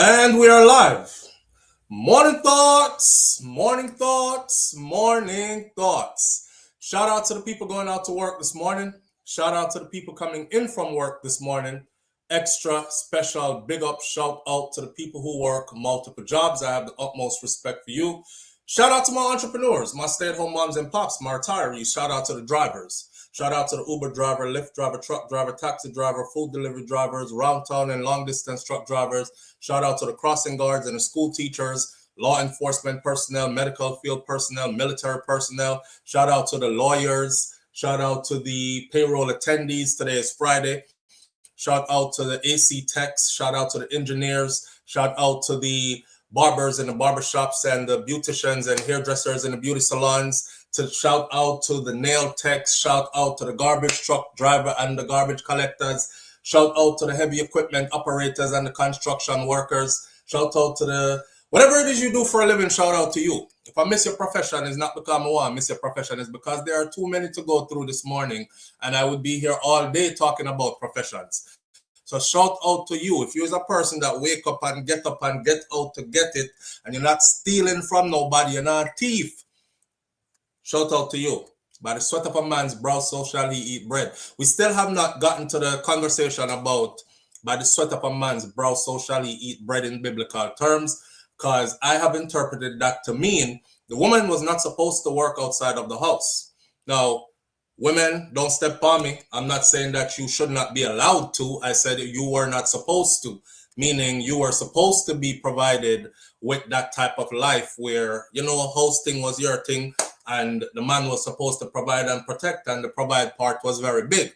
And we are live. Morning thoughts, morning thoughts, morning thoughts. Shout out to the people going out to work this morning. Shout out to the people coming in from work this morning. Extra special big up shout out to the people who work multiple jobs. I have the utmost respect for you. Shout out to my entrepreneurs, my stay-at-home moms and pops, my retirees. Shout out to the drivers. Shout out to the Uber driver, Lyft driver, truck driver, taxi driver, food delivery drivers, round town and long distance truck drivers. Shout out to the crossing guards and the school teachers, law enforcement personnel, medical field personnel, military personnel. Shout out to the lawyers. Shout out to the payroll attendees. Today is Friday. Shout out to the AC techs. Shout out to the engineers. Shout out to the barbers in the barbershops and the beauticians and hairdressers in the beauty salons. To shout out to the nail techs, shout out to the garbage truck driver and the garbage collectors, shout out to the heavy equipment operators and the construction workers, shout out to the, whatever it is you do for a living, shout out to you. If I miss your profession, it's not because I want to miss your profession, it's because there are too many to go through this morning, and I would be here all day talking about professions. So shout out to you. If you're a person that wake up and get out to get it, and you're not stealing from nobody, you're not a thief, shout out to you. By the sweat of a man's brow, so shall he eat bread. We still have not gotten to the conversation about by the sweat of a man's brow, so shall he eat bread in biblical terms, because I have interpreted that to mean the woman was not supposed to work outside of the house. Now, women, don't step on me. I'm not saying that you should not be allowed to. I said you were not supposed to, meaning you were supposed to be provided with that type of life where, hosting was your thing, and the man was supposed to provide and protect, and the provide part was very big.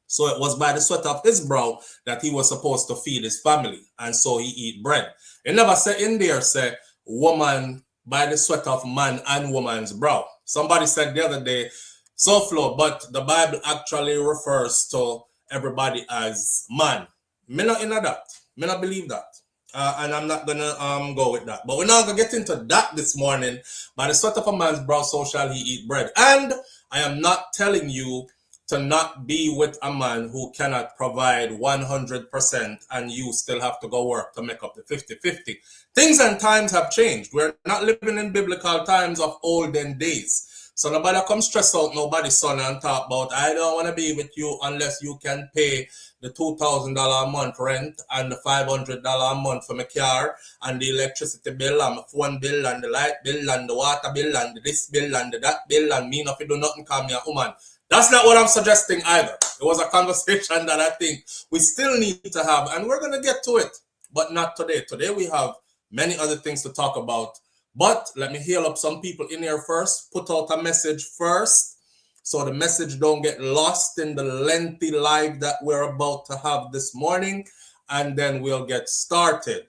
So it was by the sweat of his brow that he was supposed to feed his family, and so he eat bread. It never say in there, say, woman by the sweat of man and woman's brow. Somebody said the other day, SouFLo, but the Bible actually refers to everybody as man. Me not in that. Me not believe that. And I'm not gonna go with that. But we're not gonna get into that this morning. By the sweat of a man's brow, so shall he eat bread. And I am not telling you to not be with a man who cannot provide 100% and you still have to go work to make up the 50-50. Things and times have changed. We're not living in biblical times of olden days. So nobody come stress out nobody's son and talk about, I don't want to be with you unless you can pay the $2,000 a month rent and the $500 a month for my car and the electricity bill and my phone bill and the light bill and the water bill and this bill and that bill, and me not do nothing, call me a woman. That's not what I'm suggesting either. It was a conversation that I think we still need to have, and we're going to get to it, but not today. Today we have many other things to talk about. But let me heal up some people in here first, put out a message first, so the message don't get lost in the lengthy live that we're about to have this morning, and then we'll get started.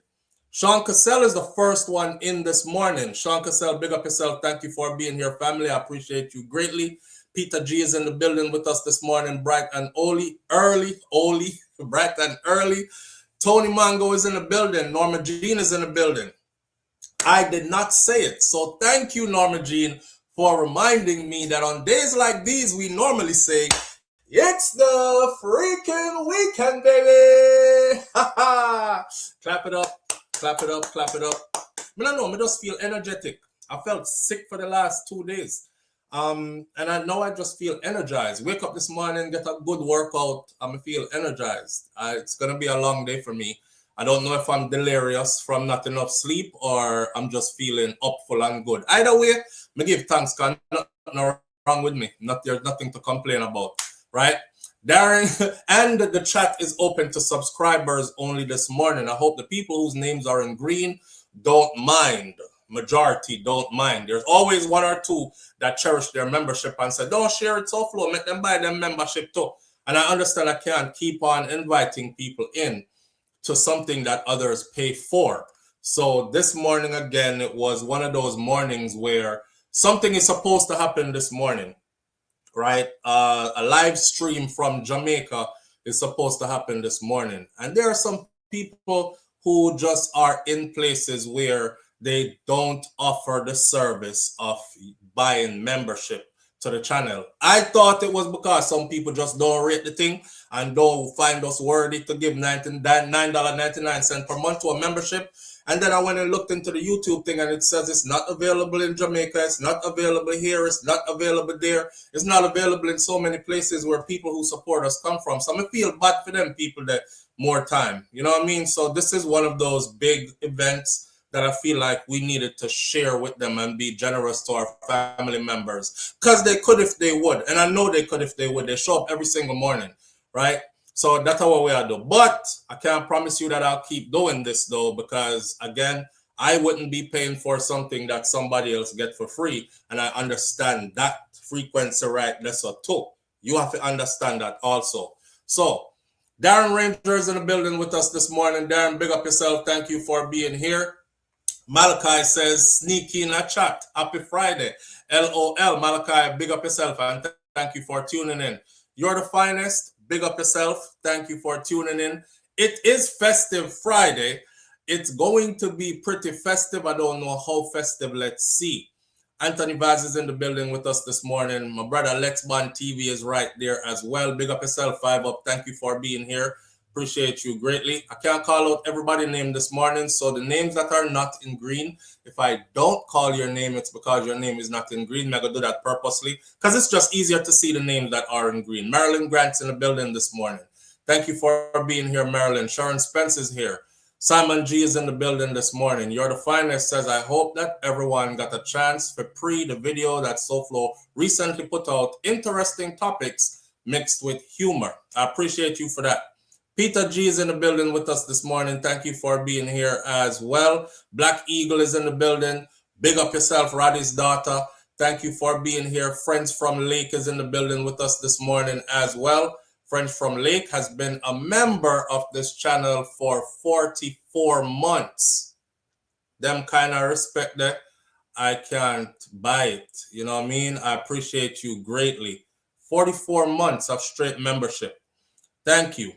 Sean Cassell is the first one in this morning. Sean Cassell, big up yourself. Thank you for being here, family. I appreciate you greatly. Peter G is in the building with us this morning, bright and early. Tony Mango is in the building. Norma Jean is in the building. I did not say it. So thank you, Norma Jean, for reminding me that on days like these, we normally say, it's the freaking weekend, baby. Clap it up, clap it up, clap it up. I just feel energetic. I felt sick for the last 2 days. And I know I just feel energized. Wake up this morning, get a good workout. I feel energized. It's going to be a long day for me. I don't know if I'm delirious from not enough sleep or I'm just feeling up full and good. Either way, me give thanks because nothing wrong with me. There's nothing to complain about, right? Darren, and the chat is open to subscribers only this morning. I hope the people whose names are in green don't mind. Majority don't mind. There's always one or two that cherish their membership and say, don't share it SouFLo, make them buy them membership too. And I understand I can't keep on inviting people in to something that others pay for. So this morning, again, it was one of those mornings where something is supposed to happen this morning, right? A live stream from Jamaica is supposed to happen this morning. And there are some people who just are in places where they don't offer the service of buying membership to the channel. I thought it was because some people just don't rate the thing and don't find us worthy to give $9.99 per month to a membership. And then I went and looked into the YouTube thing, and it says it's not available in Jamaica, it's not available here, it's not available there, it's not available in so many places where people who support us come from. So I feel bad for them people that more time. You know what I mean? So this is one of those big events that I feel like we needed to share with them and be generous to our family members. Because they could if they would. And I know they could if they would. They show up every single morning, right? So that's what we are doing. But I can't promise you that I'll keep doing this though, because again, I wouldn't be paying for something that somebody else get for free. And I understand that frequency right lesser too. You have to understand that also. So Darren Ranger is in the building with us this morning. Darren, big up yourself. Thank you for being here. Malachi says, sneaky in a chat. Happy Friday. LOL. Malachi, big up yourself and thank you for tuning in. You're the finest. Big up yourself. Thank you for tuning in. It is festive Friday. It's going to be pretty festive. I don't know how festive. Let's see. Anthony Vaz is in the building with us this morning. My brother Lex Bond TV is right there as well. Big up yourself, 5 up. Thank you for being here. Appreciate you greatly. I can't call out everybody's name this morning, so the names that are not in green, if I don't call your name, it's because your name is not in green. I'm going to do that purposely because it's just easier to see the names that are in green. Marilyn Grant's in the building this morning. Thank you for being here, Marilyn. Sharon Spence is here. Simon G is in the building this morning. You're the finest says, I hope that everyone got a chance for the video that SouFLo recently put out. Interesting topics mixed with humor. I appreciate you for that. Peter G is in the building with us this morning. Thank you for being here as well. Black Eagle is in the building. Big up yourself, Roddy's daughter. Thank you for being here. Friends from Lake is in the building with us this morning as well. Friends from Lake has been a member of this channel for 44 months. Them kind of respect that. I can't buy it. You know what I mean? I appreciate you greatly. 44 months of straight membership. Thank you.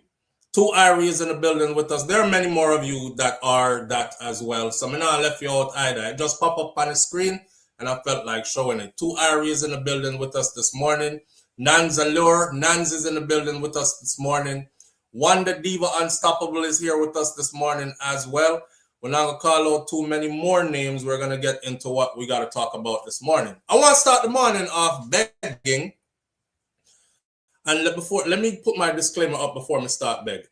2 Iries in the building with us. There are many more of you that are that as well. So I'm not left you out either. It just pop up on the screen and I felt like showing it. 2 Iries in the building with us this morning. Nans Allure. Nans is in the building with us this morning. Wanda Diva Unstoppable is here with us this morning as well. We're not going to call out too many more names. We're going to get into what we got to talk about this morning. I want to start the morning off begging. And let me put my disclaimer up before we start beg.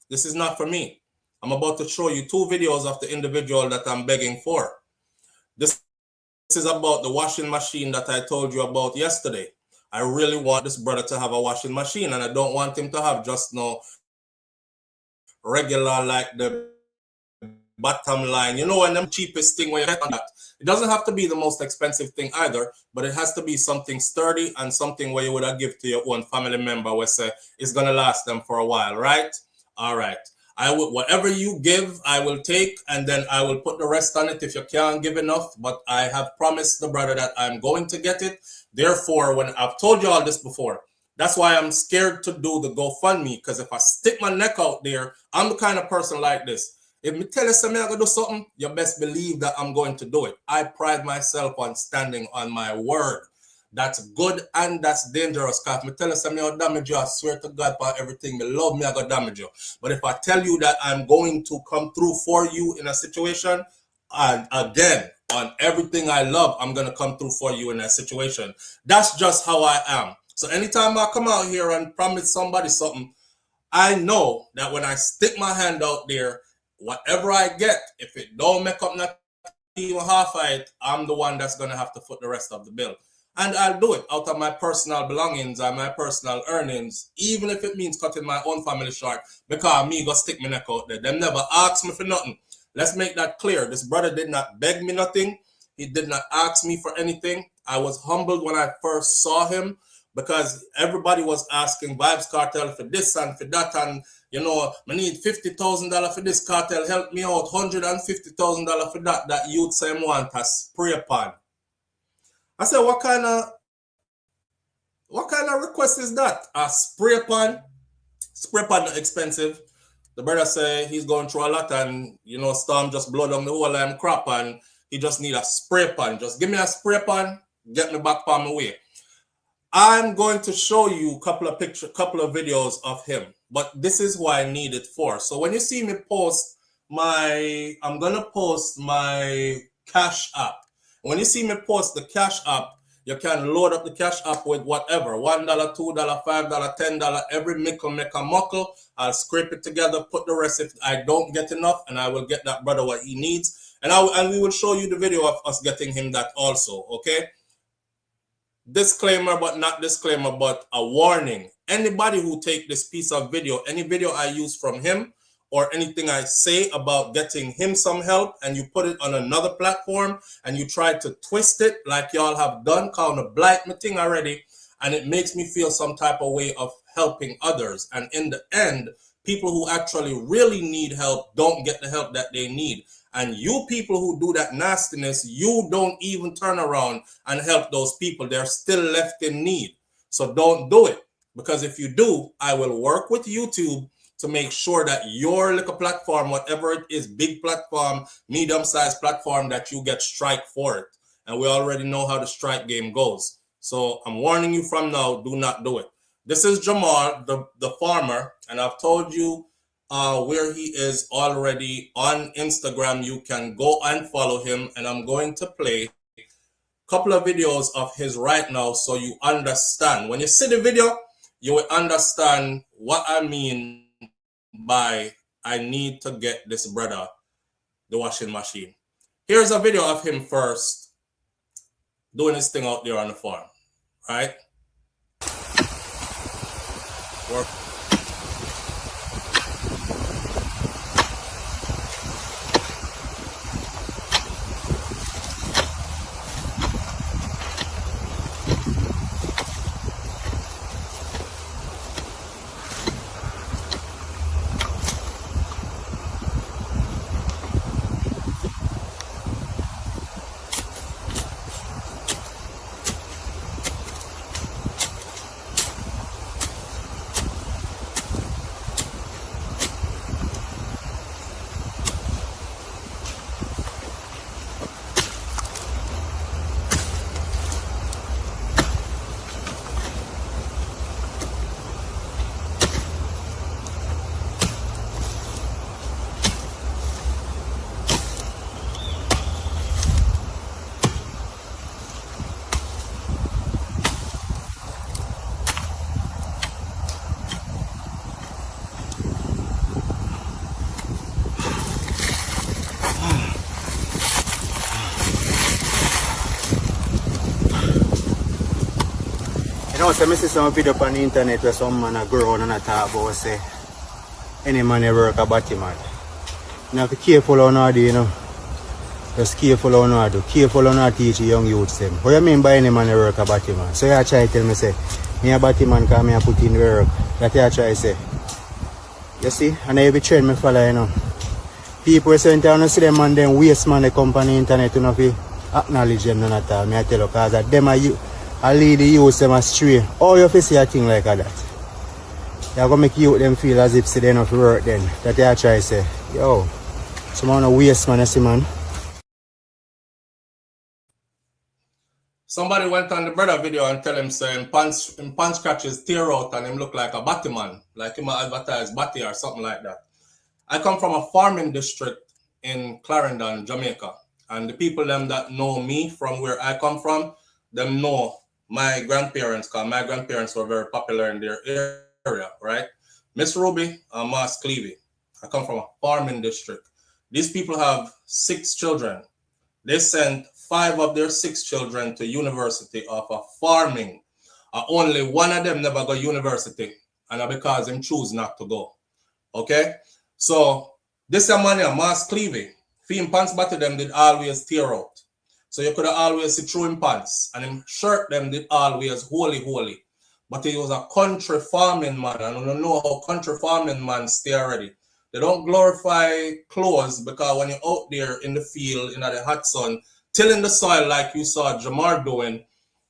This is not for me. I'm about to show you 2 videos of the individual that I'm begging for. This is about the washing machine that I told you about yesterday. I really want this brother to have a washing machine, and I don't want him to have just no regular like the bottom line. You know, and the cheapest thing when you get on that. It doesn't have to be the most expensive thing either, but it has to be something sturdy and something where you would have give to your own family member where say it's gonna last them for a while, right? All right. I will, whatever you give, I will take, and then I will put the rest on it if you can't give enough. But I have promised the brother that I'm going to get it. Therefore, when I've told you all this before, that's why I'm scared to do the GoFundMe, because if I stick my neck out there, I'm the kind of person like this. If me tell you something I'm going to do something, you best believe that I'm going to do it. I pride myself on standing on my word. That's good and that's dangerous. Because if me tell you something I'll damage you, I swear to God for everything. Me love me, I go damage you. But if I tell you that I'm going to come through for you in a situation, and again, on everything I love, I'm going to come through for you in that situation. That's just how I am. So anytime I come out here and promise somebody something, I know that when I stick my hand out there, whatever I get, if it don't make up not even half of it, I'm the one that's going to have to foot the rest of the bill. And I'll do it out of my personal belongings and my personal earnings, even if it means cutting my own family short, because me go stick my neck out there. Them never ask me for nothing. Let's make that clear. This brother did not beg me nothing. He did not ask me for anything. I was humbled when I first saw him because everybody was asking Vibes Cartel for this and for that, and you know, I need $50,000 for this cartel, help me out, $150,000 for that. That youth say want a spray pan. I said, what kind of request is that? A spray pan? Spray pan not expensive. The brother say he's going through a lot and, you know, storm just blow down the whole crop and he just need a spray pan. Just give me a spray pan, get me back on my way. I'm going to show you a couple of videos of him, but this is who I need it for. So when you see me post I'm gonna post my Cash App. When you see me post the Cash App, you can load up the Cash App with whatever, $1, $2, $5, $10, every mickle make a muckle. I'll scrape it together, put the rest if I don't get enough, and I will get that brother what he needs. And we will show you the video of us getting him that also, okay? Disclaimer, but not disclaimer, but a warning. Anybody who take this piece of video, any video I use from him, or anything I say about getting him some help, and you put it on another platform, and you try to twist it like y'all have done, kind of blight me thing already, and it makes me feel some type of way of helping others. And in the end, people who actually really need help don't get the help that they need. And you people who do that nastiness, you don't even turn around and help those people. They're still left in need. So don't do it. Because if you do, I will work with YouTube to make sure that your little platform, whatever it is, big platform, medium-sized platform, that you get strike for it. And we already know how the strike game goes. So I'm warning you from now, do not do it. This is Jamar, the farmer, and I've told you where he is already on Instagram. You can go and follow him, and I'm going to play a couple of videos of his right now so you understand. When you see the video, you will understand what I mean by I need to get this brother the washing machine. Here's a video of him first doing his thing out there on the farm, right? Work. You know, so I see some video on the internet where some man a grow and a talk about say any man ever work a body man. You have to be careful on how do, you know. Just careful on how do. Careful on how to teach the young youths them. What you mean by any man ever work a body man? So you try to tell me say, me a body man because me a put in work. That you try to say. You see? And every trend me follow, you know. People say you see them man them waste man they come on the internet, you know, fi acknowledge them none at all. Me I tell you, because that them are you. I lead the youth them astray. All you have to see a thing like that. You're going to make youth them feel as if they don't work then. That you try to say, yo, someone a waste man, you see man. Somebody went on the brother video and tell him saying punch catches tear out and him look like a Batman, like him advertise Batty or something like that. I come from a farming district in Clarendon, Jamaica. And the people them that know me from where I come from, them know my grandparents, because my grandparents were very popular in their area, right? Miss Ruby and Mas Clevey. I come from a farming district. These people have 6 children. They sent 5 of their 6 children to university of a farming. Only one of them never go university, and because him choose not to go. Okay? So this man here, Mas Clevey, him pants bottom them did always tear out. So you could have always see through him pants, and him shirt them did always holy. But he was a country farming man, and I don't know how country farming man stay already. They don't glorify clothes, because when you're out there in the field, in the hot sun, tilling the soil like you saw Jamar doing,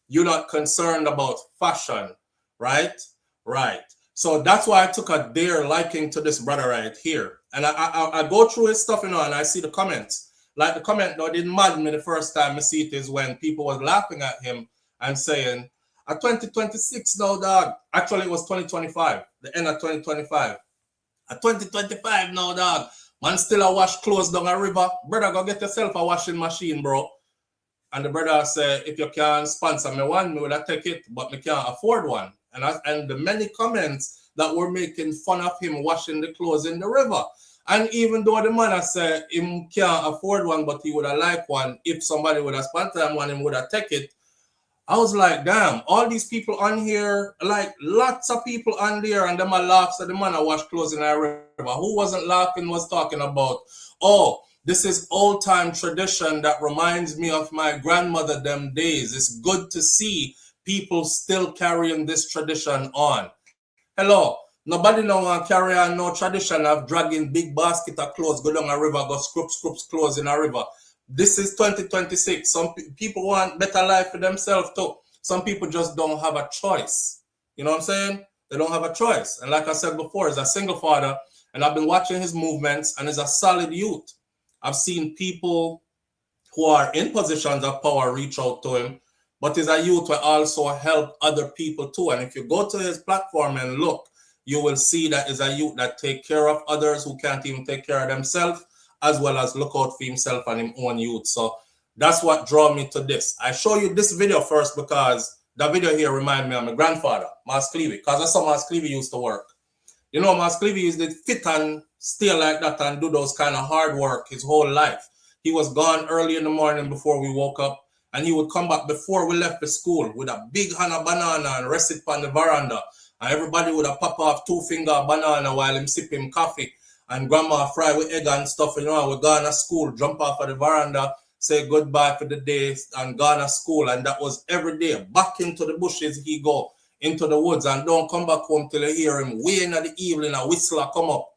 you're not concerned about fashion, right? Right. So that's why I took a dare liking to this brother right here. And I go through his stuff, you know, and I see the comments. Like the comment that didn't madden me the first time I see it is when people was laughing at him and saying, At 2026 now, dog. Actually, it was 2025. The end of 2025. At 2025 now, dog. Man still a wash clothes down a river. Brother, go get yourself a washing machine, bro. And the brother said, if you can sponsor me one, me would have take it, but me can't afford one. And the many comments that were making fun of him washing the clothes in the river. And even though the man said him can't afford one, but he would have liked one, if somebody would have sponsored him one, he would have take it. I was like, damn, all these people on here, like lots of people on there, and them a laugh, so the man I wash clothes in a river. Who wasn't laughing was talking about, oh, this is old time tradition that reminds me of my grandmother them days. It's good to see people still carrying this tradition on. Hello, nobody no want to carry on no tradition of dragging big basket of clothes, go down a river, go scrub clothes in a river. This is 2026. Some people want better life for themselves too. Some people just don't have a choice. You know what I'm saying? They don't have a choice. And like I said before, he's a single father, and I've been watching his movements, and he's a solid youth. I've seen people who are in positions of power reach out to him, but he's a youth who also help other people too. And if you go to his platform and look, you will see that he's a youth that take care of others who can't even take care of themselves, as well as look out for himself and his own youth. So that's what drew me to this. I show you this video first because the video here reminds me of my grandfather, Mas Clevey, because that's how Mas Clevey used to work. You know, Mas Clevey used to fit and stay like that and do those kind of hard work his whole life. He was gone early in the morning before we woke up, and he would come back before we left the school with a big hand of banana and rest it on the veranda. And everybody would have pop off 2 finger banana while him sipping coffee. And grandma fry with egg and stuff, you know, we gone to school, jump off of the veranda, say goodbye for the day, and gone to school. And that was every day. Back into the bushes he go, into the woods, and don't come back home till you hear him way in the evening, a whistler come up.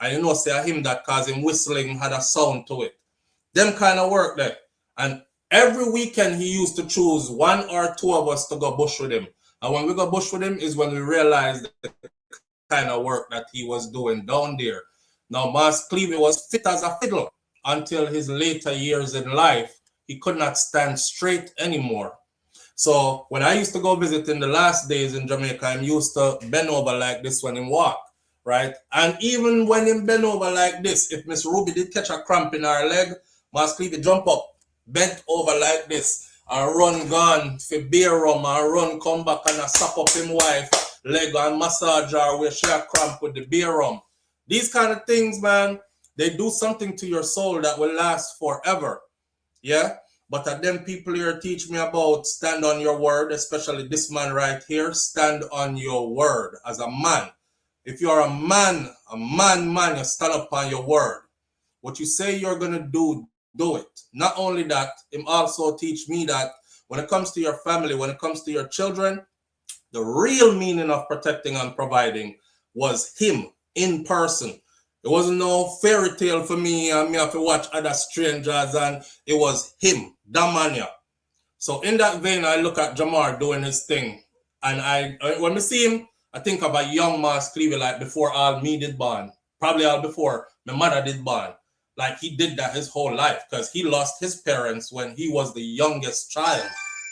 And you know, say him that cause him whistling had a sound to it. Them kind of work there. And every weekend he used to choose 1 or 2 of us to go bush with him. And when we go bush with him is when we realized the kind of work that he was doing down there. Now, Mas Clevey was fit as a fiddle until his later years in life. He could not stand straight anymore. So when I used to go visit in the last days in Jamaica, I used to bend over like this when he walk, right? And even when he bend over like this, if Miss Ruby did catch a cramp in her leg, Mas Clevey jump up, bent over like this, and run gone for beer rum, and run come back and suck up him wife leg and massage her where she a cramp with the beer rum. These kind of things, man, they do something to your soul that will last forever. Yeah? But then people here teach me about stand on your word, especially this man right here. Stand on your word as a man. If you're a man, you stand up on your word. What you say you're going to do it. Not only that, him also teach me that when it comes to your family, when it comes to your children, the real meaning of protecting and providing was him in person. It wasn't no fairy tale for me and me have to watch other strangers, and it was him, Damania. So in that vein, I look at Jamar doing his thing, and when I see him, I think of a young Mas Clevey like before all me did born, probably all before my mother did born. Like he did that his whole life because he lost his parents when he was the youngest child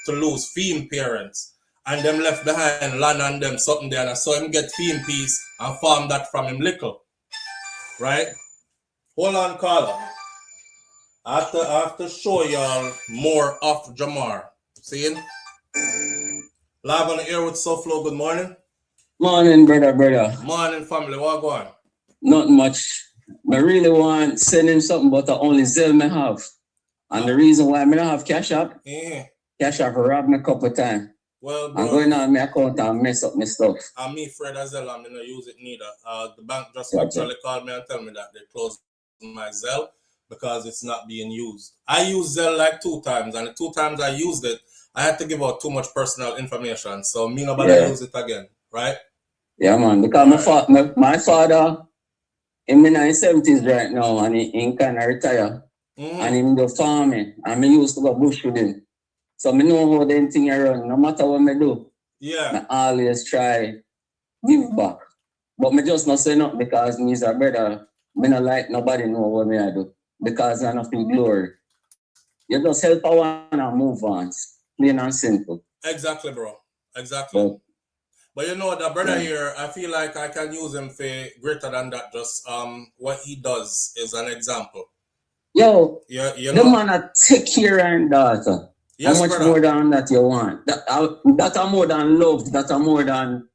to lose female parents. And them left behind land and them something there. And I saw him get female piece and farm that from him little. Right? Hold on, caller. I have to show y'all more of Jamar. See him? Live on the air with SouFLo. Good morning. Morning, brother. Morning, family. What going? Not much. I really want to send him something, but I only Zelle me have. And the reason why I don't have Cash App, Cash App robbed me a couple of times. Well, bro, I'm going on my account and mess up my stuff. And me, Fred, as well, I'm going to use it neither. The bank just actually called me and tell me that they closed my Zelle because it's not being used. I used Zelle like 2 times, and the 2 times I used it, I had to give out too much personal information. So me nobody use it again, right? Yeah, man. Because my father, in my 70s right now, and he kind of retire. And him do farming. And I used to go bush with him. So I know how them thing run. No matter what I do, I always try give back. But I just not say nothing because me is a brother. I don't like nobody know what I do. Because I don't feel glory. You just help one and move on. Plain and simple. Exactly, bro. Exactly. But you know, the brother here, I feel like I can use him for greater than that. Just what he does is an example. Yo, Yeah, you the know. man that take care and daughter. Yes, how much brother. more than that you want? That are more than love. That are more than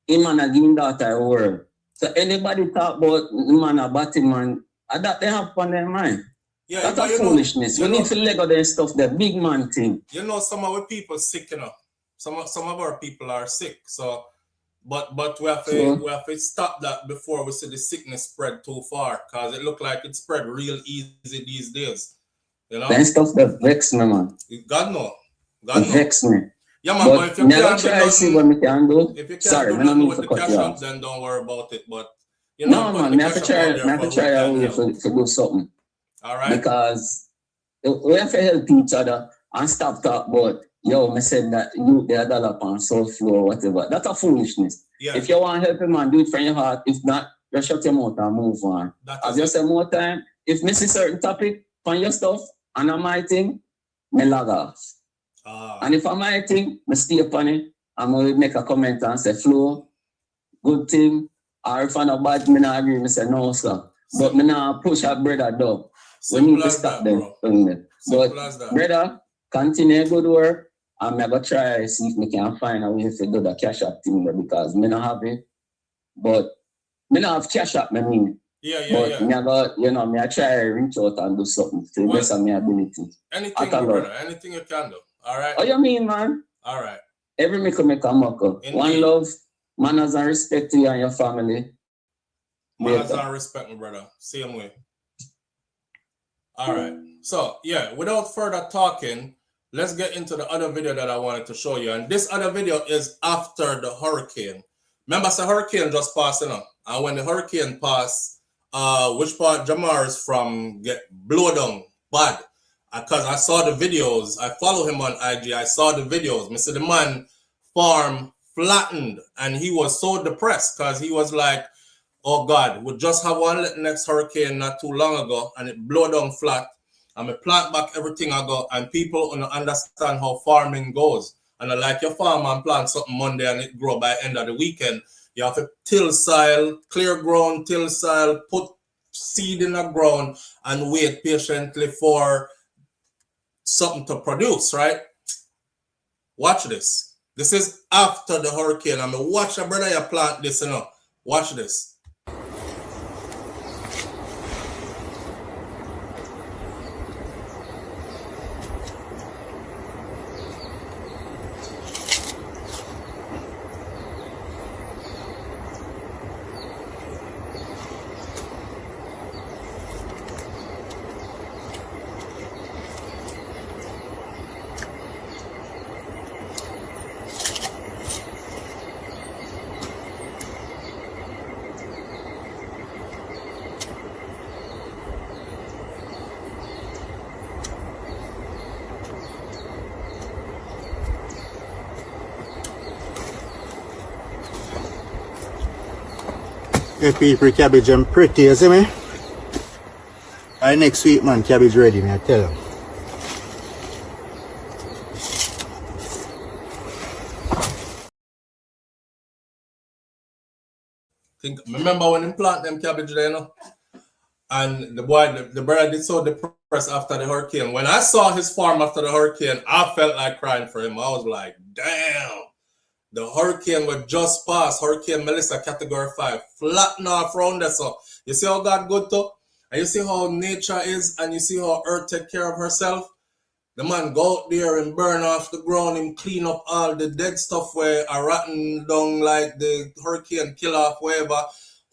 him and a giving daughter a word. So anybody talk about man a batty man, that they have on their mind. Yeah, that's a foolishness. We need to let go their stuff, the big man thing. You know, some of our people sick, you know. Some of our people are sick. So but we have to stop that before we see the sickness spread too far, because it look like it spread real easy these days. You know? That stuff that vex me, man. God know. Vex me. Yeah, man, but if you can't do nothing, see what me can do. If you can't do nothing with the cash up, then don't worry about it. But you no, know, man, I have to try a way to do something. All right. Because we have to help each other and stop talk about, yo, me said that you the dollar on SouFLo or whatever. That's a foolishness. Yeah. If you want to help him, man, do it from your heart. If not, just shut your mouth and move on. As you say more time, if me see certain topic on your stuff and on my thing, me log off. And if I'm my thing, I stay upon it. I'm going to make a comment and say, Flo, good thing. Or if I'm not bad, I not agree. I say, no, sir. But I not push our brother down. We need to stop them. But, brother, continue good work. I'm going to try see if we can find a way to do the cash app thing there, because I don't have it. But I don't have cash app, I mean. But I try to reach out and do something to the best of my ability. Anything, brother. Anything you can do. All right. Oh, you mean, man? All right. Every make a mock up. One love, manners and respect to you and your family. Manners and respect, my brother. Same way. All right. So, yeah, without further talking, let's get into the other video that I wanted to show you. And this other video is after the hurricane. Remember, the hurricane just passed, you know? And when the hurricane passed, which part Jamar is from get blown down bad. Because I saw the videos. I follow him on IG. I saw the videos. Mr. The man farm flattened. And he was so depressed because he was like, oh God, we just have one next hurricane not too long ago and it blow down flat. And I plant back everything I got. And people don't understand how farming goes. And I like your farm and plant something Monday and it grow by end of the weekend. You have to till soil, clear ground, till soil, put seed in the ground and wait patiently for something to produce, right? Watch this. This is after the hurricane. I'm going to watch a brother you plant this, you know. Watch this. The people cabbage and pretty, you see me? And next week, man, cabbage ready, me I tell you. Remember when he plant them cabbage there, you know? And the boy, the brother did so depressed after the hurricane. When I saw his farm after the hurricane, I felt like crying for him. I was like, damn. The hurricane was just passed. Hurricane Melissa, category 5. Flatten off around there. So you see how God good to? And you see how nature is, and you see how earth take care of herself. The man go out there and burn off the ground and clean up all the dead stuff where are rotten down like the hurricane kill off, wherever.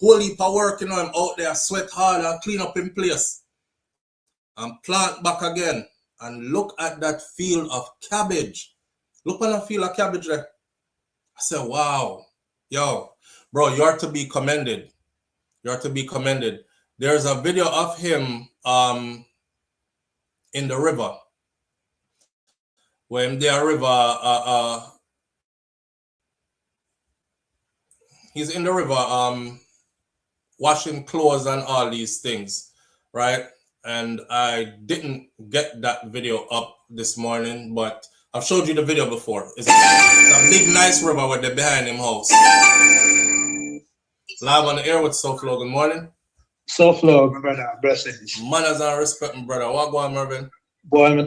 Whole heap of work, you know, him out there, sweat hard and clean up in place. And plant back again. And look at that field of cabbage. Look at that field of cabbage there. I said, wow, yo, bro, you are to be commended. You are to be commended. There's a video of him in the river. When the river, he's in the river washing clothes and all these things, right? And I didn't get that video up this morning, but I've showed you the video before. It's a big, nice river with the behind him house. Live on the air with SouFLo. Good morning. SouFLo, my brother. Blessings. Manners and respect, my brother. What going, Mervin? Boy, me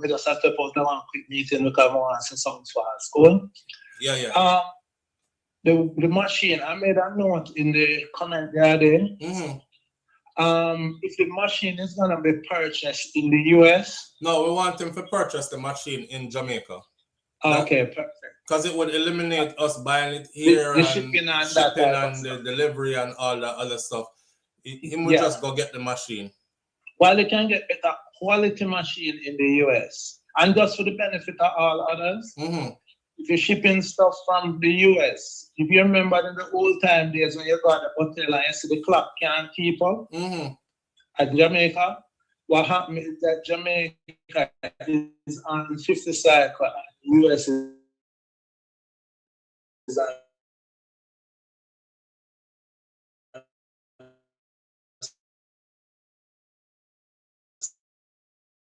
just have to put one quick meeting because I want to say something for our school. Yeah. The machine, I made a note in the comment the other day. If the machine is going to be purchased in the US? No, we want him to purchase the machine in Jamaica. Okay, perfect. Because it would eliminate us buying it here the and shipping and the delivery and all that other stuff. He would just go get the machine. Well, they can get better quality machine in the US. And just for the benefit of all others, if you're shipping stuff from the US, if you remember in the old time days when you got the hotel and you see the clock can't keep up, at Jamaica, what happened is that Jamaica is on 50 cycle, and the US is on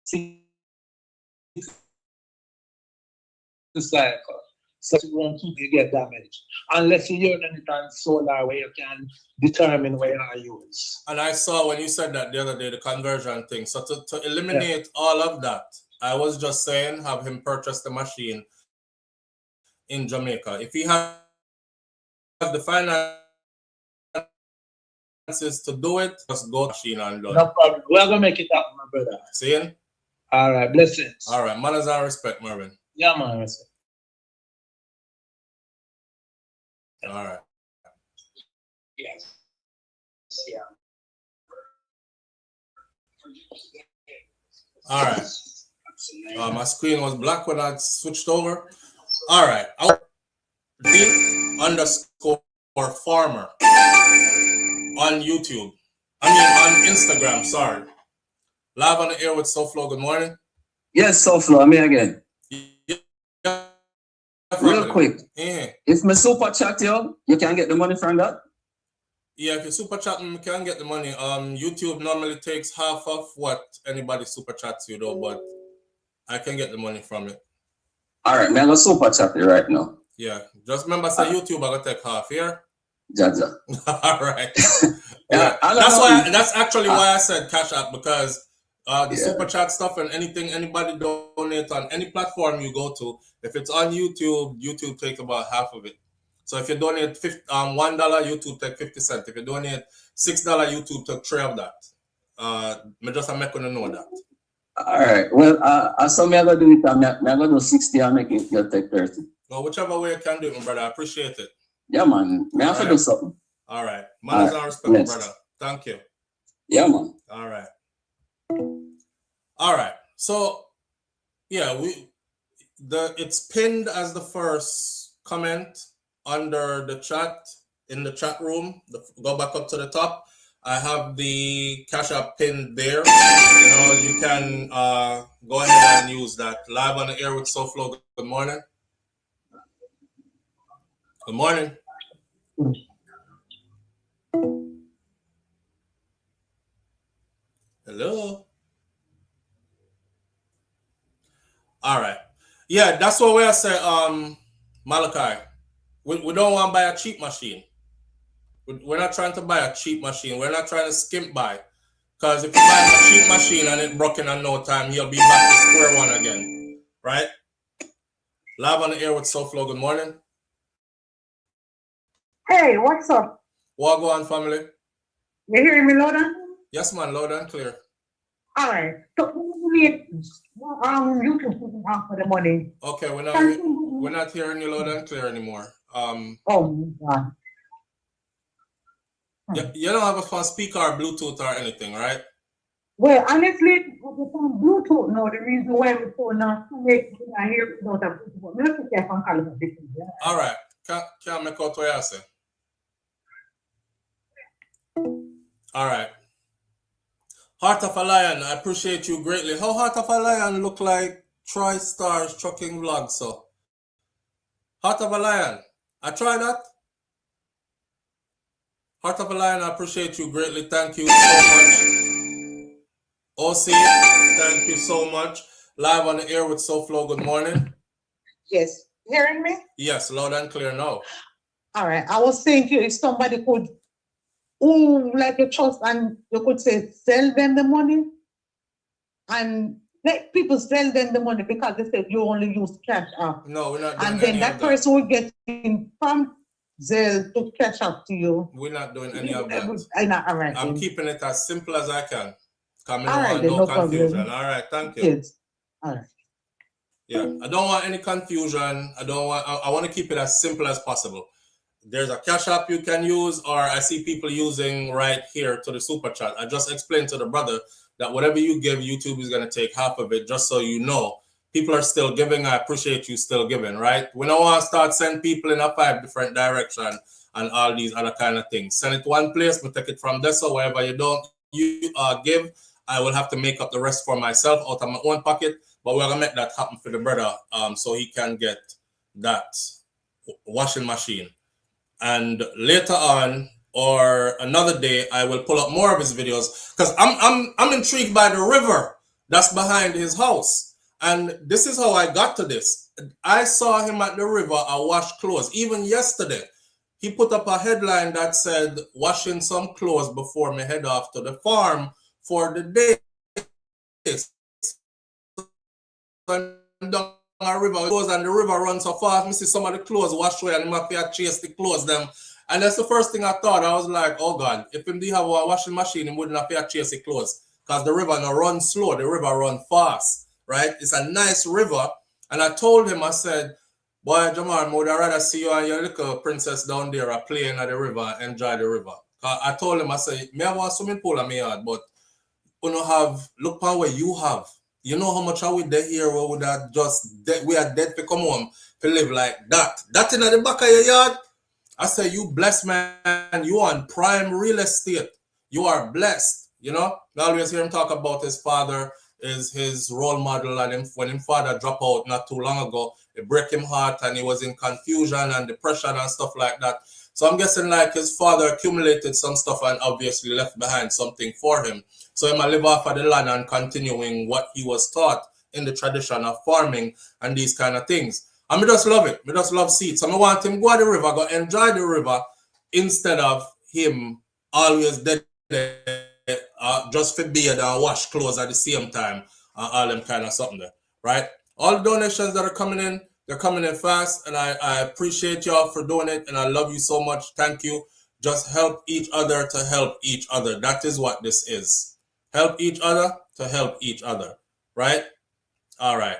60 cycle. So it won't keep you get damaged. Unless you use it on solar where you can determine where you use. And I saw when you said that the other day, the conversion thing. So to eliminate all of that, I was just saying have him purchase the machine in Jamaica. If he has the finances to do it, just go to the machine and do it. No problem. We're going to make it happen, my brother. Seeing? All right, blessings. All right, manners and respect, Mervin. Yeah, man. Respect. All right. Yes. Yeah. All right. My screen was black when I switched over. All right. _farmer on YouTube. On Instagram. Sorry. Live on the air with SouFLo. Good morning. Yes, SouFLo. I'm here again. Yeah. Real quick. If my super chat you can get the money from that? Yeah, if you super chat, you can get the money. YouTube normally takes half of what anybody super chats you though, but I can get the money from it. All right, man, I'm super chat you right now. Yeah, just remember, say YouTube, I gotta take half here. Jaja. All right. Yeah, that's actually why I said Cash App, because the super chat stuff and anything anybody donate on any platform you go to, if it's on YouTube, YouTube takes about half of it. So if you donate $1, YouTube take 50 cents. If you donate $6, YouTube take 3 of that. Me just make you know that. All right. Well, I saw me gonna do it. I'm gonna do 60 and make it you take 30. No, whichever way you can do it, my brother. I appreciate it. Yeah, man. Me have to do something. All right. Manners and respect, my brother. Thank you. Yeah, man. All right. All right. So, yeah, it's pinned as the first comment under the chat in the chat room. Go back up to the top. I have the Cash App pinned there. You can go ahead and use that. Live on the air with SouFLo. Good morning. Good morning. Hello. All right. Yeah, that's what I say, Malachi. We don't want to buy a cheap machine. We're not trying to buy a cheap machine. We're not trying to skimp buy. Because if you buy a cheap machine and it's broken in no time, you'll be back to square one again. Right? Live on the air with SouFLo. Good morning. Hey, what's up? What go on, family? You hearing me, Loda? Yes, man. Loud and clear. All right. So we need YouTube for the money. Okay, we're not hearing you loud and clear anymore. Oh my God. You don't have a phone speaker or Bluetooth or anything, right? Well, honestly, with Bluetooth, no, the reason why we phone now, I hear it without a Bluetooth. I'm not sure if I'm calling it different. All right. Can't make out what you say. All right. Heart of a Lion, I appreciate you greatly. How Heart of a Lion look like Troy Star's trucking vlog, so? Heart of a Lion, I try that. Heart of a Lion, I appreciate you greatly. Thank you so much. OC, thank you so much. Live on the air with SouFLo. Good morning. Yes. Hearing me? Yes, loud and clear now. All right. I was saying to you, if somebody could, like a trust, and you could say, sell them the money, and let people sell them the money because they said you only use cash out. No, we're not doing and then any that of that. person will get in from Zelle to cash out to you. We're not doing any of that. All right, I'm then. keeping it as simple as I can. All right, no confusion. problem. All right, thank you. Yes. All right. Yeah, I don't want any confusion. I want to keep it as simple as possible. There's a cash app you can use, or I see people using right here to the super chat. I just explained to the brother that whatever you give, YouTube is going to take half of it, just so you know. People are still giving. I appreciate you still giving, right? We don't want to start sending people in a 5 different direction and all these other kind of things. Send it one place, but take it from there. So wherever you don't give, I will have to make up the rest for myself out of my own pocket. But we're gonna make that happen for the brother, so he can get that washing machine. And later on, or another day, I will pull up more of his videos because I'm intrigued by the river that's behind his house. And this is how I got to this. I saw him at the river. I washed clothes. Even yesterday, he put up a headline that said, washing some clothes before me head off to the farm for the day. And down a river goes and the river runs so fast. I see some of the clothes wash away and him have to chase the clothes them. And that's the first thing I thought. I was like, oh God, if him did have a washing machine, he wouldn't have to chase the clothes. Because the river not run slow, the river run fast. Right? It's a nice river. And I told him, I said, boy, Jamar, I would rather see you and your little princess down there playing at the river and enjoy the river. I told him, I said, me have a swimming pool in my yard, but you don't have, look at what you have. You know how much are we there here where we are just dead, we are dead to come home to live like that. That in the back of your yard. I say, you blessed, man. You are on prime real estate. You are blessed. You know, I always hear him talk about his father is his role model, and when his father dropped out not too long ago, it broke him heart and he was in confusion and depression and stuff like that. So I'm guessing like his father accumulated some stuff and obviously left behind something for him. So he might live off of the land and continuing what he was taught in the tradition of farming and these kind of things. And I just love it. I just love seeds. So I want him go to the river, go enjoy the river instead of him always dead just for beard and wash clothes at the same time. All them kind of something there, right? All the donations that are coming in, they're coming in fast, and I appreciate y'all for doing it, and I love you so much. Thank you. Just help each other to help each other. That is what this is. Help each other to help each other, right? All right.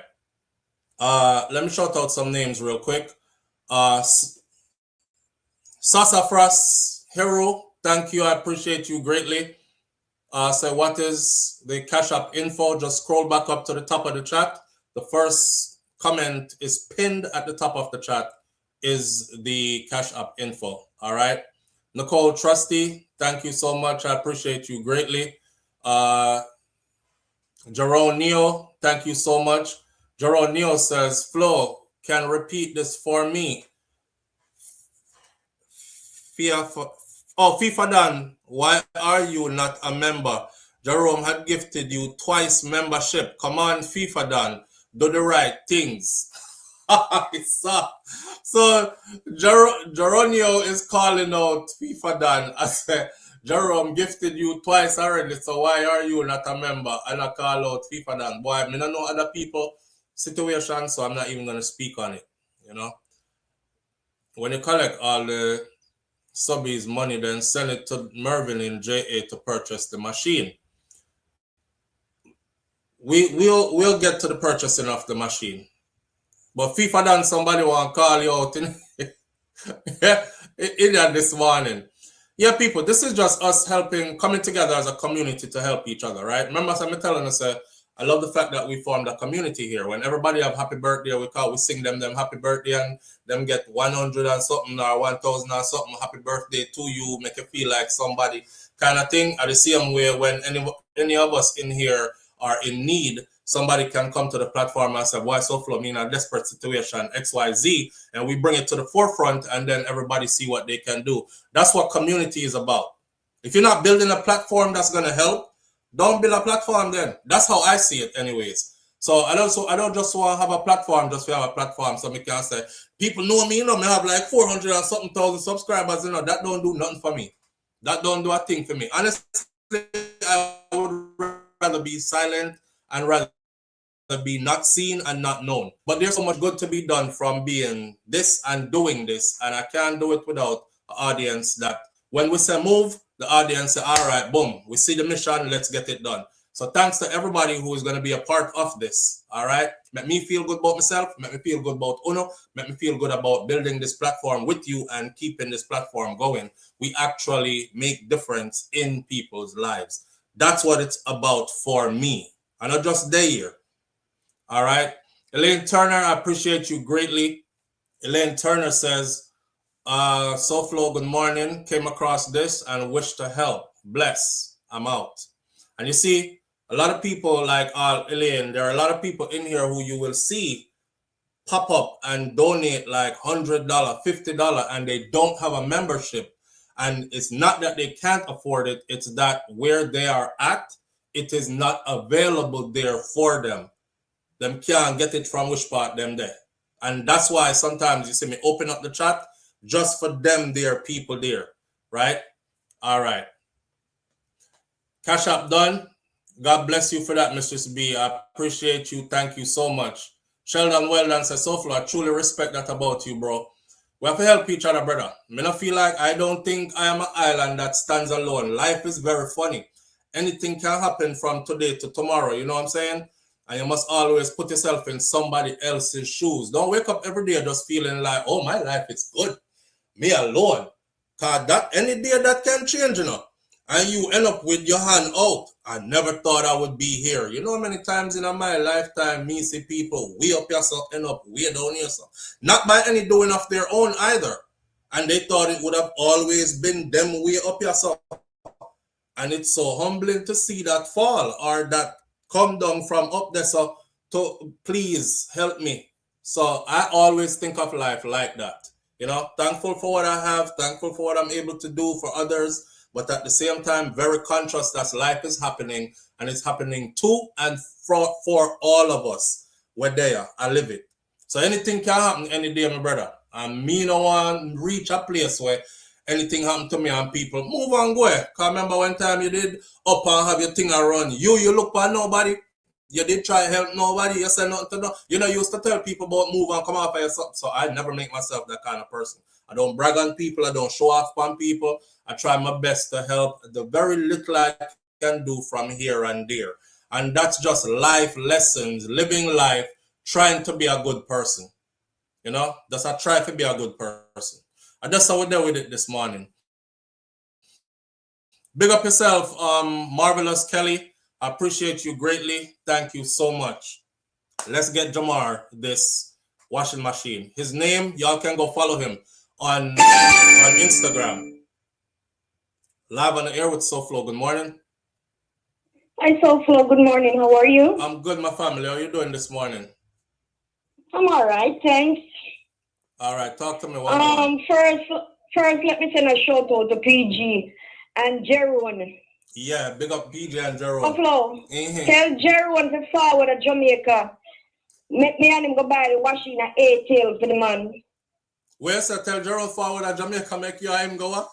Let me shout out some names real quick. Sassafras Hero, thank you. I appreciate you greatly. So what is the Cash App info? Just scroll back up to the top of the chat. The first comment is pinned at the top of the chat is the Cash App info. All right. Nicole Trusty, thank you so much. I appreciate you greatly. Jerome Neo, thank you so much. Jerome Neo says, Flo, can repeat this for me. FIFA Dan, why are you not a member? Jerome had gifted you twice membership. Come on, FIFA Dan, do the right things. So Geronio is calling out FIFA Dan. I said, Jerome gifted you twice already, so why are you not a member? And I call out FIFA Dan. Boy, I don't know other people situation, so I'm not even going to speak on it. You know, when you collect all the subbies money, then send it to Mervyn in JA to purchase the machine. We'll get to the purchasing of the machine. But FIFA Dan, somebody want to call you out in this morning. Yeah, people, this is just us coming together as a community to help each other, right? Remember, I'm telling us, I love the fact that we formed a community here. When everybody have happy birthday, we sing them happy birthday, and them get 100 and something or 1,000 and something happy birthday to you, make you feel like somebody kind of thing. At the same way, when any of us in here are in need, somebody can come to the platform and say, why SouFLo, me in a desperate situation, XYZ, and we bring it to the forefront, and then everybody see what they can do. That's what community is about. If you're not building a platform that's going to help, don't build a platform then. That's how I see it anyways. So I don't just want to have a platform just to have a platform so me can say people know me, you know, me have like 400 and something thousand subscribers, you know, that don't do nothing for me. That don't do a thing for me. Honestly, I would rather be silent and rather be not seen and not known. But there's so much good to be done from being this and doing this, and I can't do it without an audience that when we say move, the audience say, all right, boom, we see the mission, let's get it done. So thanks to everybody who is going to be a part of this. All right. Make me feel good about myself. Make me feel good about Uno. Make me feel good about building this platform with you and keeping this platform going. We actually make difference in people's lives. That's what it's about for me. I'm not just there. All right. Elaine Turner, I appreciate you greatly. Elaine Turner says, SouFLo, good morning. Came across this and wish to help. Bless. I'm out. And you see, a lot of people like Elaine, there are a lot of people in here who you will see pop up and donate like $100, $50, and they don't have a membership. And it's not that they can't afford it. It's that where they are at, it is not available there for them. Them can't get it from which part them there. And that's why sometimes you see me open up the chat just for them there, people there, right? All right. Cash App done. God bless you for that, Mistress B. I appreciate you. Thank you so much. Sheldon Weldon says, SouFLo, I truly respect that about you, bro. We have to help each other, brother. I don't feel like I don't think I am an island that stands alone. Life is very funny. Anything can happen from today to tomorrow. You know what I'm saying? And you must always put yourself in somebody else's shoes. Don't wake up every day just feeling like, oh, my life is good. Me alone. Because that any day that can change, you know. And you end up with your hand out. I never thought I would be here. You know how many times in my lifetime me see people way up yourself, end up way down yourself. Not by any doing of their own either. And they thought it would have always been them way up yourself. And it's so humbling to see that fall or that come down from up there. So to please help me. So I always think of life like that. You know, thankful for what I have, thankful for what I'm able to do for others. But at the same time, very conscious that life is happening and it's happening to and for all of us. We're there. I live it. So anything can happen any day, my brother. And me no one reach a place where anything happen to me and people move and go. Because remember one time you did up and have your thing around. You look for nobody. You did try to help nobody. You said nothing to no. You know, you used to tell people about move and come off of yourself. So I never make myself that kind of person. I don't brag on people. I don't show off on people. I try my best to help the very little I can do from here and there. And that's just life lessons, living life, trying to be a good person. You know, just I try to be a good person. And that's how we're there with it this morning. Big up yourself, Marvelous Kelly. I appreciate you greatly. Thank you so much. Let's get Jamar this washing machine. His name, y'all can go follow him on Instagram. Live on the air with SouFLo. Good morning. Hi, SouFLo. Good morning. How are you? I'm good, my family. How are you doing this morning? I'm all right, thanks. All right, talk to me. First, let me send a shout out to PG and Jeroen. Yeah, big up PG and Jeroen. SouFLo, tell Jeroen to forward to Jamaica. Make me and him go buy the washing at 8 tail for the man. Where sir, tell Jeroen forward to Jamaica, make you and him go up?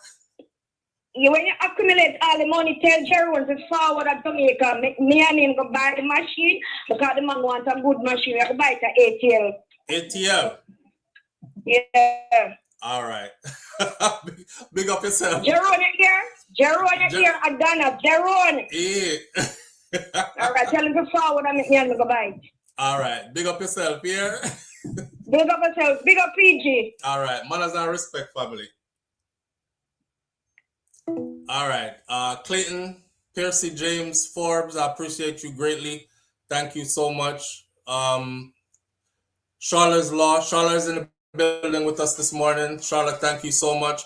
When you accumulate all the money, tell Jeroen to forward to Jamaica. Make me and him go buy the machine because the man wants a good machine. We have to buy it at 8 tail. ATL? Yeah. All right. Big up yourself. Jeroen, you here? Jeroen, you here? Adana, Jeroen. Yeah. All right, tell him to forward and make me and him go buy it. All right. Big up yourself here. Big up yourself. Big up PG. All right. Manners and respect, family. All right. Clayton, Percy, James, Forbes, I appreciate you greatly. Thank you so much. Charlotte's Law. Charlotte is in the building with us this morning. Charlotte, thank you so much.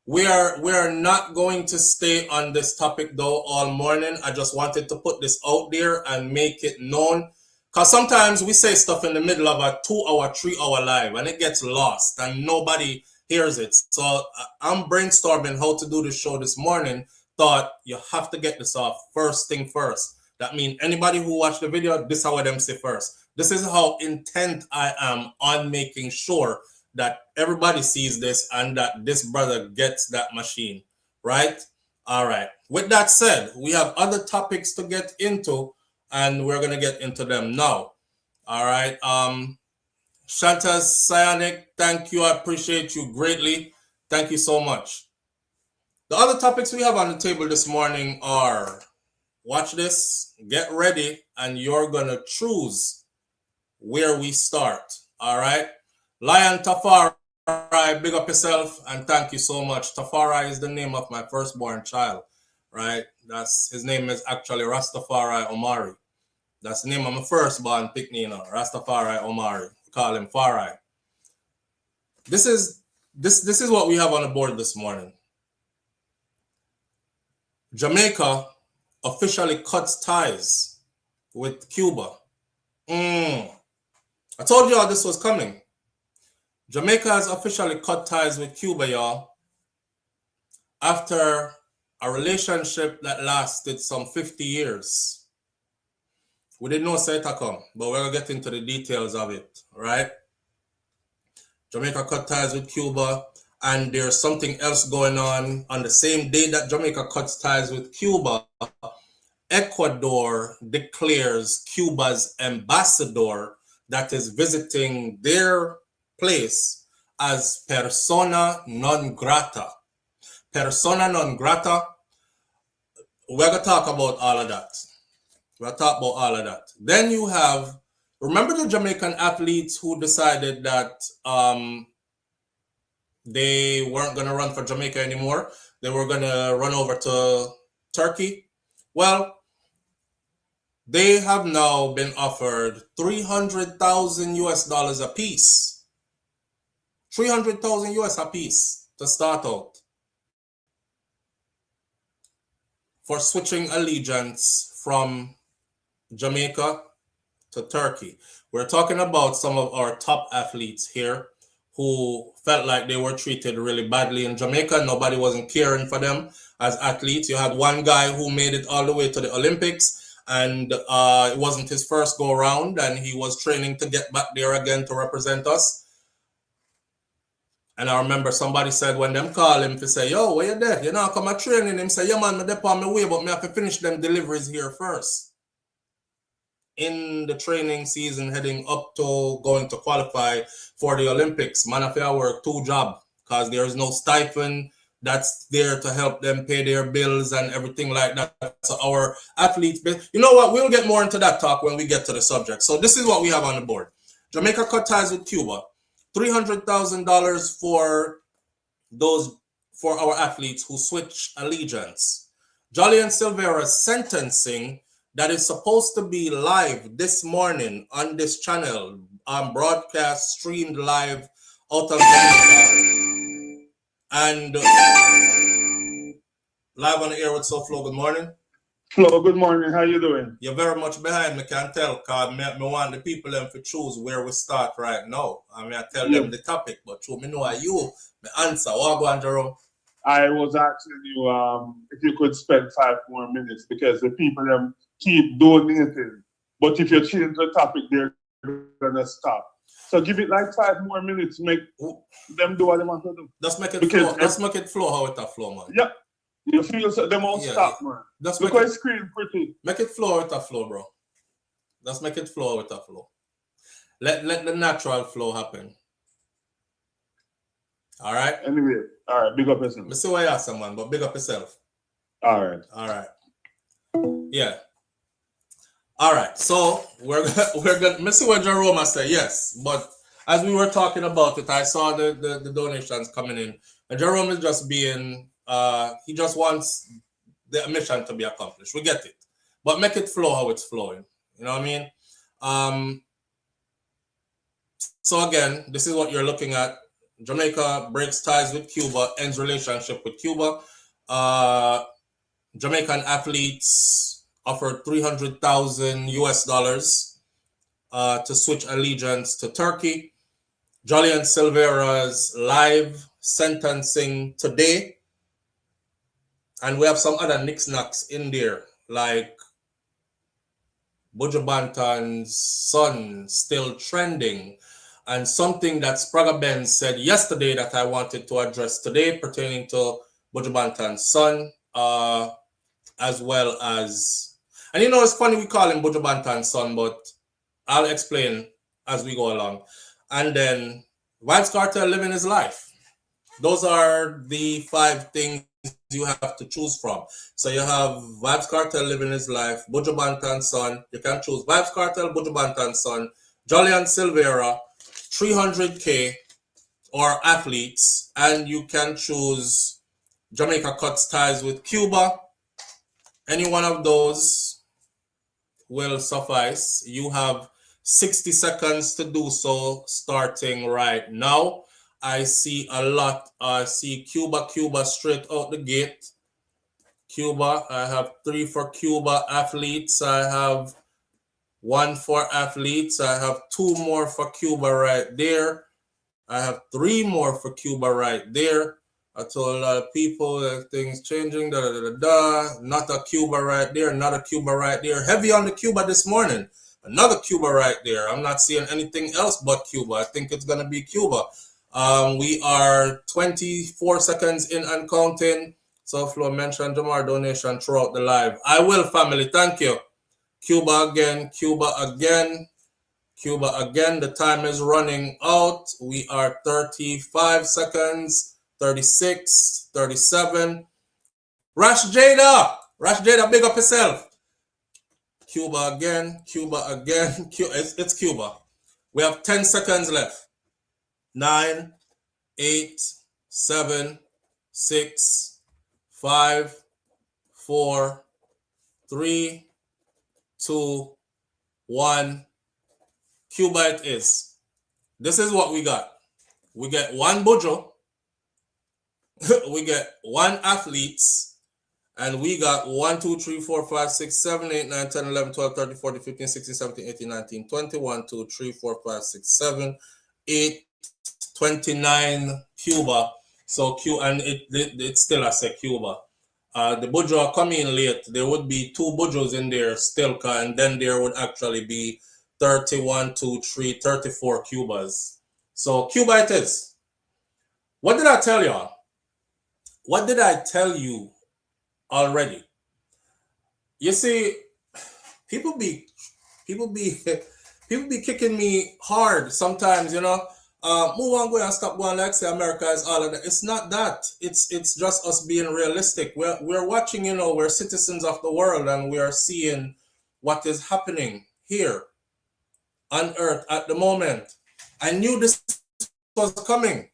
We are not going to stay on this topic though all morning. I just wanted to put this out there and make it known. Because sometimes we say stuff in the middle of a 2-hour, 3-hour live and it gets lost and nobody hears it. So I'm brainstorming how to do this show this morning. Thought you have to get this off first thing first. That means anybody who watched the video, this is how them say first. This is how intent I am on making sure that everybody sees this and that this brother gets that machine, right? All right. With that said, we have other topics to get into, and we're going to get into them now. All right. Shanta's Cyanic, thank you. I appreciate you greatly. Thank you so much. The other topics we have on the table this morning are, watch this, get ready, and you're going to choose where we start. All right. Lion Tafari, big up yourself, and thank you so much. Tafari is the name of my firstborn child, right? His name is actually Rastafari Omari. That's the name of my firstborn Picnino, Rastafari Omari. We call him Farai. This is what we have on the board this morning. Jamaica officially cuts ties with Cuba. I told y'all this was coming. Jamaica has officially cut ties with Cuba, y'all, after a relationship that lasted some 50 years. We didn't know it come, but we're going to get into the details of it, right? Jamaica cut ties with Cuba, and there's something else going on the same day that Jamaica cuts ties with Cuba. Ecuador declares Cuba's ambassador that is visiting their place as persona non grata. Persona non grata, we're going to talk about all of that. We'll talk about all of that. Then you have, remember the Jamaican athletes who decided that they weren't going to run for Jamaica anymore? They were going to run over to Turkey. Well, they have now been offered $300,000 a piece. 300,000 US a piece to start out for switching allegiance from Jamaica to Turkey. We're talking about some of our top athletes here who felt like they were treated really badly in Jamaica. Nobody wasn't caring for them as athletes. You had one guy who made it all the way to the Olympics, and it wasn't his first go around, and he was training to get back there again to represent us. And I remember somebody said when them call him to say, yo, where you there? You know, come a training. Him say, yeah, man, I'm there on my way, but me have to finish them deliveries here first. In the training season heading up to going to qualify for the Olympics, man, if I work 2 jobs because there is no stipend that's there to help them pay their bills and everything like that. So our athletes, you know what? We'll get more into that talk when we get to the subject. So this is what we have on the board. Jamaica cut ties with Cuba. $300,000 for our athletes who switch allegiance. Jolyan Silvera's sentencing that is supposed to be live this morning on this channel, broadcast, streamed live out of Jamaica, and live on the air with SouFLo. Good morning. Flo, good morning. How you doing? You're very much behind me, can tell, because me want the people them to choose where we start right now. I mean, I tell them the topic, but me know you, me answer. What go on, Jerome? I was asking you if you could spend 5 more minutes because the people them keep donating. But if you change the topic, they're gonna stop. So give it like 5 more minutes, make them do what they want to do. Let's make it flow. Let's make it flow how it a flow, man. Yeah. You feel so they won't stop, man. Look how it's screen pretty. Make it flow with a flow, bro. Let's make it flow with a flow. Let the natural flow happen. All right. Anyway, all right. Big up yourself. Let's see what you ask, man, but big up yourself. All right. All right. Yeah. All right. So we're gonna. Let's see what Jerome say. Yes, but as we were talking about it, I saw the donations coming in, and Jerome is just being. He just wants the mission to be accomplished. We get it, but make it flow how it's flowing. You know what I mean? So again, this is what you're looking at. Jamaica breaks ties with Cuba, ends relationship with Cuba. Jamaican athletes offered $300,000 to switch allegiance to Turkey. Jolyan Silvera's live sentencing today. And we have some other knickknacks in there, like Buju Banton's son still trending, and something that Sprague Ben said yesterday that I wanted to address today pertaining to Buju Banton's son, as well as, and you know, it's funny we call him Buju Banton's son, but I'll explain as we go along. And then Vybz Kartel living his life. Those are the 5 things you have to choose from. So you have Vybz Kartel living his life, Buju Banton's son. You can choose Vybz Kartel, Buju Banton's son, Jolyan Silvera, 300K, or athletes, and you can choose Jamaica cuts ties with Cuba. Any one of those will suffice. You have 60 seconds to do so starting right now. I see a lot. I see Cuba straight out the gate. Cuba, I have 3 for Cuba athletes. I have 1 for athletes. I have 2 more for Cuba right there. I have 3 more for Cuba right there. I told a lot of people that things changing. Not a Cuba right there. Not a Cuba right there. Heavy on the Cuba this morning. Another Cuba right there. I'm not seeing anything else but Cuba. I think it's going to be Cuba. We are 24 seconds in and counting. SouFLo mentioned Jamar donation throughout the live. I will, family. Thank you. Cuba again. Cuba again. Cuba again. The time is running out. We are 35 seconds. 36, 37. Rash Jada, big up yourself. Cuba again. It's Cuba. We have 10 seconds left. 9, 8, 7, 6, 5, 4, 3, 2, 1. Cuba it is. This is what we got. We get 1 Buju. We get 1 athletes, and we got 1, 2, 3, 4, 5, 6, 7, 8, 9, 10, 11, 12, 13, 14, 15, 16, 17, 18, 19, 20, 1, 2, 3, 4, 5, 6, 7, 8, 29 Cuba. So and it's still I say Cuba. The Buju are coming late. There would be 2 Bujus in there still, and then there would actually be 31, 2, 3, 34 Cubas. So Cuba it is. What did I tell y'all? What did I tell you already? You see, people be kicking me hard sometimes, you know. Move on, go and stop going like say America is all of that. It's not that. It's just us being realistic. We're watching, you know, we're citizens of the world, and we are seeing what is happening here on earth at the moment. I knew this was coming.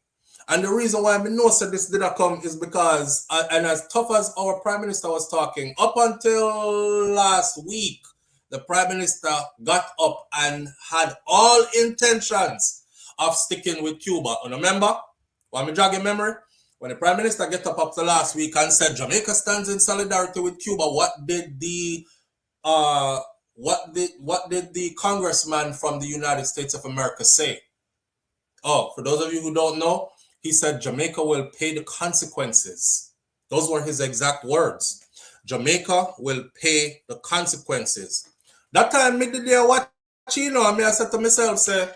And the reason why I know that this did not come is because, and as tough as our Prime Minister was talking, up until last week, the Prime Minister got up and had all intentions of sticking with Cuba. And remember, want me jog your memory? When the Prime Minister get up to last week and said Jamaica stands in solidarity with Cuba, what did the congressman from the United States of America say? Oh, for those of you who don't know, he said Jamaica will pay the consequences. Those were his exact words. Jamaica will pay the consequences. That time, me did watch, you know, I said to myself, say,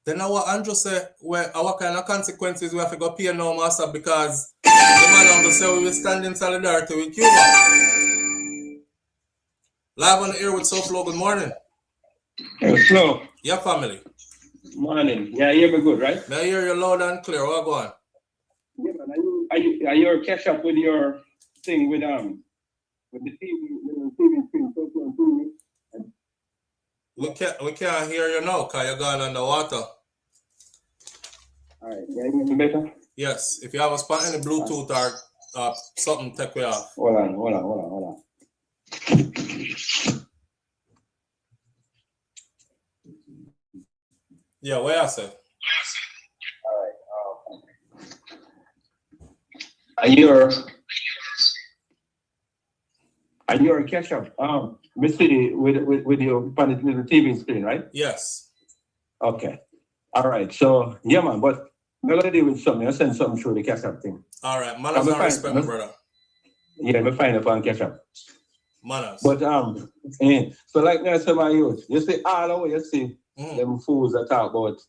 then our Andrew say, well, our kind of consequences we have to go pay now, master, because the man on the say we will stand in solidarity with Cuba. Live on the air with SouFLo, good morning. Hello. Yeah, family. Morning. Yeah, you hear me good, right? I hear you loud and clear. What go on? Yeah, man. Are you catch up with your thing with the TV screen? We can't hear you now because you're going underwater. All right. Yeah, you hear me better? Yes. If you have a spot in the Bluetooth or something, take me off. Hold on. Yeah, what I said. All right. Are you catch up? Mr. with your little TV screen, right? Yes. Okay. All right. So yeah, man. But I'm gonna deal with something. I send something through the catch up thing. All right. Manners and respect, my brother. Yeah, me find it on catch up. Manners. But so like me I say my youth, you see all over you see them fools that talk about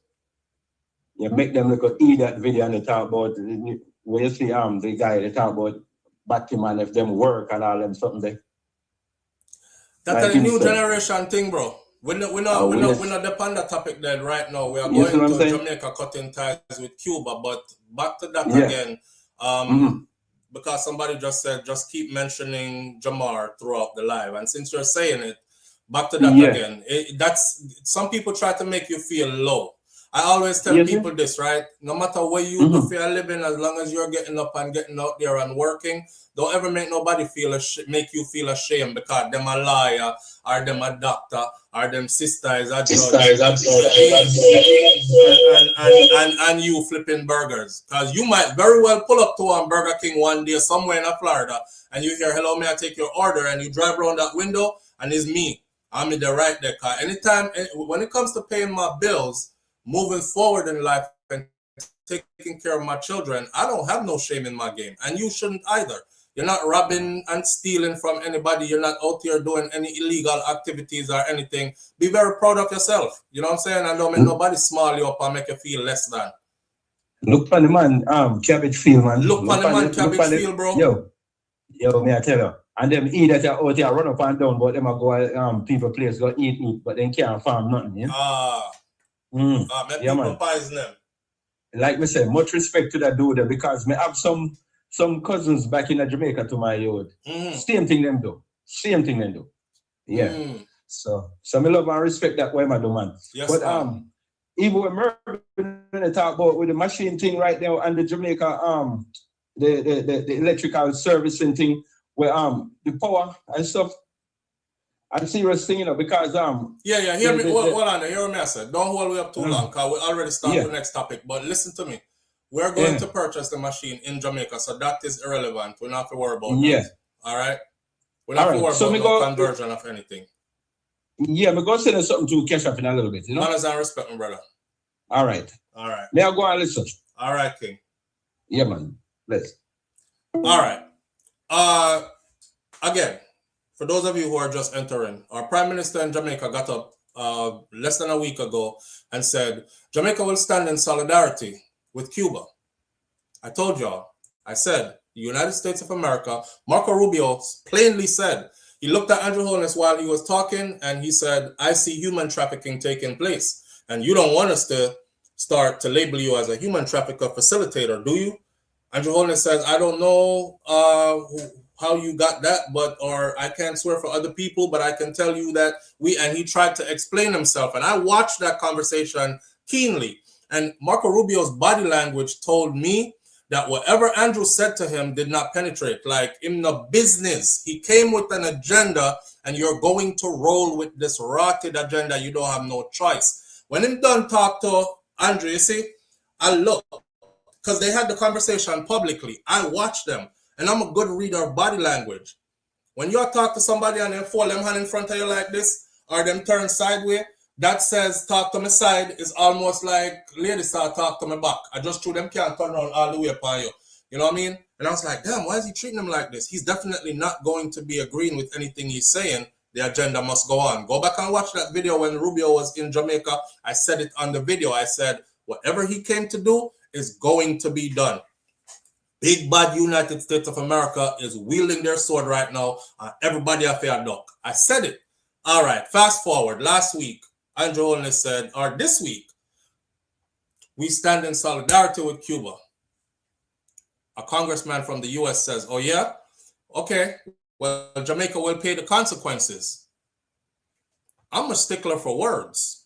you make them look at that video and they talk about when you see the guy they talk about Batman if them work and all them something there. That's like a new generation thing, bro. We're not on that topic then right now. We are going to Jamaica cutting ties with Cuba, but back to that again. Because somebody just said, just keep mentioning Jamar throughout the live. And since you're saying it, back to that again. That's some people try to make you feel low. I always tell people this, right? No matter where you do feel living, as long as you're getting up and getting out there and working, don't ever make nobody make you feel ashamed because them a lawyer, or them a doctor, or them sisters a judge, and you flipping burgers. Because you might very well pull up to one Burger King one day somewhere in Florida, and you hear, hello, may I take your order? And you drive around that window, and it's me. I'm in the right there. Cause anytime, when it comes to paying my bills, moving forward in life and taking care of my children, I don't have no shame in my game. And you shouldn't either. You're not robbing and stealing from anybody. You're not out here doing any illegal activities or anything. Be very proud of yourself. You know what I'm saying? And don't make nobody smile you up and make you feel less than. Look for the man, cabbage field, man. Look for the man, cabbage field, bro. Yo, may I tell you? And them eat that out here, run up and down, but them a go people place go eat, but they can't farm nothing, yeah? People poison them. Like me say, much respect to that dude because me have some cousins back in Jamaica to my youth. Same thing them do. Yeah. So me love and respect that way, my do man. Yes, but even when Mervyn talk about with the machine thing right now and the Jamaica the electrical servicing thing where the power and stuff. I'm serious thing, because hear me. Hold on, hear me. I said, don't hold me up too long, because we already started the next topic. But listen to me, we're going to purchase the machine in Jamaica, so that is irrelevant. We don't have to worry about that. All right, we don't have to worry about no conversion of anything. Yeah, we're going to send something to cash up in a little bit, Manners and respect, my brother. All right. May I go and listen? All right, King. Yeah, man. Let's. All right. Again. For those of you who are just entering, our Prime Minister in Jamaica got up less than a week ago and said, Jamaica will stand in solidarity with Cuba. I told y'all, I said, the United States of America, Marco Rubio plainly said, he looked at Andrew Holness while he was talking and he said, I see human trafficking taking place. And you don't want us to start to label you as a human trafficker facilitator, do you? Andrew Holness says, I don't know how you got that, or I can't swear for other people, but I can tell you that and he tried to explain himself. And I watched that conversation keenly. And Marco Rubio's body language told me that whatever Andrew said to him did not penetrate. Like in the business, he came with an agenda and you're going to roll with this rotted agenda. You don't have no choice. When him done talk to Andrew, you see, I look, because they had the conversation publicly. I watched them. And I'm a good reader of body language. When you talk to somebody and they fold them hand in front of you like this, or them turn sideways, that says talk to my side is almost like lady start talk to my back. I just threw them can't turn around all the way upon you. You know what I mean? And I was like, damn, why is he treating him like this? He's definitely not going to be agreeing with anything he's saying. The agenda must go on. Go back and watch that video when Rubio was in Jamaica. I said it on the video. I said, whatever he came to do is going to be done. Big bad United States of America is wielding their sword right now and everybody a fair duck. I said it. All right, fast forward. Last week, Andrew Holness said, or this week, we stand in solidarity with Cuba. A congressman from the U.S. says, oh yeah? Okay, well, Jamaica will pay the consequences. I'm a stickler for words.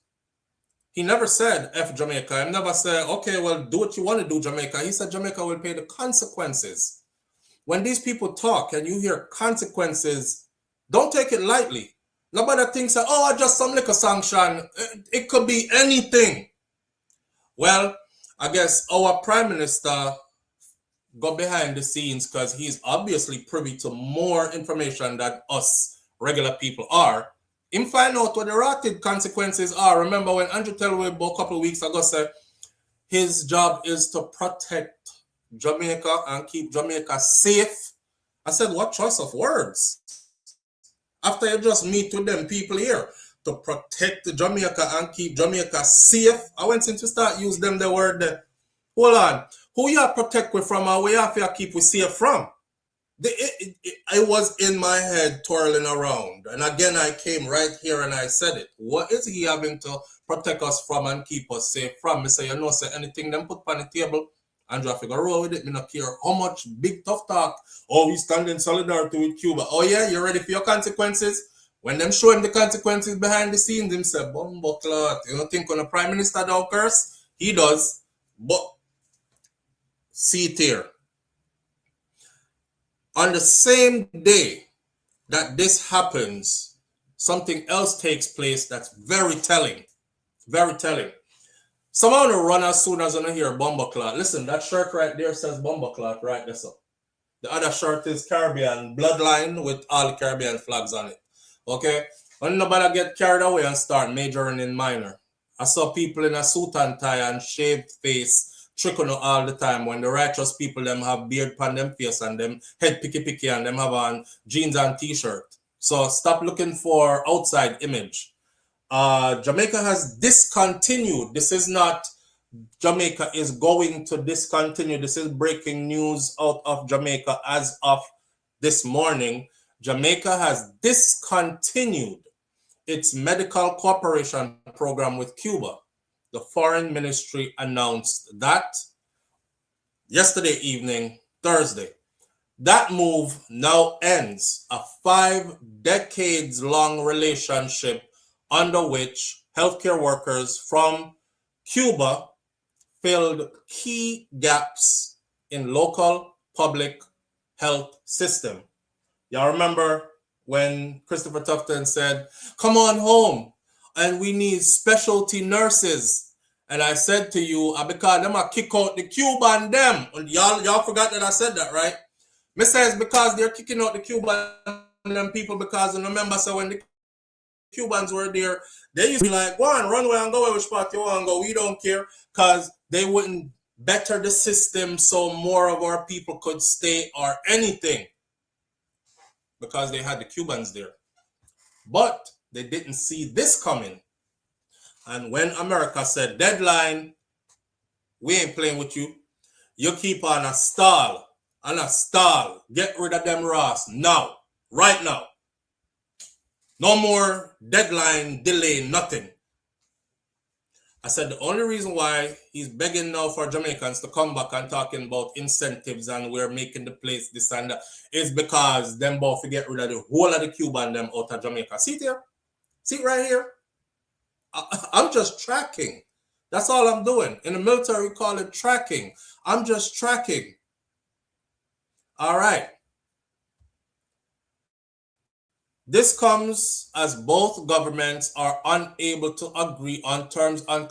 He never said F Jamaica. He never said, okay, well, do what you want to do, Jamaica. He said Jamaica will pay the consequences. When these people talk and you hear consequences, don't take it lightly. Nobody thinks, oh, just some liquor sanction. It could be anything. Well, I guess our Prime Minister got behind the scenes because he's obviously privy to more information than us regular people are. Him find out what the rotted consequences are. Remember when Andrew Tellway a couple of weeks ago said his job is to protect Jamaica and keep Jamaica safe. I said, what choice of words? After you just meet with them people here to protect Jamaica and keep Jamaica safe, I went in to start use them the word. Hold on. Who you protect we from and where you keep we safe from? I was in my head twirling around. And again, I came right here and I said it. What is he having to protect us from and keep us safe from? Me say, you know, say anything them put on the table, Andrew, I figure roll with it. Me not care how much big tough talk. Oh, we stand in solidarity with Cuba. Oh yeah, you ready for your consequences? When them show him the consequences behind the scenes, him say, Bumbo clot. You don't think when the Prime Minister don't curse? He does. But see it here. On the same day that this happens, something else takes place that's very telling. Very telling. Someone will run as soon as I hear bomber clot. Listen, that shirt right there says bomber clot right there. So the other shirt is Caribbean bloodline with all the Caribbean flags on it. Okay? When nobody get carried away and start majoring in minor. I saw people in a suit and tie and shaved face trickle all the time when the righteous people them have beard pan them face and them head picky and them have on jeans and t-shirt. So stop looking for outside image. Jamaica has discontinued. This is not Jamaica is going to discontinue. This is breaking news out of Jamaica as of this morning. Jamaica has discontinued its medical cooperation program with Cuba. The foreign ministry announced that yesterday evening, Thursday. That move now ends a 5 decades-long relationship under which healthcare workers from Cuba filled key gaps in local public health system. Y'all remember when Christopher Tufton said, come on home, and we need specialty nurses. And I said to you, because them are kick out the Cuban them. And y'all forgot that I said that, right? Me says because they're kicking out the Cuban them people because and remember so when the Cubans were there, they used to be like, go on, run away and go away which part you want to go. We don't care because they wouldn't better the system so more of our people could stay or anything because they had the Cubans there. But they didn't see this coming. And when America said, deadline, we ain't playing with you. You keep on a stall. Get rid of them Ross now. Right now. No more deadline, delay, nothing. I said the only reason why he's begging now for Jamaicans to come back and talking about incentives and we're making the place this and that is because them both get rid of the whole of the Cuban them out of Jamaica. See it here? See it right here? I'm just tracking. That's all I'm doing. In the military, we call it tracking. I'm just tracking. All right. This comes as both governments are unable to agree on terms and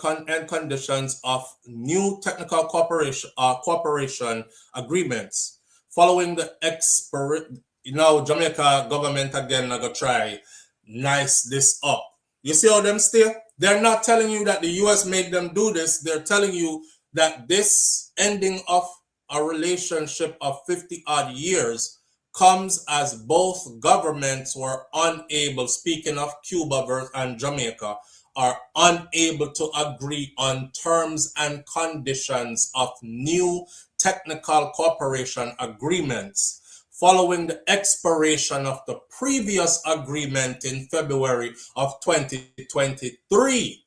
conditions of new technical cooperation agreements following the Jamaica government again are gonna try nice this up. You see how them stay? They're not telling you that the US made them do this. They're telling you that this ending of a relationship of 50 odd years comes as both governments were unable, speaking of Cuba and Jamaica, are unable to agree on terms and conditions of new technical cooperation agreements following the expiration of the previous agreement in February of 2023.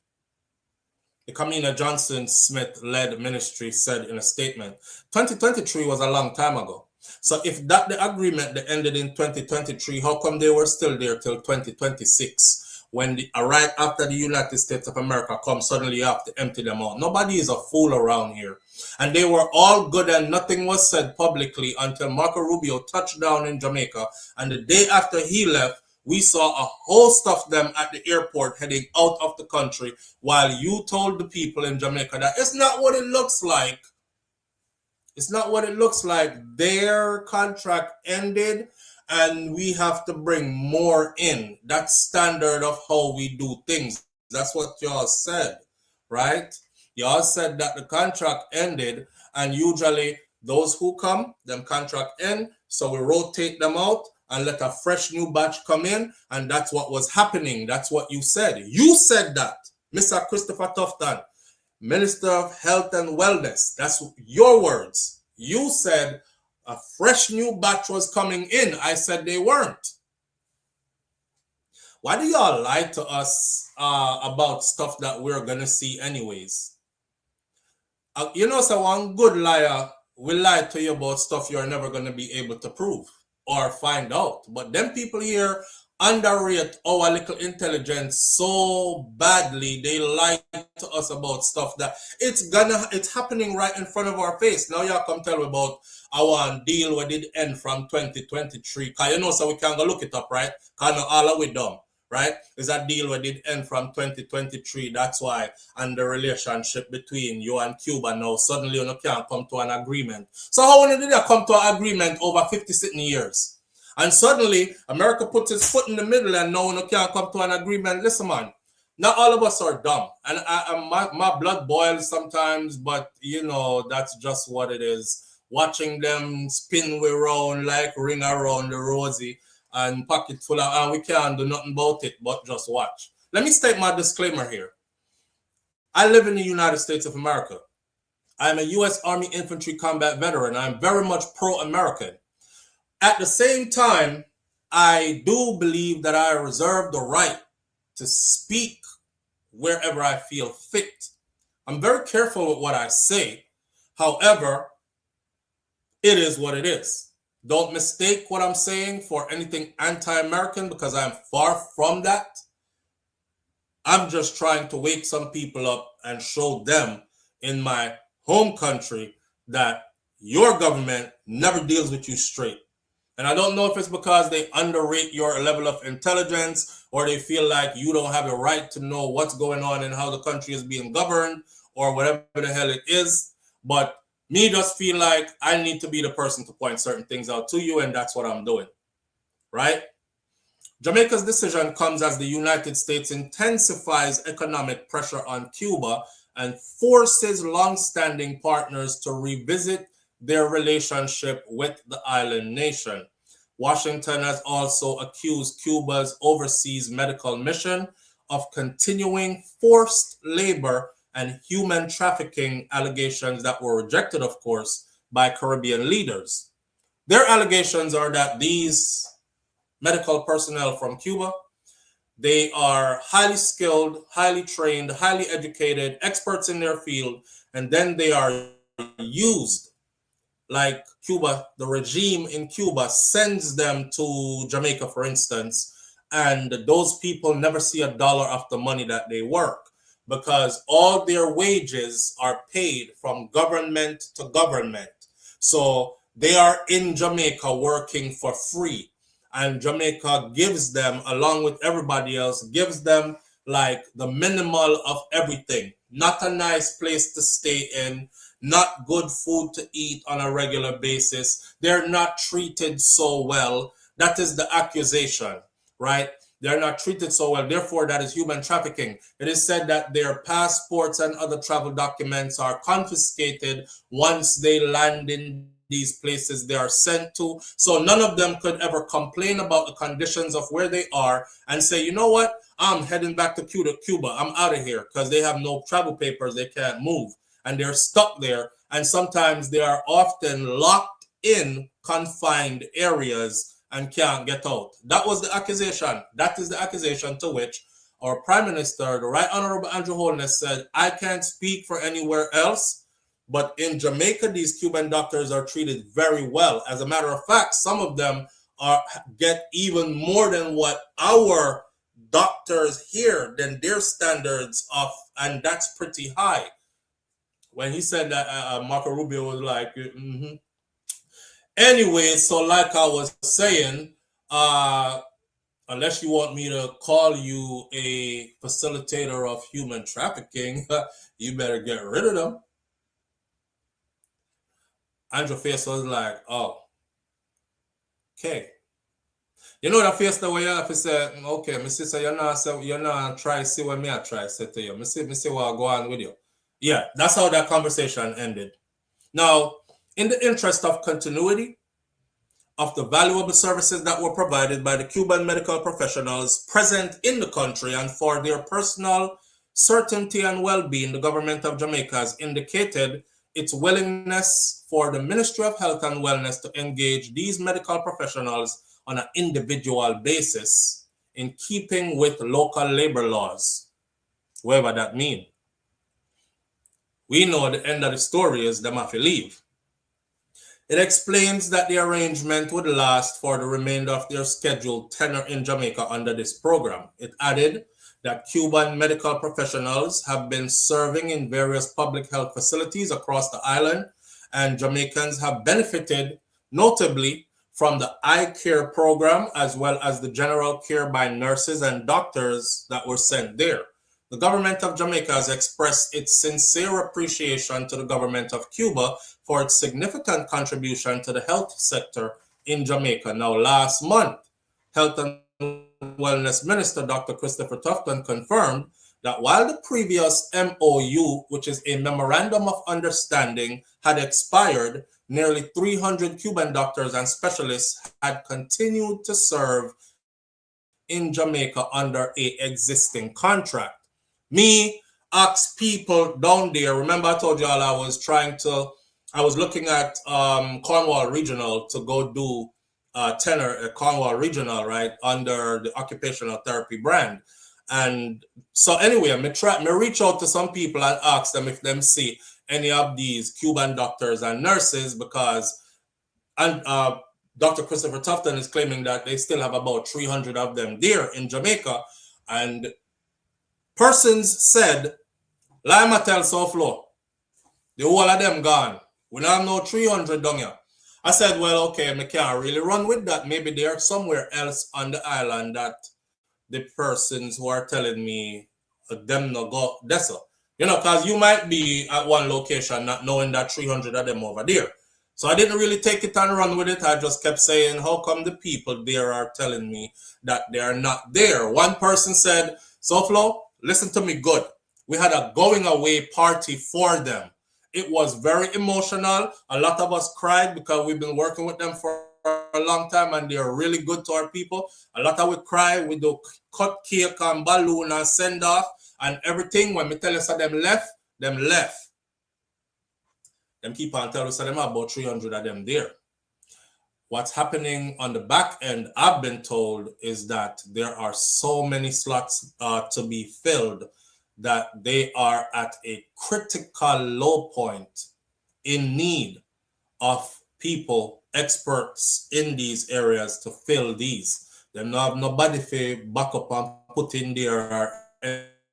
The Kamina Johnson Smith-led ministry said in a statement, 2023 was a long time ago. So if that the agreement that ended in 2023, how come they were still there till 2026? When right after the United States of America comes, suddenly you have to empty them out. Nobody is a fool around here. And they were all good and nothing was said publicly until Marco Rubio touched down in Jamaica. And the day after he left, we saw a host of them at the airport heading out of the country while you told the people in Jamaica that it's not what it looks like. It's not what it looks like. Their contract ended and we have to bring more in. That's standard of how we do things. That's what y'all said, right? Y'all said that the contract ended and usually those who come, them contract end, so we rotate them out and let a fresh new batch come in, and that's what was happening. That's what you said. You said that, Mr. Christopher Tufton, Minister of Health and Wellness. That's your words. You said a fresh new batch was coming in. I said they weren't. Why do y'all lie to us about stuff that we're going to see anyways? You know, so one good liar will lie to you about stuff you're never going to be able to prove or find out. But them people here underrate our little intelligence so badly. They lie to us about stuff that it's happening right in front of our face. Now y'all come tell me about our deal we did end from 2023. Cause you know, so we can go look it up, right? Cause no all are we dumb, right? Is that deal we did end from 2023. That's why, and the relationship between you and Cuba now suddenly you can't come to an agreement. So how did they come to an agreement over 50 sitting years? And suddenly, America puts its foot in the middle and no one can come to an agreement. Listen, man, not all of us are dumb. And my blood boils sometimes, but, you know, that's just what it is. Watching them spin we around like ring around the rosy and pocket full of, and we can't do nothing about it, but just watch. Let me state my disclaimer here. I live in the United States of America. I'm a U.S. Army Infantry combat veteran. I'm very much pro-American. At the same time, I do believe that I reserve the right to speak wherever I feel fit. I'm very careful with what I say. However, it is what it is. Don't mistake what I'm saying for anything anti-American because I'm far from that. I'm just trying to wake some people up and show them in my home country that your government never deals with you straight. And I don't know if it's because they underrate your level of intelligence or they feel like you don't have a right to know what's going on and how the country is being governed or whatever the hell it is. But me just feel like I need to be the person to point certain things out to you, and that's what I'm doing, right? Jamaica's decision comes as the United States intensifies economic pressure on Cuba and forces long-standing partners to revisit their relationship with the island nation. Washington has also accused Cuba's overseas medical mission of continuing forced labor and human trafficking allegations that were rejected, of course, by Caribbean leaders. Their allegations are that these medical personnel from Cuba, they are highly skilled, highly trained, highly educated, experts in their field, and then they are used like Cuba, the regime in Cuba sends them to Jamaica, for instance, and those people never see a dollar of the money that they work because all their wages are paid from government to government. So they are in Jamaica working for free. And Jamaica gives them, along with everybody else, gives them like the minimal of everything. Not a nice place to stay in, not good food to eat on a regular basis. They're not treated so well. That is the accusation, right? They're not treated so well. Therefore, that is human trafficking. It is said that their passports and other travel documents are confiscated once they land in these places they are sent to. So none of them could ever complain about the conditions of where they are and say, you know what? I'm heading back to Cuba. I'm out of here because they have no travel papers. They can't move. And they're stuck there. And sometimes they are often locked in confined areas and can't get out. That was the accusation. That is the accusation to which our Prime Minister, the Right Honorable Andrew Holness, said, I can't speak for anywhere else, but in Jamaica, these Cuban doctors are treated very well. As a matter of fact, some of them get even more than what our doctors here, than their standards of, and that's pretty high. When he said that, Marco Rubio was like, Anyway, so like I was saying, unless you want me to call you a facilitator of human trafficking, you better get rid of them. Andrew face was like, oh, okay. You know that face the way you have to say, okay, my sister, you're not try to see what me I try to say to you. Me see what I go on with you. Yeah, that's how that conversation ended. Now, in the interest of continuity, of the valuable services that were provided by the Cuban medical professionals present in the country and for their personal certainty and well-being, the government of Jamaica has indicated its willingness for the Ministry of Health and Wellness to engage these medical professionals on an individual basis in keeping with local labor laws, whatever that means. We know the end of the story is them have to leave. It explains that the arrangement would last for the remainder of their scheduled tenure in Jamaica under this program. It added that Cuban medical professionals have been serving in various public health facilities across the island, and Jamaicans have benefited notably from the eye care program as well as the general care by nurses and doctors that were sent there. The government of Jamaica has expressed its sincere appreciation to the government of Cuba for its significant contribution to the health sector in Jamaica. Now, last month, Health and Wellness Minister Dr. Christopher Tufton confirmed that while the previous MOU, which is a Memorandum of Understanding, had expired, nearly 300 Cuban doctors and specialists had continued to serve in Jamaica under an existing contract. Me ask people down there, remember I told you all I was looking at Cornwall Regional to go do tenor at Cornwall Regional, right, under the occupational therapy brand. And so anyway, I reach out to some people and ask them if them see any of these Cuban doctors and nurses, because Dr. Christopher Tufton is claiming that they still have about 300 of them there in Jamaica. And persons said, Lima tell SouFLo, the whole of them gone. We don't have no 300 down here. I said, well, okay, I can't really run with that. Maybe they're somewhere else on the island that the persons who are telling me them no go there. You know, because you might be at one location not knowing that 300 of them over there. So I didn't really take it and run with it. I just kept saying, how come the people there are telling me that they are not there? One person said, SouFLo, listen to me good. We had a going away party for them. It was very emotional. A lot of us cried because we've been working with them for a long time and they're really good to our people. A lot of we cry. We do cut cake and balloon and send off and everything. When we tell you so them left. Them keep on telling us so them have about 300 of them there. What's happening on the back end, I've been told, is that there are so many slots to be filled that they are at a critical low point in need of people, experts in these areas to fill these. They don't have nobody to back up and put in there or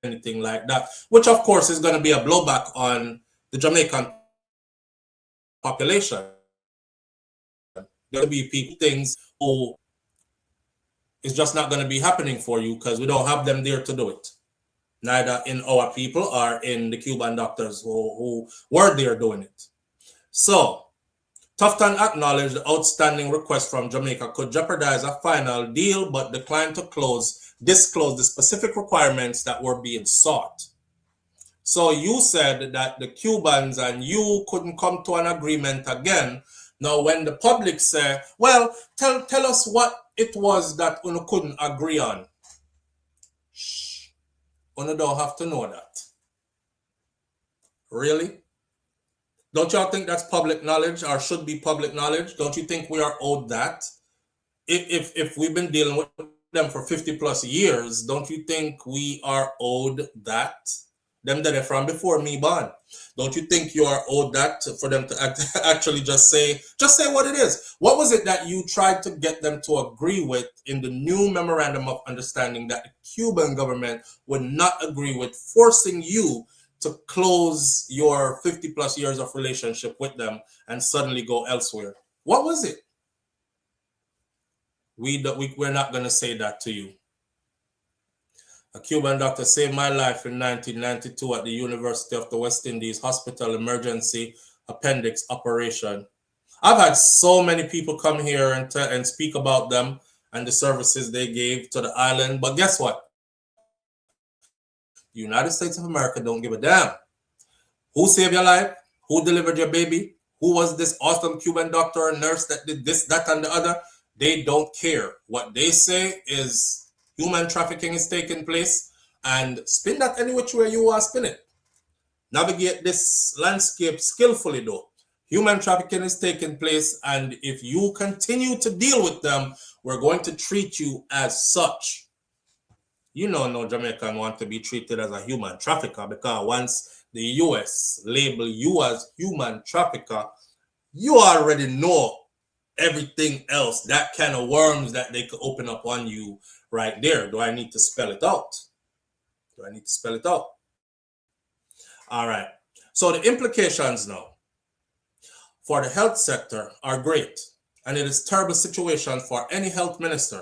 anything like that, which of course is going to be a blowback on the Jamaican population. There'll be people, things who it's just not going to be happening for you because we don't have them there to do it. Neither in our people or in the Cuban doctors who were there doing it. So, Tufton acknowledged the outstanding request from Jamaica could jeopardize a final deal, but declined to disclose the specific requirements that were being sought. So you said that the Cubans and you couldn't come to an agreement again. Now, when the public say, well, tell us what it was that you couldn't agree on. Shh. You don't have to know that. Really? Don't y'all think that's public knowledge or should be public knowledge? Don't you think we are owed that? If we've been dealing with them for 50 plus years, don't you think we are owed that? Them that are from before me born. Don't you think you are owed that for them to actually just say what it is? What was it that you tried to get them to agree with in the new memorandum of understanding that the Cuban government would not agree with, forcing you to close your 50 plus years of relationship with them and suddenly go elsewhere? What was it? We're not going to say that to you. A Cuban doctor saved my life in 1992 at the University of the West Indies Hospital emergency appendix operation. I've had so many people come here and speak about them and the services they gave to the island. But guess what? The United States of America don't give a damn. Who saved your life? Who delivered your baby? who was this awesome Cuban doctor or nurse that did this, that, and the other. They don't care. What they say is human trafficking is taking place, and spin that any which way you want to spin it. Navigate this landscape skillfully though. Human trafficking is taking place, and if you continue to deal with them, we're going to treat you as such. You know, no Jamaican want to be treated as a human trafficker, because once the US label you as human trafficker, you already know everything else, that kind of worms that they could open up on you right there. Do I need to spell it out? Do I need to spell it out? All right. So the implications now for the health sector are great, and it is a terrible situation for any health minister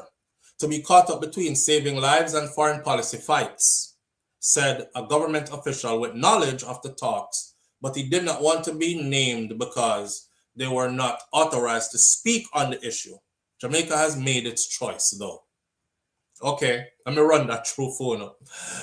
to be caught up between saving lives and foreign policy fights, said a government official with knowledge of the talks, but he did not want to be named because they were not authorized to speak on the issue. Jamaica has made its choice though. Okay, let me run that through for now.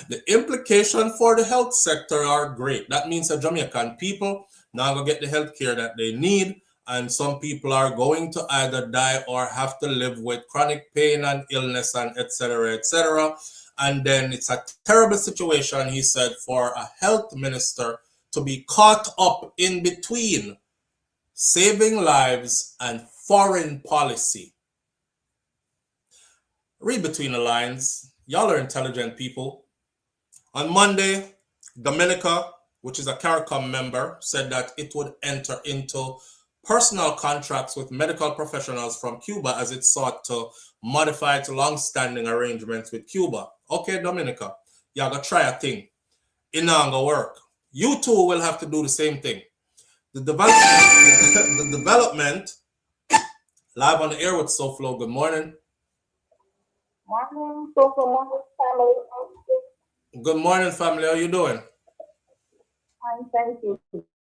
The implication for the health sector are great. That means that Jamaican people now go get the health care that they need, and some people are going to either die or have to live with chronic pain and illness and etc., etc. And then it's a terrible situation, he said, for a health minister to be caught up in between saving lives and foreign policy. Read between the lines. Y'all are intelligent people. On Monday, Dominica, which is a CARICOM member, said that it would enter into personal contracts with medical professionals from Cuba as it sought to modify its long-standing arrangements with Cuba. Okay, Dominica, y'all gotta try a thing. It not gonna work. You too will have to do the same thing. The development, live on the air with SouFLo. Good morning. Morning, morning, family. Good morning, family. How you doing? Fine, thank you.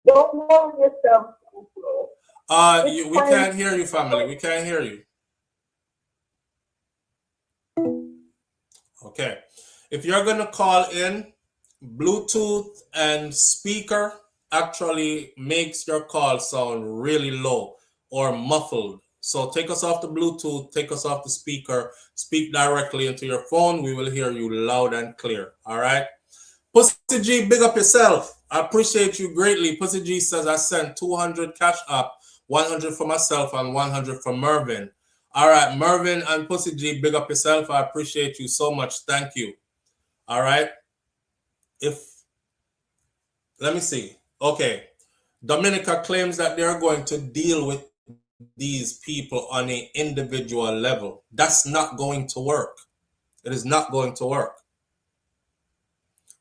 Don't know yourself. We can't hear you, family. We can't hear you. Okay. If you're gonna call in, Bluetooth and speaker actually makes your call sound really low or muffled. So take us off the Bluetooth, take us off the speaker, speak directly into your phone. We will hear you loud and clear. All right. Pussy G, big up yourself. I appreciate you greatly. Pussy G says I sent 200 cash up, 100 for myself and 100 for Mervin. All right, Mervin and Pussy G, big up yourself. I appreciate you so much. Thank you. All right. Let me see. Okay. Dominica claims that they're going to deal with these people on an individual level. That's not going to work. It is not going to work.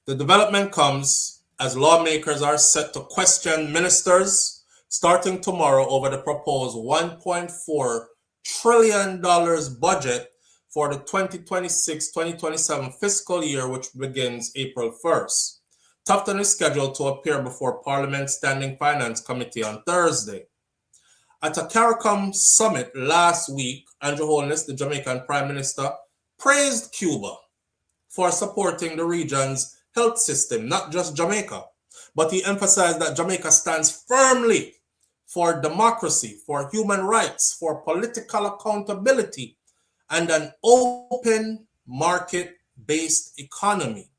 The development comes as lawmakers are set to question ministers starting tomorrow over the proposed $1.4 trillion budget for the 2026-2027 fiscal year, which begins April 1st. Tufton is scheduled to appear before Parliament's Standing Finance Committee on Thursday. At a CARICOM summit last week, Andrew Holness, the Jamaican Prime Minister, praised Cuba for supporting the region's health system, not just Jamaica, but he emphasized that Jamaica stands firmly for democracy, for human rights, for political accountability, and an open market-based economy.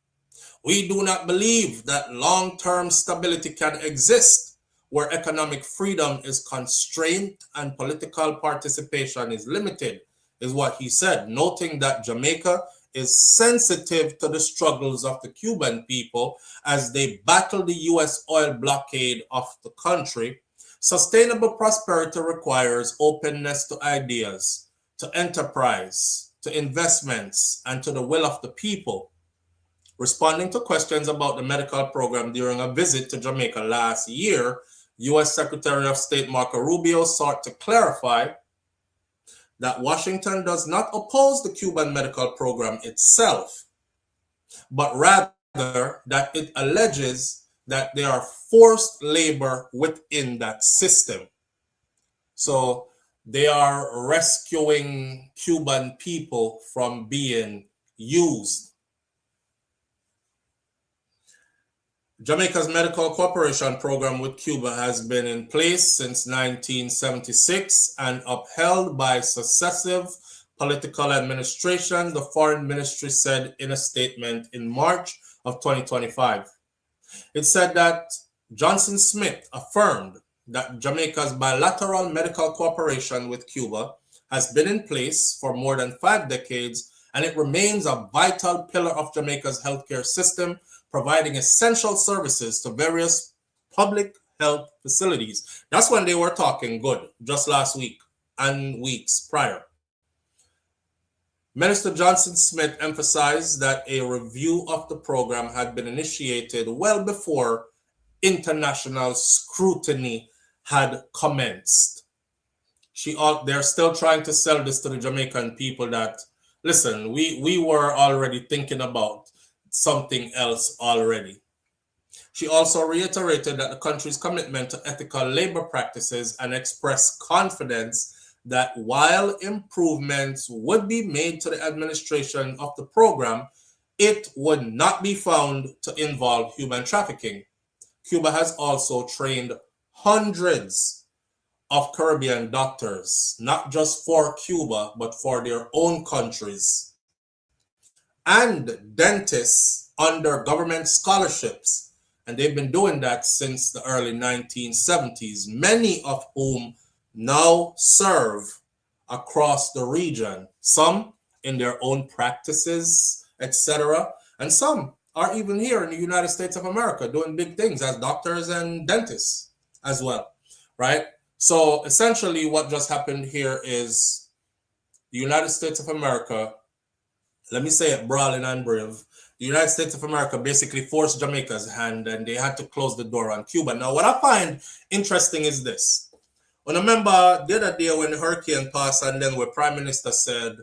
We do not believe that long-term stability can exist where economic freedom is constrained and political participation is limited, is what he said, noting that Jamaica is sensitive to the struggles of the Cuban people as they battle the U.S. oil blockade of the country. Sustainable prosperity requires openness to ideas, to enterprise, to investments, and to the will of the people. Responding to questions about the medical program during a visit to Jamaica last year, U.S. Secretary of State Marco Rubio sought to clarify that Washington does not oppose the Cuban medical program itself, but rather that it alleges that they are forced labor within that system. So they are rescuing Cuban people from being used. Jamaica's medical cooperation program with Cuba has been in place since 1976 and upheld by successive political administration, the foreign ministry said in a statement in March of 2025. It said that Johnson Smith affirmed that Jamaica's bilateral medical cooperation with Cuba has been in place for more than 5 decades, and it remains a vital pillar of Jamaica's healthcare system, providing essential services to various public health facilities. That's when they were talking good, just last week and weeks prior. Minister Johnson Smith emphasized that a review of the program had been initiated well before international scrutiny had commenced. They're still trying to sell this to the Jamaican people that, listen, we were already thinking about something else already. She also reiterated that the country's commitment to ethical labor practices and expressed confidence that while improvements would be made to the administration of the program, it would not be found to involve human trafficking. Cuba has also trained hundreds of Caribbean doctors, not just for Cuba, but for their own countries, and dentists under government scholarships. And they've been doing that since the early 1970s, many of whom now serve across the region, some in their own practices, etc. And some are even here in the United States of America doing big things as doctors and dentists as well, right? So essentially what just happened here is the United States of America, let me say it brawling and brave, the United States of America basically forced Jamaica's hand and they had to close the door on Cuba. Now, what I find interesting is this. When I remember the other day when the hurricane passed and then where Prime Minister said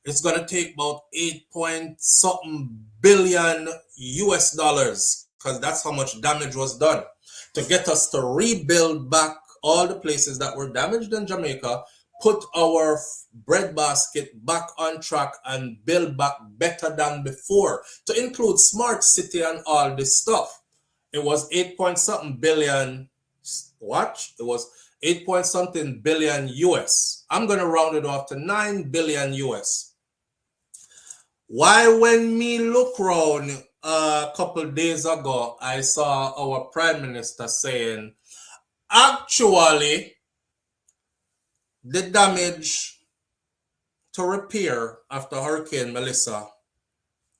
it's going to take about 8-point-something billion US dollars, because that's how much damage was done, to get us to rebuild back all the places that were damaged in Jamaica, put our breadbasket back on track and build back better than before, to include smart city and all this stuff. It was 8-point-something billion, watch, it was 8-point-something billion US. I'm going to round it off to 9 billion US. Why when me look around a couple days ago, I saw our Prime Minister saying, actually, the damage to repair after Hurricane Melissa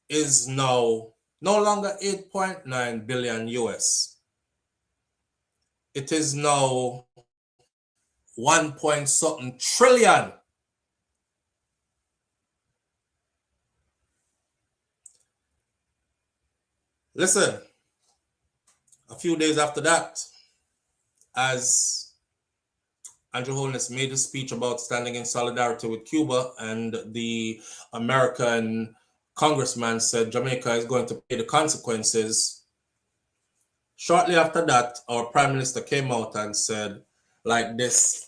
is now no longer 8.9 billion US. It is now 1-point-something trillion. Listen, a few days after that, as Andrew Holness made a speech about standing in solidarity with Cuba, and the American congressman said Jamaica is going to pay the consequences. Shortly after that, our Prime Minister came out and said, like this,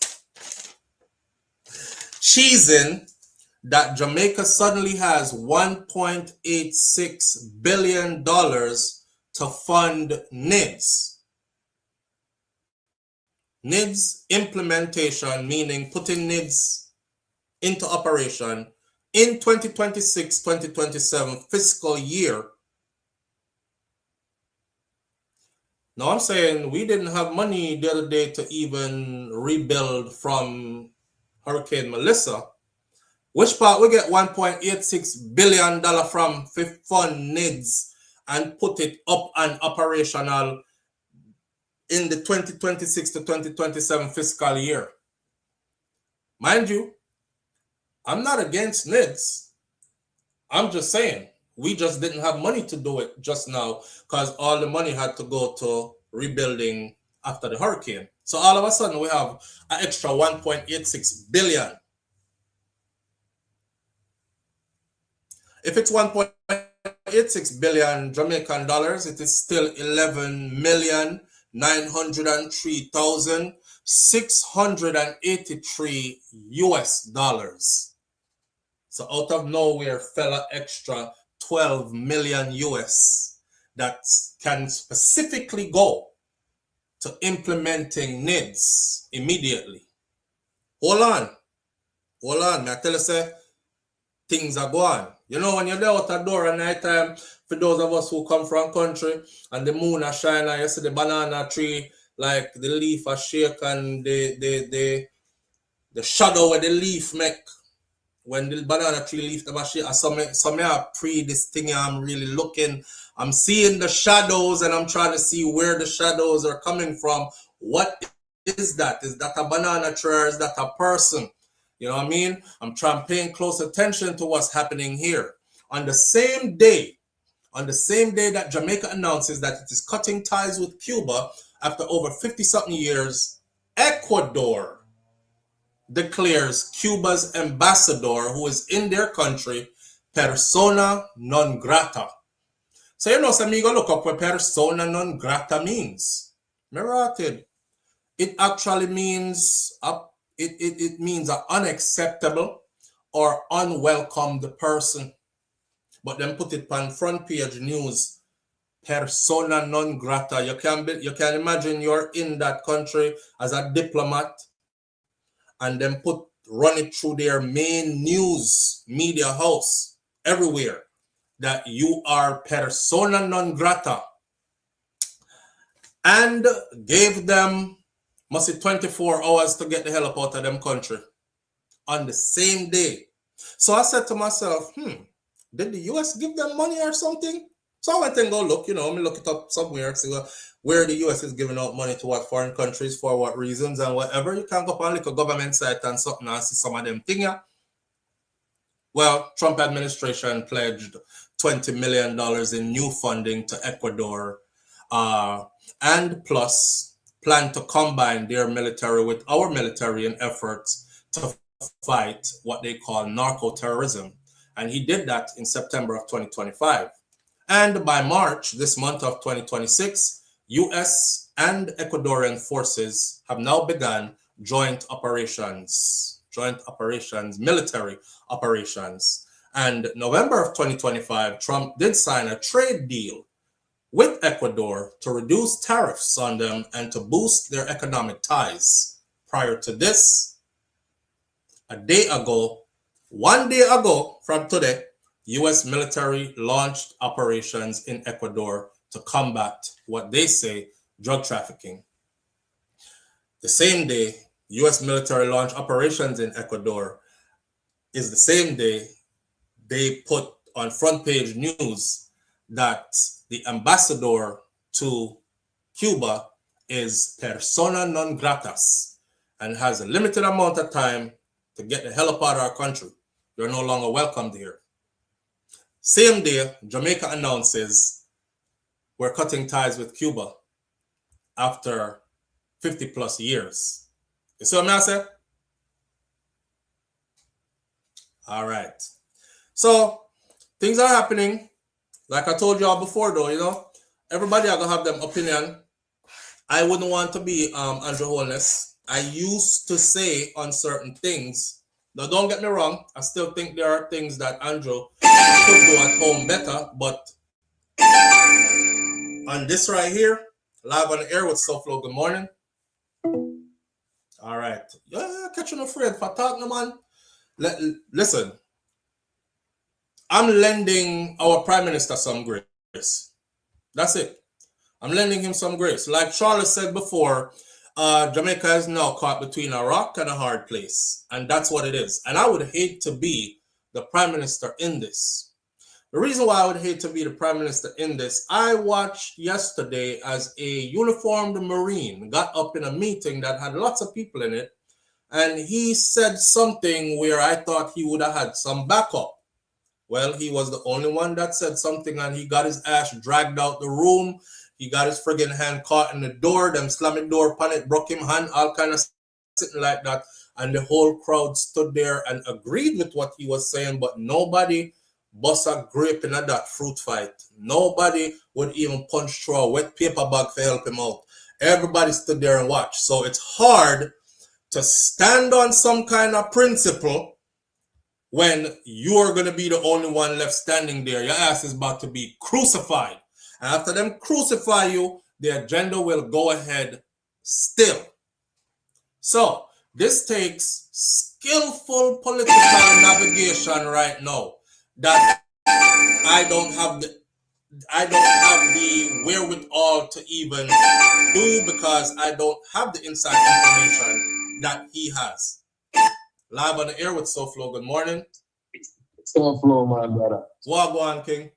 cheesing that Jamaica suddenly has $1.86 billion to fund NIDS. NIDS implementation, meaning putting NIDS into operation in 2026-2027 fiscal year. Now I'm saying we didn't have money the other day to even rebuild from Hurricane Melissa. Which part we get $1.86 billion from fund NIDS and put it up and operational in the 2026 to 2027 fiscal year? Mind you, I'm not against NIDS. I'm just saying, we just didn't have money to do it just now because all the money had to go to rebuilding after the hurricane. So all of a sudden we have an extra 1.86 billion. If it's 1.86 billion Jamaican dollars, it is still 11,903,683 US dollars. So out of nowhere fell an extra 12 million US that can specifically go to implementing NIDS immediately. Hold on. I tell you, say, things are going. You know, when you're there out the door at night time, for those of us who come from country, and the moon is shining, and you see the banana tree, like the leaf are shake, and the shadow where the leaf make, when the banana tree leaf never shake, some I pre this thing, I'm really looking, I'm seeing the shadows, and I'm trying to see where the shadows are coming from. What is that? Is that a banana tree, or is that a person? You know what I mean? I'm paying close attention to what's happening here. On the same day that Jamaica announces that it is cutting ties with Cuba after over 50-something years, Ecuador declares Cuba's ambassador, who is in their country, persona non grata. So you know, some go look up what persona non grata means. Mirated. It actually means it means an unacceptable or unwelcomed person. But then put it on front page news, persona non grata. You can imagine you're in that country as a diplomat, and then run it through their main news media house everywhere that you are persona non grata, and gave them, must be 24 hours to get the hell up out of them country on the same day. So I said to myself, did the US give them money or something? So I went and go look, let me look it up somewhere, see where the US is giving out money to what foreign countries, for what reasons, and whatever. You can go up on like a government site and something and see some of them things. Well, Trump administration pledged $20 million in new funding to Ecuador, and plus plan to combine their military with our military in efforts to fight what they call narco-terrorism. And he did that in September of 2025. And by March, this month of 2026, US and Ecuadorian forces have now begun joint operations, military operations. And November of 2025, Trump did sign a trade deal with Ecuador to reduce tariffs on them and to boost their economic ties. Prior to this, one day ago from today, US military launched operations in Ecuador to combat what they say drug trafficking. The same day US military launched operations in Ecuador is the same day they put on front page news that the ambassador to Cuba is persona non gratas and has a limited amount of time to get the hell up out of our country. You're no longer welcomed here. Same day, Jamaica announces we're cutting ties with Cuba after 50 plus years. You see what I'm saying? All right. So things are happening. Like I told y'all before, though, everybody are gonna have them opinion. I wouldn't want to be Andrew Holness. I used to say on certain things. Now, don't get me wrong. I still think there are things that Andrew could do at home better. But on this right here, live on the air with SouFLo, good morning. All right. Yeah, catching a friend for talking, man. Listen. I'm lending our Prime Minister some grace. That's it. I'm lending him some grace. Like Charles said before, Jamaica is now caught between a rock and a hard place. And that's what it is. And I would hate to be the Prime Minister in this. The reason why I would hate to be the Prime Minister in this, I watched yesterday as a uniformed Marine got up in a meeting that had lots of people in it. And he said something where I thought he would have had some backup. Well, he was the only one that said something, and he got his ass dragged out the room. He got his friggin' hand caught in the door. Them slamming door upon it, broke him hand, all kind of sitting like that. And the whole crowd stood there and agreed with what he was saying, but nobody bust a grape in that fruit fight. Nobody would even punch through a wet paper bag to help him out. Everybody stood there and watched. So it's hard to stand on some kind of principle when you're going to be the only one left standing there. Your ass is about to be crucified. And after them crucify you, the agenda will go ahead still. So this takes skillful political navigation right now that I don't have the wherewithal to even do, because I don't have the inside information that he has. Live on the air with SouFLo. Good morning. SouFLo, my brother. What go on, King?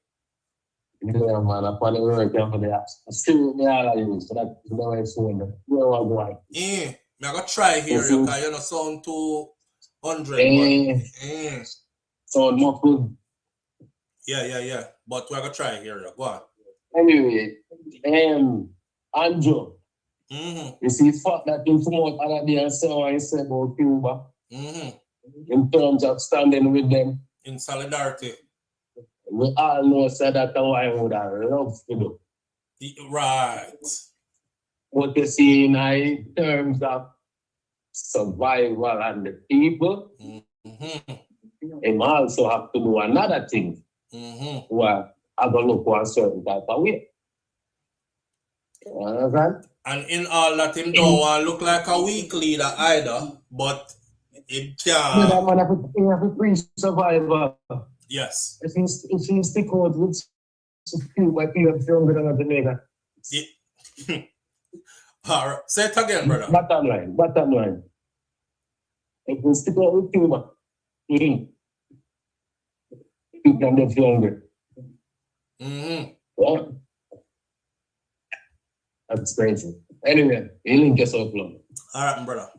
Yeah, man. I'm probably working for the apps. I still me all I use, so that's the way it's going. Where I go on? Me I gotta try here, because you don't sound 200. Sound muffled. Yeah. But we're gonna try here. Go on. Anyway, Andrew. You see, fuck that thing from out other day and so I said about Cuba. In terms of standing with them. In solidarity. We all know that I would have loved to do. Right. What you see in terms of survival and the people, they also have to do another thing. Where I go look for a certain type of way. You understand? And in all that, him don't want to look like a weak leader either, but it can. Yeah, man, he have to preach survival. Yes. If he stick out with Cuba, people younger than Jamaica. All right. Say it again, brother. Bottom line. If you stick out with Cuba, people get younger. Yeah. That's crazy. Anyway, you link yourself long. All right, brother.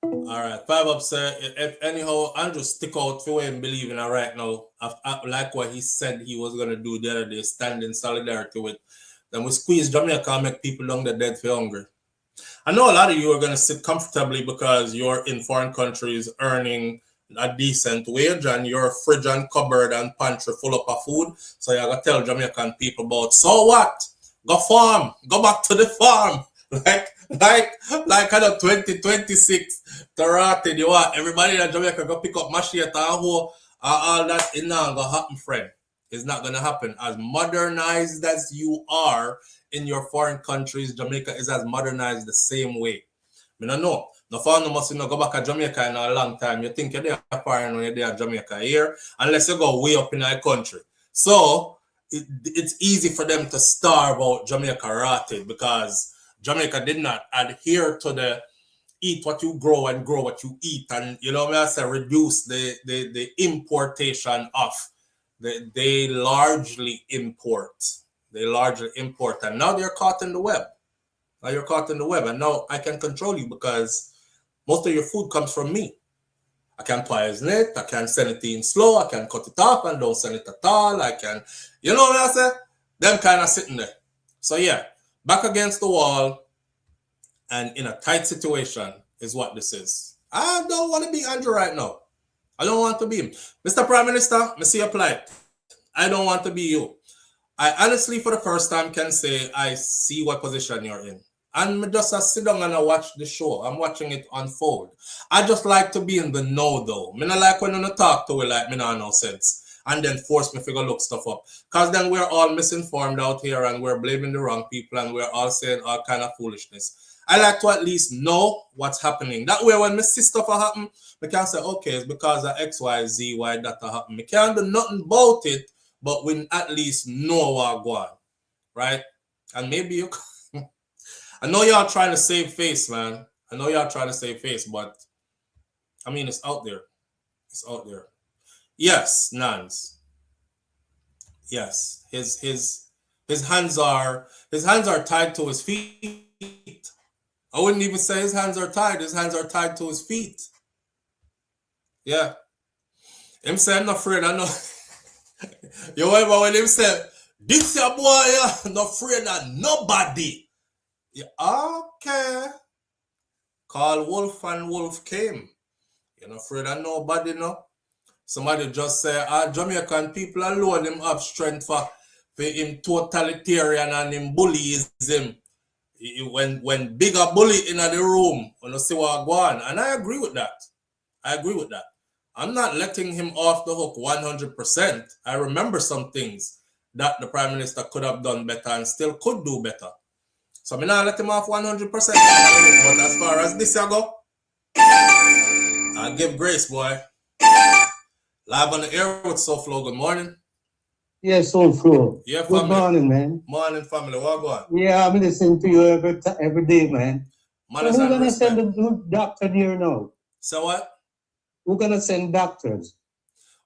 All right, 5 up, sir. If anyhow, Andrew stick out for him believing right now, like what he said he was going to do the other day, stand in solidarity with. Then we squeeze Jamaica and make people long the dead for hunger. I know a lot of you are going to sit comfortably because you're in foreign countries earning a decent wage and your fridge and cupboard and pantry full up of food. So you're going to tell Jamaican people about, so what? Go farm. Go back to the farm. Like kind of 2026 Tarate, you want everybody in Jamaica go pick up machete and all that. It's not gonna happen, friend. It's not gonna happen. As modernized as you are in your foreign countries, Jamaica is as modernized the same way. I mean, I know. No foreigner must not go back to Jamaica in a long time. You think you're there foreign when you're there at Jamaica here, unless you go way up in our country. So it's easy for them to starve out Jamaica rotted because Jamaica did not adhere to the eat what you grow and grow what you eat, and you know what I say, reduce the importation of they largely import, and now they're caught in the web. Now you're caught in the web, and now I can control you because most of your food comes from me. I can poison it, I can send it in slow, I can cut it off and don't send it at all. I can, you know what I say? Them kind of sitting there. So yeah. Back against the wall and in a tight situation is what this is. I don't want to be Andrew right now. I don't want to be him. Mr. Prime Minister, I see your plight. I don't want to be you. I honestly, for the first time, can say I see what position you're in. And I just sit down and I watch the show. I'm watching it unfold. I just like to be in the know, though. I don't like when you talk to it like me not no sense. And then force me to go look stuff up. Because then we're all misinformed out here and we're blaming the wrong people and we're all saying all kind of foolishness. I like to at least know what's happening. That way when I see stuff happen, I can say, okay, it's because of X, Y, Z, why that happened. I can't do nothing about it, but we at least know what's going on. Right? And maybe you... I know y'all trying to save face, man. I know y'all trying to save face, but I mean, it's out there. It's out there. Yes, Nans. Yes, his hands are tied to his feet. I wouldn't even say his hands are tied. His hands are tied to his feet. Yeah. Him say I'm not afraid. I know. You remember when him said, "This your boy, I'm not afraid of nobody." Yeah, okay. Call Wolf and Wolf came. You're not afraid of nobody, no? Somebody just say, Jamaican people alone him have strength for him totalitarian and him bullies him. When bigger bully in the room, when you see what go on. And I agree with that. I'm not letting him off the hook 100%. I remember some things that the Prime Minister could have done better and still could do better. So I'm not let him off 100%. But as far as this I go, I give grace, boy. Live on the air with SouFLo. Good morning. Yes, SouFLo. Yeah, good family. Morning, man. Morning, family. What going? Yeah, I'm listening to you every day, man. So Manners who's and gonna respect. send the doctor here now? So what? Who's gonna send doctors?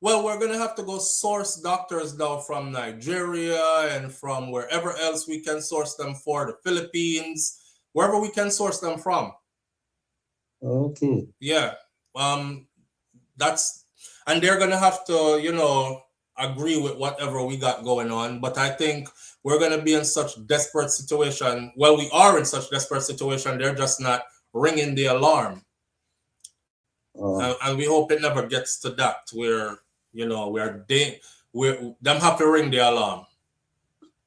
Well, we're gonna have to go source doctors now from Nigeria and from wherever else we can source them for, the Philippines, wherever we can source them from. Okay. Yeah. And they're gonna have to, you know, agree with whatever we got going on. But I think we're gonna be in such desperate situation. Well, we are in such desperate situation. They're just not ringing the alarm. And we hope it never gets to that where, you know, them have to ring the alarm.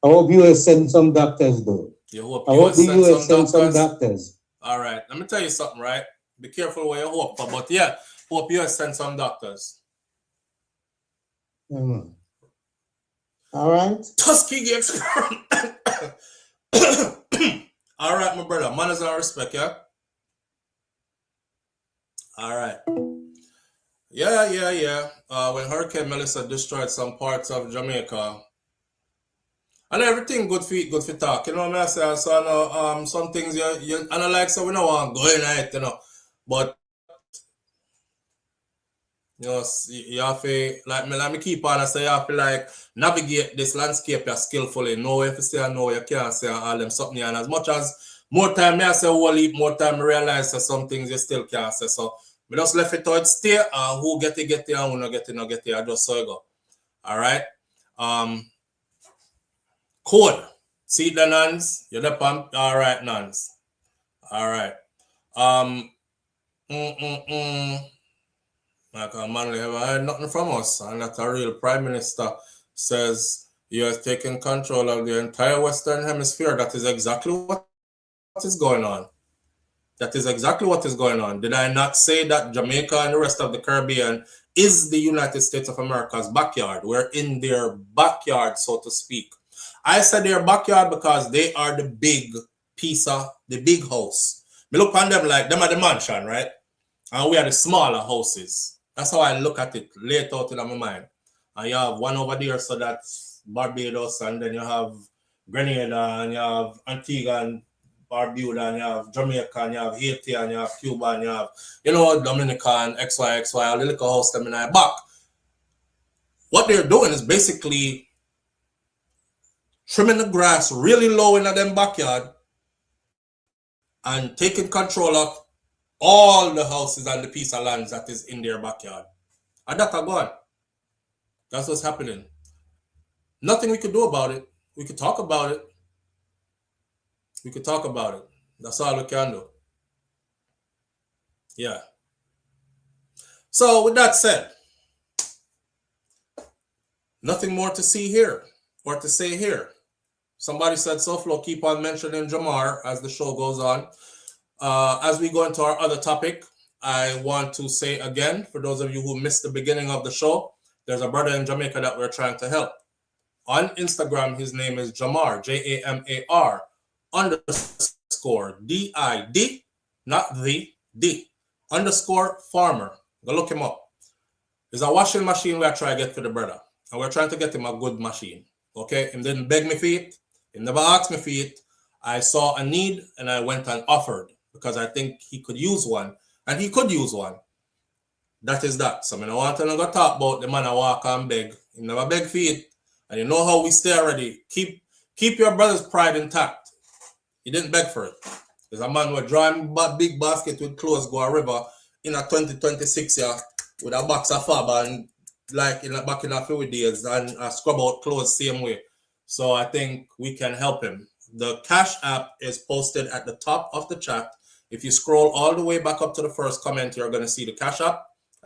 I hope you will send some doctors though. You hope I hope the US send some doctors. All right. Let me tell you something, right? Be careful what you hope for. But yeah, hope US send some doctors. All right. Tuskegee experiment. All right, my brother. Manners and respect, yeah? All right. Yeah. When Hurricane Melissa destroyed some parts of Jamaica, and everything good for talk. You know what I say? So some things you and I like, so we don't want to go in it, you know. But you know, you have to, like me, let me keep on and say, you have to like navigate this landscape skillfully. Know if you say no, you can't say all them something. And as much as more time I say whole heap, more time I realize that some things you still can't say. So we just left it out stay, who get it, and who not get it, I just so you go. All right. Code. See the nuns? You're the pump. All right, nuns. All right. Like a man never heard nothing from us, and that a real prime minister says he has taken control of the entire Western Hemisphere. That is exactly what is going on. That is exactly what is going on. Did I not say that Jamaica and the rest of the Caribbean is the United States of America's backyard? We're in their backyard, so to speak. I said their backyard because they are the big piece of the big house. We look on them like them are the mansion, right? And we are the smaller houses. That's how I look at it, lay it out in my mind. And you have one over there, so that's Barbados, and then you have Grenada, and you have Antigua and Barbuda, and you have Jamaica, and you have Haiti, and you have Cuba, and you have, you know, Dominica and XY, a little house them in our back. What they're doing is basically trimming the grass really low in them backyard and taking control of all the houses and the piece of land that is in their backyard. And that's gone. That's what's happening. Nothing we could do about it. We could talk about it. That's all we can do. Yeah. So with that said, nothing more to see here or to say here. Somebody said, SouFLo, keep on mentioning Jamar as the show goes on. As we go into our other topic, I want to say again, for those of you who missed the beginning of the show, there's a brother in Jamaica that we're trying to help. On Instagram, his name is Jamar, Jamar _DID, not the D, _farmer. Go look him up. There's a washing machine we're trying to get for the brother. And we're trying to get him a good machine. Okay? He didn't beg me for it. He never asked me for it. I saw a need and I went and offered because I think he could use one. And he could use one. That is that. So I don't want to go talk about the man I walk and beg. He never beg for it. And you know how we stay already. Keep your brother's pride intact. He didn't beg for it. There's a man who drawing big basket with clothes go a river in a 2026 year with a box of fab and like back in a few days and scrub out clothes same way. So I think we can help him. The Cash App is posted at the top of the chat. If you scroll all the way back up to the first comment, you're going to see the Cash App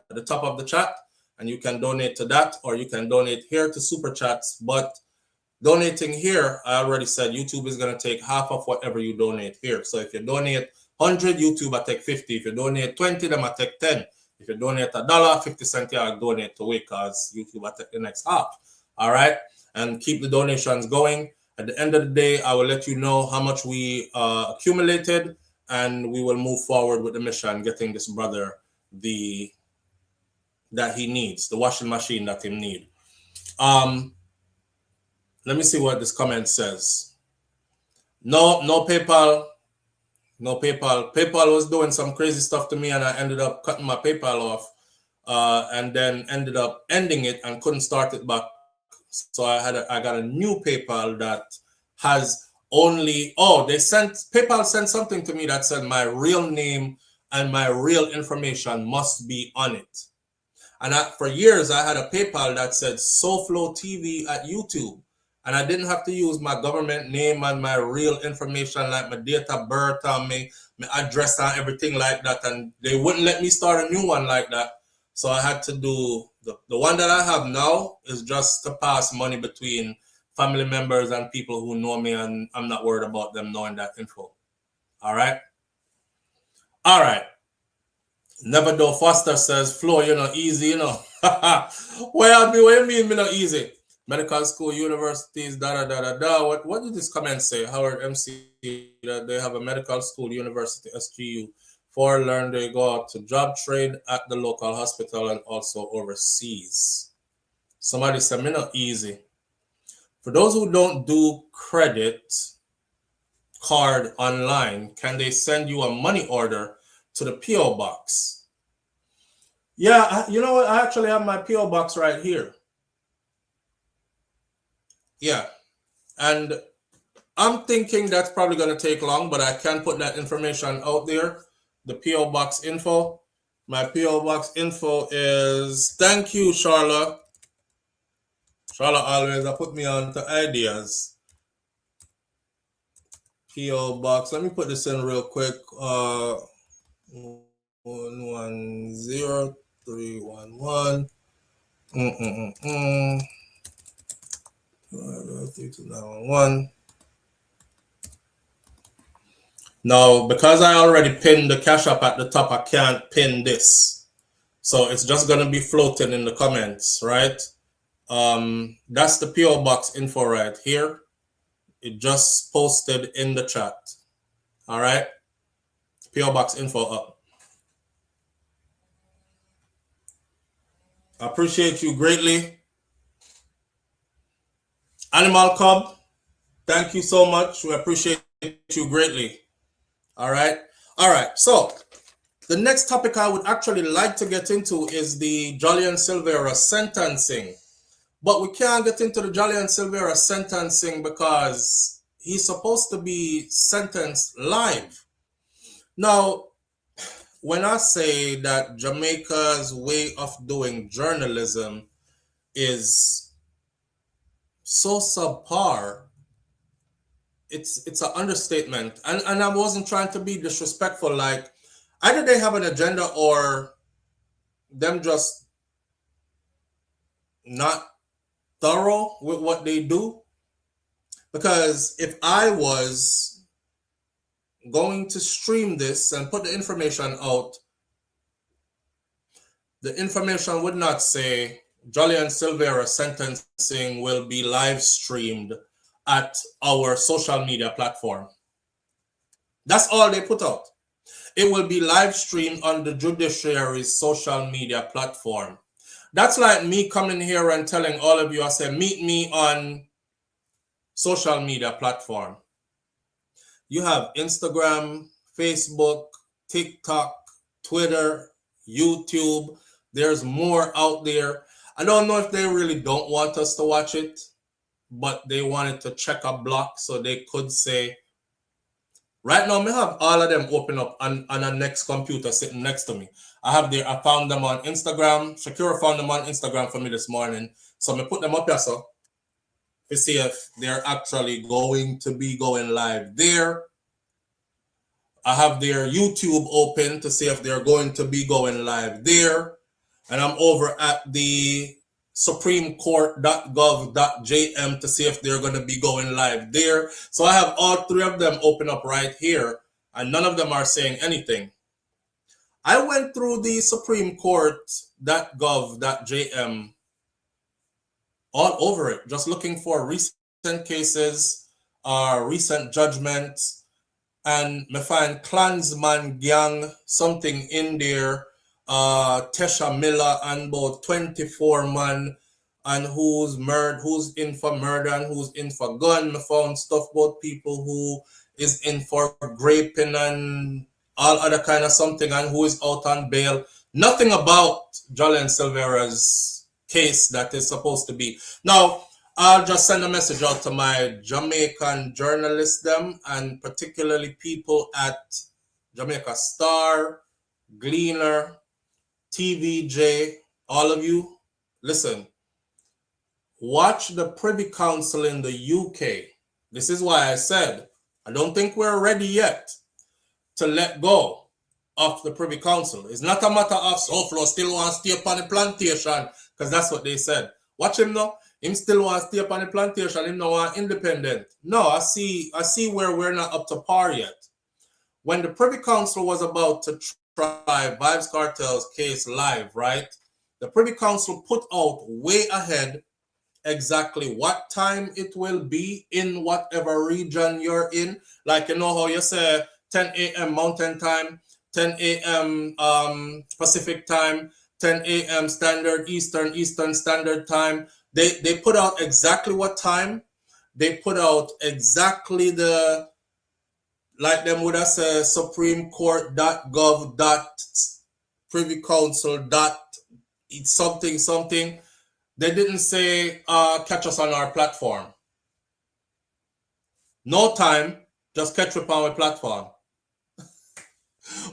at the top of the chat, and you can donate to that, or you can donate here to Super Chats. But donating here, I already said YouTube is going to take half of whatever you donate here. So if you donate 100, YouTube will take 50. If you donate 20, them will take 10. If you donate $1, 50 cents, I'll donate to it because YouTube will take the next half. All right. and keep the donations going. At the end of the day, I will let you know how much we accumulated, and we will move forward with the mission, getting this brother that he needs, the washing machine that he needs. Let me see what this comment says. No PayPal. No PayPal. PayPal was doing some crazy stuff to me, and I ended up cutting my PayPal off, and then ended up ending it and couldn't start it back. So I got a new PayPal that has only PayPal sent something to me that said my real name and my real information must be on it. And for years I had a PayPal that said SouFLoTV at YouTube. And I didn't have to use my government name and my real information, like my date of birth and my address and everything like that. And they wouldn't let me start a new one like that. So I had to do the one that I have now is just to pass money between family members and people who know me, and I'm not worried about them knowing that info. All right. All right. Never do Foster says, Flo, you're not easy, you know. What you mean me not easy? Medical school, universities, What did this comment say? Howard MC, that they have a medical school, university, SGU. For learn, they go out to job trade at the local hospital and also overseas. Somebody said, me not easy. For those who don't do credit card online, can they send you a money order to the P.O. box? Yeah, you know what? I actually have my P.O. box right here. Yeah, and I'm thinking that's probably going to take long, but I can put that information out there. The P.O. box info. My P.O. box info is, thank you, Charla. Charla always put me on to ideas. P.O. box. Let me put this in real quick. 110311. 3291. Now, because I already pinned the Cash App at the top, I can't pin this. So it's just going to be floating in the comments, right? That's the P.O. box info right here. It just posted in the chat. All right. P.O. box info up. I appreciate you greatly. Animal Cub, thank you so much. We appreciate you greatly. All right. All right. So the next topic I would actually like to get into is the Jolyan Silvera sentencing. But we can't get into the Jolyan Silvera sentencing because he's supposed to be sentenced live. Now, when I say that Jamaica's way of doing journalism is so subpar, it's an understatement. And I wasn't trying to be disrespectful. Like, either they have an agenda or them just not thorough with what they do. Because if I was going to stream this and put the information out, the information would not say Jolyan Silvera sentencing will be live streamed at our social media platform. That's all they put out. It will be live streamed on the judiciary's social media platform. That's like me coming here and telling all of you, I say, meet me on social media platform. You have Instagram, Facebook, TikTok, Twitter, YouTube. There's more out there. I don't know if they really don't want us to watch it, but they wanted to check a block so they could say, right now, I have all of them open up on a next computer sitting next to me. I found them on Instagram. Shakira found them on Instagram for me this morning. So I put them up here so to see if they're actually going to be going live there. I have their YouTube open to see if they're going to be going live there. And I'm over at the supremecourt.gov.jm to see if they're going to be going live there. So I have all three of them open up right here, and none of them are saying anything. I went through the supremecourt.gov.jm all over it, just looking for recent cases, recent judgments, and me find Klansman gang something in there, Tesha Miller and about 24 man, and who's in for murder and who's in for gun. Me found stuff about people who is in for raping and all other kind of something, and who is out on bail. Nothing about Jolyan Silvera's case that is supposed to be. Now, I'll just send a message out to my Jamaican journalists, them, and particularly people at Jamaica Star, Gleaner, TVJ, all of you. Listen, watch the Privy Council in the UK. This is why I said, I don't think we're ready yet to let go of the Privy Council. It's not a matter of SouFLo still wants to stay upon the plantation, because that's what they said. Watch him now. Him still wants to stay upon the plantation. Him no want independent. No, I see where we're not up to par yet. When the Privy Council was about to try Vybz Kartel's case live, right? The Privy Council put out way ahead exactly what time it will be in whatever region you're in. Like, you know how you say 10 a.m. Mountain Time, 10 a.m. Pacific Time, 10 a.m. Standard Eastern Standard Time. They put out exactly what time. They put out exactly the, like them would have said, Supreme Court.gov. Privy Council. Something. They didn't say catch us on our platform. No time, just catch up on our platform.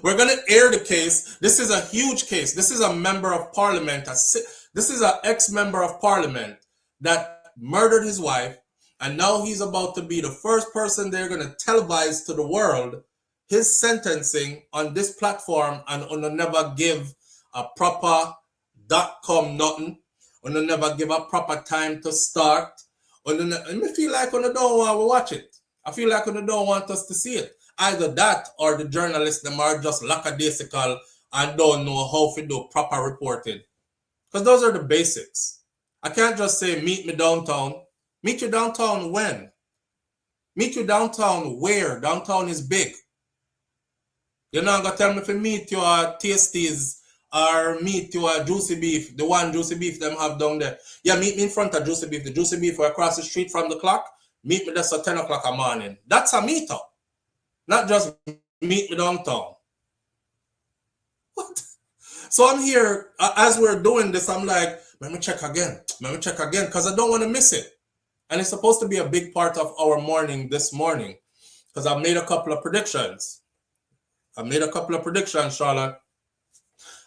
We're going to air the case. This is a huge case. This is a member of parliament. This is an ex-member of parliament that murdered his wife. And now he's about to be the first person they're going to televise to the world his sentencing on this platform, and on never give a proper .com nothing. On never give a proper time to start. I feel like on don't want to watch it. I feel like on don't want us to see it. Either that or the journalists them are just lackadaisical and don't know how to do proper reporting. Because those are the basics. I can't just say meet me downtown. Meet you downtown when? Meet you downtown where? Downtown is big. You're not going to tell me if you meet your tasties or meet your juicy beef, the one juicy beef them have down there. Yeah, meet me in front of juicy beef. The juicy beef are across the street from the clock. Meet me just at 10 o'clock in the morning. That's a meetup. Not just meet me downtown. What? So I'm here, as we're doing this, I'm like, let me check again, because I don't want to miss it. And it's supposed to be a big part of our morning this morning, because I've made a couple of predictions. Charlotte.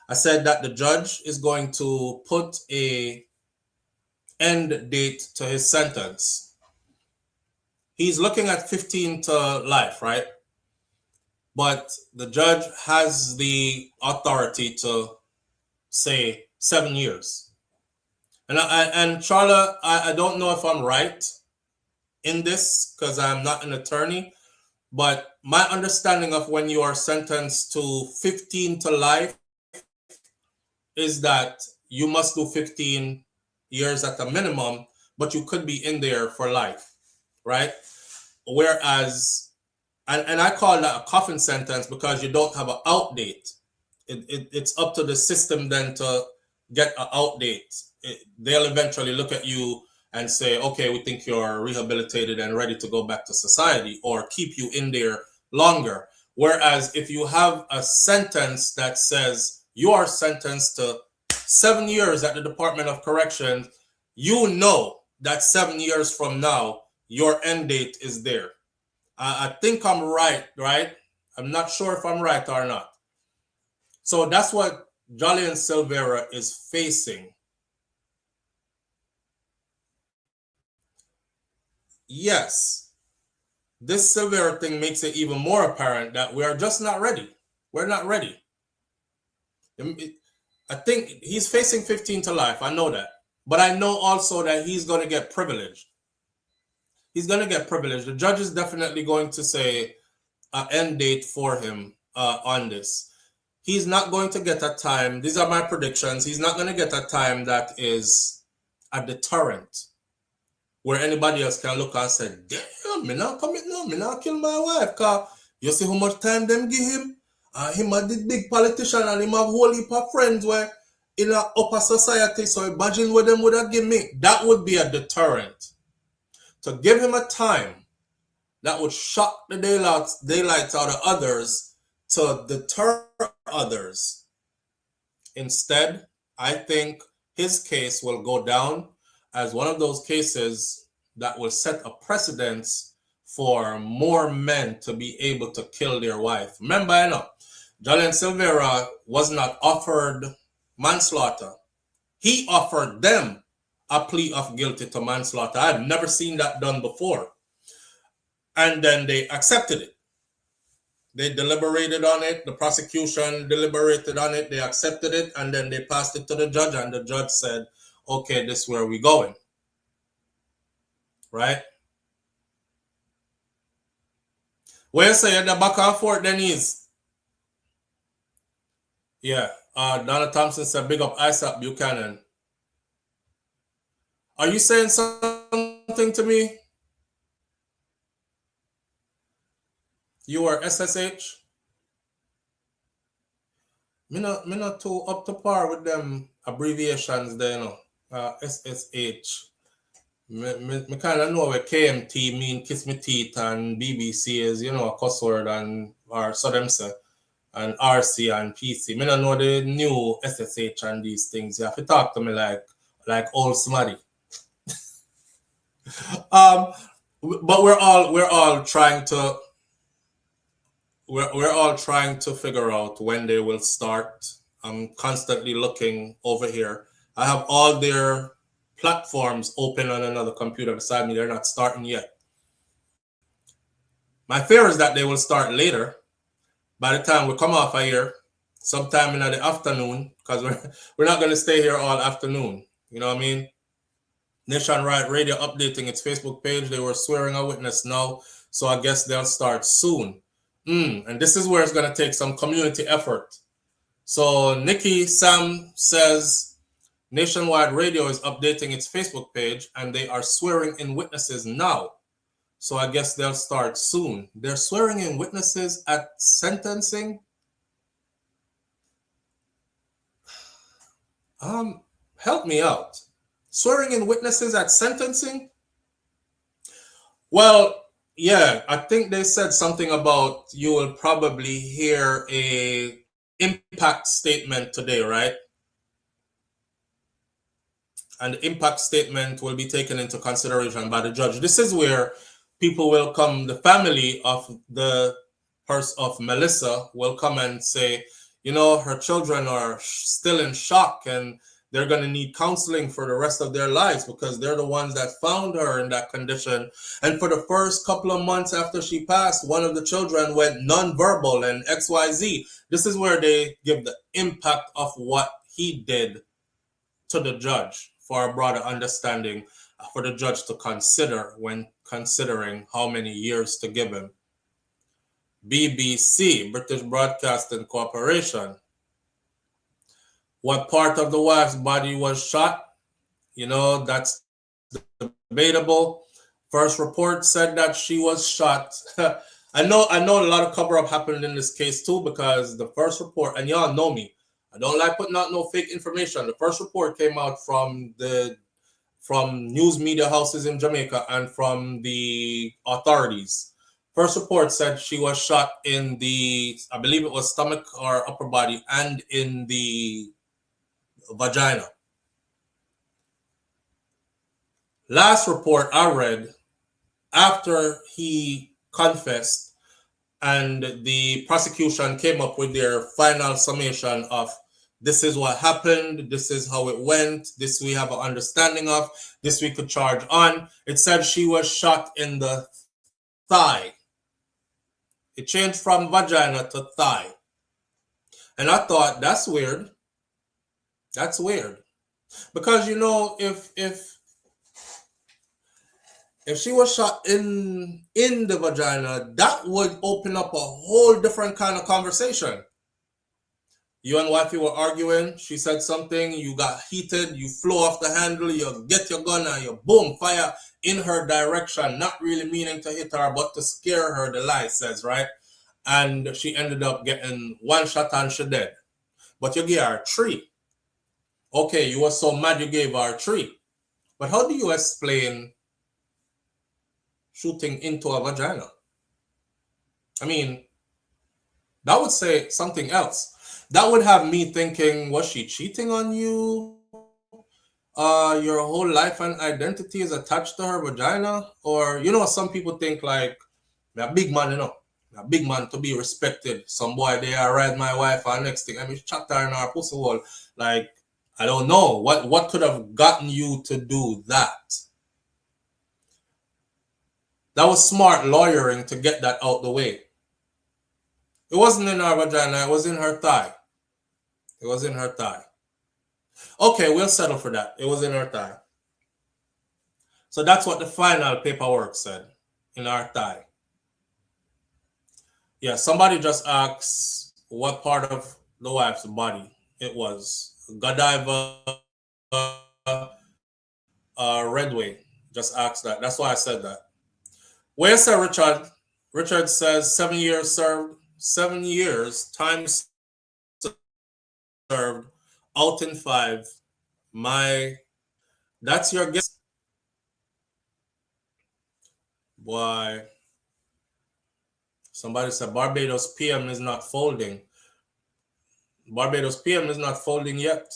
I said that the judge is going to put a end date to his sentence. He's looking at 15 to life, right? But the judge has the authority to say 7 years. And Charlotte, I don't know if I'm right in this because I'm not an attorney, but my understanding of when you are sentenced to 15 to life is that you must do 15 years at a minimum, but you could be in there for life, right? Whereas, and I call that a coffin sentence because you don't have an out date. It's up to the system then to get an out date. They'll eventually look at you and say, okay, we think you're rehabilitated and ready to go back to society, or keep you in there longer. Whereas if you have a sentence that says you are sentenced to 7 years at the Department of Corrections, you know that 7 years from now, your end date is there. I think I'm right? I'm not sure if I'm right or not. So that's what Jolyan Silvera is facing. Yes, this Silvera thing makes it even more apparent that we are just not ready. We're not ready. I think he's facing 15 to life. I know that. But I know also that he's going to get privileged. He's going to get privileged. The judge is definitely going to say an end date for him on this. He's not going to get a time. These are my predictions. He's not going to get a time that is a deterrent where anybody else can look and say, damn, me not commit no, me not kill my wife. Because you see how much time them give him? Him a the big politician and him have whole heap of friends where in a upper society, so imagine what them would have given me. That would be a deterrent. To give him a time that would shock the daylights out of others to deter others. Instead, I think his case will go down as one of those cases that will set a precedence for more men to be able to kill their wife. Remember, I know, Jolyan Silvera was not offered manslaughter. He offered them a plea of guilty to manslaughter. I've never seen that done before. And then they accepted it. They deliberated on it. The prosecution deliberated on it. They accepted it. And then they passed it to the judge. And the judge said, okay, this is where we're going. Right? Where you say the back and forth then is? Yeah. Donna Thompson said, big up Isaac Buchanan. Are you saying something to me? You are SSH? Me not too up to par with them abbreviations there, you know. SSH. Me kind of know what KMT mean, kiss me teeth, and BBC is, you know, a cuss word, and or so them say, and RC and PC. Me not know the new SSH and these things. You have to talk to me like old smarty. But we're all trying to figure out when they will start. I'm constantly looking over here. I have all their platforms open on another computer beside me. They're not starting yet. My fear is that they will start later. By the time we come off of here, sometime in the afternoon, because we're not going to stay here all afternoon. You know what I mean? Nationwide Radio updating its Facebook page. They were swearing a witness now, so I guess they'll start soon. And this is where it's going to take some community effort. So Nikki Sam says Nationwide Radio is updating its Facebook page and they are swearing in witnesses now. So I guess they'll start soon. They're swearing in witnesses at sentencing. Help me out. Swearing in witnesses at sentencing? Well, yeah, I think they said something about you will probably hear a impact statement today, right? And the impact statement will be taken into consideration by the judge. This is where people will come, the family of the person of Melissa will come and say, you know, her children are still in shock and they're going to need counseling for the rest of their lives because they're the ones that found her in that condition. And for the first couple of months after she passed, one of the children went nonverbal and XYZ. This is where they give the impact of what he did to the judge for a broader understanding for the judge to consider when considering how many years to give him. BBC, British Broadcasting Corporation. What part of the wife's body was shot? You know, that's debatable. First report said that she was shot. I know a lot of cover-up happened in this case too, because the first report, and y'all know me, I don't like putting out no fake information. The first report came out from news media houses in Jamaica and from the authorities. First report said she was shot in the, I believe it was stomach or upper body, and in the vagina. Last report I read, after he confessed and the prosecution came up with their final summation of this is what happened, this is how it went, this we have an understanding of, this we could charge on. It said she was shot in the thigh. It changed from vagina to thigh. And I thought, that's weird. That's weird. Because, you know, if she was shot in the vagina, that would open up a whole different kind of conversation. You and wifey were arguing. She said something. You got heated. You flew off the handle. You get your gun and you boom, fire in her direction. Not really meaning to hit her, but to scare her, the lie says, right? And she ended up getting one shot and she dead. But you gave her 3. Okay, you were so mad you gave her 3. But how do you explain shooting into a vagina? I mean, that would say something else. That would have me thinking, was she cheating on you? Your whole life and identity is attached to her vagina? Or, you know, some people think like, a big man, you know, a big man to be respected. Some boy, they are ride my wife or next thing. I mean, chat her in our pussy hole. Like, I don't know. What could have gotten you to do that? That was smart lawyering to get that out the way. It wasn't in her vagina. It was in her thigh. It was in her thigh. Okay, we'll settle for that. It was in her thigh. So that's what the final paperwork said. In her thigh. Yeah, somebody just asked what part of the wife's body it was. Godiva Redway just asked that. That's why I said that. Where's Sir Richard? Richard says 7 years served. 7 years, time served, out in 5. That's your guess. Boy. Somebody said Barbados PM is not folding. Barbados PM is not folding yet.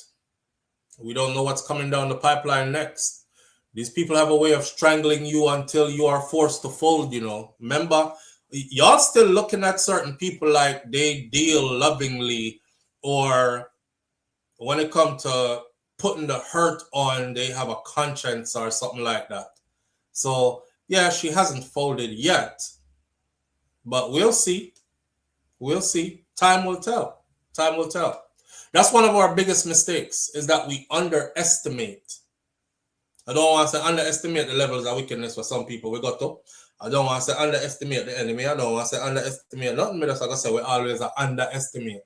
We don't know what's coming down the pipeline next. These people have a way of strangling you until you are forced to fold, you know. Remember, y'all still looking at certain people like they deal lovingly, or when it comes to putting the hurt on, they have a conscience or something like that. So, yeah, she hasn't folded yet. But we'll see. We'll see. Time will tell. Time will tell. That's one of our biggest mistakes, is that we underestimate. I don't want to say underestimate the levels of wickedness for some people. We got to. I don't want to say underestimate the enemy. I don't want to say underestimate nothing. But I say we always underestimate.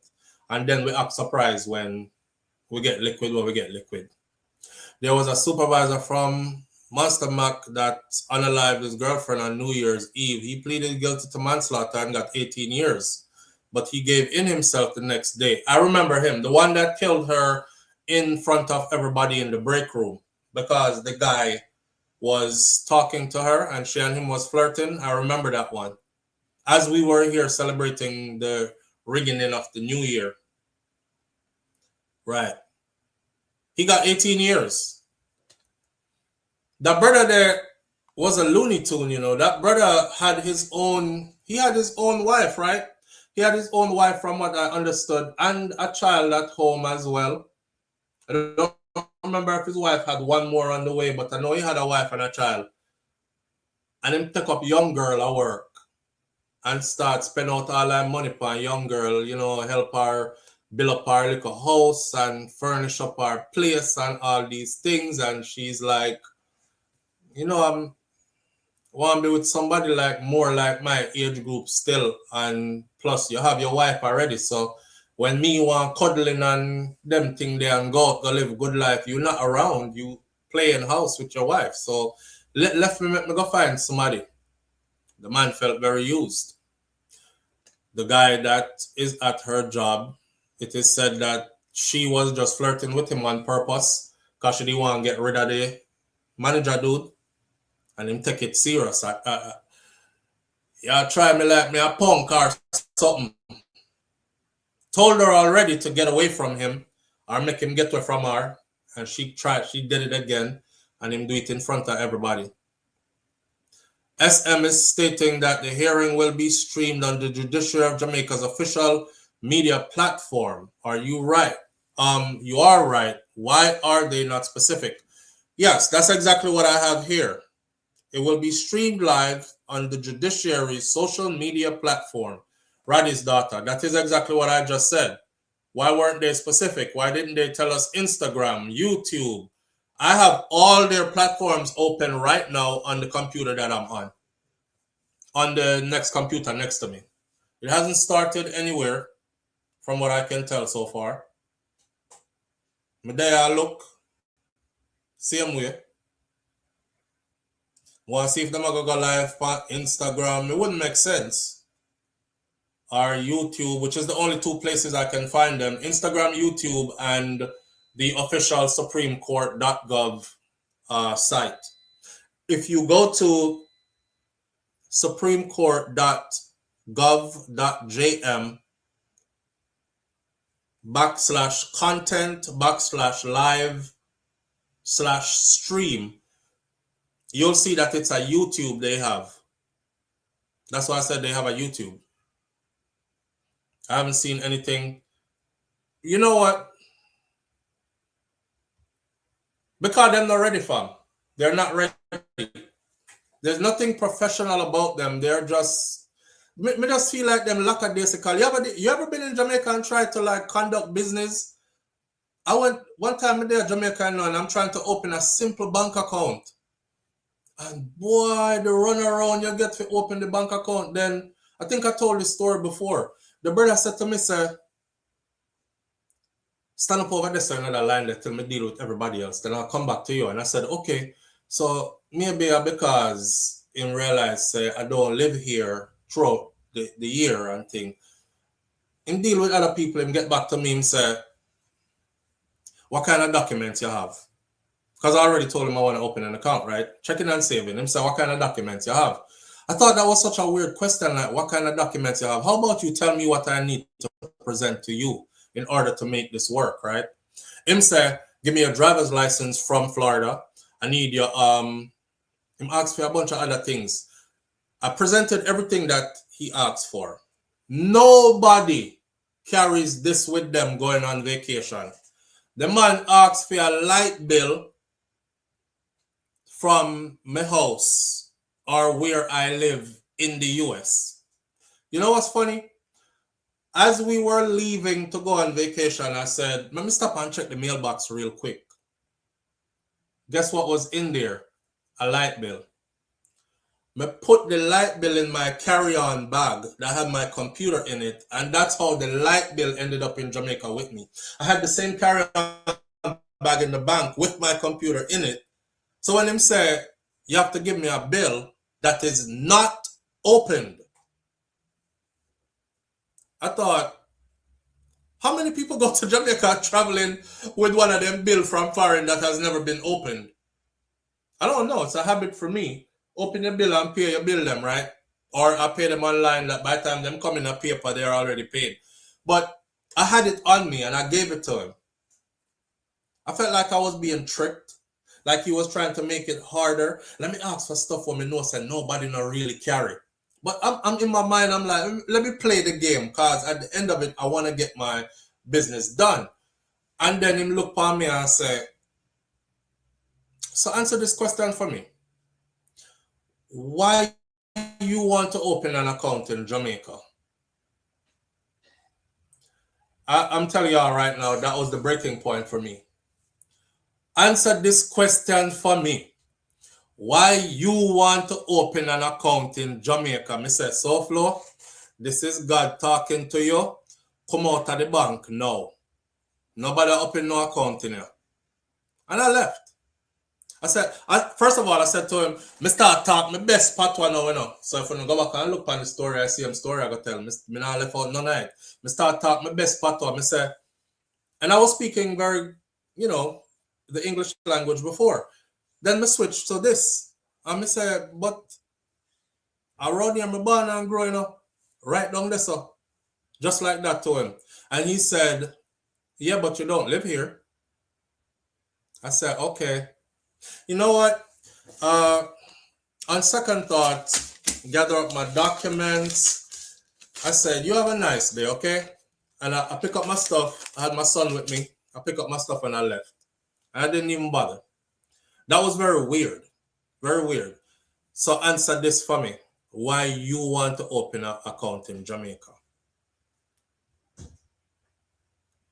And then we act surprised when we get liquid when we get liquid. There was a supervisor from Monster Mac that unalived his girlfriend on New Year's Eve. He pleaded guilty to manslaughter and got 18 years. But he gave in himself the next day. I remember him, the one that killed her in front of everybody in the break room, because the guy was talking to her and she and him was flirting. I remember that one. As we were here celebrating the ringing in of the new year. Right. He got 18 years. That brother there was a Looney Tune, you know. That brother had his own wife, right? He had his own wife from what I understood, and a child at home as well. I don't remember if his wife had one more on the way, but I know he had a wife and a child. And him took up young girl at work and start spend out all that money on young girl, you know, help her build up our little house and furnish up our place and all these things. And she's like, you know, I want to be with somebody like more like my age group still. And plus you have your wife already. So when me want cuddling and them thing there and go out to live a good life, you're not around. You play in house with your wife. So left me go find somebody. The man felt very used. The guy that is at her job, it is said that she was just flirting with him on purpose because she didn't want to get rid of the manager dude. And him take it serious. Yeah, try me like me a punk or something. Told her already to get away from him or make him get away from her. And she did it again. And him do it in front of everybody. SM is stating that the hearing will be streamed on the Judiciary of Jamaica's official media platform. Are you right? You are right. Why are they not specific? Yes, that's exactly what I have here. It will be streamed live on the judiciary's social media platform. Roddy's daughter. That is exactly what I just said. Why weren't they specific? Why didn't they tell us Instagram, YouTube? I have all their platforms open right now on the computer that I'm on the next computer next to me. It hasn't started anywhere from what I can tell so far. Me there I look same way. Want to see if them are going to go live on Instagram. It wouldn't make sense. Or YouTube, which is the only two places I can find them. Instagram, YouTube, and the official SupremeCourt.gov site. If you go to SupremeCourt.gov.jm /content/live/stream, you'll see that it's a YouTube they have. That's why I said they have a YouTube. I haven't seen anything. You know what? Because they're not ready, fam. They're not ready. There's nothing professional about them. They're just... Me just feel like them lackadaisical. You ever been in Jamaica and tried to like conduct business? I went one time in Jamaica and I'm trying to open a simple bank account. And boy, the run around you get to open the bank account. Then I think I told this story before. The brother said to me, sir, stand up over there, sir, another line there till me deal with everybody else. Then I'll come back to you. And I said, okay. So maybe because in realize I don't live here throughout the year and thing. And deal with other people and get back to me and say, what kind of documents you have? Because I already told him I want to open an account, right? Checking and saving. Him say, what kind of documents you have? I thought that was such a weird question, like, what kind of documents you have? How about you tell me what I need to present to you in order to make this work, right? Him say, give me a driver's license from Florida. I need your, him asked for a bunch of other things. I presented everything that he asked for. Nobody carries this with them going on vacation. The man asked for a light bill from my house or where I live in the US. You know what's funny? As we were leaving to go on vacation, I said, let me stop and check the mailbox real quick. Guess what was in there? A light bill. I put the light bill in my carry-on bag that had my computer in it, and that's how the light bill ended up in Jamaica with me. I had the same carry-on bag in the bank with my computer in it. So when him say, you have to give me a bill that is not opened, I thought, how many people go to Jamaica traveling with one of them bills from foreign that has never been opened? I don't know. It's a habit for me. Open your bill and pay your bill them, right? Or I pay them online that by the time them come in a paper, they're already paid. But I had it on me and I gave it to him. I felt like I was being tricked. Like he was trying to make it harder. Let me ask for stuff when me know said nobody not really carry. But I'm in my mind, I'm like, let me play the game, because at the end of it, I want to get my business done. And then him look at me and say, so answer this question for me. Why you want to open an account in Jamaica? I'm telling y'all right now, that was the breaking point for me. Answer this question for me. Why you want to open an account in Jamaica? Me say, SouFLo, this is God talking to you. Come out of the bank now. Nobody open no account in here. And I left. I said, first of all, I said to him, me start talk my best patois now, you know. So if I go back and look on the story, I see him story, I go tell him, me not left out none of it. Me start talk my best patois. Me say, and I was speaking very, you know, the English language before. Then me switch to this. And me say, but around here, I'm born and growing up, right down there, so. Just like that to him. And he said, yeah, but you don't live here. I said, okay. You know what? On second thought, gather up my documents. I said, you have a nice day, okay? And I pick up my stuff. I had my son with me. I pick up my stuff and I left. I didn't even bother. That was very weird. Very weird. So answer this for me. Why you want to open an account in Jamaica?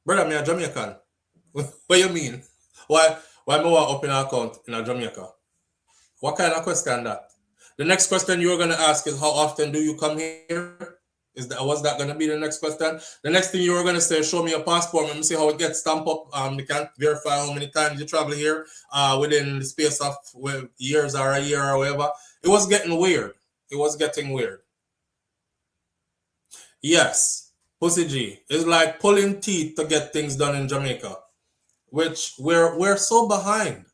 Brother, me a Jamaican. What you mean? Why me want to open an account in a Jamaica? What kind of question that? The next question you're going to ask is, how often do you come here? Was that going to be the next question? The next thing you were going to say, show me your passport. Let me see how it gets stamped up. We can't verify how many times you travel here within the space of years or a year or whatever. It was getting weird. It was getting weird. Yes, Pussy G. It's like pulling teeth to get things done in Jamaica, which we're so behind.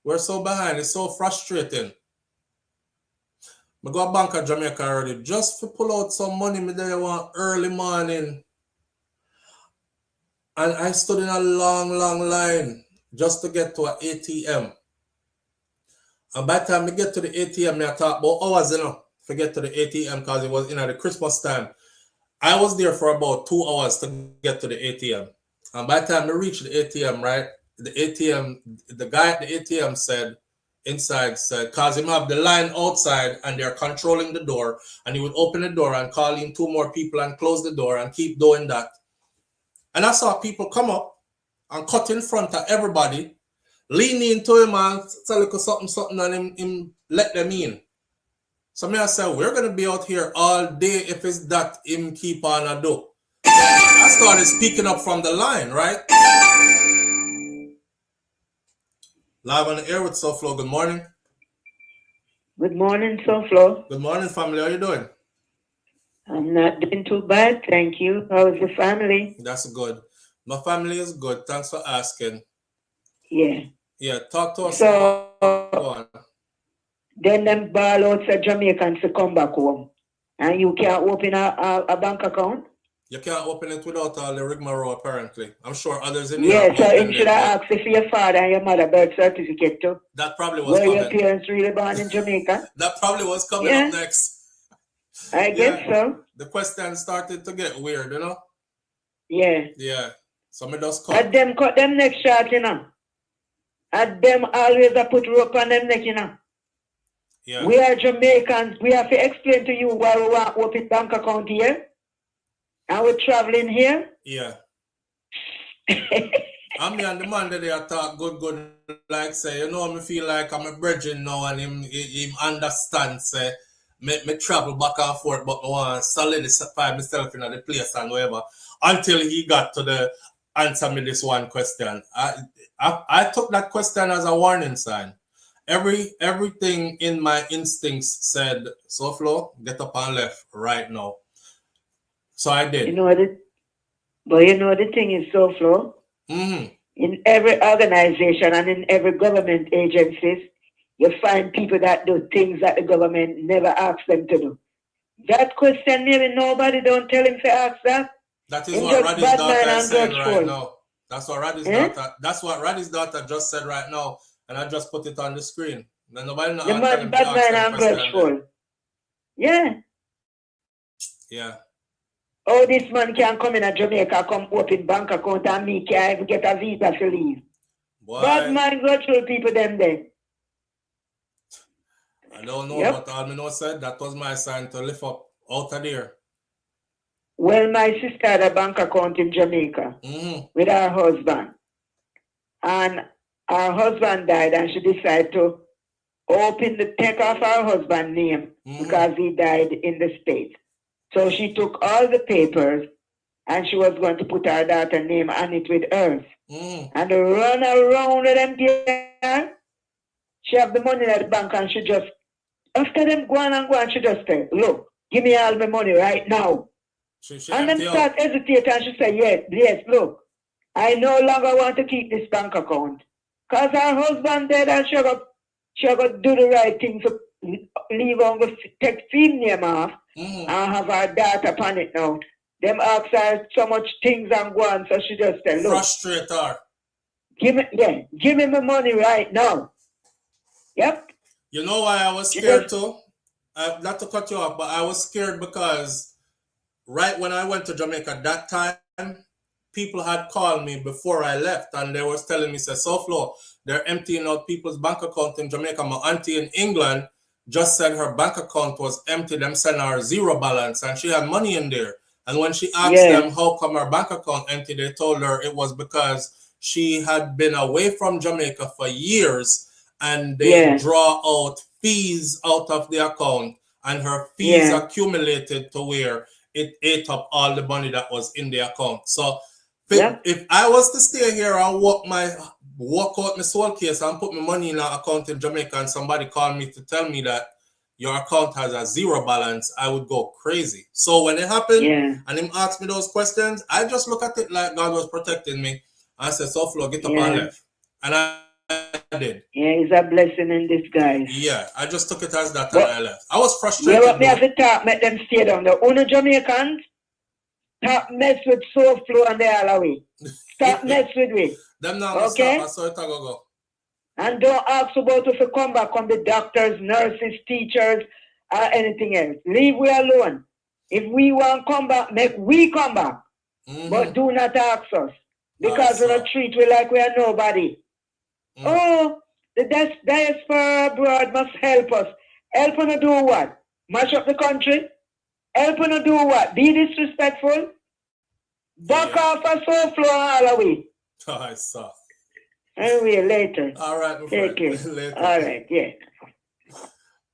We're so behind. It's so frustrating. I go to Bank of Jamaica already just to pull out some money me there one early morning. And I stood in a long line just to get to an ATM. And by the time I get to the ATM, I talk about hours, to get to the ATM because it was the Christmas time. I was there for about 2 hours to get to the ATM. And by the time I reached the ATM, right, the guy at the ATM said, because him have the line outside and they're controlling the door, and he would open the door and call in 2 more people and close the door and keep doing that. And I saw people come up and cut in front of everybody, lean into him and tell him something and him let them in. So I said, we're going to be out here all day if it's that him keep on a do. So I started speaking up from the line, right? Live on the air with SouFLo. Good morning. Good morning, SouFLo. Good morning, family. How you doing? I'm not doing too bad, thank you. How's the family? That's good. My family is good. Thanks for asking. Yeah. Yeah, talk to us. So, go on. Then them ball out for Jamaicans to come back home. And you can't open a bank account? You can't open it without all the rigmarole, apparently. I'm sure others in here. Yeah, so you should have asked if your father and your mother birth certificate too. That probably was coming. Were your parents really born in Jamaica? That probably was coming up next. I guess so. The question started to get weird, Yeah. Yeah. So me just cut. At them cut them neck short, At them always put rope on them neck, Yeah. We are Jamaicans. We have to explain to you why we want to open bank account here. And we're traveling here. Yeah. I'm and the man that they talk good, like say, me feel like I'm a virgin now and him understands, say, me travel back and forth, but I want to solidify myself in the place and whatever. Until he got to the answer me this one question. I took that question as a warning sign. Everything in my instincts said, SouFLo, get up and left right now. So I did. The thing is, SouFLo, in every organization and in every government agencies, you find people that do things that the government never asks them to do. That question, maybe nobody don't tell him to ask that. That is what Raddy's daughter is saying right now. That's what Raddy's daughter. That's what Raddy's daughter just said right now, and I just put it on the screen. Then nobody knows. The man, bad man, and grudgeful. Yeah. Yeah. Oh, this man can come in Jamaica, come open bank account, and me can't even get a visa to leave. Boy. Bad man, grudgeful people, them there. I don't know, but all I know said that was my sign to lift up out of there. Well, my sister had a bank account in Jamaica with her husband. And her husband died and she decided to take off her husband's name because he died in the States. So she took all the papers and she was going to put her daughter's name on it with hers. And run around with them there. She have the money at the bank and she just, after them go on, she just said, look, give me all my money right now. And then start hesitate and she said, yes, look, I no longer want to keep this bank account. Because her husband dead and she got to do the right thing to leave on the take film name off and have her daughter upon it now. Them ask her so much things and go on, so she just said, look. Frustrate her. Give me my money right now. Yep. You know why I was scared too? Not to cut you off, but I was scared because right when I went to Jamaica that time, people had called me before I left and they was telling me, say, SouFLo, they're emptying out people's bank account in Jamaica. My auntie in England just said her bank account was empty. Them sent her zero balance and she had money in there. And when she asked them how come her bank account empty, they told her it was because she had been away from Jamaica for years and they draw out fees out of the account and her fees accumulated to where it ate up all the money that was in the account. So if I was to stay here and walk out my soul case and put my money in an account in Jamaica and somebody called me to tell me that your account has a zero balance, I would go crazy. So when it happened and him asked me those questions, I just look at it like God was protecting me. I said, SouFLo, get up and left. And I did. Yeah, it's a blessing in disguise. Yeah, I just took it as that and I left. I was frustrated. Yeah, but me have to talk, make them stay down there. Uno Jamaicans, stop mess with SouFLo and they all away. Stop mess with me. Them now stop, I saw it go. And don't ask about if you come back on the doctors, nurses, teachers, or anything else. Leave we alone. If we want to come back, make we come back. But do not ask us. Because we don't treat we like we are nobody. Oh, the diaspora abroad must help us. Help us to do what? Mash up the country? Help us to do what? Be disrespectful? Back off a SouFLo all the way. I saw. Anyway, later. All right, my Take friend. care. Later. All right, yeah.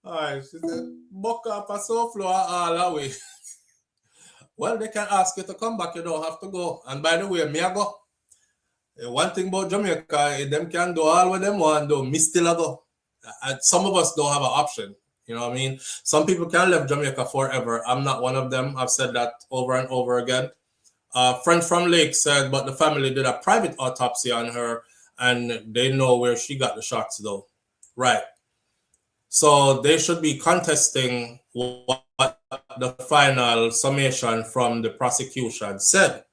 All right, she said, buck up a SouFLo all the way. Well, they can ask you to come back. You don't have to go. And by the way, me I go. One thing about Jamaica, them can do all what them want to do. Me still a go. Some of us don't have an option. You know what I mean? Some people can live Jamaica forever. I'm not one of them. I've said that over and over again. A friend from Lake said, but the family did a private autopsy on her and they know where she got the shots though. Right. So they should be contesting what the final summation from the prosecution said.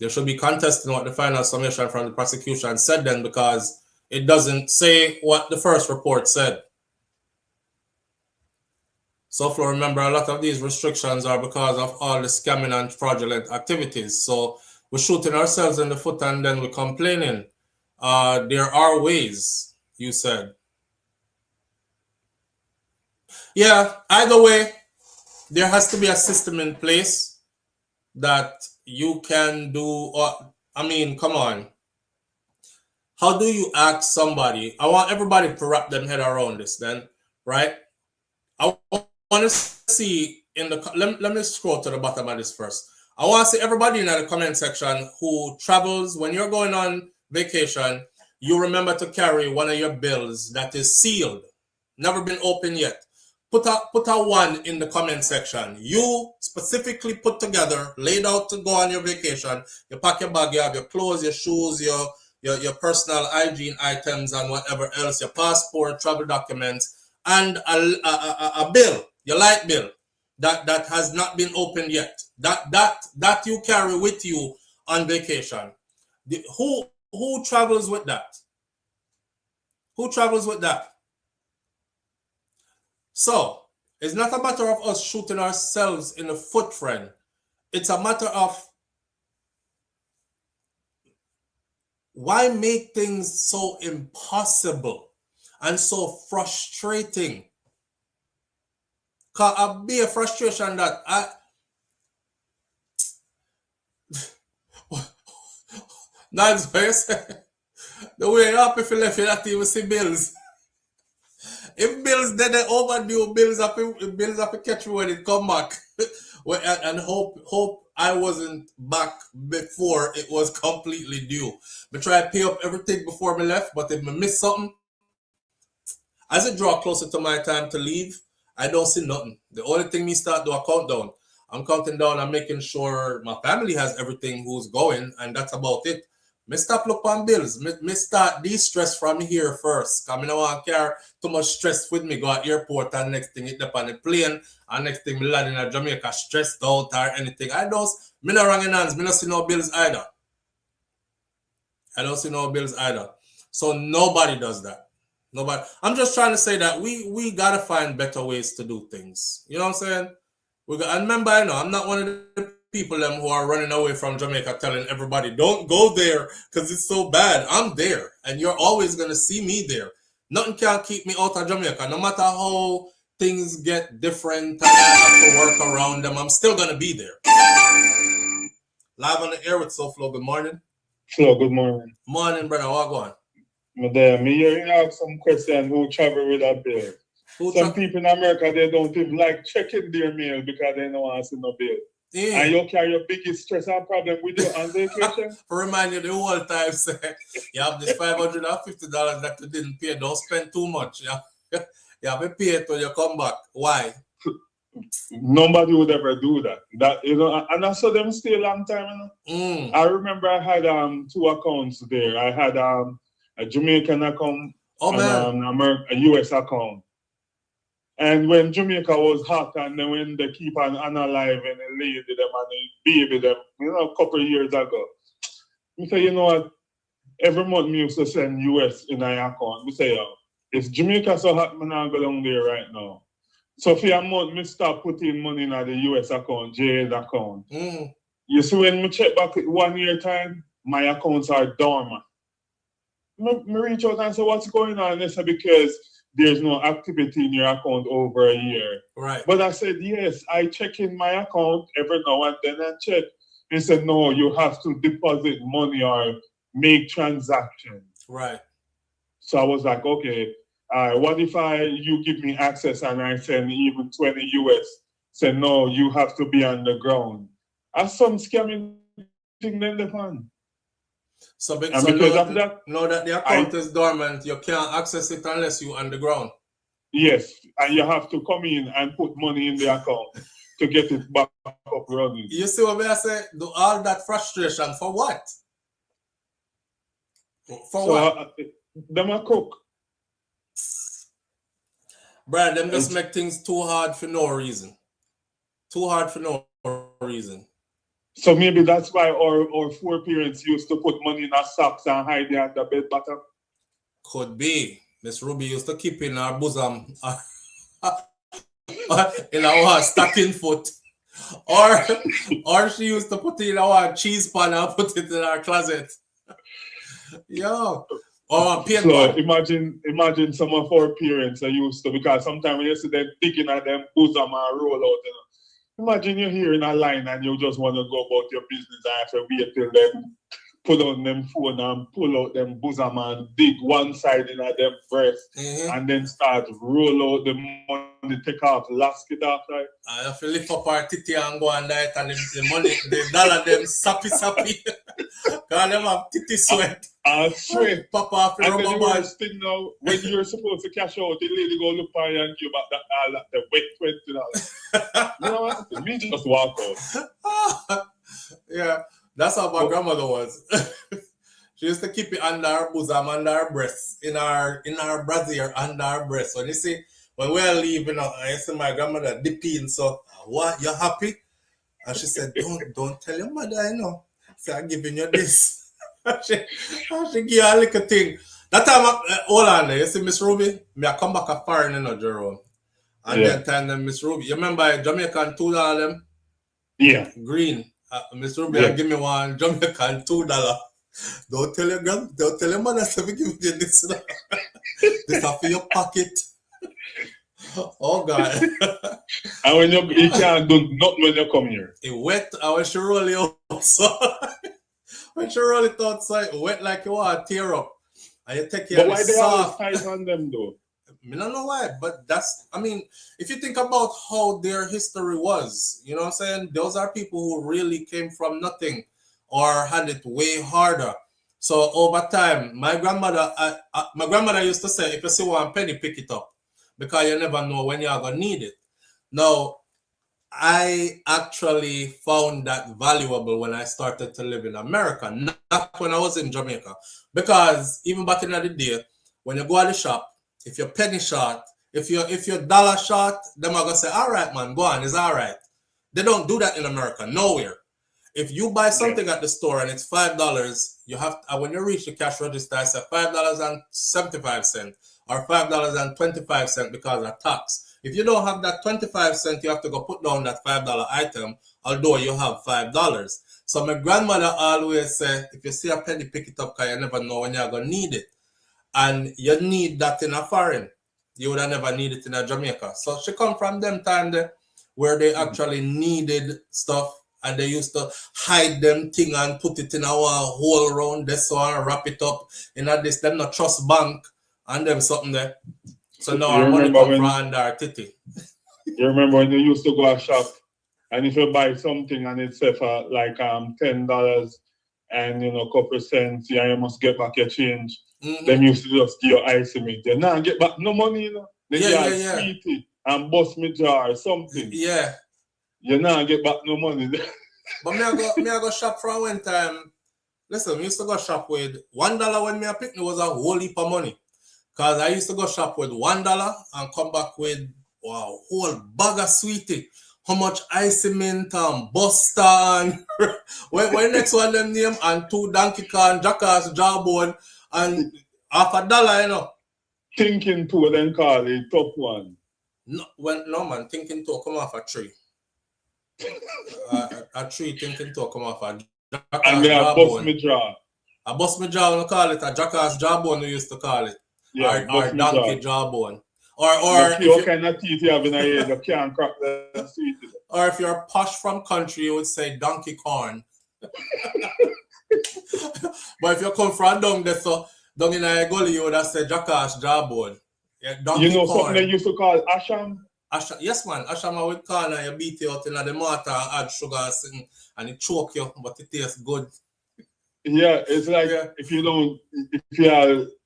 They should be contesting what the final summation from the prosecution said then, because it doesn't say what the first report said. SouFLo, remember, a lot of these restrictions are because of all the scamming and fraudulent activities. So we're shooting ourselves in the foot and then we're complaining. There are ways, you said. Yeah, either way, there has to be a system in place that you can do. Or, I mean, come on. How do you ask somebody? I want everybody to wrap their head around this then, right? I want to see in the, let me scroll to the bottom of this first. I want to see everybody in the comment section who travels. When you're going on vacation, you remember to carry one of your bills that is sealed, never been opened yet. Put a one in the comment section. You specifically put together, laid out to go on your vacation. You pack your bag, you have your clothes, your shoes, your personal hygiene items and whatever else, your passport, travel documents, and a bill, your light bill that has not been opened yet. That you carry with you on vacation. Who travels with that? Who travels with that? So it's not a matter of us shooting ourselves in the foot, friend. It's a matter of why make things so impossible and so frustrating? Cause I'll be a frustration that that's what you say. The way you happy if you left, you not even see bills. If bills then they overdue, bills have to catch me when it come back. And hope I wasn't back before it was completely due. I try to pay up everything before me left, but if I miss something, as it draw closer to my time to leave, I don't see nothing. The only thing me start do a countdown. I'm counting down and making sure my family has everything who's going, and that's about it. Me stop look on bills. Me start de-stress from here first. Because I don't want to carry too much stress with me. Go at airport and next thing it up on the plane. And next thing me land in Jamaica stressed out or anything. Me not wrong in hands. Me not see no bills either. I don't see no bills either. So nobody does that. Nobody. I'm just trying to say that we gotta find better ways to do things. You know what I'm saying? And remember, I'm not one of the people who are running away from Jamaica telling everybody don't go there because it's so bad. I'm there and you're always going to see me there. Nothing can keep me out of Jamaica. No matter how things get different and I have to work around them, I'm still going to be there. Live on the air with SouFLo. Good morning. Flo, good morning. Morning, brother. What going? Me hear you ask some question who travel with a bill. Some people in America, they don't even like checking their mail because they don't want to see no bill. Yeah. And you carry your biggest stress and problem with you on vacation. Remind you the whole time, say, you have this $550 that you didn't pay. Don't spend too much. You have to pay it when you come back. Why? Nobody would ever do that. And I saw them stay a long time. I remember I had 2 accounts there. I had a Jamaican account and a US account. And when Jamaica was hot, and then when they keep on unalive and they lady them and they baby them, a couple of years ago, I say, you know what? Every month me used to send US in my account. I say, if Jamaica so hot, I'm not going there right now. So for a month, I start putting money in the US account, JA's account. You see, when I check back 1 year time, my accounts are dormant. I reach out and say, what's going on? They say, because there's no activity in your account over a year. Right. But I said, yes, I check in my account every now and then and check. They said, no, you have to deposit money or make transactions. Right. So I was like, okay, what if you give me access and I send even 20 US? Say, no, you have to be on the ground. That's some scamming thing then the fun. So because of that, now that the account is dormant, you can't access it unless you're underground. Yes, and you have to come in and put money in the account to get it back up running. You see what I say? Do all that frustration for what? For what? Them a cook. Brian, them just make things too hard for no reason. Too hard for no reason. So maybe that's why our foreparents used to put money in our socks and hide it at the bed bottom. Could be. Miss Ruby used to keep in our bosom in our stocking foot. Or she used to put it in our cheese pan and put it in our closet. Yo. Or so imagine some of our parents are used to, because sometimes when you see them digging at them bosom and roll out, imagine you're here in a line and you just want to go about your business and have to wait till them put on them phone and pull out them bosom and dig one side in them breast and then start roll out the money, take off, last it off, right? I have to lift up our titty and go and that and the money, the dollar them sappy. Because them have titty sweat. Sweat. Pop off the and rubber then the band. worst thing now, when you're supposed to cash out, the lady go look for you and give back the wet $20. You know what? Me just walk out. Yeah, that's how my grandmother was. She used to keep it under her bosom, under her breast, in her brassiere, under her breast. When you see, when we are leaving, I see my grandmother dipping. So, what? You happy? And she said, don't tell your mother, I know. So I'm giving you this. she give you a little thing. That time, hold on, you see Miss Ruby? I come back a foreign in Jerome. And then time Miss Ruby, you remember Jamaican $2 them? Yeah. Green. Miss Ruby, give me one Jamaican $2. Don't tell your mother, so we give you this. This is for your pocket. Oh God. And when you can't do nothing when you come here. It wet, and when she roll it outside. When she roll it outside, wet like you want to tear up. And you take it. But why they always tight on them though? I don't know why, but that's, I mean, if you think about how their history was, you know what I'm saying? Those are people who really came from nothing or had it way harder. So over time, my grandmother used to say, if you see one penny, pick it up, because you never know when you're going to need it. Now, I actually found that valuable when I started to live in America, not when I was in Jamaica. Because even back in the day, when you go to the shop, if you're penny short, if you're dollar short, them are going to say, all right, man, go on, it's all right. They don't do that in America, nowhere. If you buy something at the store and it's $5, you have to, when you reach the cash register, I say $5.75 or $5.25 because of tax. If you don't have that 25 cents, you have to go put down that $5 item, although you have $5. So my grandmother always said, if you see a penny, pick it up because you never know when you're going to need it. And you need that in a foreign. You would have never need it in a Jamaica. So she come from them time there where they actually needed stuff and they used to hide them thing and put it in our hole round this one, wrap it up. You know, this, them not trust bank and them something there. So now our money come from under our titty. You remember when you used to go to shop and if you buy something and it's for like $10 and a couple cents, yeah, you must get back your change. Them used to just give you ice in it. You now get back no money, Then you sweetie and bust me jar or something. Yeah. You now get back no money. But me I go shop for one time. Listen, we used to go shop with $1 when me a picnic was a whole heap of money. Cause I used to go shop with $1 and come back with a whole bag of sweetie. How much ice mint and Buster and when next one them name and 2 Donkey Kong, Jackass, Jawbone and $1, Thinking 2 then call it top one. No man, thinking 2 come off a 3. A 3 thinking 2 come off a Jackass, and me a bust me jaw. A bust me jaw, we call it a Jackass Jawbone we used to call it. Yeah, or Donkey Jawbone. Or what kind of teeth you have in your head, you can't crack the sweet. Or if you're posh from country, you would say donkey corn. But if you come from down there, so down in a gully, you would have said Jackass Jawbone. Yeah, donkey corn. Something they used to call asham? Yes, man. Asham with corn and you beat it out in the mortar and add sugar and it choke you, but it tastes good. Yeah, it's like if you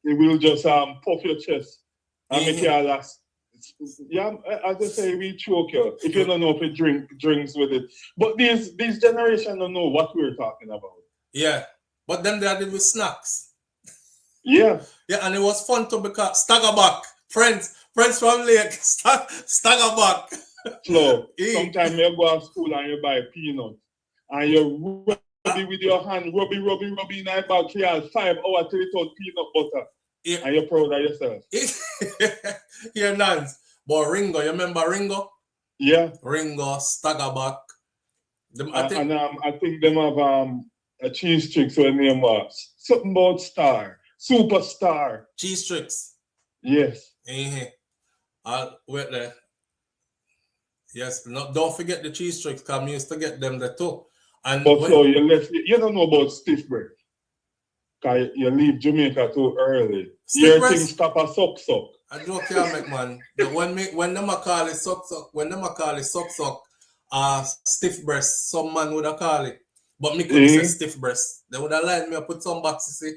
it will just puff your chest and make you last. Yeah, as I say, we choke you if you don't know if you drinks with it. But these generation don't know what we're talking about. Yeah, but them they did with snacks. Yeah. Yeah, and it was fun to because Staggerback, friends from Lake, Staggerback. Flo, sometimes you go to school and you buy peanuts and you rub with your hand, rub in your bag, you have 5 hours till it out peanut butter. Yeah. And you're proud of yourself. Here, Nance. But Ringo, you remember Ringo? Yeah. Ringo, Staggerback. I think them have a cheese tricks when name was something about star. Superstar. Cheese tricks. Yes. I'll wait there. Yes, don't forget the cheese tricks because we used to get them there too. And but so you don't know about stiff bread. Because you leave Jamaica too early. Your thing stop a suck. I joke here, make man. When them call it suck, stiff breast, some man would have call it. But me couldn't say stiff breast. They would have lined me up put some boxes, see,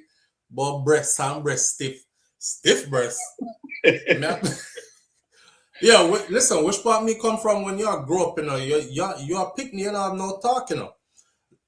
but breast stiff. Stiff breast. Yeah, listen, which part me come from when you grow up, you're a picnic, you have no talk,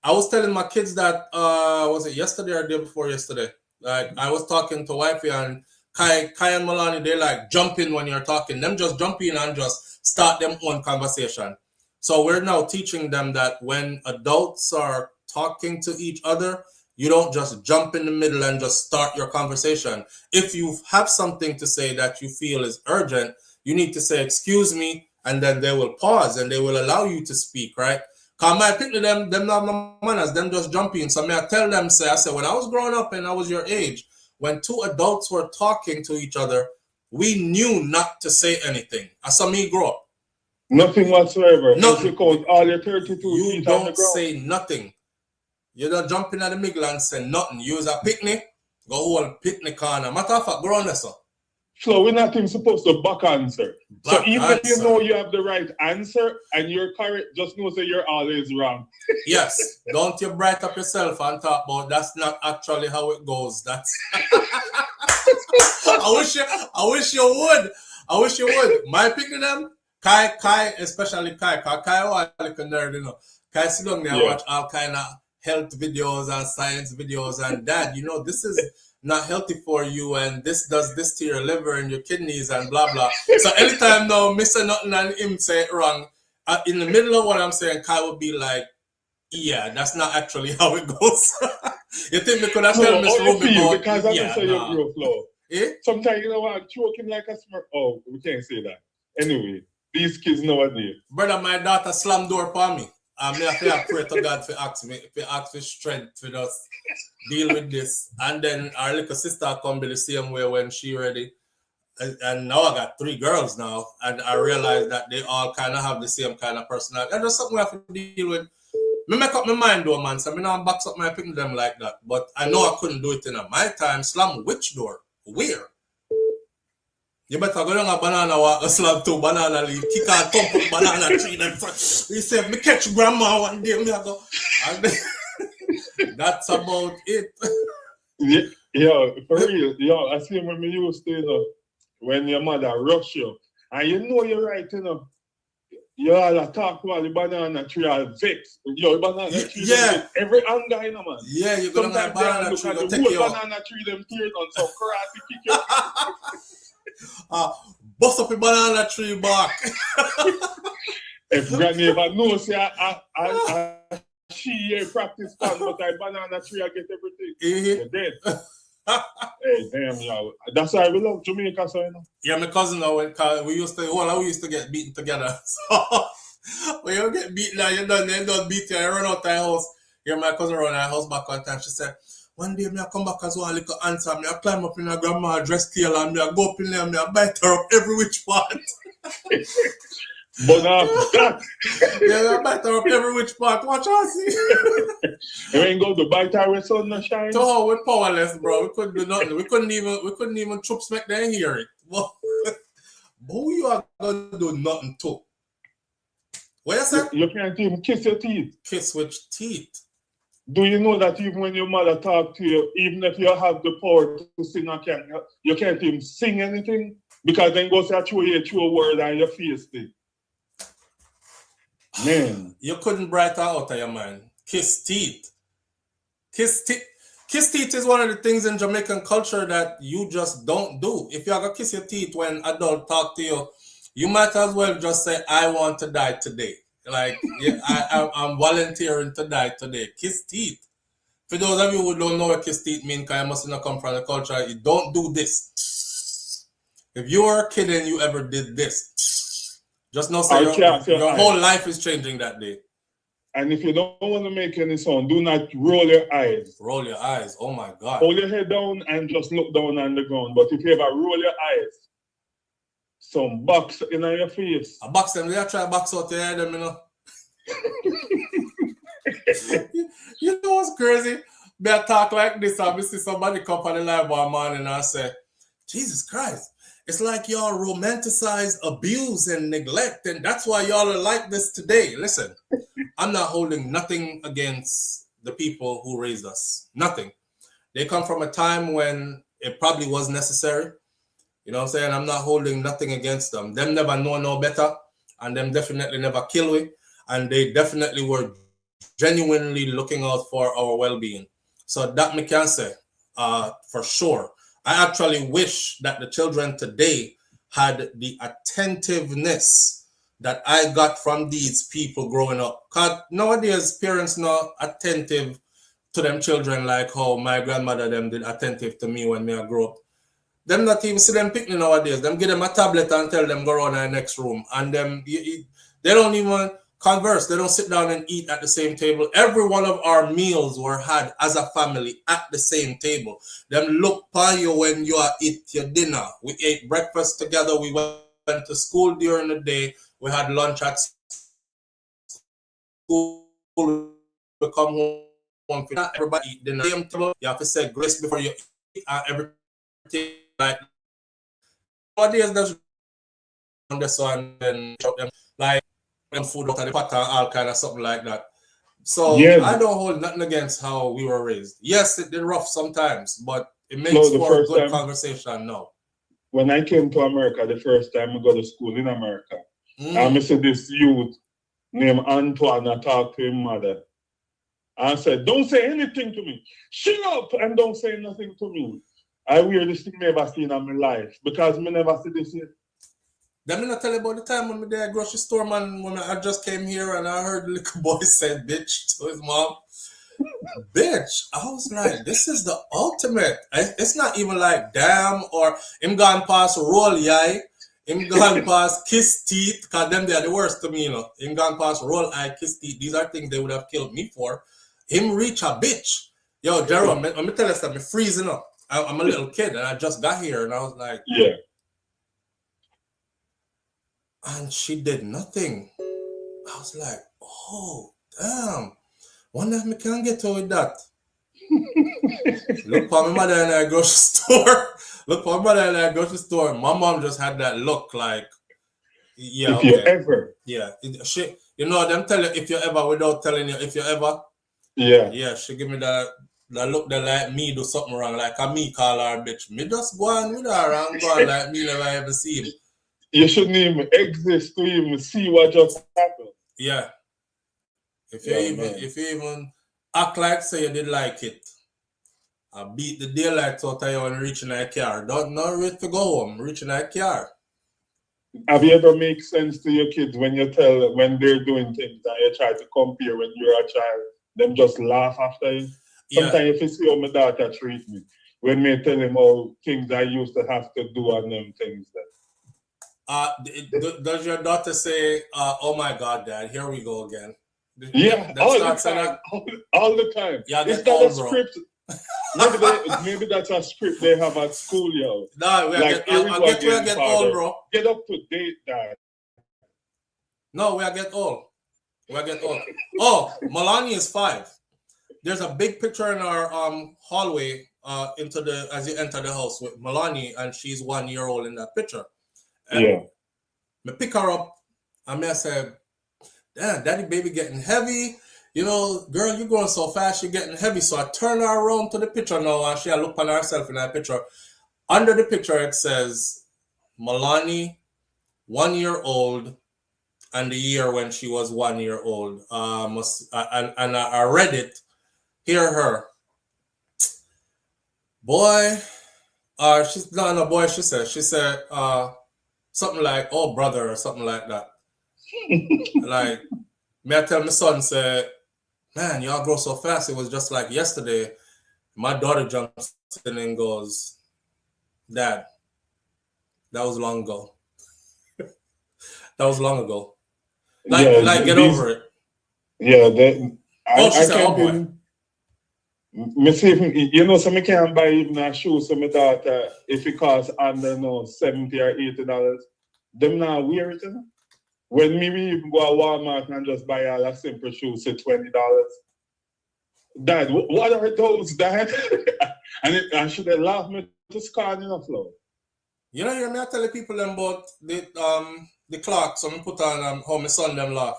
I was telling my kids that, was it yesterday or the day before yesterday? Like, I was talking to wifey and Kai and Malani, they like jump in when you're talking. Them just jump in and just start them own conversation. So we're now teaching them that when adults are talking to each other, you don't just jump in the middle and just start your conversation. If you have something to say that you feel is urgent, you need to say, excuse me, and then they will pause and they will allow you to speak, right? Because my picture them not no manners, them just jump in. So I tell them, I said, when I was growing up and I was your age, when 2 adults were talking to each other, we knew not to say anything. I saw me grow up. Nothing whatsoever. Nothing. All your 32 you don't say nothing. You don't jump in at the middle and say nothing. Use a picnic, go whole picnic corner. Matter of fact, grown so. So we're not even supposed to back answer. So even if you know you have the right answer and you're correct, just know that you're always wrong. Yes. Don't you bright up yourself and talk about that's not actually how it goes. That's I wish you would. My picking them, Kai, especially Kai was like a nerd, Kai sit down there and watch all kind of health videos and science videos and dad, this is not healthy for you and this does this to your liver and your kidneys and blah blah. So anytime now me say nothing and him say it wrong, in the middle of what I'm saying, Kai would be like, yeah, that's not actually how it goes. You think me could have told Miss Ruby about because I don't say your growth flow. Sometimes I'm choking like a smirk. Oh, we can't say that. Anyway, these kids know what they do. Brother, my daughter slammed door for me. I have to pray to God for ask for strength to just deal with this. And then our little sister come be the same way when she ready. And now I got 3 girls now. And I realize that they all kind of have the same kind of personality. And that's something we have to deal with. Me make up my mind though, man. So I don't box up my picking them like that. But I know I couldn't do it in my time. Slam which door? Where? You better go down a banana walk, slap 2 banana leaf, kick and thump up banana tree. Them. He said, me catch grandma one day, me I go. And that's about it. Yeah, for real. Yeah, I see when we used to, you know, when your mother rush you, and you know you're right, you know. You all talk about the banana tree are vex. Yo, banana tree, yeah. Every anger, you know, man. Yeah, you go down a banana tree, go take you out. Banana tree, them tears on some karate kick you. Bust up a banana tree back. If granny ever knows, say, she practice fun, but I banana tree, I get everything. You're dead. Hey, damn, y'all. That's why we love Jamaica, so you know. Yeah, my cousin, we used to get beaten together. So when you get beaten, you don't beat you, you run out of the house. Yeah, my cousin run out of the house back one time. She said, one day, I come back as one little answer. I climb up in her grandma's dress tail and I go up in there and I bite her up every which part. But yeah, I bite her up every which part. Watch out, see. You ain't go to bite her with sun and shine. So we're powerless, bro. We couldn't do nothing. We couldn't even troop smack them hear it. Well, who you are gonna do nothing to? What you say? You can't even kiss your teeth. Kiss which teeth? Do you know that even when your mother talk to you, even if you have the power to sing, you can't even sing anything? Because then go say a word and your face thing. Man. You couldn't brighten out of your mind. Kiss teeth. Kiss teeth is one of the things in Jamaican culture that you just don't do. If you're gonna kiss your teeth when adults talk to you, you might as well just say, I want to die today. Like, yeah, I'm volunteering to die today. Kiss teeth. For those of you who don't know what kiss teeth mean, because I must not come from the culture, you don't do this. If you were a kid and you ever did this, just know say your whole life is changing that day. And if you don't want to make any sound, do not roll your eyes. Roll your eyes. Oh my God. Hold your head down and just look down on the ground. But if you ever roll your eyes, some box in your face. I box them. They try to box out your head, you know. You know what's crazy? Me I talk like this, and I see somebody come on the live one morning and I say, Jesus Christ, it's like y'all romanticize abuse and neglect, and that's why y'all are like this today. Listen, I'm not holding nothing against the people who raised us. Nothing. They come from a time when it probably was necessary. You know what I'm saying? I'm not holding nothing against them. Them never know no better, and them definitely never kill me, and they definitely were genuinely looking out for our well-being. So that me can say, for sure. I actually wish that the children today had the attentiveness that I got from these people growing up. Because nowadays, parents not attentive to them children like how my grandmother them did attentive to me when I grew up. Them not even see them picnic nowadays. Them give them a tablet and tell them go around in the next room. And them they don't even converse. They don't sit down and eat at the same table. Every one of our meals were had as a family at the same table. Them look upon you when you eat your dinner. We ate breakfast together. We went to school during the day. We had lunch at school. We come home. Everybody eat dinner. You have to say grace before you eat. Everything like nowadays there's on this one and like food out of the pot and all kind of something like that. So yeah. I don't hold nothing against how we were raised. Yes, it did rough sometimes, but it makes for a good conversation now. When I came to America the first time I go to school in America, I see this youth named Antoine. I talked to his mother. I said, don't say anything to me. Shut up and don't say nothing to me. I weirdest thing I ever seen in my life because I never see this yet. Let me not tell you about the time when I there at grocery store, man, when I just came here and I heard the little boy said bitch to his mom. Bitch. I was like, this is the ultimate. It's not even like damn or him gone past roll eye, him gone past kiss teeth, because them they are the worst to me, you know. Him gone past roll eye, kiss teeth. These are things they would have killed me for. Him reach a bitch. Yo, Jerome, let me tell you something, I'm freezing up. I'm a little kid and I just got here and I was like, yeah. And she did nothing. I was like, oh, damn. Wonder if I can get her with that. Look for my mother in a grocery store. Look, my brother at that grocery store. My mom just had that look like, yeah, if you ever. Yeah. She, you know, them tell you if you ever without telling you if you ever. Yeah. Yeah, she give me that look that like me do something wrong. Like a me call her bitch. Me just go on with her and go on like me never ever see him. You shouldn't even exist to even see what just happened. Yeah. If you even act like say you did like it, I beat the daylight out of you and reach in a car. Don't not ready to go home, reach in a car. Have you ever make sense to your kids when you tell when they're doing things and you try to compare when you're a child? Them just laugh after you. Sometimes if you see how my daughter treat me, when me tell him all things I used to have to do on them things that. Does your daughter say, "Oh my God, Dad, here we go again"? Yeah, all the time. All the time. Yeah, it's not a script. Maybe that's a script they have at school, yo. No, we like, get old, bro. Get up to date, Dad. No, we are get old. We are get old. Oh, Melania is 5. There's a big picture in our hallway as you enter the house with Melania, and she's 1 year old in that picture. And yeah. I pick her up and I said, "Damn, daddy baby getting heavy. You know, girl, you're going so fast, you're getting heavy." So I turn her around to the picture now and she look on herself in that picture. Under the picture it says Melania, 1 year old, and the year when she was 1 year old. And I read it. Hear her. Boy, she's not a boy, she said something like, "Oh brother," or something like that. Like, may I tell my son, say, "Man, y'all grow so fast. It was just like yesterday." My daughter jumps in and goes, "Dad, that was long ago." That was long ago. Like get over it. Yeah, she said, "Oh boy." You know, so me can't buy even a shoe so my daughter if it costs under $70 or $80. Them now wear it, you know? When me even go to Walmart and just buy all a simple shoes for $20. Dad, what are those, Dad? I should have laughed me to scar in the floor. You know, you're not telling people about the clocks, so I put on how my son them laugh.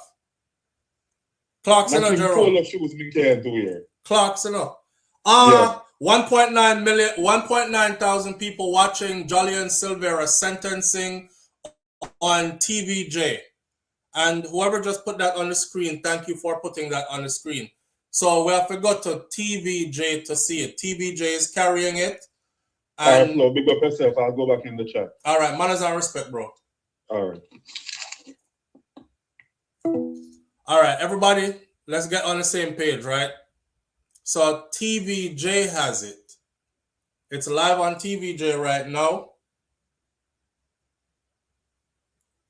Clocks, you know, Jerome. Polo shoes me can't wear. Clocks, you know. 1.9 thousand people watching Jolyan Silvera sentencing on TVJ. And whoever just put that on the screen, thank you for putting that on the screen. So we have to go to TVJ to see it. TVJ is carrying it. All right, Flo, big up yourself. I'll go back in the chat. All right, manners and respect, bro. All right. All right, everybody, let's get on the same page, right? So TVJ has it. It's live on TVJ right now.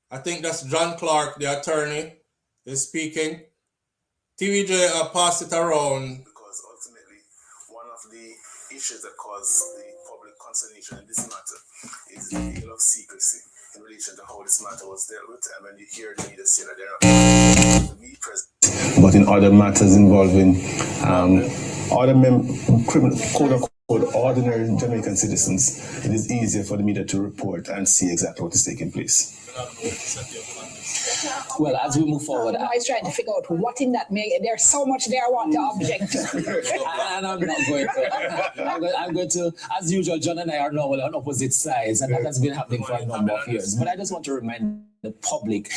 I think that's John Clark, the attorney, is speaking. TVJ, pass it around. Because ultimately, one of the issues that cause the public consternation in this matter is the deal of secrecy in relation to how this matter was dealt with. And when you hear the media say that they're not to be present. But in other matters involving other criminal code ordinary Jamaican citizens, it is easier for the media to report and see exactly what is taking place. Well, as we move forward, I was trying to figure out what in that there's so much there I want to object to. And I'm not going to. I'm going to, as usual, John and I are now on opposite sides, and that has been happening for a number of years. But I just want to remind the public,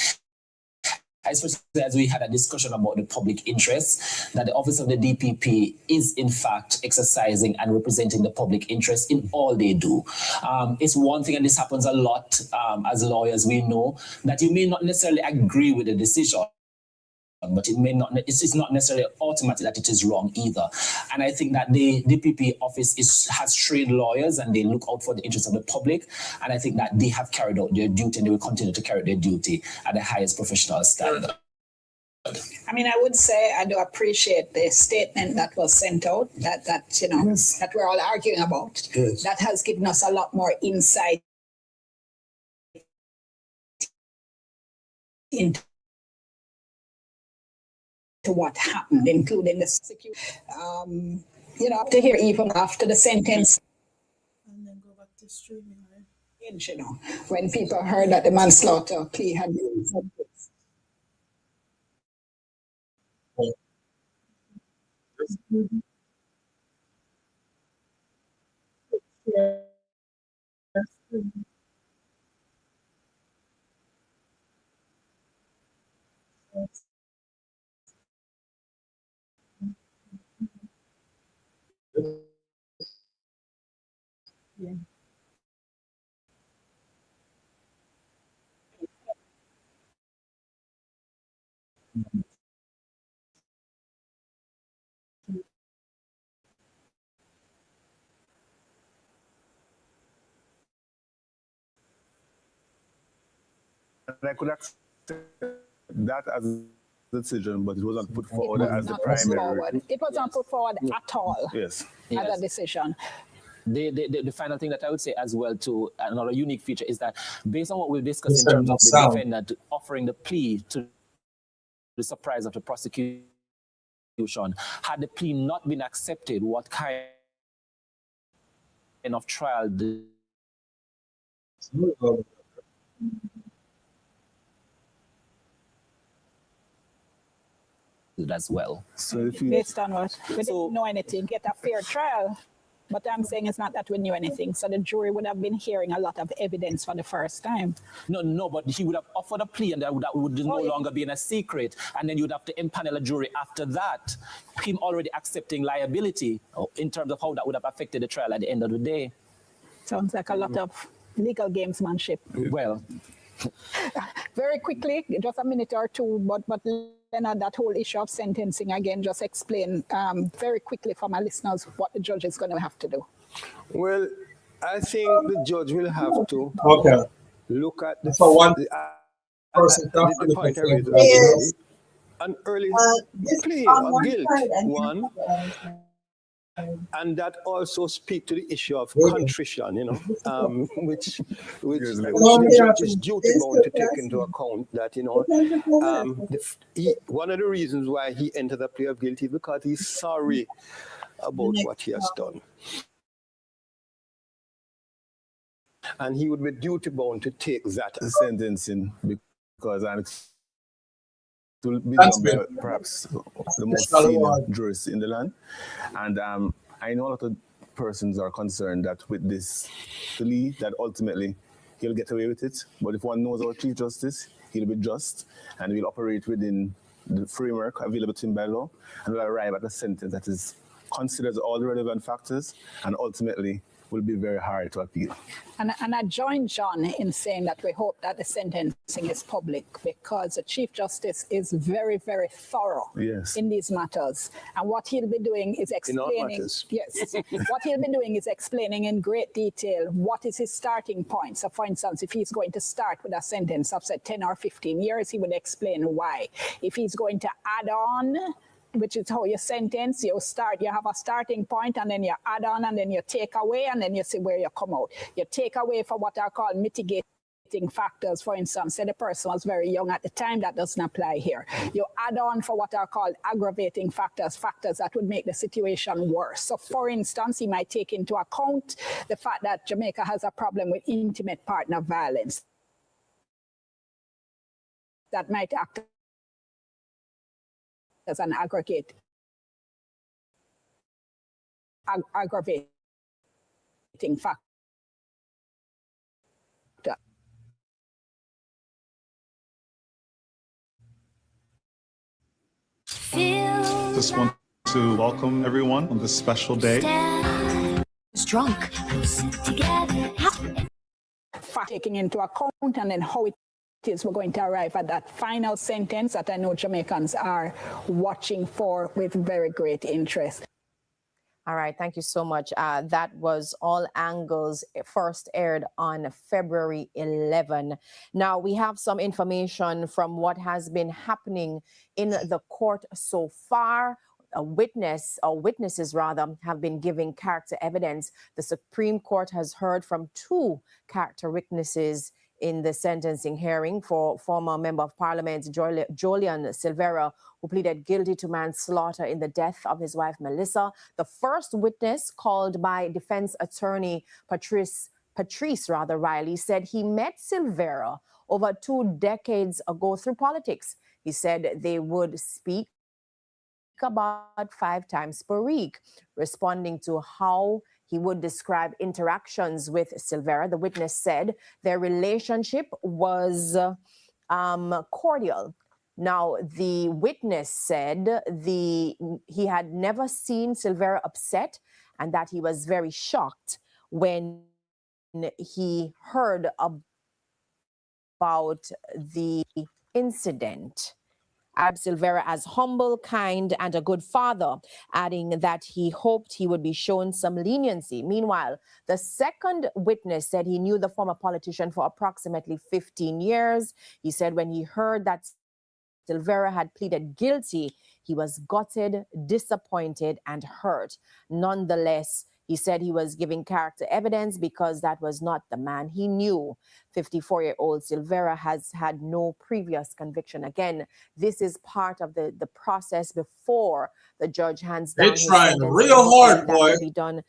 especially as we had a discussion about the public interest, that the office of the DPP is in fact exercising and representing the public interest in all they do. It's one thing, and this happens a lot as lawyers, we know, that you may not necessarily agree with the decision, but it's not necessarily automatic that it is wrong either. And I think that the DPP office has trained lawyers and they look out for the interests of the public. And I think that they have carried out their duty and they will continue to carry their duty at the highest professional standard. I mean, I would say I do appreciate the statement that was sent out that that we're all arguing about. Yes. That has given us a lot more insight into what happened, including the security. To hear even after the sentence. You know, when people heard that the manslaughter plea had been sentenced. Yeah. I could accept that as a decision, but it wasn't put forward as the Not put primary. forward. It was not put forward at all Yes. as a decision. The final thing that I would say as well to another unique feature is that based on what we've discussed in terms of the defendant offering the plea to the surprise of the prosecution, had the plea not been accepted, what kind of trial as well. So based on what? We didn't know anything, get a fair trial. But I'm saying it's not that we knew anything. So the jury would have been hearing a lot of evidence for the first time. No, but he would have offered a plea and that would no longer be in a secret. And then you'd have to impanel a jury after that. Him already accepting liability in terms of how that would have affected the trial at the end of the day. Sounds like a lot of legal gamesmanship. Well, very quickly, just a minute or two, but Leonard, that whole issue of sentencing again, just explain very quickly for my listeners what the judge is going to have to do. Well, I think the judge will have to look at the point I raised earlier. An early plea of guilt, one. And that also speak to the issue of contrition, you know, which the judge is duty bound to take into account that, you know, one of the reasons why he entered the plea of guilty is because he's sorry about what he has done. And he would be duty bound to take that sentencing because to be done by perhaps the most senior jurists in the land. And I know a lot of persons are concerned that with this plea, that ultimately he'll get away with it. But if one knows our Chief Justice, he'll be just and will operate within the framework available to him by law and will arrive at a sentence that is considers all the relevant factors and ultimately will be very hard to appeal. And I join John in saying that we hope that the sentencing is public because the Chief Justice is very, very thorough in these matters. And what he'll be doing is explaining, what he'll be doing is explaining in great detail what is his starting point. So for instance, if he's going to start with a sentence of say 10 or 15 years, he would explain why. If he's going to add on, which is how you sentence, you have a starting point and then you add on and then you take away and then you see where you come out. You take away for what are called mitigating factors. For instance, say the person was very young at the time, that doesn't apply here. You add on for what are called aggravating factors, factors that would make the situation worse. So for instance, he might take into account the fact that Jamaica has a problem with intimate partner violence. That might act as an aggravating factor. Just want to welcome everyone on this special day. It's drunk. Taking into account and then how it is we're going to arrive at that final sentence that I know Jamaicans are watching for with very great interest. All right, thank you so much. That was All Angles, first aired on February 11. Now, we have some information from what has been happening in the court so far. Witnesses have been giving character evidence. The Supreme Court has heard from 2 character witnesses in the sentencing hearing for former Member of Parliament Jolyan Silvera, who pleaded guilty to manslaughter in the death of his wife Melissa. The first witness, called by defense attorney Patrice Patrice Riley, said he met Silvera over 2 decades ago through politics. He said they would speak about 5 times per week. Responding to how he would describe interactions with Silvera, the witness said their relationship was cordial. Now, the witness said he had never seen Silvera upset and that he was very shocked when he heard about the incident. Silvera as humble, kind, and a good father, adding that he hoped he would be shown some leniency. Meanwhile, the second witness said he knew the former politician for approximately 15 years. He said when he heard that Silvera had pleaded guilty, he was gutted, disappointed, and hurt. Nonetheless, he said he was giving character evidence because that was not the man he knew. 54-year-old Silvera has had no previous conviction. Again, this is part of the process before the judge hands down his trying sentence. real hard, That boy. will be done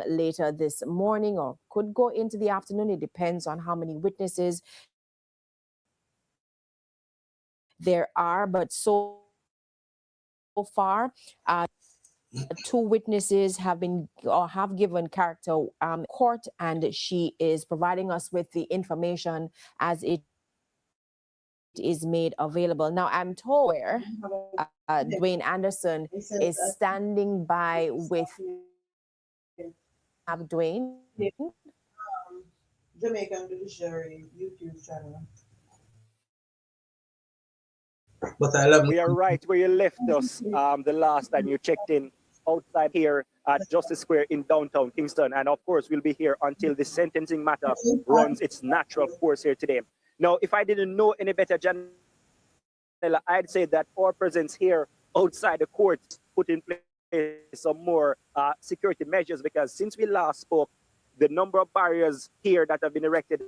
later this morning or could go into the afternoon. It depends on how many witnesses there are, but so far, 2 witnesses have given character court, and she is providing us with the information as it is made available. Now, I'm told where Dwayne Anderson is standing by with Dwayne. Jamaican Judiciary YouTube channel. But I love we are right where you left us the last time you checked in, outside here at Justice Square in downtown Kingston. And of course, we'll be here until the sentencing matter runs its natural course here today. Now, if I didn't know any better, Janela, I'd say that our presence here outside the court put in place some more security measures, because since we last spoke, the number of barriers here that have been erected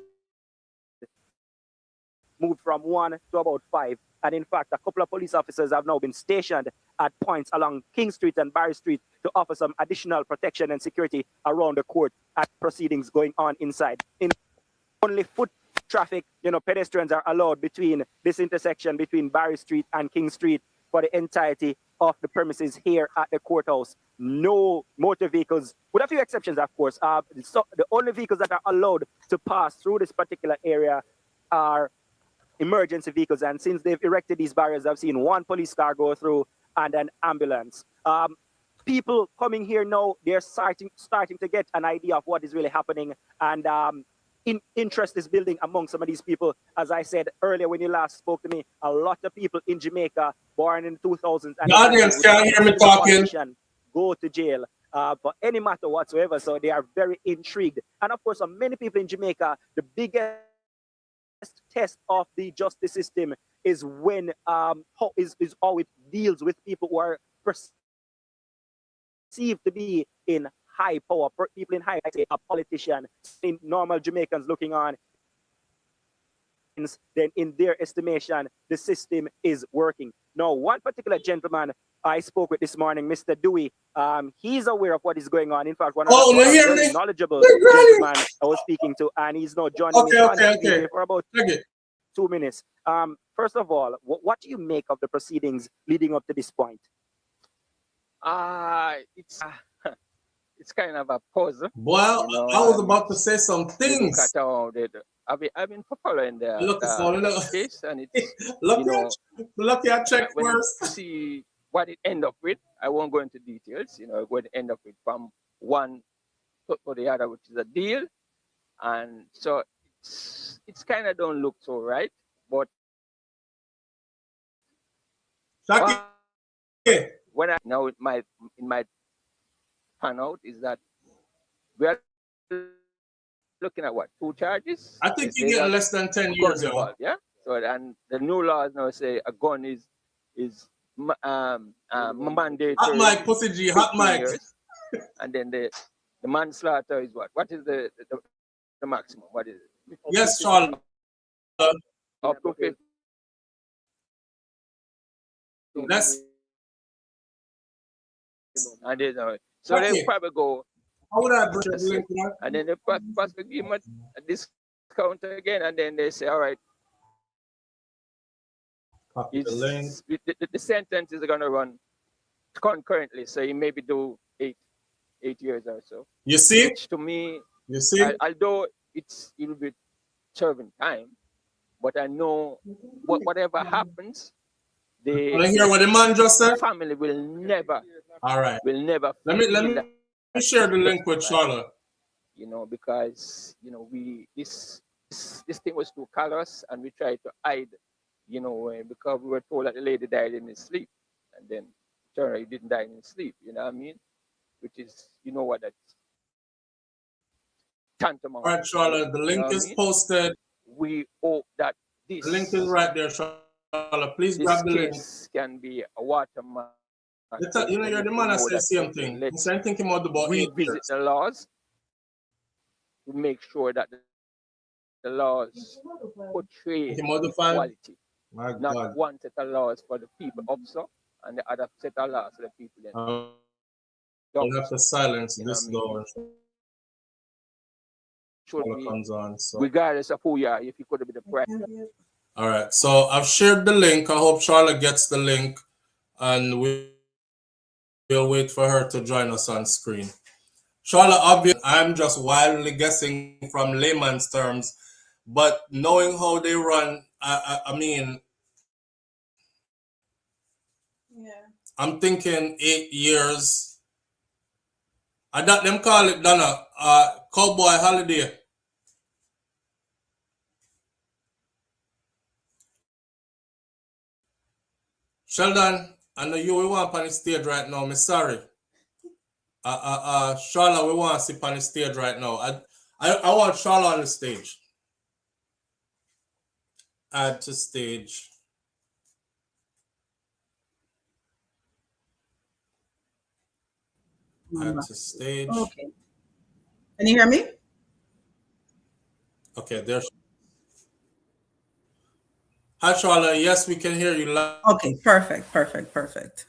moved from 1 to about 5. And in fact, a couple of police officers have now been stationed at points along King Street and Barry Street to offer some additional protection and security around the court as proceedings going on inside. In only foot traffic, pedestrians are allowed between this intersection between Barry Street and King Street for the entirety of the premises here at the courthouse. No motor vehicles, with a few exceptions, of course. So the only vehicles that are allowed to pass through this particular area are emergency vehicles, and since they've erected these barriers, I've seen 1 police car go through and an ambulance. People coming here now, they're starting to get an idea of what is really happening, and interest is building among some of these people. As I said earlier when you last spoke to me, a lot of people in Jamaica born in the 2000s and the audience can't hear me talking, go to jail for any matter whatsoever, so they are very intrigued. And of course, for many people in Jamaica, the biggest test of the justice system is when how it deals with people who are perceived to be in high power, people in high, like say a politician, in normal Jamaicans looking on, then in their estimation, the system is working. Now, one particular gentleman I spoke with this morning, Mr. Dewey, he's aware of what is going on. In fact, one of the very knowledgeable gentlemen I was speaking to, and he's now joining me for about 2 minutes. First of all, what do you make of the proceedings leading up to this point? It's kind of a puzzle. Well, I was about to say some things. I've been following the case, and it's lucky I checked first to see what it end up with. I won't go into details. Going to end up with from one to the other, which is a deal, and so it's kind of don't look so right, but when I know it might pan out is that we are looking at what, 2 charges? I think you get less than 10 years, yeah. So and the new laws now say a gun is mandatory. Hot mic, pussy G, hot mic. And then the manslaughter is what? What is the maximum? What is it? Yes, Charles. Up to 50. That's and so they probably go How would I share the link? And then the pastor give them a discount again, and then they say, all right, the sentence is going to run concurrently, so you maybe do 8 years or so. You see? Which to me, you see, although it'll be serving time, but I know whatever happens, I hear what the man just said. Family will never. All right. Will never. Let me share the link with Charlotte. You know, because this thing was too callous, and we tried to hide. You know, because we were told that the lady died in his sleep, and then turned out he didn't die in his sleep. You know what I mean? Which is, you know what that's tantamount. All right, Charlotte. The link is posted. We hope that this the link is right there, Charlotte. Please grab the link. Can be a watermark. You know, you're the man that says the same thing. I'm thinking about revisit the laws to make sure that the laws portray equality. Not one set of laws for the people up so, and the other set of laws for the people then. I'll have to silence this door. Comes on, so. Regardless of who you are, if you could have been the president. All right, so I've shared the link. I hope Charlotte gets the link, and we'll wait for her to join us on screen. Charlotte, obviously, I'm just wildly guessing from layman's terms, but knowing how they run, I mean, yeah, I'm thinking 8 years. I got them call it Donna, cowboy holiday. Sheldon, I know you want on the stage right now. I'm sorry. Charlotte, we want to sit on the stage right now. I want Charlotte on the stage. Add to stage. Add to stage. Okay. Can you hear me? Okay, there's. Hi, Charlotte. Yes, we can hear you loud. Okay, perfect.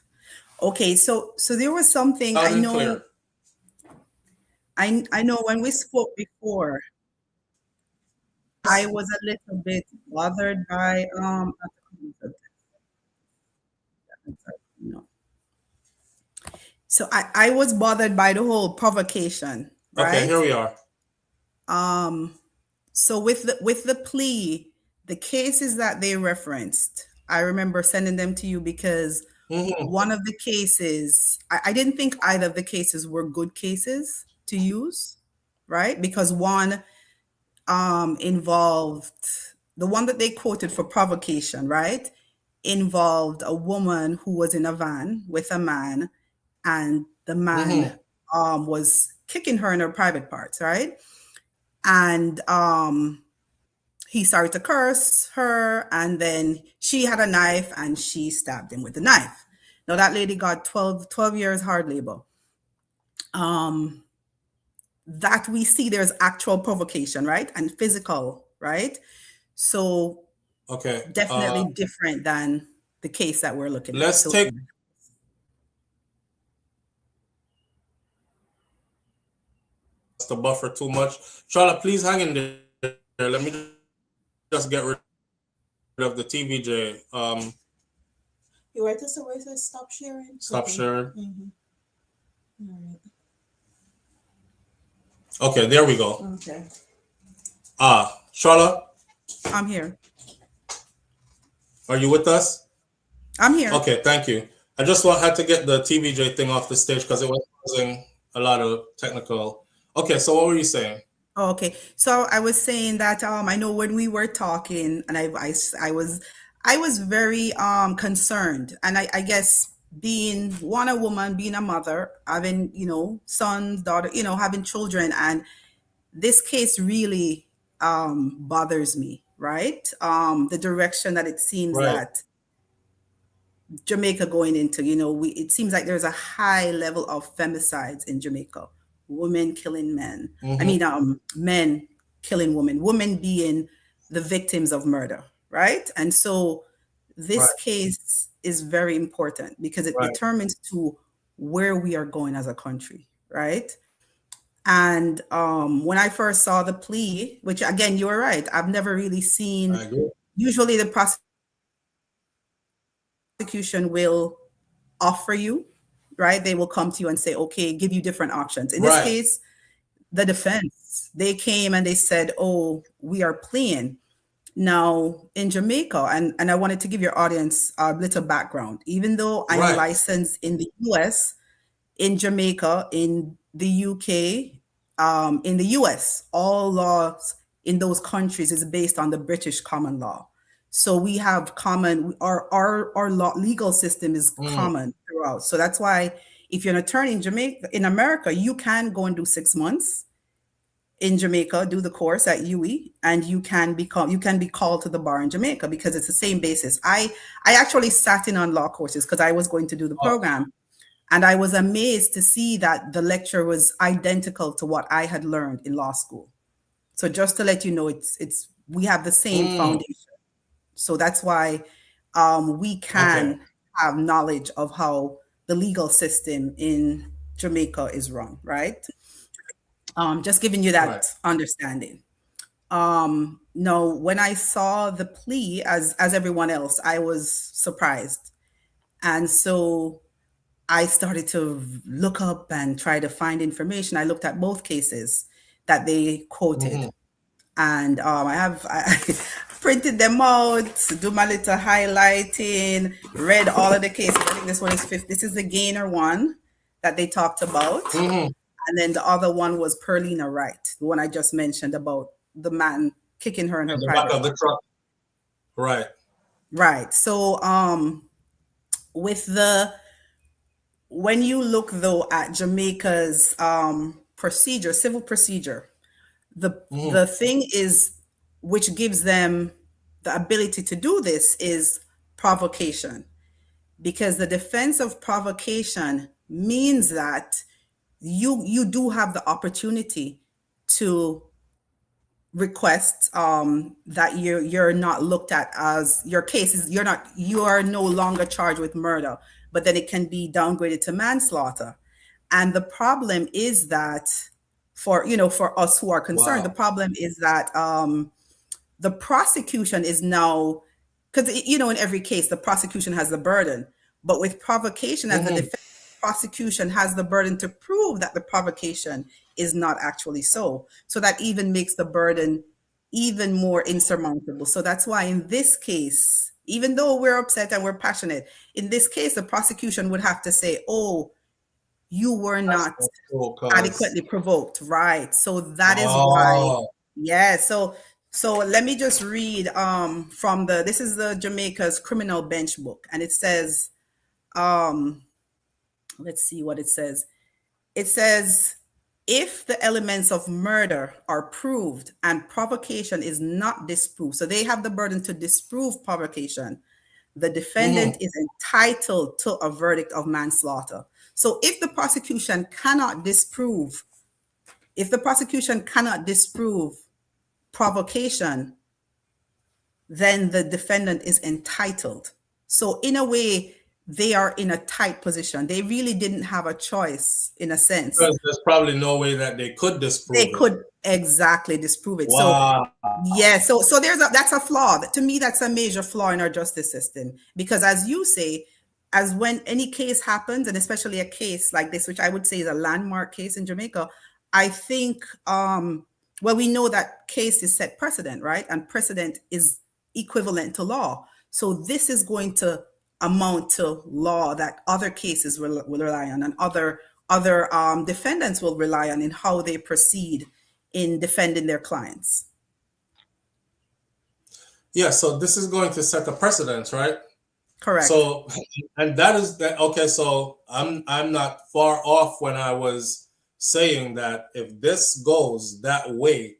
Okay, so there was something loud I know. Clear. I know when we spoke before, I was a little bit bothered by So I was bothered by the whole provocation, right? Okay, here we are. So with the plea, the cases that they referenced, I remember sending them to you because one of the cases, I didn't think either of the cases were good cases to use, right? Because one involved, the one that they quoted for provocation, right, involved a woman who was in a van with a man, and the man was kicking her in her private parts, right? And he started to curse her, and then she had a knife and she stabbed him with the knife. Now that lady got 12 years hard labor. That we see there's actual provocation, right? And physical, right? So okay, definitely different than the case that we're looking at. Let's take the buffer too much. Charlotte, please hang in there. Let me just get rid of the TVJ. You write this away, so stop sharing. Stop sharing. Mm-hmm. All right. Okay, there we go. Okay. Charlotte? I'm here. Are you with us? I'm here. Okay, thank you. I just had to get the TVJ thing off the stage because it was causing a lot of technical. Okay, so what were you saying? Oh, okay. So I was saying that I know when we were talking, and I was very concerned, and I guess being a woman, being a mother, having sons, daughter, having children, and this case really bothers me, right? The direction that it seems that Jamaica going into, it seems like there's a high level of femicides in Jamaica. Women killing men. I mean, men killing women. Women being the victims of murder, right? And so this case is very important because it determines to where we are going as a country, right? And when I first saw the plea, which again, you were right, I've never really seen, usually the prosecution will offer you, right? They will come to you and say, okay, give you different options. In this case, the defense, they came and they said, oh, we are pleading. Now, in Jamaica, and I wanted to give your audience a little background, even though I'm licensed in the US, in Jamaica, in the UK, in the US, all laws in those countries is based on the British common law. So we have common, our law, legal system is common throughout. So that's why if you're an attorney in Jamaica, in America, you can go and do 6 months in Jamaica, do the course at UE, and you can be called to the bar in Jamaica because it's the same basis. I actually sat in on law courses because I was going to do the program, and I was amazed to see that the lecture was identical to what I had learned in law school. So just to let you know, we have the same foundation. So that's why we can have knowledge of how the legal system in Jamaica is run, right? Just giving you that understanding. No, when I saw the plea, as everyone else, I was surprised. And so I started to look up and try to find information. I looked at both cases that they quoted. And I printed them out, do my little highlighting, read all of the cases. I think this one is fifth. This is the Gainer one that they talked about. And then the other one was Perlina Wright, the one I just mentioned about the man kicking her in her private back of the truck. Right. So when you look though at Jamaica's procedure, civil procedure, the thing is, which gives them the ability to do this, is provocation. Because the defense of provocation means that you do have the opportunity to request that you're not looked at as your case is, you are no longer charged with murder, but then it can be downgraded to manslaughter. And the problem is that for us who are concerned, the problem is that the prosecution is now, because in every case the prosecution has the burden, but with provocation as the defense, prosecution has the burden to prove that the provocation is not actually so that even makes the burden even more insurmountable. So that's why in this case, even though we're upset and we're passionate, in this case the prosecution would have to say, oh, you were not adequately provoked, right? So that is why, so let me just read from this is the Jamaica's criminal bench book, and it says, let's see what it says. It says, if the elements of murder are proved and provocation is not disproved, so they have the burden to disprove provocation, the defendant is entitled to a verdict of manslaughter. So if the prosecution cannot disprove provocation, then the defendant is entitled. So in a way, they are in a tight position. They really didn't have a choice, in a sense. There's probably no way that they could disprove it. They could exactly disprove it. Wow. So that's a flaw. To me, that's a major flaw in our justice system. Because as you say, as when any case happens, and especially a case like this, which I would say is a landmark case in Jamaica, I think, we know that case is set precedent, right? And precedent is equivalent to law. So this is going to amount to law that other cases will rely on, and other defendants will rely on in how they proceed in defending their clients. Yeah, so this is going to set a precedent, right? Correct. So, and that is that. Okay, so I'm not far off when I was saying that if this goes that way,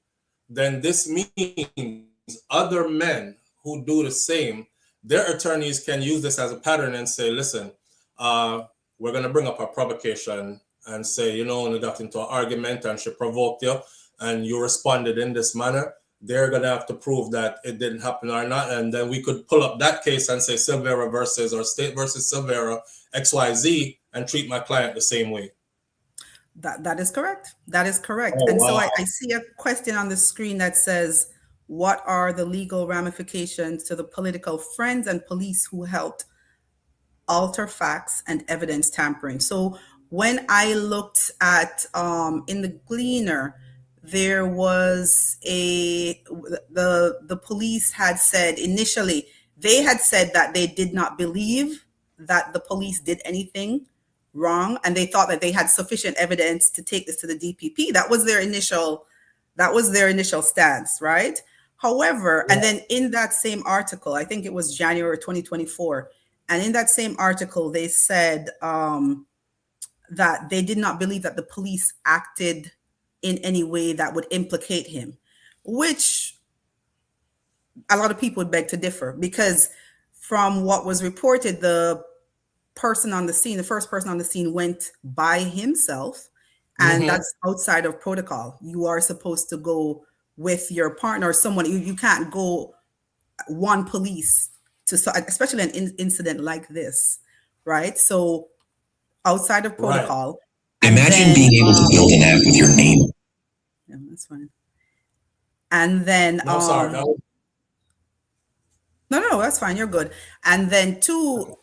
then this means other men who do the same, their attorneys can use this as a pattern and say, listen, we're going to bring up a provocation and say, you got into an argument and she provoked you and you responded in this manner. They're going to have to prove that it didn't happen or not. And then we could pull up that case and say Silvera versus, or State versus Silvera, XYZ, and treat my client the same way. That is correct. That is correct. Oh, And so wow. I see a question on the screen that says, what are the legal ramifications to the political friends and police who helped alter facts and evidence tampering? So when I looked at in the Gleaner, there was the police had said initially, they had said that they did not believe that the police did anything wrong, and they thought that they had sufficient evidence to take this to the DPP. That was their initial stance, right? However, and then in that same article, I think it was January 2024, and in that same article, they said that they did not believe that the police acted in any way that would implicate him, which a lot of people would beg to differ, because from what was reported, the first person on the scene went by himself, and that's outside of protocol. You are supposed to go with your partner or someone. You can't go one police to, especially an incident like this, right? So outside of protocol. Right. Imagine being able to build an app with your name. Yeah, that's fine. And then no, sorry, no. No, that's fine. You're good. And then two,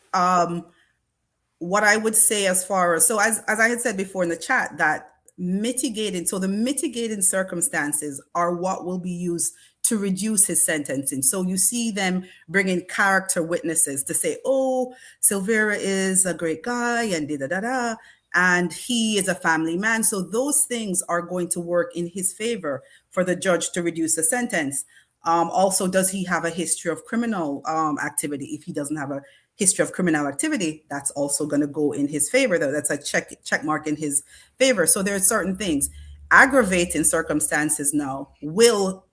what I would say as far as, so as I had said before in the chat, that the mitigating circumstances are what will be used to reduce his sentencing. So you see them bringing character witnesses to say, oh, Silvera is a great guy and da-da-da-da, and he is a family man. So those things are going to work in his favor for the judge to reduce the sentence. Also, does he have a history of criminal activity? If he doesn't have a history of criminal activity, that's also going to go in his favor, though. That's a check mark in his favor. So there are certain things. Aggravating circumstances now will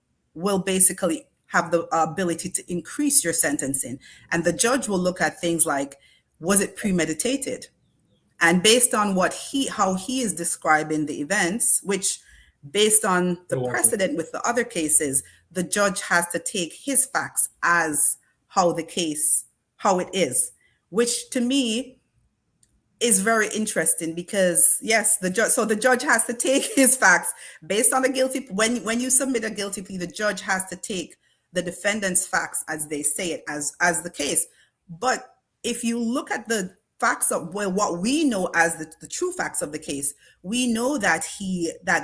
basically have the ability to increase your sentencing. And the judge will look at things like, was it premeditated? And based on how he is describing the events, which based on the precedent with the other cases, the judge has to take his facts as how it is, which to me is very interesting, because yes, the judge has to take his facts based on the guilty. When you submit a guilty plea, the judge has to take the defendant's facts as they say it, as the case. But if you look at the facts of what we know as the true facts of the case, we know that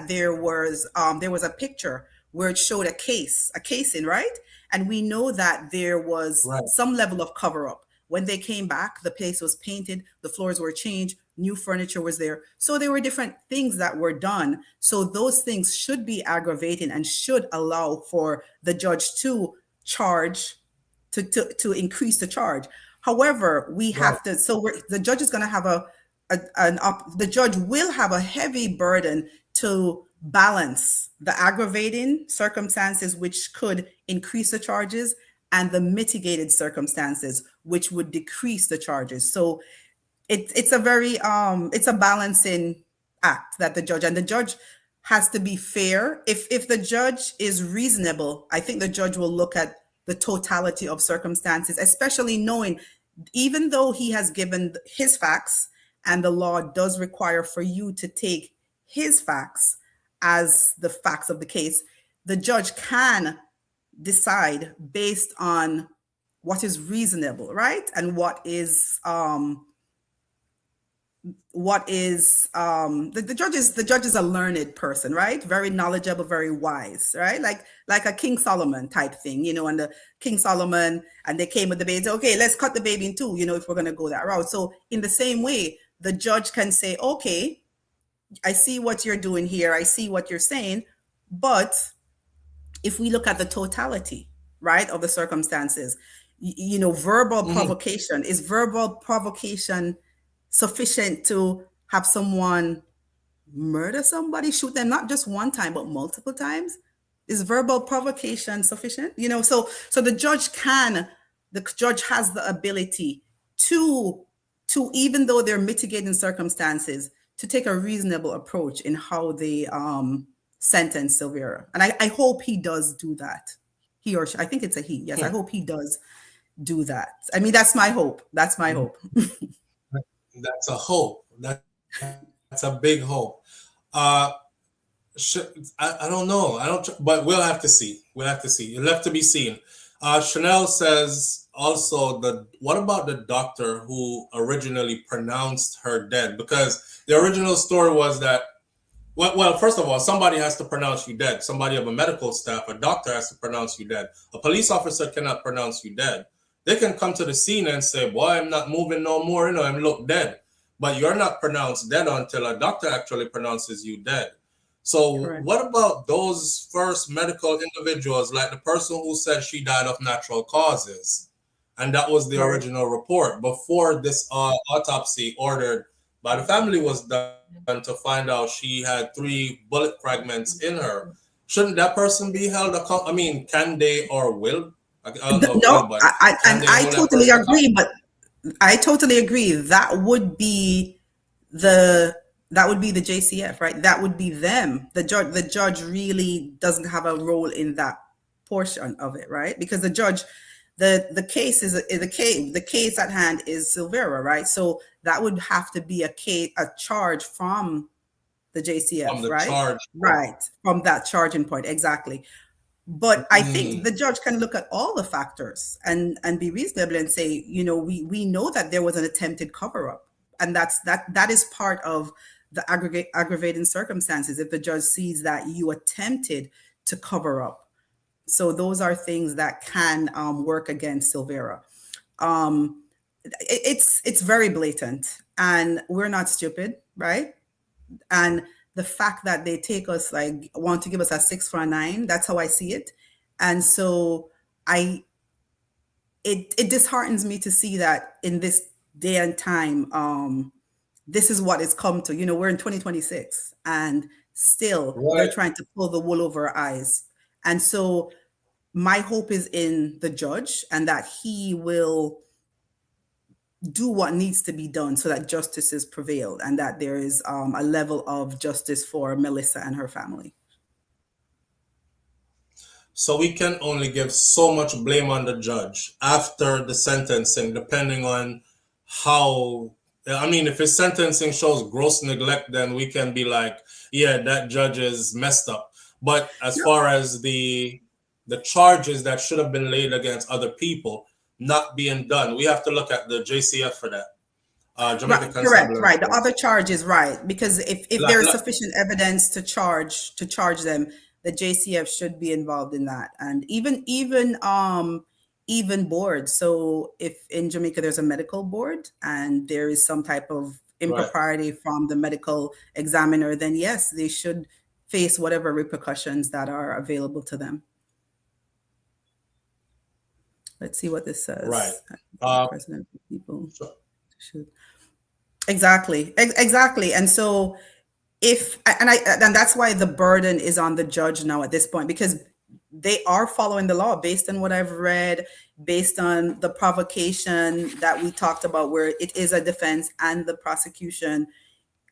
there was a picture where it showed a casing, right? And we know that there was some level of cover-up. When they came back, the place was painted, the floors were changed, new furniture was there. So there were different things that were done. So those things should be aggravating and should allow for the judge to charge, to increase the charge. However, we have to, the judge is going to have the judge will have a heavy burden to balance the aggravating circumstances, which could increase the charges, and the mitigated circumstances, which would decrease the charges. So it's a very, it's a balancing act that the judge has to be fair. If the judge is reasonable, I think the judge will look at the totality of circumstances, especially knowing, even though he has given his facts and the law does require for you to take his facts as the facts of the case, the judge can decide based on what is reasonable, right? And the judge is a learned person, right? Very knowledgeable, very wise, right? Like a King Solomon type thing, and the King Solomon, and they came with the baby, okay, let's cut the baby in two, if we're going to go that route. So in the same way, the judge can say, okay, I see what you're doing here, I see what you're saying, but if we look at the totality, right, of the circumstances, verbal provocation, is verbal provocation sufficient to have someone murder somebody, shoot them, not just one time, but multiple times? Is verbal provocation sufficient? So the judge has the ability to, even though they're mitigating circumstances, to take a reasonable approach in how they sentence Silvera. And I hope he does do that. He or she, I think it's a he. Yes, I hope he does do that. I mean, that's my hope. That's my hope. That's a hope. That's a big hope. I don't know. But we'll have to see. We'll have to see. It left to be seen. Chanel says also what about the doctor who originally pronounced her dead? Because the original story was that, well, first of all, somebody has to pronounce you dead. Somebody of a medical staff, a doctor has to pronounce you dead. A police officer cannot pronounce you dead. They can come to the scene and say, boy, I'm not moving no more, I'm look dead. But you're not pronounced dead until a doctor actually pronounces you dead. So Correct. what about those first medical individuals, like the person who said she died of natural causes? And that was the original report before this autopsy ordered by the family was done to find out she had 3 bullet fragments in her. Shouldn't that person be held accountable? I mean, can they or will? I don't know. No, I totally agree, but I totally agree. That would be the JCF, right? That would be them. The judge really doesn't have a role in that portion of it, right? Because the judge, the case at hand is Silvera, right? So that would have to be a charge from the JCF, From the right? charge. Right, from that charging point, exactly. But I think the judge can look at all the factors and be reasonable and say, we know that there was an attempted cover-up, and that is part of the aggravating circumstances if the judge sees that you attempted to cover up. So those are things that can work against Silvera. It's very blatant, and we're not stupid, right? And the fact that they take us, like, want to give us a 6 for a 9, that's how I see it. And so it disheartens me to see that in this day and time, this is what it's come to. We're in 2026 and still they're trying to pull the wool over our eyes. And so my hope is in the judge, and that he will do what needs to be done so that justice is prevailed, and that there is a level of justice for Melissa and her family. So we can only give so much blame on the judge after the sentencing, depending on how, if his sentencing shows gross neglect, then we can be like, yeah, that judge is messed up. But as far as the charges that should have been laid against other people not being done, we have to look at the JCF for that. Right, correct, right. The other charges, right? Because if there is sufficient evidence to charge them, the JCF should be involved in that, and even boards. So if in Jamaica there's a medical board and there is some type of impropriety from the medical examiner, then yes, they should face whatever repercussions that are available to them. Let's see what this says. Right. President people should. Exactly. And so and that's why the burden is on the judge now at this point, because they are following the law based on what I've read, based on the provocation that we talked about, where it is a defense and the prosecution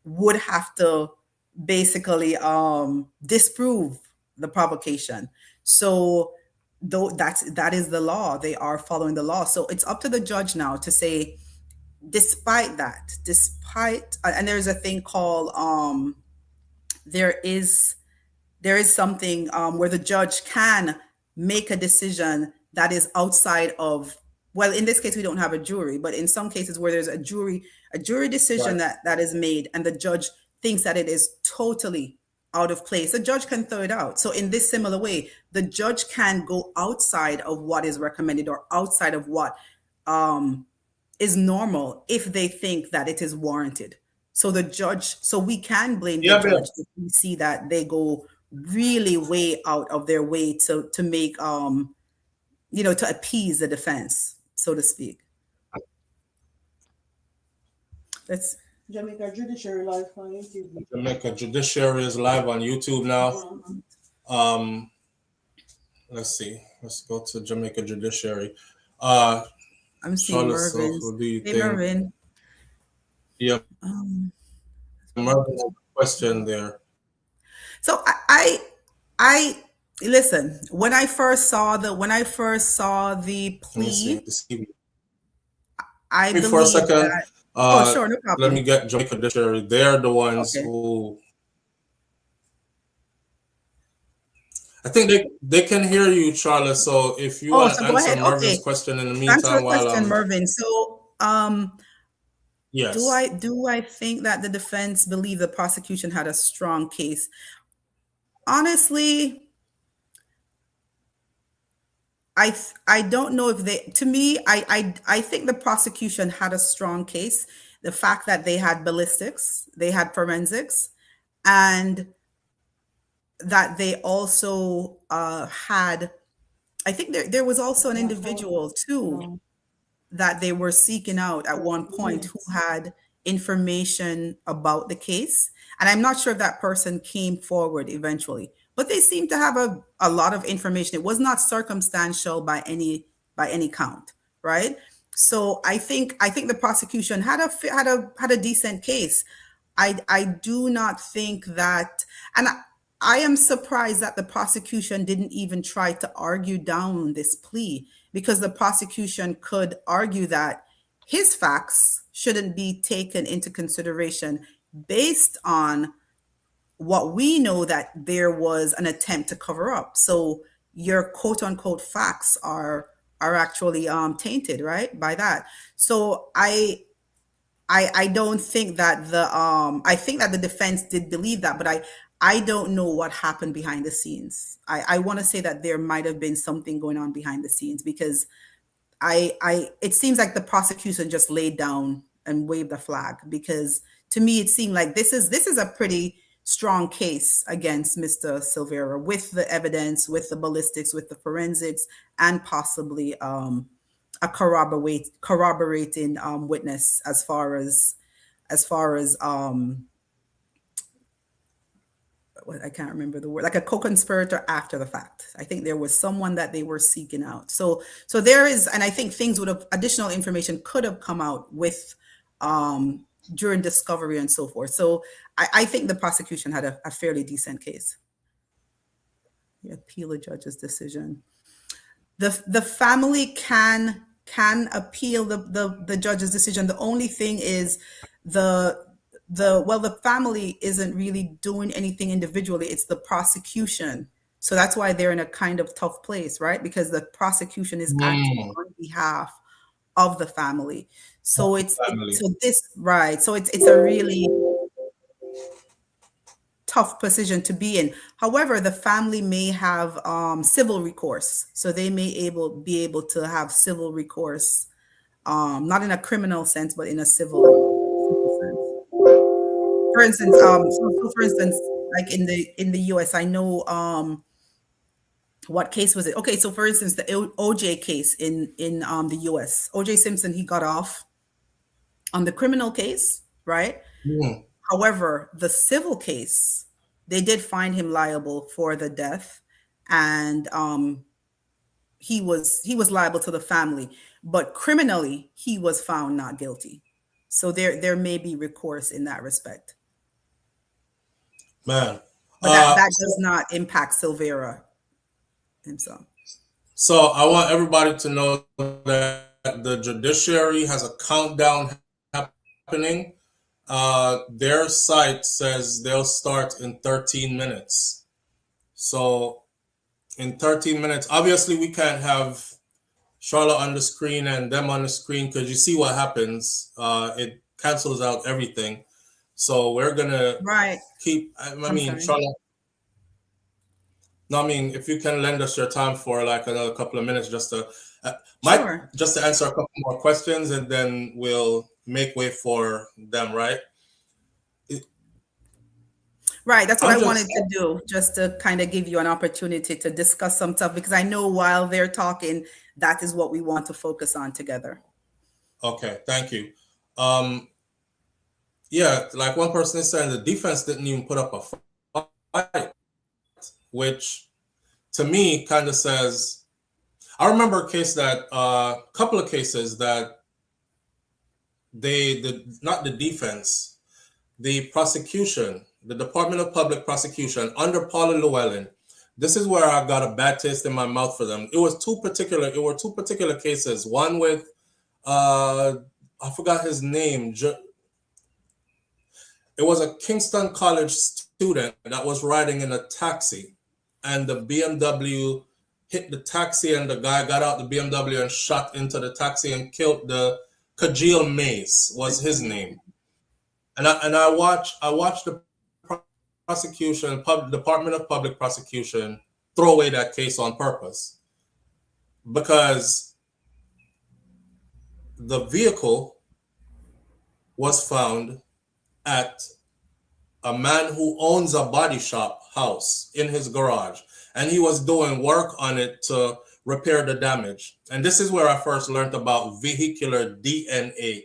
would have to basically disprove the provocation. So though that is the law, they are following the law. So it's up to the judge now to say, despite and there's a thing called there is something where the judge can make a decision that is outside of, well, in this case we don't have a jury, but in some cases where there's a jury decision that is made and the judge thinks that it is totally out of place, the judge can throw it out. So in this similar way, the judge can go outside of what is recommended or outside of what is normal if they think that it is warranted. So we can blame the judge if we see that they go really way out of their way to make to appease the defense, so to speak. Let's Jamaica Judiciary live on YouTube. Jamaica Judiciary is live on YouTube now. Let's see. Let's go to Jamaica Judiciary. I'm seeing Mervyn. What do you hey, think? Mervyn. Yeah. Mervyn has a question there. So I listen. When I first saw the plea, I believe for a second. that. Sure, no problem. Let me get Jamaica Judiciary. They're the ones who I think they can hear you, Charlotte. So if you want to go answer ahead. Mervin's Okay. question in the Thanks for meantime, the while question, Mervin. So, yes, do I think that the defense believed the prosecution had a strong case? Honestly, I don't know if they. To me, I think the prosecution had a strong case. The fact that they had ballistics, they had forensics, and that they also had. I think there was also an individual too that they were seeking out at one point who had information about the case. And I'm not sure if that person came forward eventually, but they seem to have a lot of information. It was not circumstantial by any count, right? So I think the prosecution had a decent case. I do not think that, and I am surprised that the prosecution didn't even try to argue down this plea, because the prosecution could argue that his facts shouldn't be taken into consideration based on what we know, that there was an attempt to cover up. So your quote unquote facts are actually tainted, right, by that. So I don't think that I think that the defense did believe that, but I don't know what happened behind the scenes. I want to say that there might have been something going on behind the scenes, because it seems like the prosecution just laid down and waved the flag, because to me it seemed like this is a pretty strong case against Mr. Silvera, with the evidence, with the ballistics, with the forensics, and possibly a corroborating witness as far as I can't remember the word, like a co-conspirator after the fact. I think there was someone that they were seeking out. So there is, and I think things would have, additional information could have come out with during discovery and so forth. So I think the prosecution had a fairly decent case. You appeal a judge's decision. The family can appeal the judge's decision. The only thing is the family isn't really doing anything individually. It's the prosecution. So that's why they're in a kind of tough place, right? Because the prosecution is acting on behalf of the family. So it's a really tough position to be in. However, the family may have civil recourse, so they may be able to have civil recourse, not in a criminal sense, but in a civil sense. For instance, like in the US, I know what case was it? Okay, so for instance, the OJ case in the US, OJ Simpson, he got off on the criminal case, right? Yeah. However, the civil case, they did find him liable for the death, and he was liable to the family, but criminally he was found not guilty. So there may be recourse in that respect. Man, but that does not impact Silvera himself. So I want everybody to know that the judiciary has a countdown happening. Their site says they'll start in 13 minutes. So in 13 minutes, obviously we can't have Charlotte on the screen and them on the screen, because you see what happens. It cancels out everything. So we're gonna keep. I mean, Charlotte. No, I mean, if you can lend us your time for like another couple of minutes, just to just to answer a couple more questions, and then we'll make way for them, right? Right, that's what I wanted to do, just to kind of give you an opportunity to discuss some stuff, because I know while they're talking, that is what we want to focus on together. Okay, thank you. Yeah, like one person is saying the defense didn't even put up a fight, which to me kind of says, I remember a case that, a couple of cases that not the defense, the prosecution, the Department of Public Prosecution under Paula Llewellyn, this is where I got a bad taste in my mouth for them. It were two particular cases. One with, I forgot his name. It was a Kingston College student that was riding in a taxi, and the BMW hit the taxi, and the guy got out the BMW and shot into the taxi and killed the Kajil Mays was his name. And I watched the prosecution, Department of Public Prosecution, throw away that case on purpose, because the vehicle was found at a man who owns a body shop house in his garage, and he was doing work on it to repair the damage. And this is where I first learned about vehicular DNA.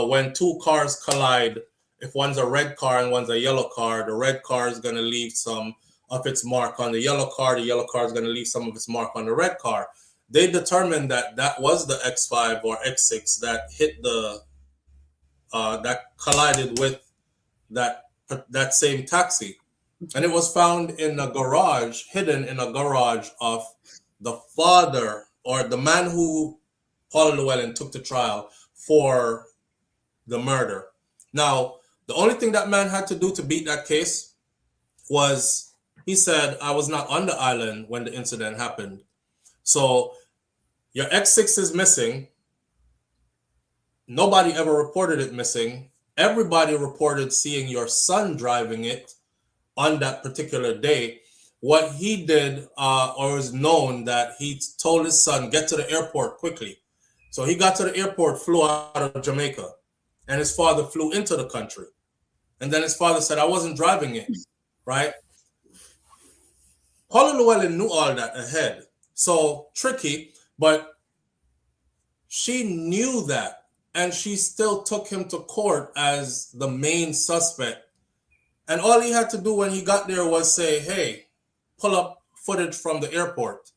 When two cars collide, if one's a red car and one's a yellow car, the red car is going to leave some of its mark on the yellow car is going to leave some of its mark on the red car. They determined that that was the X5 or X6 that hit that collided with that same taxi. And it was found in a garage, hidden in a garage of the father, or the man who Paul Llewellyn took to trial for the murder. Now, the only thing that man had to do to beat that case was, he said, I was not on the island when the incident happened. So your X6 is missing. Nobody ever reported it missing. Everybody reported seeing your son driving it on that particular day. What he did, or is known that he told his son, get to the airport quickly. So he got to the airport, flew out of Jamaica, and his father flew into the country. And then his father said, I wasn't driving it, right? Paula Llewellyn knew all that ahead. So tricky, but she knew that, and she still took him to court as the main suspect. And all he had to do when he got there was say, hey, pull up footage from the airport.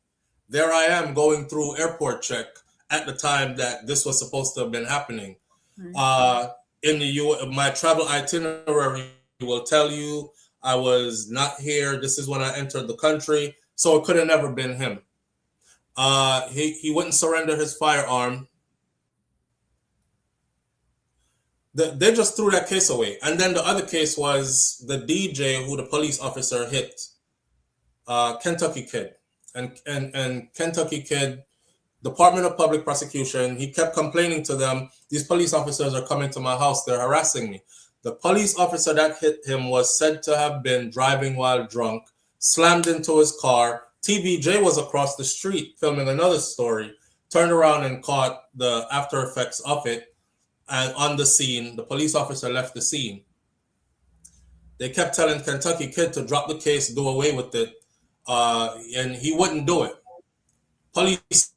There I am going through airport check at the time that this was supposed to have been happening. My travel itinerary will tell you I was not here. This is when I entered the country. So it could have never been him. He wouldn't surrender his firearm. They just threw that case away. And then the other case was the DJ who the police officer hit, Kentucky Kid. And Kentucky Kid, Department of Public Prosecution, he kept complaining to them, these police officers are coming to my house, they're harassing me. The police officer that hit him was said to have been driving while drunk, slammed into his car. TVJ was across the street filming another story, turned around and caught the after effects of it. And on the scene, the police officer left the scene. They kept telling Kentucky Kid to drop the case, do away with it, and he wouldn't do it. Police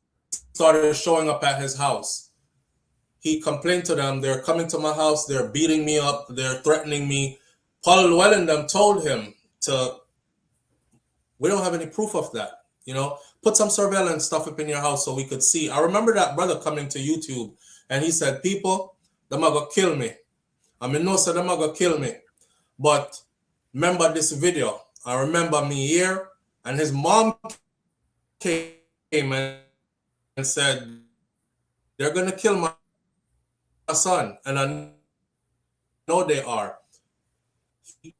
started showing up at his house. He complained to them, they're coming to my house, they're beating me up, they're threatening me. Paul Llewellyn them told him we don't have any proof of that, put some surveillance stuff up in your house so we could see. I remember that brother coming to YouTube and he said, people, them are gonna kill me. I mean, no, so them are gonna kill me. But remember this video. I remember me here, and his mom came and said, they're gonna kill my son. And I know they are. He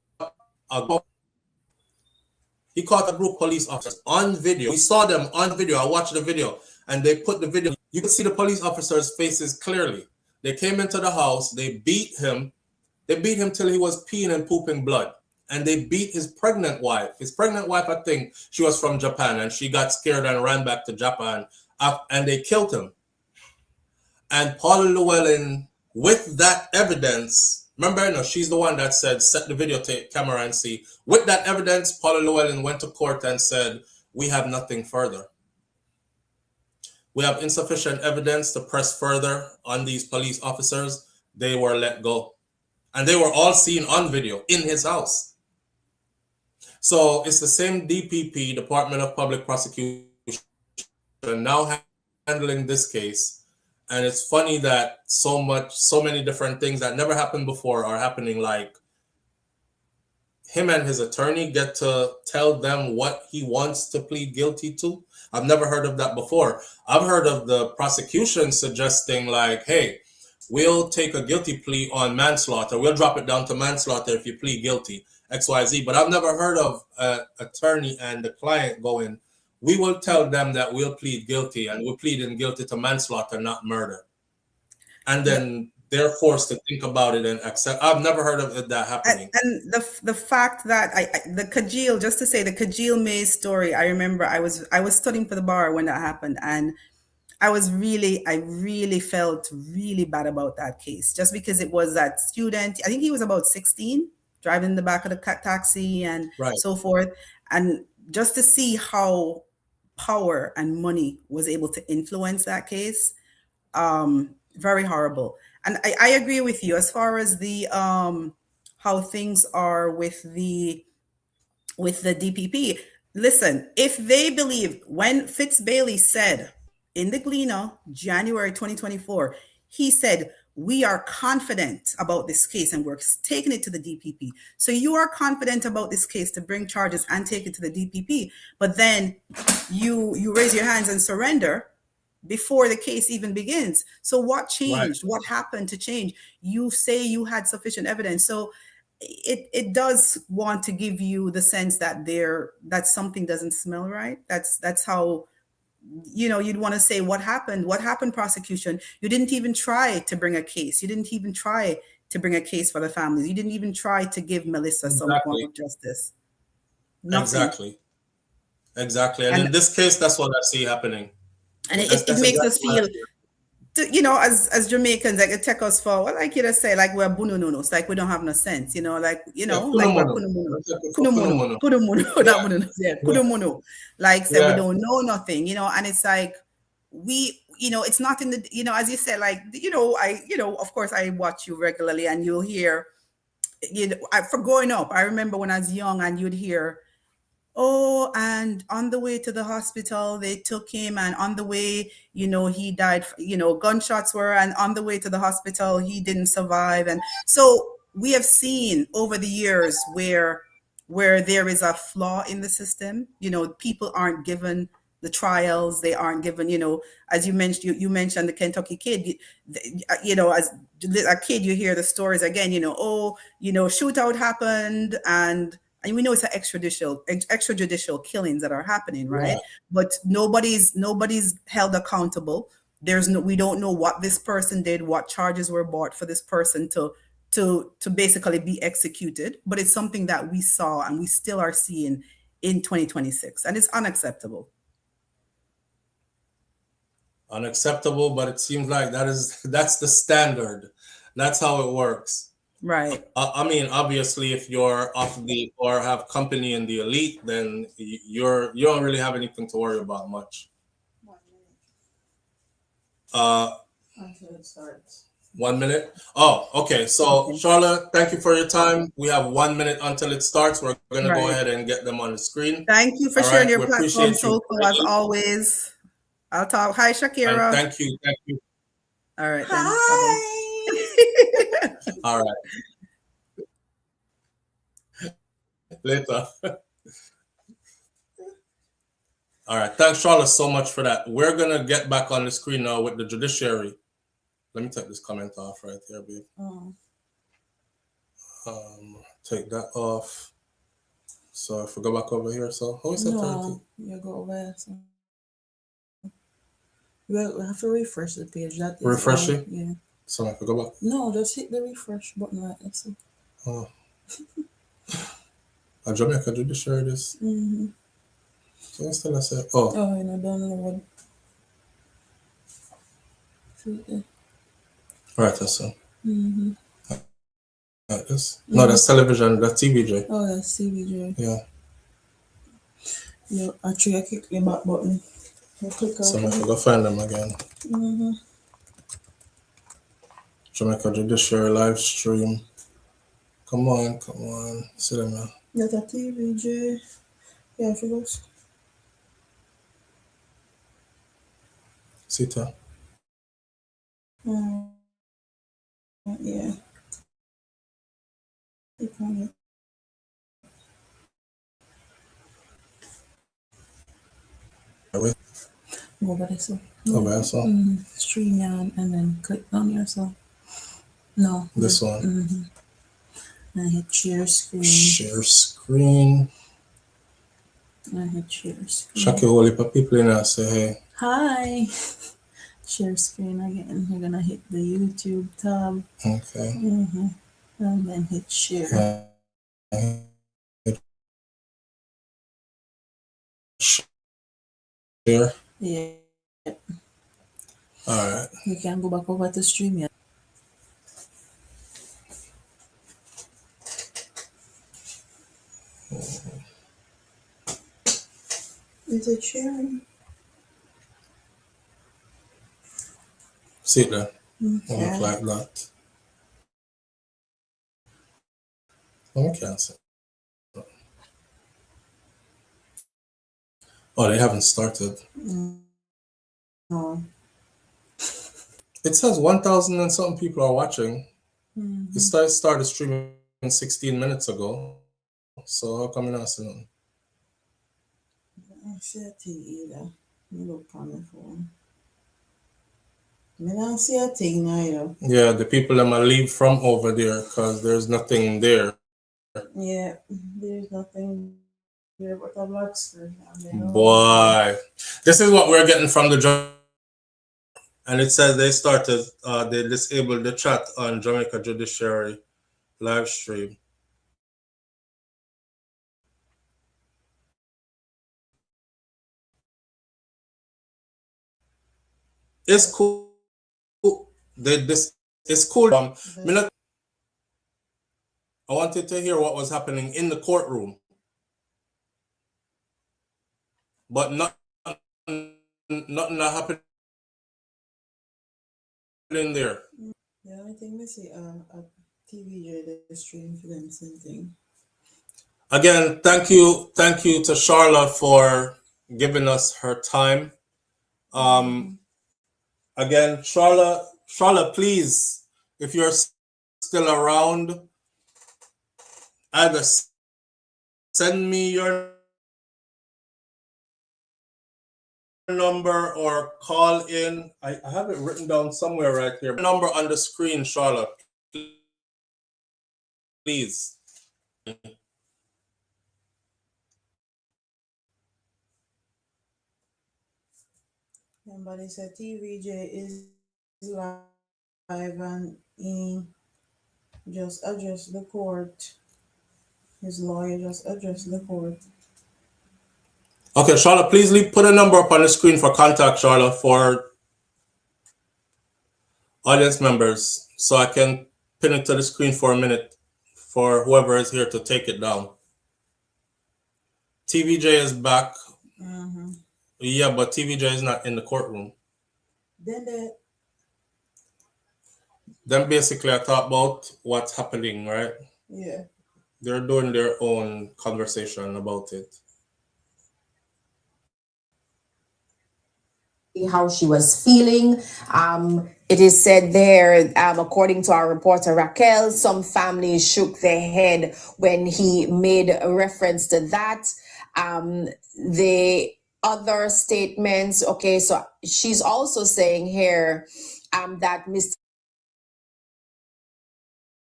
caught a group of police officers on video. We saw them on video. I watched the video, and they put the video. You could see the police officers' faces clearly. They came into the house. They beat him. They beat him till he was peeing and pooping blood. And they beat his pregnant wife. His pregnant wife, I think, she was from Japan, and she got scared and ran back to Japan. And they killed him. And Paula Llewellyn, with that evidence, remember, she's the one that said, set the videotape camera and see. With that evidence, Paula Llewellyn went to court and said, we have nothing further. We have insufficient evidence to press further on these police officers. They were let go. And they were all seen on video in his house. So it's the same DPP, Department of Public Prosecution, now handling this case. And it's funny that so many different things that never happened before are happening, like him and his attorney get to tell them what he wants to plead guilty to. I've never heard of that before. I've heard of the prosecution suggesting like, hey, we'll take a guilty plea on manslaughter. We'll drop it down to manslaughter if you plead guilty. XYZ. But I've never heard of an attorney and the client going, we will tell them that we'll plead guilty and we're pleading guilty to manslaughter, not murder. And then they're forced to think about it and accept. I've never heard of that happening. And the fact that the Kajil, just to say the Kajil Mays story, I remember I was studying for the bar when that happened, and I really felt really bad about that case, just because it was that student. I think he was about 16, driving in the back of the taxi and so forth, and just to see how power and money was able to influence that case, very horrible. And I agree with you as far as the how things are with the DPP. Listen, if they believe, when Fitz Bailey said in the Gleaner, January 2024, he said, we are confident about this case and we're taking it to the DPP. So you are confident about this case to bring charges and take it to the DPP, but then you raise your hands and surrender before the case even begins. So what changed? What happened to change? You say you had sufficient evidence. So it does want to give you the sense that that something doesn't smell right. That's how, you'd want to say, what happened, prosecution? You didn't even try to bring a case. You didn't even try to bring a case for the families. You didn't even try to give Melissa some form of justice. Nothing. Exactly. And in this case, that's what I see happening. And it makes us feel, as Jamaicans, like it take us for, well, like you say, like we're bunununos, like we don't have no sense, like we're kudumuno, like say we don't know nothing, and it's like it's not in the, as you said, like, of course I watch you regularly and you'll hear, for growing up, I remember when I was young and you'd hear, oh, and on the way to the hospital, they took him, and on the way, he died, gunshots were, and on the way to the hospital, he didn't survive. And so we have seen over the years where there is a flaw in the system, people aren't given the trials, they aren't given, as you mentioned the Kentucky kid, as a kid, you hear the stories again, shootout happened, and we know it's an extrajudicial killings that are happening, right? But nobody's held accountable. We don't know what this person did, what charges were brought for this person to basically be executed. But it's something that we saw and we still are seeing in 2026, and it's unacceptable. Unacceptable, but it seems like that's the standard. That's how it works. Right. I mean, obviously, if you're or have company in the elite, then you don't really have anything to worry about much. Until it starts. 1 minute. Oh, okay. So, Charlotte, thank you for your time. We have 1 minute until it starts. We're gonna go ahead and get them on the screen. Thank you for sharing your platform, Soulful, as always. I'll talk. Hi, Shakira. And thank you. All right. Hi. All right. Later. All right. Thanks, Charlotte, so much for that. We're going to get back on the screen now with the judiciary. Let me take this comment off right here, babe. Take that off. So if we go back over here, so how is it? No, you go over here. So. We have to refresh the page. Refresh it? Yeah. So if we go back. No, just hit the refresh button right next to it. Oh. A Jamaica judiciary this. So instead I say, oh, you know, down the road. Right, that's so. Like this. No, that's television, that's TVJ. Oh, that's TVJ. Yeah. Yeah, actually I click the back button. So I go find them again. Jamaica Judiciary live stream. Come on. See them now. That's a TVJ. Yeah, if you go. See that? Yeah. Go over there, so. Over there, so? Stream and then click on here, so. No. This one. I hit share screen. Share screen. I hit share screen. Shaki whole heap of people in there say hey. Hi. Share screen again. You're gonna hit the YouTube tab. Okay. And then hit share. Share. Yeah. All right. You can go back over to stream yet. Is it sharing? See it there. Okay. Look like that. Okay. Oh, they haven't started. No. It says 1,000 and something people are watching. Mm-hmm. It started streaming 16 minutes ago. So how come you're not seeing nothing? I don't see a thing either. You look on the phone. I don't see a thing either. Yeah, the people that might leave from over there because there's nothing there. Yeah, there's nothing there but a black screen. Boy, this is what we're getting from the judge. And it says they started, they disabled the chat on Jamaica Judiciary live stream. It's cool. It's cool. I wanted to hear what was happening in the courtroom, but nothing that happened in there. Yeah, I think we see a TVJ the stream for them same thing. Again, thank you to Charla for giving us her time. Again, Charla, please, if you're still around, either send me your number or call in. I have it written down somewhere right here. Number on the screen, Charla. Please. Somebody said TVJ is live and he just addressed the court. His lawyer just addressed the court. Okay, Charlotte, please put a number up on the screen for contact, Charlotte, for audience members, so I can pin it to the screen for a minute for whoever is here to take it down. TVJ is back. Mm-hmm. Yeah, but TVJ is not in the courtroom. Then basically I talk about what's happening, right? Yeah. They're doing their own conversation about it. How she was feeling. It is said there, according to our reporter Raquel, some families shook their head when he made a reference to that. The other statements, okay, so she's also saying here that Mr.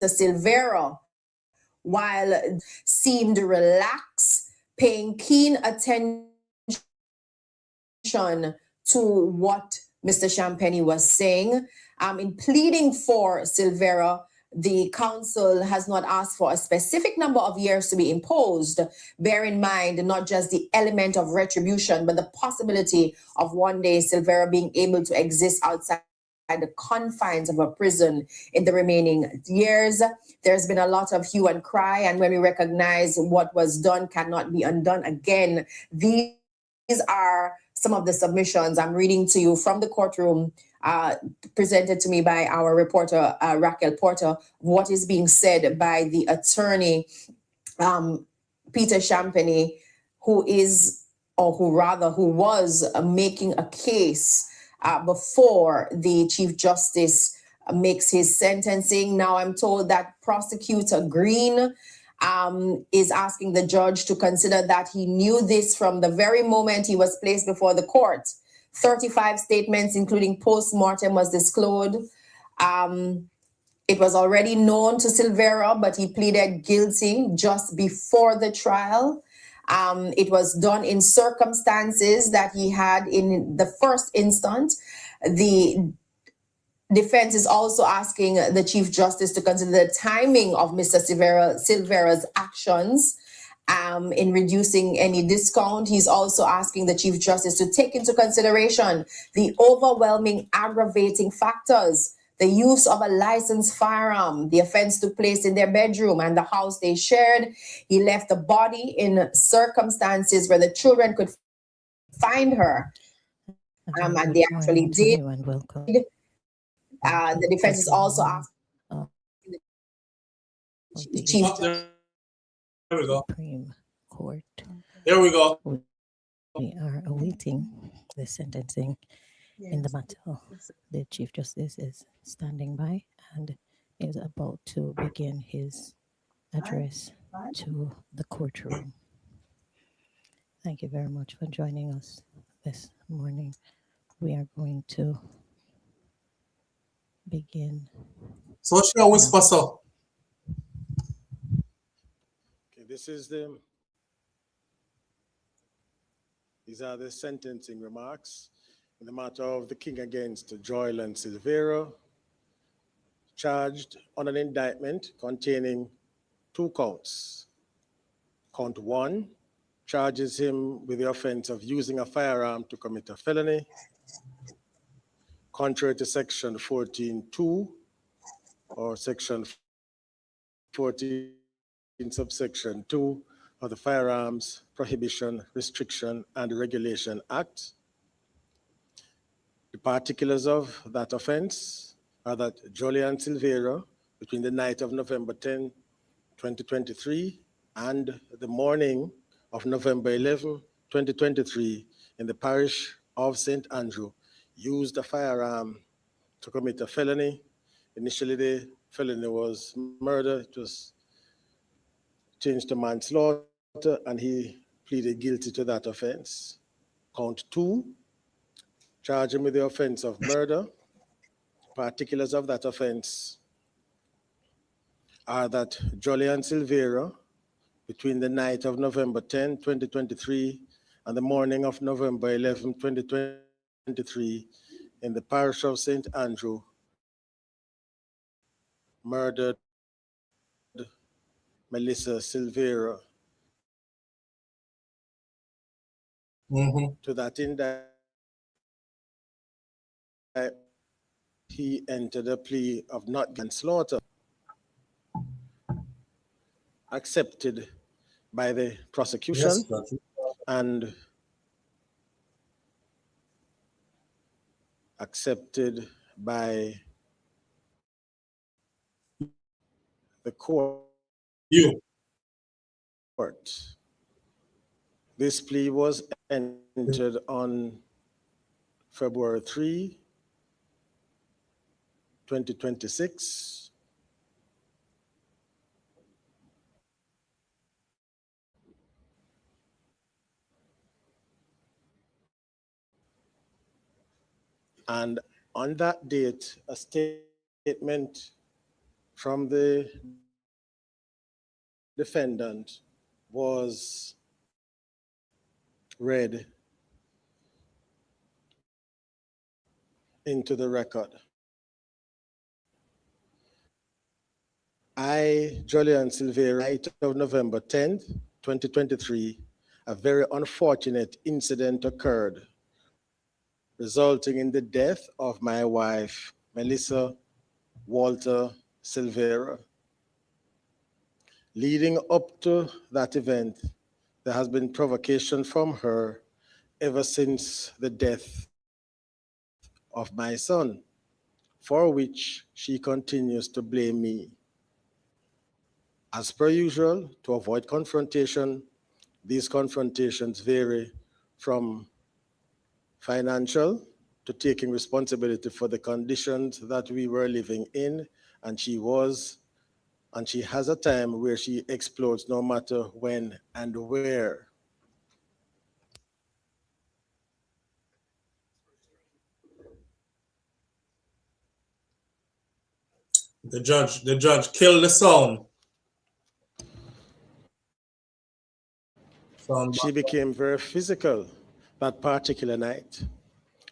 Silvera, while seemed relaxed, paying keen attention to what Mr. Champagne was saying. In pleading for Silvera, the council has not asked for a specific number of years to be imposed. Bear in mind not just the element of retribution, but the possibility of one day Silvera being able to exist outside the confines of a prison in the remaining years. There's been a lot of hue and cry, and when we recognize what was done cannot be undone again, these are some of the submissions I'm reading to you from the courtroom, presented to me by our reporter, Raquel Porter, what is being said by the attorney, Peter Champagne, who was making a case before the Chief Justice makes his sentencing. Now I'm told that Prosecutor Green is asking the judge to consider that he knew this from the very moment he was placed before the court. 35 statements, including post-mortem, was disclosed. It was already known to Silvera, but he pleaded guilty just before the trial. It was done in circumstances that he had in the first instance. The defense is also asking the Chief Justice to consider the timing of Mr. Silvera's actions in reducing any discount. He's also asking the Chief Justice to take into consideration the overwhelming aggravating factors: the use of a licensed firearm, the offense took place in their bedroom and the house they shared. He left the body in circumstances where the children could find her, and they actually did. The defense is also asking the Chief Justice. There we go. Supreme Court. Here we go. We are awaiting the sentencing in the matter. The Chief Justice is standing by and is about to begin his address to the courtroom. Thank you very much for joining us this morning. We are going to begin. So shall whisper so. Okay, these are the sentencing remarks in the matter of the King against Jolyan Silvera, charged on an indictment containing 2 counts. Count 1 charges him with the offense of using a firearm to commit a felony, contrary to Section 14(2) or Section 14 subsection 2 of the Firearms Prohibition, Restriction, and Regulation Act. The particulars of that offense are that Jolyan Silvera, between the night of November 10, 2023, and the morning of November 11, 2023, in the parish of St. Andrew, used a firearm to commit a felony. Initially, the felony was murder. It was changed to manslaughter, and he pleaded guilty to that offense. Count 2, charge him with the offense of murder. Particulars of that offense are that Jolyan Silvera, between the night of November 10, 2023, and the morning of November 11, 2023, in the parish of St. Andrew, murdered Melissa Silvera. To that indictment, he entered a plea of not manslaughter, accepted by the prosecution, Yes, and accepted by the court. This plea was entered on February 3, 2026. And on that date, a statement from the defendant was read into the record. I, Jollian Silvera, night of November 10th, 2023, a very unfortunate incident occurred, resulting in the death of my wife, Melissa Walter Silvera. Leading up to that event, there has been provocation from her ever since the death of my son, for which she continues to blame me. As per usual, to avoid confrontation, these confrontations vary from financial to taking responsibility for the conditions that we were living in, and she has a time where she explodes no matter when and where. The judge killed the sound. She became very physical that particular night.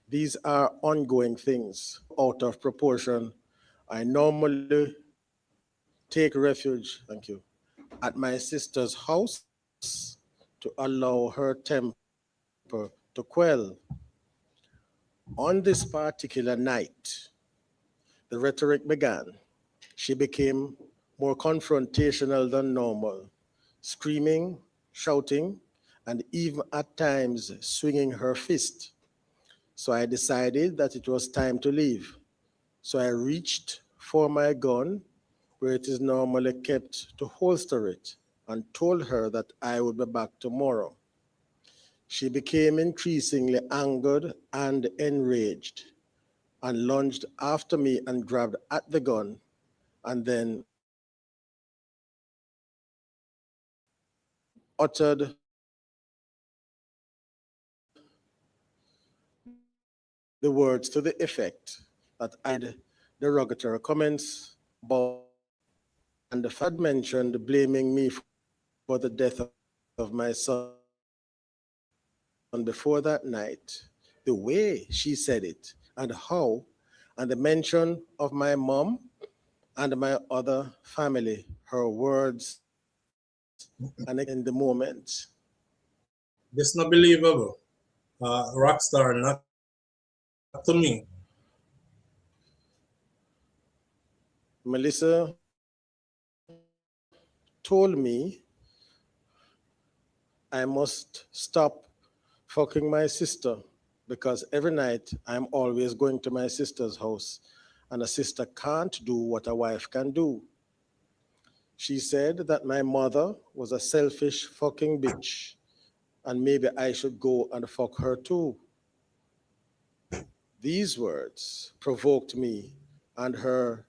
These are ongoing things out of proportion. I normally take refuge, thank you, at my sister's house to allow her temper to quell. On this particular night, the rhetoric began. She became more confrontational than normal, screaming, shouting, and even at times swinging her fist. So I decided that it was time to leave. So I reached for my gun, where it is normally kept, to holster it, and told her that I would be back tomorrow. She became increasingly angered and enraged, and lunged after me and grabbed at the gun, and then uttered the words to the effect that I had derogatory comments about, and the had mentioned blaming me for the death of my son. And before that night, the way she said it and how, and the mention of my mom and my other family, her words, and in the moment. This not believable. Rockstar, not to me. Melissa told me I must stop fucking my sister because every night I'm always going to my sister's house, and a sister can't do what a wife can do. She said that my mother was a selfish fucking bitch, and maybe I should go and fuck her too. These words provoked me, and her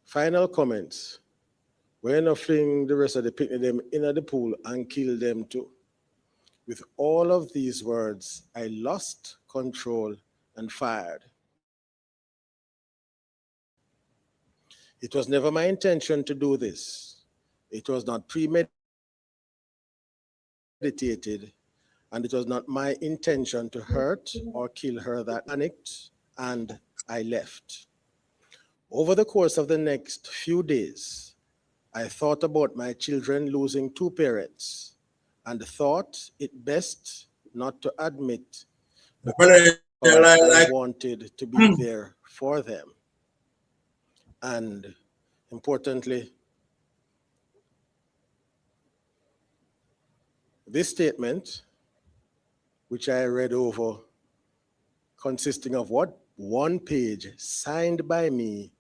final comments were to fling the rest of the picnic them in the pool and kill them too. With all of these words, I lost control and fired. It was never my intention to do this. It was not premeditated, and it was not my intention to hurt or kill her that panicked, and I left. Over the course of the next few days, I thought about my children losing two parents and thought it best not to admit because I wanted to be there for them. And importantly, this statement, which I read over, consisting of what? One page signed by me,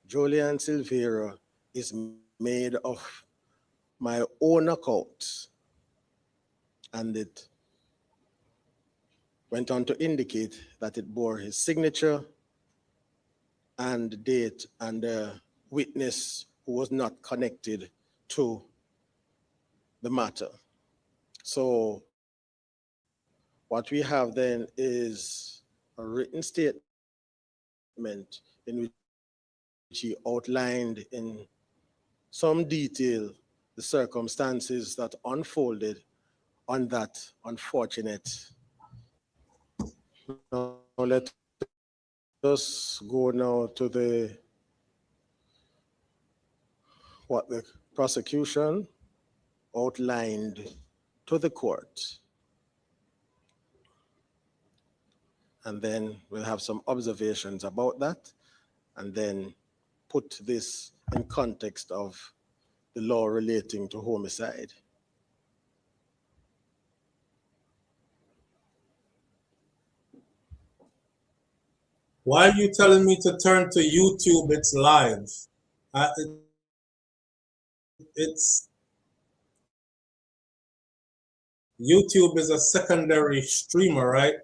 Jolyan Silvera, is made of my own account. And it went on to indicate that it bore his signature and date and a witness who was not connected to the matter. So what we have then is a written statement in which he outlined in some detail the circumstances that unfolded on that unfortunate. Now let us go now to what the prosecution outlined to the court. And then we'll have some observations about that, and then put this in context of the law relating to homicide. Why are you telling me to turn to YouTube? It's live. It's YouTube is a secondary streamer, right?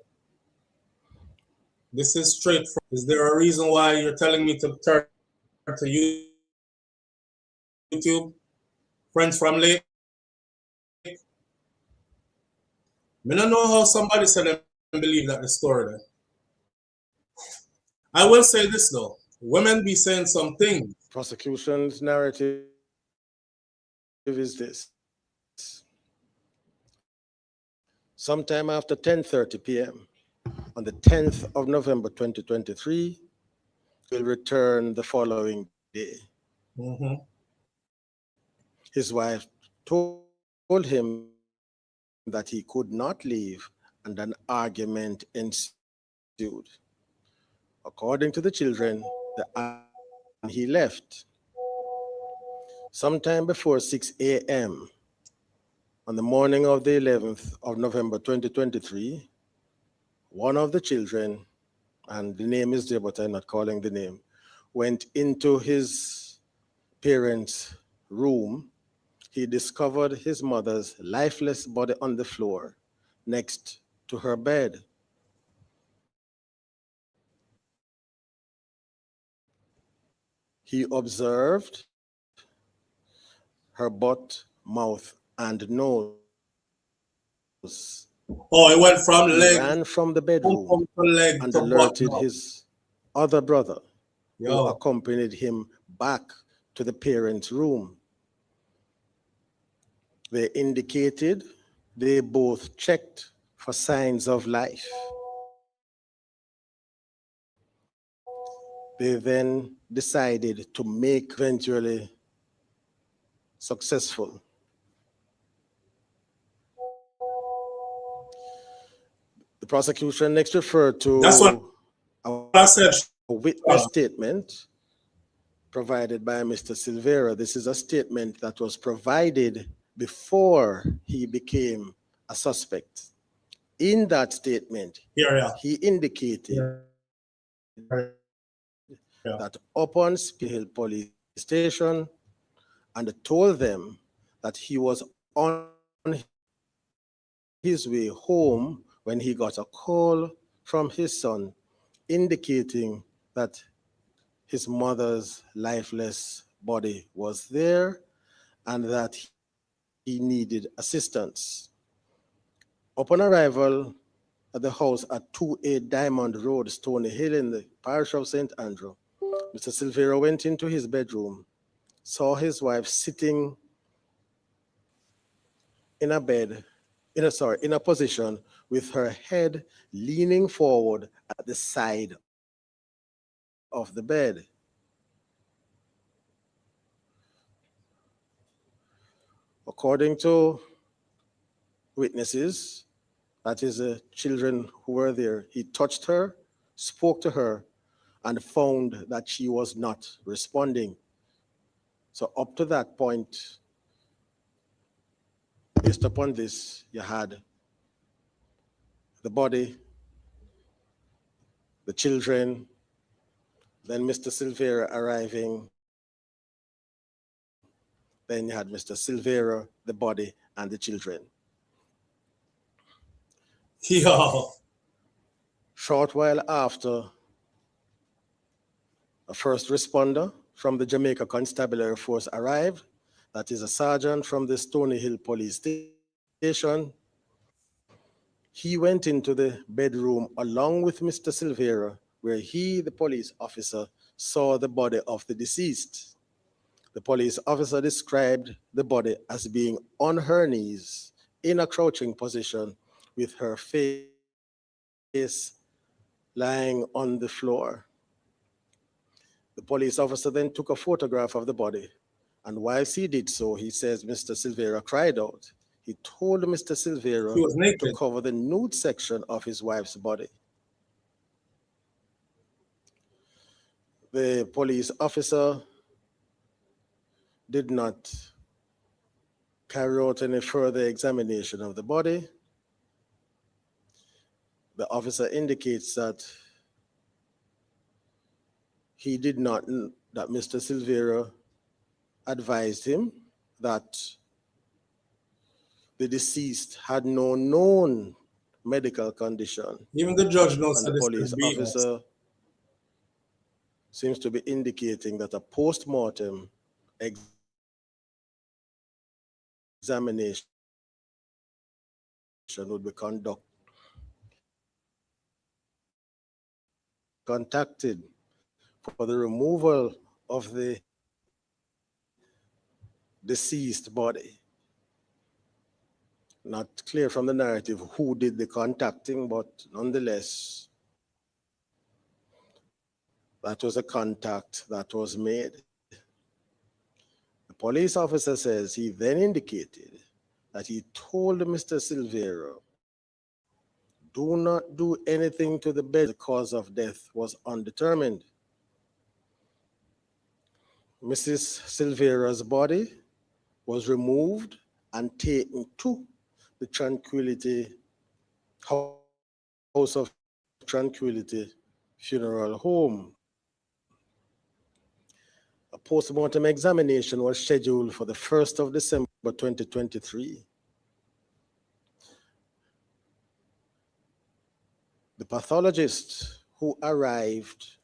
This is straight from. Is there a reason why you're telling me to turn to YouTube? Friends from Lake? I don't know how somebody said they believe that the story there. I will say this though. Women be saying some things Prosecution's narrative is this. Sometime after 10:30 p.m. on the 10th of November 2023, will return the following day. His wife told him that he could not leave, and an argument ensued. According to the children, he left. Sometime before 6 a.m. on the morning of the 11th of November 2023, one of the children, and the name is there, but I'm not calling the name, went into his parents' room. He discovered his mother's lifeless body on the floor next to her bed. He observed her butt, mouth, and nose. Oh, it went from He leg. ran from the bedroom leg and to alerted butt. his other brother, who Yo. accompanied him back to the parents' room. They indicated they both checked for signs of life. They then decided to make eventually successful. The prosecution next referred to That's what I said. a witness statement provided by Mr. Silvera. This is a statement that was provided before he became a suspect. In that statement, he indicated that upon Hill Police Station and told them that he was on his way home when he got a call from his son indicating that his mother's lifeless body was there and that he needed assistance. Upon arrival at the house at 28 Diamond Road, Stony Hill in the parish of St. Andrew, Mr. Silvera went into his bedroom, saw his wife sitting in a position with her head leaning forward at the side of the bed. According to witnesses, that is the children who were there, he touched her, spoke to her, and found that she was not responding. So up to that point, based upon this, you had the body, the children, then Mr. Silvera arriving, then you had Mr. Silvera, the body, and the children. Yo. Short while after, a first responder from the Jamaica Constabulary Force arrived. That is a sergeant from the Stony Hill Police Station. He went into the bedroom along with Mr. Silvera, where he, the police officer, saw the body of the deceased. The police officer described the body as being on her knees in a crouching position with her face lying on the floor. The police officer then took a photograph of the body, and whilst he did so, he says Mr. Silvera cried out. He told Mr. Silvera to cover the nude section of his wife's body. The police officer did not carry out any further examination of the body. The officer indicates that he did not, that Mr. Silvera advised him that the deceased had no known medical condition. Even the judge knows and the police officer seems to be indicating that a post-mortem examination would be contacted for the removal of the deceased body. Not clear from the narrative who did the contacting, but nonetheless, that was a contact that was made. The police officer says he then indicated that he told Mr. Silvera, do not do anything to the bed. The cause of death was undetermined. Mrs. Silvera's body was removed and taken to the House of Tranquility Funeral Home. A postmortem examination was scheduled for the 1st of December 2023. The pathologist who arrived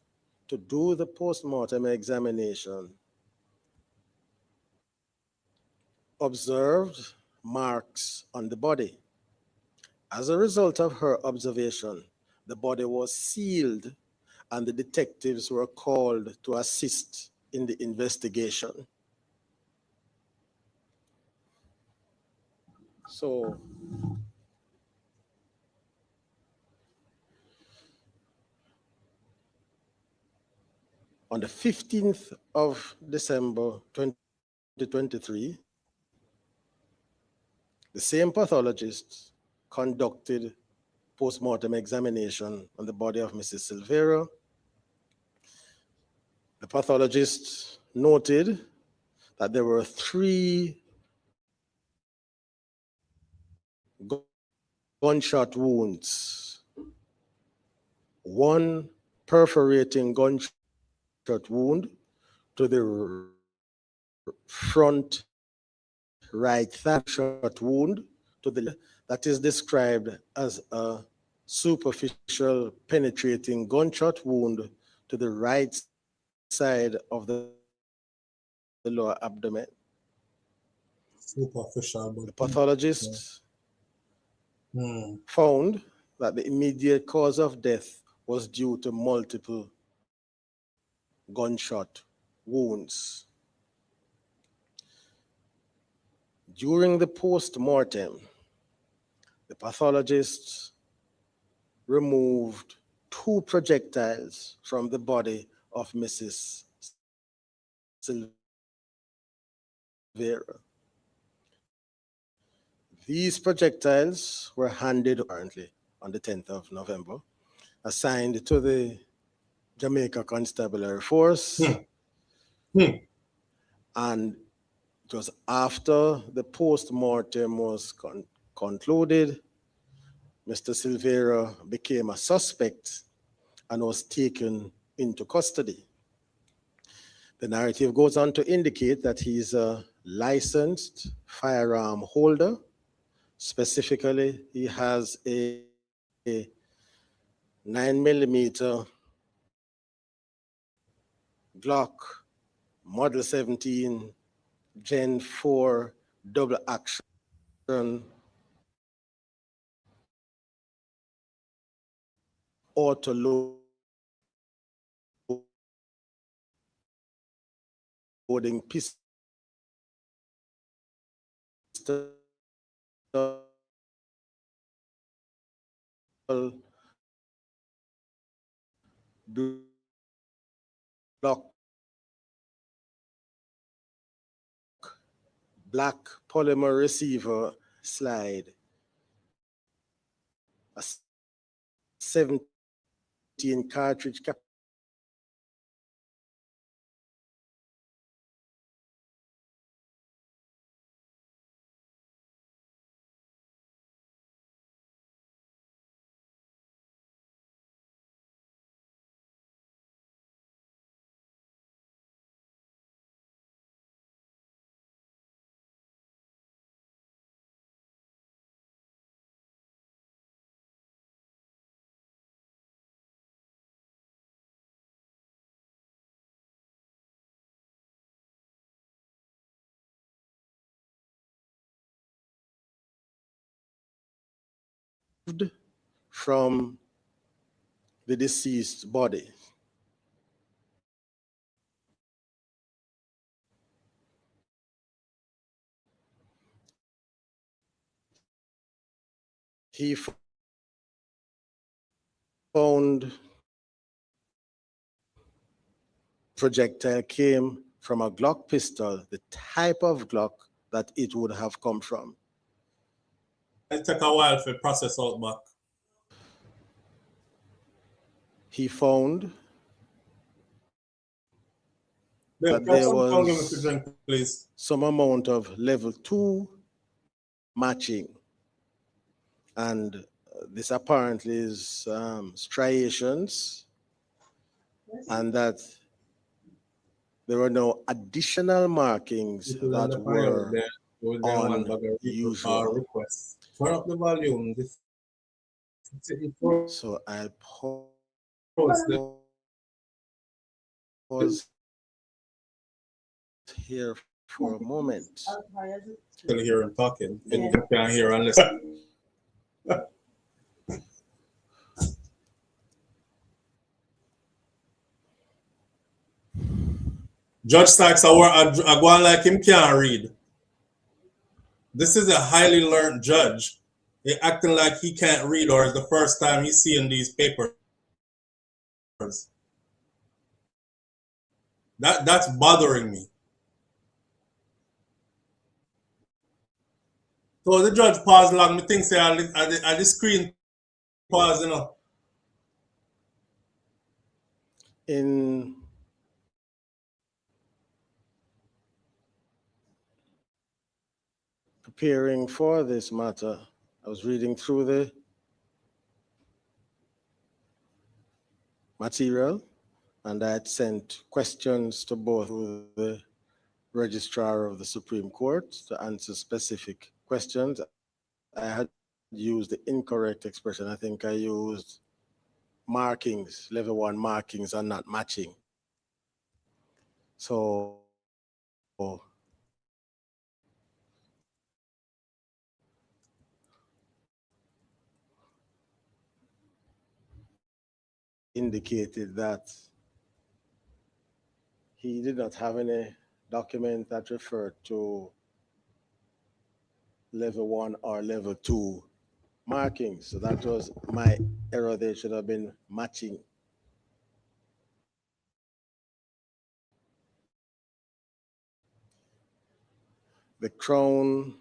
to do the postmortem examination observed marks on the body. As a result of her observation, the body was sealed and the detectives were called to assist in the investigation. So, on the 15th of December 2023, the same pathologist conducted postmortem examination on the body of Mrs. Silvera. The pathologist noted that there were 3 gunshot wounds, 1 perforating gunshot wound to the front right thigh, shot wound to the that is described as a superficial penetrating gunshot wound to the right side of the lower abdomen. Superficial. The pathologist found that the immediate cause of death was due to multiple gunshot wounds. During the post-mortem, the pathologist removed 2 projectiles from the body of Mrs. Silvera. These projectiles were handed apparently on the 10th of November, assigned to the Jamaica Constabulary Force. And it was after the post-mortem was concluded, Mr. Silvera became a suspect and was taken into custody. The narrative goes on to indicate that he's a licensed firearm holder. Specifically, he has a 9mm Glock Model 17 Gen 4 double action auto loading pistol block black polymer receiver slide, a 17 cartridge from the deceased body. He found projectile came from a Glock pistol, the type of Glock that it would have come from. It took a while for process out back. He found that there was drink, please. Some amount of level 2 matching. And this apparently is striations, and that there were no additional markings that were unusual. Request. Turn up the volume. So I'll pause here for a moment. Still hear him talking, and you can't hear unless. Judge Sykes, I go on like him can't read. This is a highly learned judge. He acting like he can't read, or it's the first time he's seeing these papers. That's bothering me. So the judge paused long. Me think say I the screen pause, you know. In preparing for this matter, I was reading through the material, and I had sent questions to both the registrar of the Supreme Court to answer specific questions. I had used the incorrect expression. I think I used markings, level 1 markings are not matching. So indicated that he did not have any document that referred to level 1 or level 2 markings. So that was my error. They should have been matching. The Crown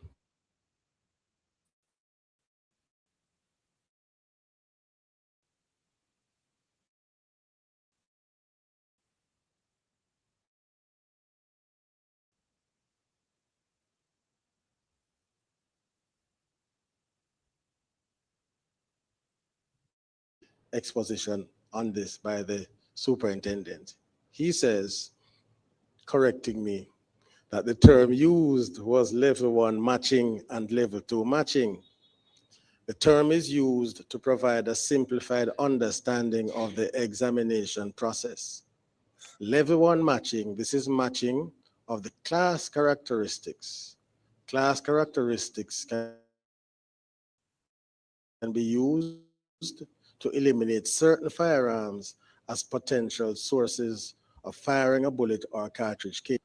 exposition on this by the superintendent. He says, correcting me, that the term used was level 1 matching and level 2 matching. The term is used to provide a simplified understanding of the examination process. Level 1 matching, this is matching of the class characteristics. Class characteristics can be used to eliminate certain firearms as potential sources of firing a bullet or cartridge case.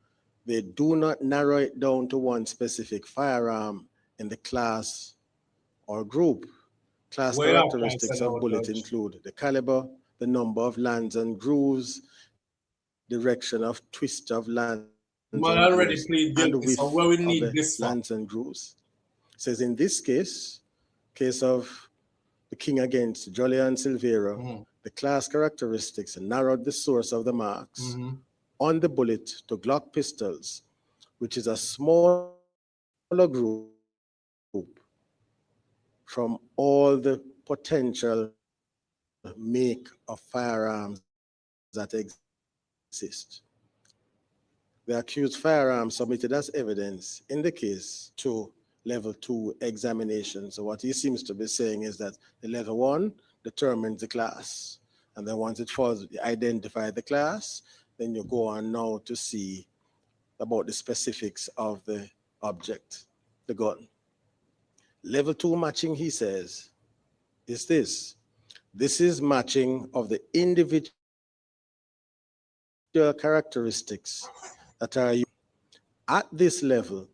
They do not narrow it down to one specific firearm in the class or group. Class characteristics of bullets include the caliber, the number of lands and grooves, direction of twist of lands and grooves, and the width of the lands and grooves. It says in this case of the King against Jolyan Silvera, the class characteristics narrowed the source of the marks on the bullet to Glock pistols, which is a smaller group from all the potential make of firearms that exist. The accused firearm submitted as evidence in the case to level 2 examination. So what he seems to be saying is that the level 1 determines the class. And then once it falls, you identify the class, then you go on now to see about the specifics of the object, the gun. Level 2 matching, he says, is this. This is matching of the individual characteristics that are used. At this level,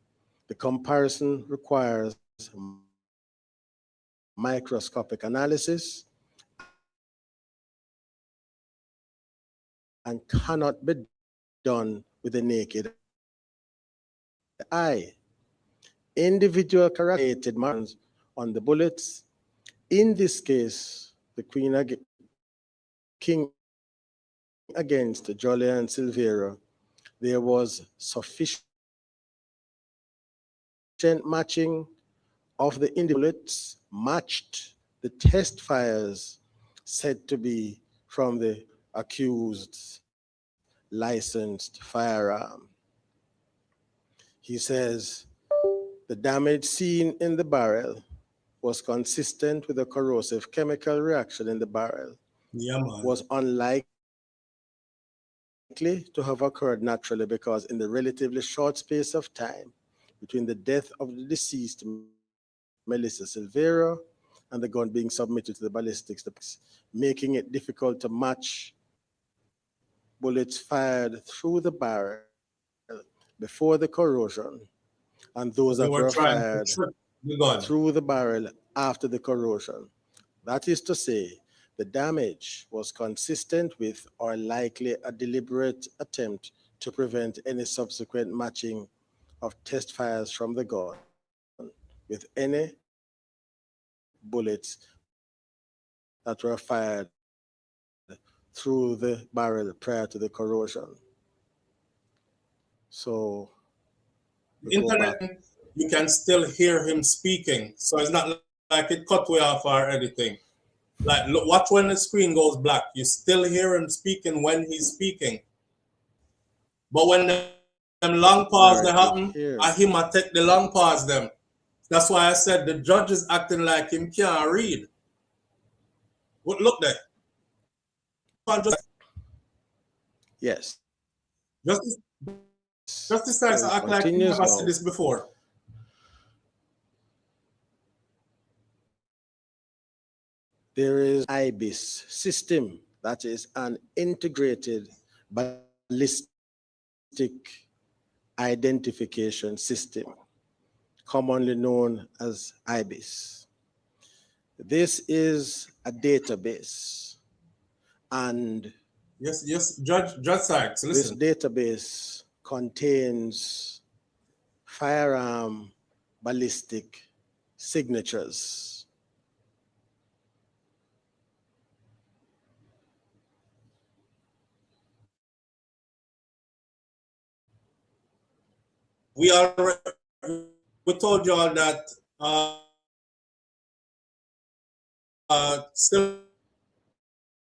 the comparison requires microscopic analysis and cannot be done with the naked eye. Individual characteristic markings on the bullets. In this case, the King against Jolyan Silvera, there was sufficient matching of the bullets matched the test fires said to be from the accused's licensed firearm. He says the damage seen in the barrel was consistent with a corrosive chemical reaction in the barrel. Yeah, man. Was unlikely to have occurred naturally because in the relatively short space of time between the death of the deceased Melissa Silvera and the gun being submitted to the ballistics, making it difficult to match bullets fired through the barrel before the corrosion and those that were fired through the barrel after the corrosion. That is to say, the damage was consistent with or likely a deliberate attempt to prevent any subsequent matching of test fires from the gun with any bullets that were fired through the barrel prior to the corrosion. So, internet, you can still hear him speaking, so it's not like it cut way off or anything. Like, look, watch when the screen goes black. You still hear him speaking when he's speaking. But when them long pause they happen, I him I take the long pause them. That's why I said the judge is acting like him can't read. Look there. Yes. Justice Sykes act like he never said this before. There is IBIS system, that is an integrated ballistic identification system, commonly known as IBIS. This is a database, and yes, Judge Sykes, listen. This database contains firearm ballistic signatures. We told you all that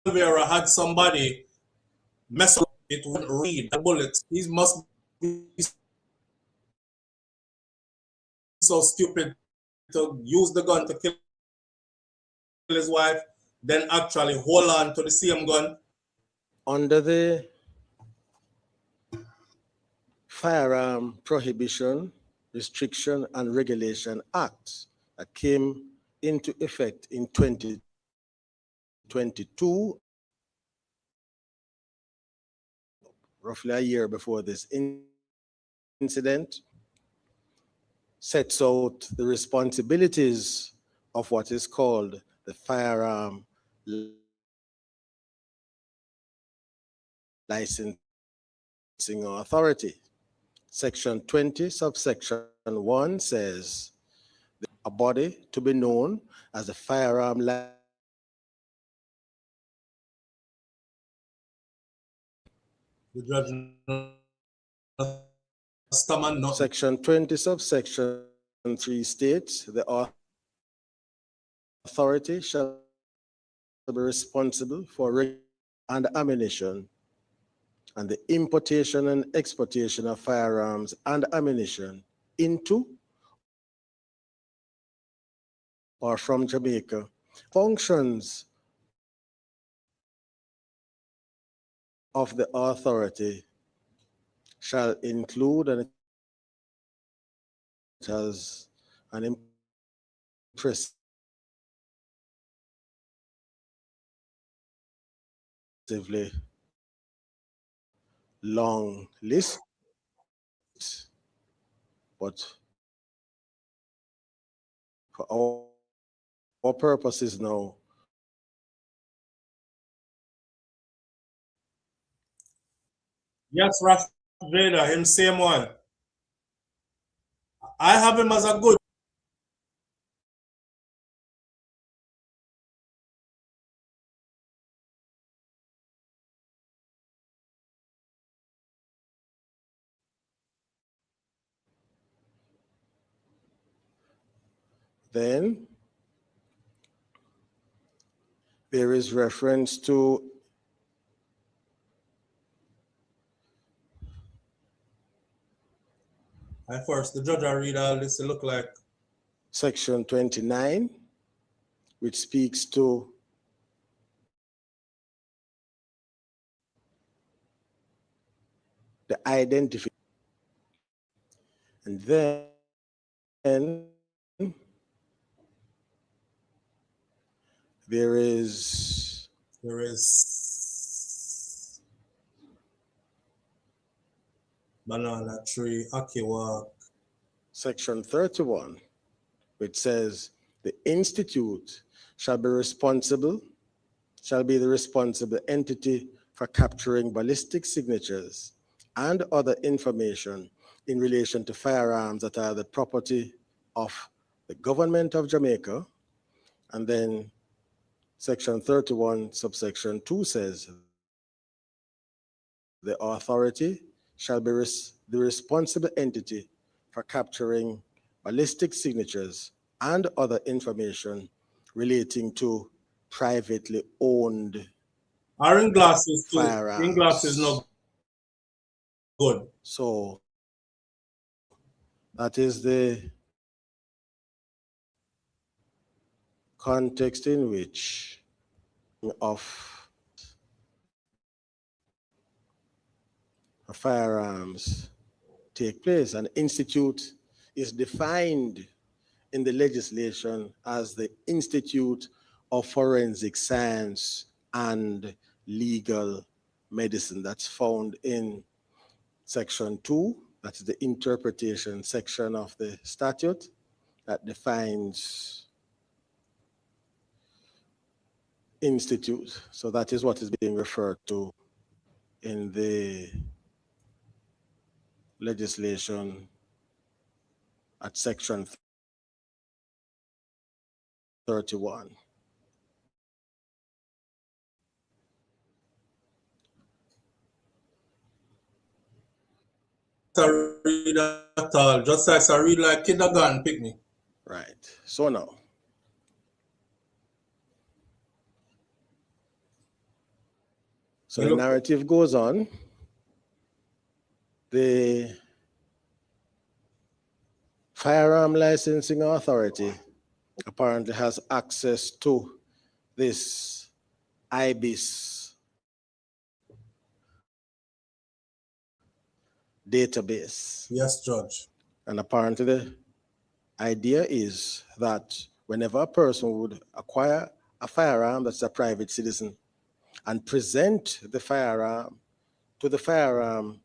Silvera had somebody mess up, it wouldn't read the bullets. He must be so stupid to use the gun to kill his wife, then actually hold on to the same gun. Under the Firearm Prohibition, Restriction and Regulation Act that came into effect in 2022, roughly a year before this incident, sets out the responsibilities of what is called the Firearm Licensing Authority. Section 20, subsection 1 says, a body to be known as the Firearm Section 20, subsection 3 states, the authority shall be responsible for and ammunition and the importation and exportation of firearms and ammunition into or from Jamaica. Functions of the authority shall include, and it has an impressively long list, but for our purpose is now Yes, Raf Vader, him same one. I have him as a good. Then there is reference to At first, the judge I read all this, it look like Section 29, which speaks to the identification. And then there is banana tree, Aki walk. Section 31, which says the institute shall be the responsible entity for capturing ballistic signatures and other information in relation to firearms that are the property of the government of Jamaica. And then Section 31, subsection 2 says the authority shall be the responsible entity for capturing ballistic signatures and other information relating to privately owned Our in glasses too. firearms. In glasses no good. So that is the context in which of firearms take place. An institute is defined in the legislation as the Institute of Forensic Science and Legal Medicine. That's found in Section 2. That's the interpretation section of the statute that defines institute. So that is what is being referred to in the legislation at Section 31. I read at all. Just as I read like kindergarten picnic. Right. So now, so the narrative goes on. The Firearm Licensing Authority apparently has access to this IBIS database. Yes, Judge. And apparently the idea is that whenever a person would acquire a firearm that's a private citizen and present the firearm to the Firearm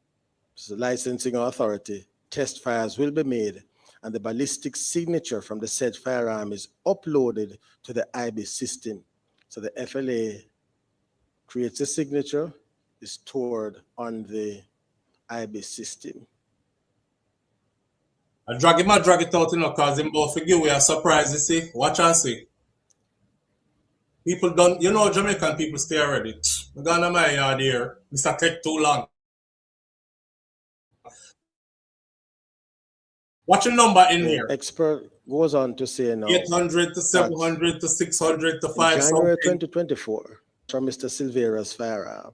Licensing Authority, test fires will be made and the ballistic signature from the said firearm is uploaded to the IBIS system. So the FLA creates a signature, is stored on the IBIS system. I drag it out, you know, because him both forgive we are surprised, you see. Watch and see. People don't, you know, Jamaican people stay already. I'm gonna my yard here. Mr. Take too long. What's your number in here? Expert goes on to say now 800 to 700 to 600 to 5 January 2024 from Mr. Silvera's firearm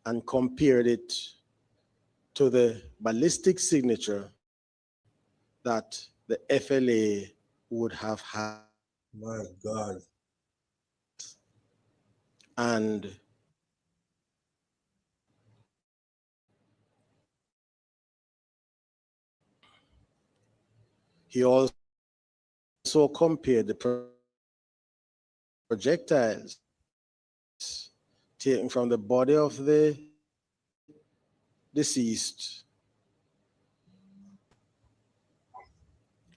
and compared it to the ballistic signature that the FLA would have had. My God. And he also compared the projectiles taken from the body of the deceased.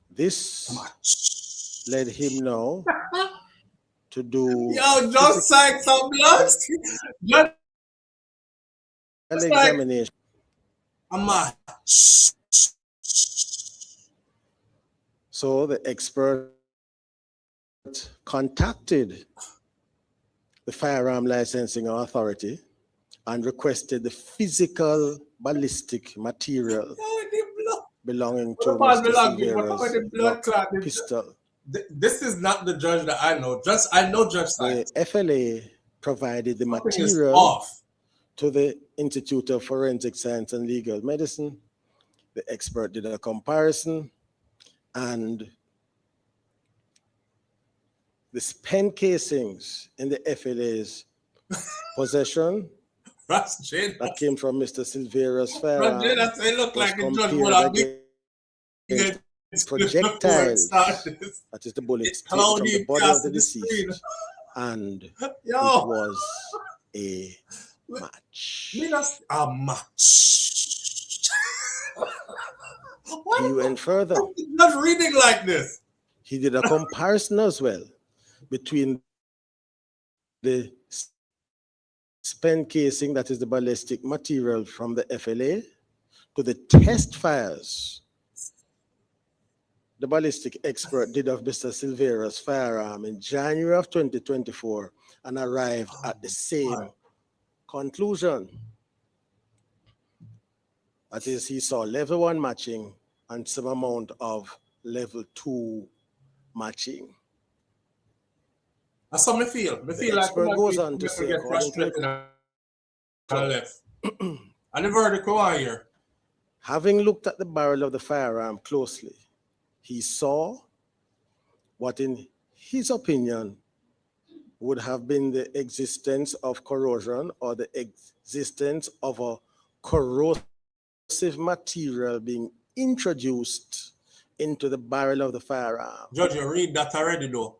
This led him now to do Yo, just like some bloods. Just examination. So the expert contacted the Firearm Licensing Authority and requested the physical ballistic material belonging to Mr. Silvera's pistol. This is not the judge that I know. I know Judge Sykes. The FLA provided the material to the Institute of Forensic Science and Legal Medicine. The expert did a comparison, and the spent casings in the FLA's possession that came from Mr. Silvera's firearm was compared against projectiles, that is the bullets taken from the body of the deceased, and it was a match. A match. He went further. Not reading like this. He did a comparison as well between the spent casing, that is the ballistic material from the FLA, to the test fires the ballistic expert did of Mr. Silvera's firearm in January of 2024 and arrived at the same conclusion. That is, he saw level 1 matching and some amount of level 2 matching. That's how I feel. I feel like expert goes on to say, according to the and the verdict on here. Having looked at the barrel of the firearm closely, he saw what, in his opinion, would have been the existence of corrosion or the existence of a corrosive material being introduced into the barrel of the firearm. Judge, you read that already though.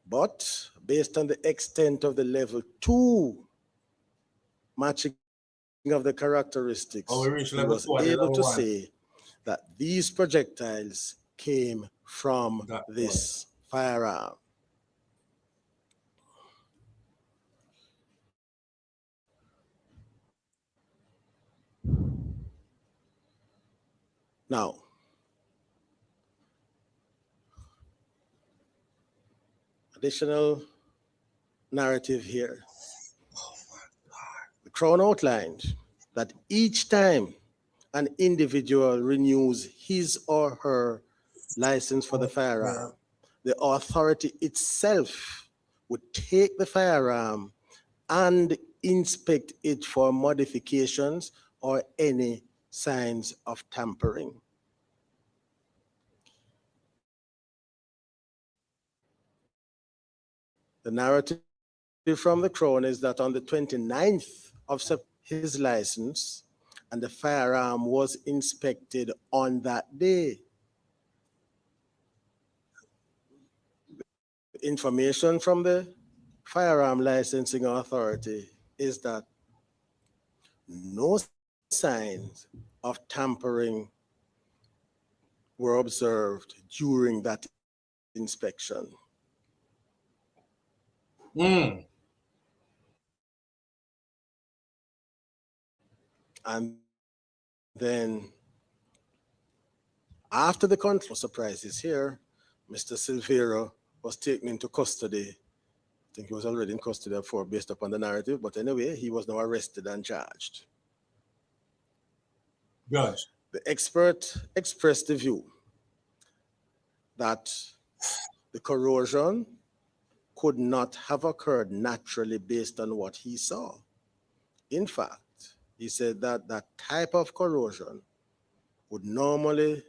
But based on the extent of the level 2 matching of the characteristics, he was able to say that these projectiles came from this firearm. Now, additional narrative here. The Crown outlined that each time an individual renews his or her license for the firearm, the authority itself would take the firearm and inspect it for modifications or any signs of tampering. The narrative from the Crown is that on the 29th of September, his license and the firearm was inspected on that day. The information from the Firearm Licensing Authority is that no signs of tampering were observed during that inspection. And then after the control surprises here, Mr. Silvera was taken into custody. I think he was already in custody before based upon the narrative, but anyway, he was now arrested and charged. Judge. The expert expressed the view that the corrosion could not have occurred naturally based on what he saw. In fact, he said that that type of corrosion would normally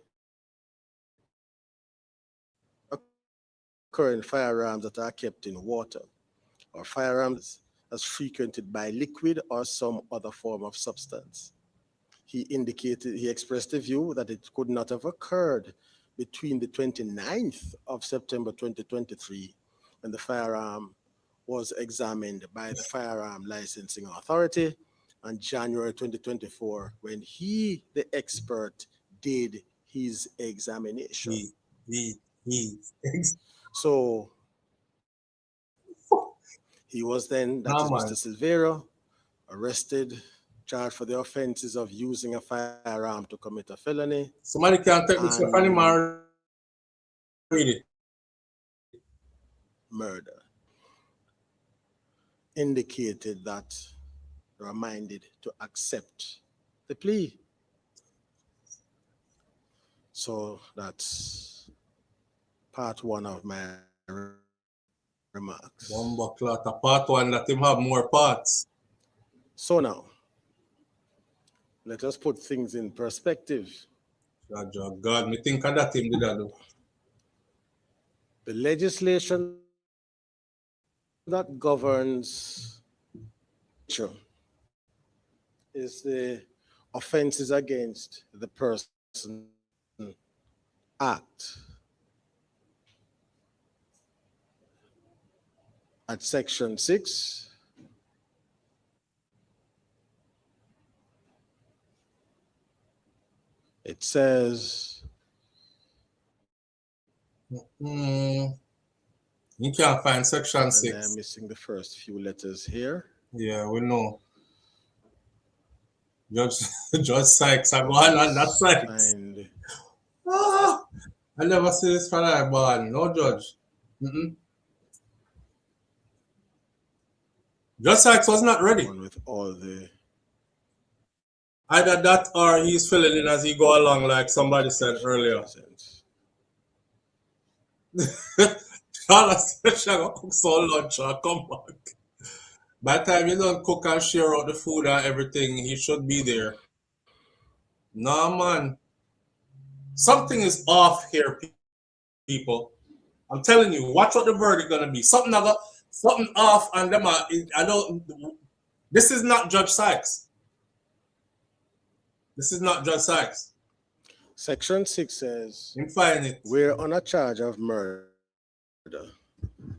occur in firearms that are kept in water or firearms that's frequented by liquid or some other form of substance. He expressed the view that it could not have occurred between the 29th of September 2023 when the firearm was examined by the Firearm Licensing Authority, and January 2024 when he, the expert, did his examination. He. So He was then, that is Mr. Silvera, arrested, charged for the offenses of using a firearm to commit a felony. Somebody can take this for animal. Read it. Murder. Indicated that they were minded to accept the plea. So that's part one of my remarks. Part one, let him have more parts. So now, let us put things in perspective. God, me think of that him did that. The legislation that governs is the Offenses Against the Person Act. At Section 6, it says, you can't find Section 6. And I'm missing the first few letters here. Yeah, we know. Judge Sykes, I go on that Sykes. I never see this for that ball. No judge. Judge Sykes was not ready. With all the either that or he's filling in as he go along, like somebody said earlier. Charles said, "Shall cook some lunch or come back." By the time you don't cook and share out the food and everything, he should be there. Nah, man. Something is off here, people. I'm telling you, watch what the verdict gonna be. Something off, and them. I don't. This is not Judge Sykes. This is not Judge Sykes. Section 6 says, we're on a charge of murder.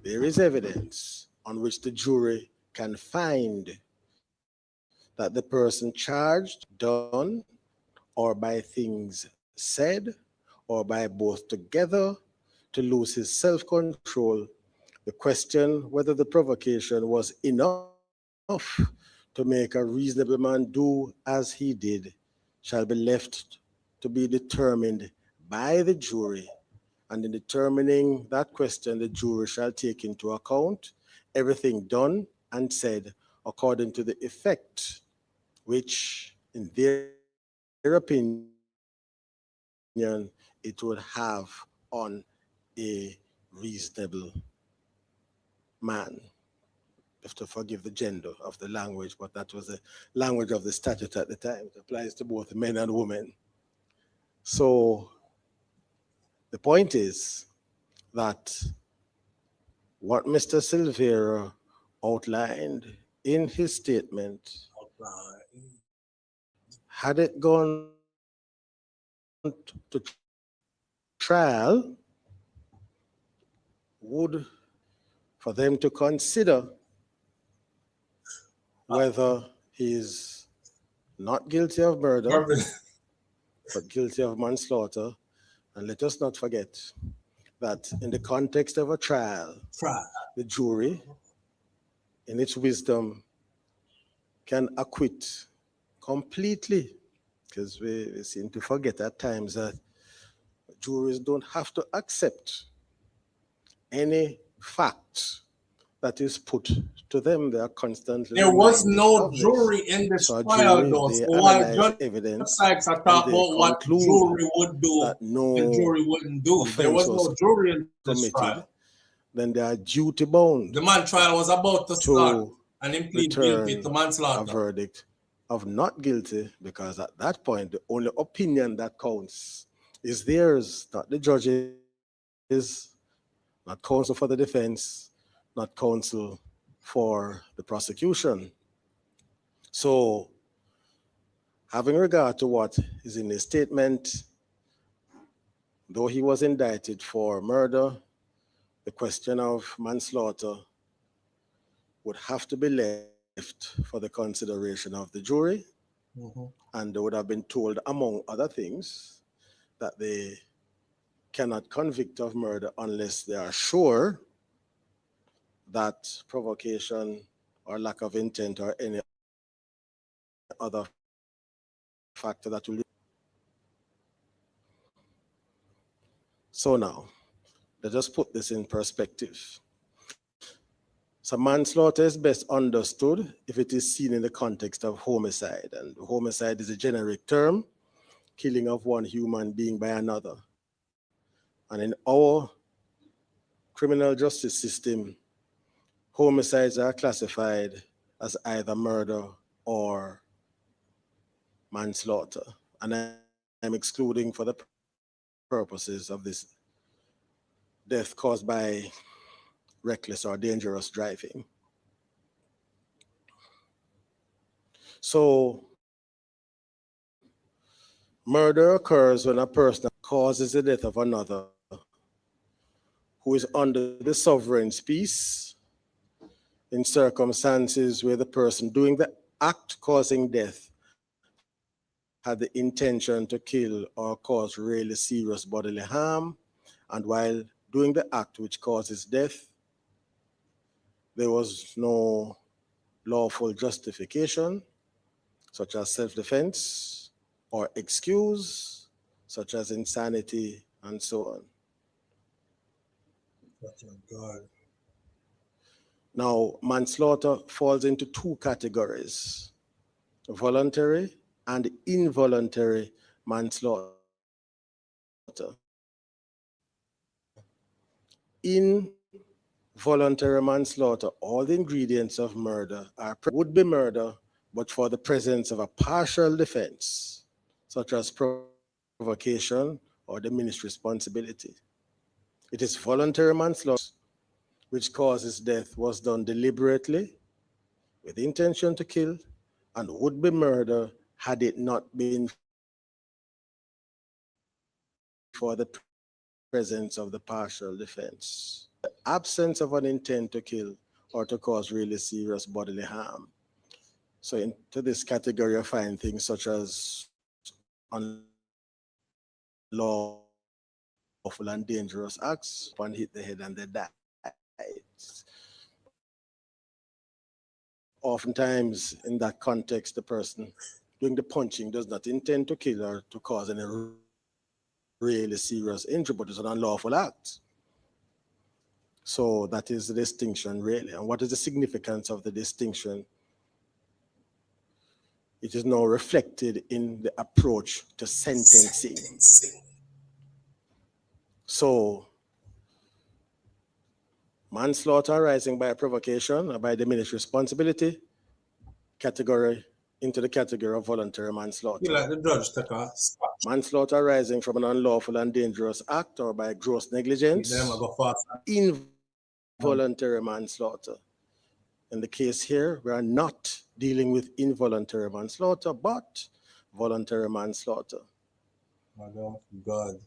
There is evidence on which the jury can find that the person charged, done, or by things said, or by both together, to lose his self-control. The question whether the provocation was enough to make a reasonable man do as he did shall be left to be determined by the jury. And in determining that question, the jury shall take into account everything done and said according to the effect which, in their opinion, it would have on a reasonable man. You have to forgive the gender of the language, but that was the language of the statute at the time. It applies to both men and women. So the point is that what Mr. Silvera outlined in his statement, had it gone to trial, would for them to consider whether he's not guilty of murder, but guilty of manslaughter. And let us not forget that in the context of a trial, the jury, in its wisdom, can acquit completely, because we seem to forget at times that juries don't have to accept any fact that is put to them. They are constantly. There was no jury in this trial, though. So while Judge Sykes are talking about what the jury would do, the jury wouldn't do. There was no jury in this trial. Then they are duty bound. The man trial was about to start, and him plead guilty to manslaughter. A verdict of not guilty, because at that point the only opinion that counts is theirs, not the judge's, not counsel for the defense, not counsel for the prosecution. So, having regard to what is in the statement, though he was indicted for murder, the question of manslaughter would have to be left for the consideration of the jury. And they would have been told, among other things, that they cannot convict of murder unless they are sure that provocation or lack of intent or any other factor that will. So now, let's just put this in perspective. So manslaughter is best understood if it is seen in the context of homicide, and homicide is a generic term, killing of one human being by another. And in our criminal justice system, homicides are classified as either murder or manslaughter. And I'm excluding for the purposes of this death caused by reckless or dangerous driving. So murder occurs when a person causes the death of another who is under the sovereign's peace in circumstances where the person doing the act causing death had the intention to kill or cause really serious bodily harm, and while doing the act which causes death, there was no lawful justification, such as self-defense, or excuse, such as insanity, and so on. God. Now, manslaughter falls into two categories: voluntary and involuntary manslaughter. Involuntary manslaughter, all the ingredients of murder would be murder, but for the presence of a partial defense, such as provocation or diminished responsibility. It is voluntary manslaughter which causes death was done deliberately with intention to kill, and would be murder had it not been for the presence of the partial defense. The absence of an intent to kill or to cause really serious bodily harm. So into this category I find things such as unlawful and dangerous acts, one hit the head and they die. Oftentimes, in that context, the person doing the punching does not intend to kill or to cause any really serious injury, but it's an unlawful act. So that is the distinction, really. And what is the significance of the distinction? It is now reflected in the approach to sentencing. So, manslaughter arising by provocation or by diminished responsibility, category into the category of voluntary manslaughter. You like the judge take a spot. Manslaughter arising from an unlawful and dangerous act or by gross negligence. Involuntary manslaughter. In the case here, we are not dealing with involuntary manslaughter, but voluntary manslaughter. God.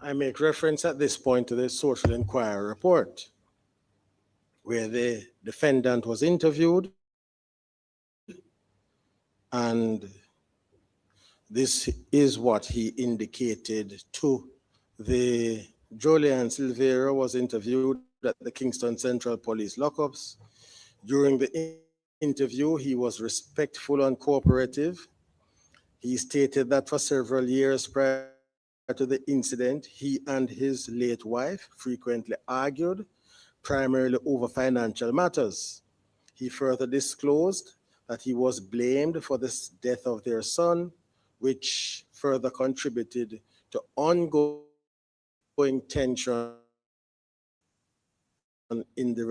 I make reference at this point to the social inquiry report, where the defendant was interviewed, and this is what he indicated to the Jolyan Silvera was interviewed at the Kingston Central Police lockups. During the interview, he was respectful and cooperative. He stated that for several years prior to the incident, he and his late wife frequently argued, primarily over financial matters. He further disclosed that he was blamed for the death of their son, which further contributed to ongoing tension in the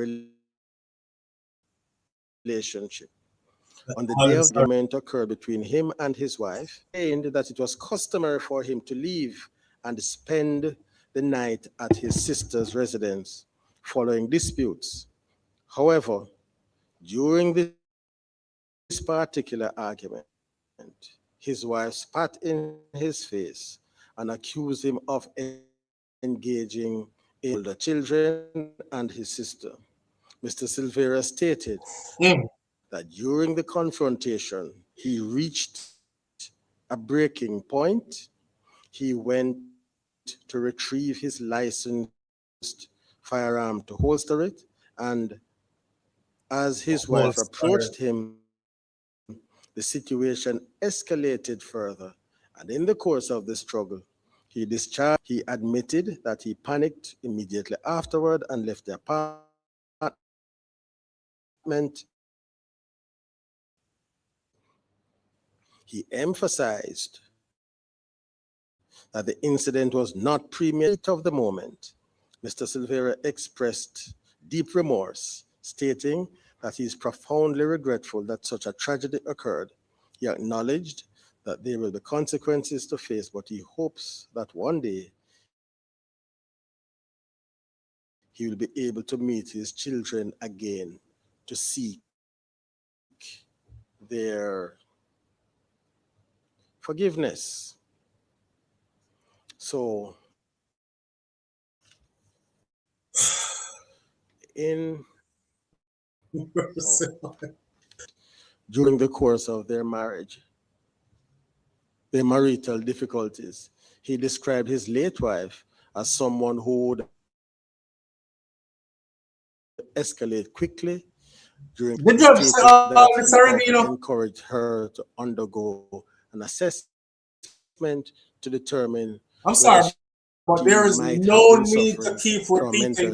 relationship. On the day of the argument occurred between him and his wife, he claimed that it was customary for him to leave and spend the night at his sister's residence following disputes. However, during this particular argument, his wife spat in his face and accused him of engaging the children and his sister. Mr. Silvera stated that during the confrontation, he reached a breaking point. He went to retrieve his licensed firearm to holster it, and as his wife approached him, the situation escalated further. And in the course of the struggle, he admitted that he panicked immediately afterward and left the apartment. He emphasized that the incident was not premeditated of the moment. Mr. Silvera expressed deep remorse, stating that he is profoundly regretful that such a tragedy occurred. He acknowledged that there will be consequences to face, but he hopes that one day he will be able to meet his children again to seek their forgiveness. So, during the course of their marriage, their marital difficulties, he described his late wife as someone who would escalate quickly. During the judge said this already, you know. Encouraged her to undergo an assessment to determine. I'm sorry, but there is no need to keep repeating.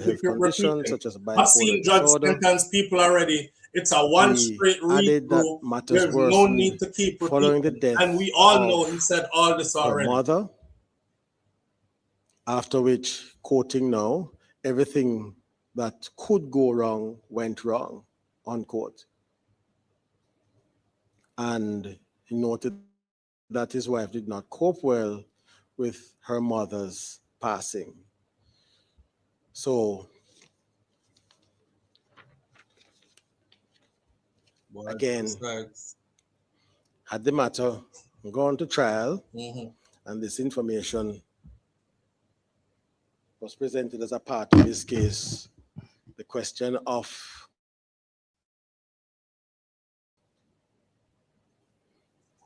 Such as I've seen judge sentence people already. It's a one straight read through. There's no need to keep repeating. Following the death, and we all know he said all this already. Her mother, after which, quoting now, everything that could go wrong went wrong, unquote. And he noted that his wife did not cope well with her mother's passing. So, again, had the matter gone to trial, and this information was presented as a part of this case, the question of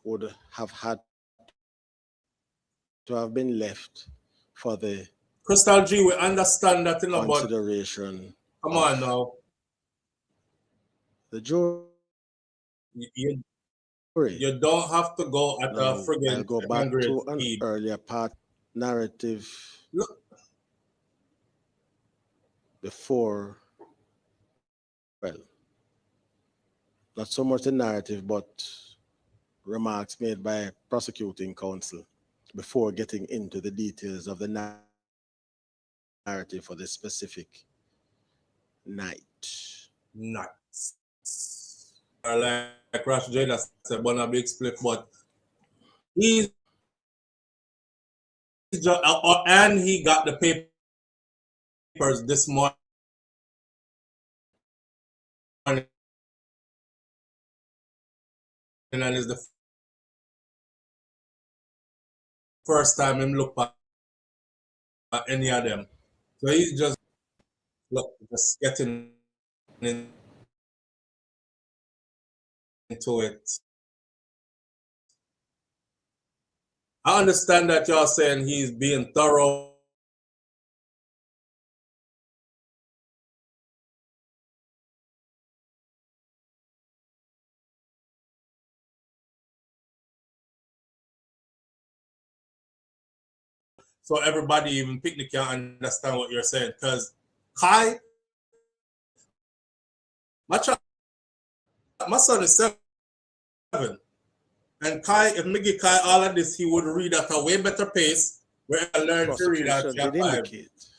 would have had to have been left for the Crystal G, we understand that in a consideration. Come on now. The jury. You don't have to go at a friggin' I'll go back to an earlier part narrative. Look. Before, well, not so much the narrative, but remarks made by prosecuting counsel before getting into the details of the narrative for the specific night. Like Rash Jada said, but a big split, but he's just, and he got the papers this morning. And it's the first time him look at any of them. So he's just getting into it. I understand that y'all saying he's being thorough. So everybody, even Picnic, can understand what you're saying. Because Kai, my son is 7. And Kai, if me give Kai all of this, he would read at a way better pace. Where I learned to read at year 5.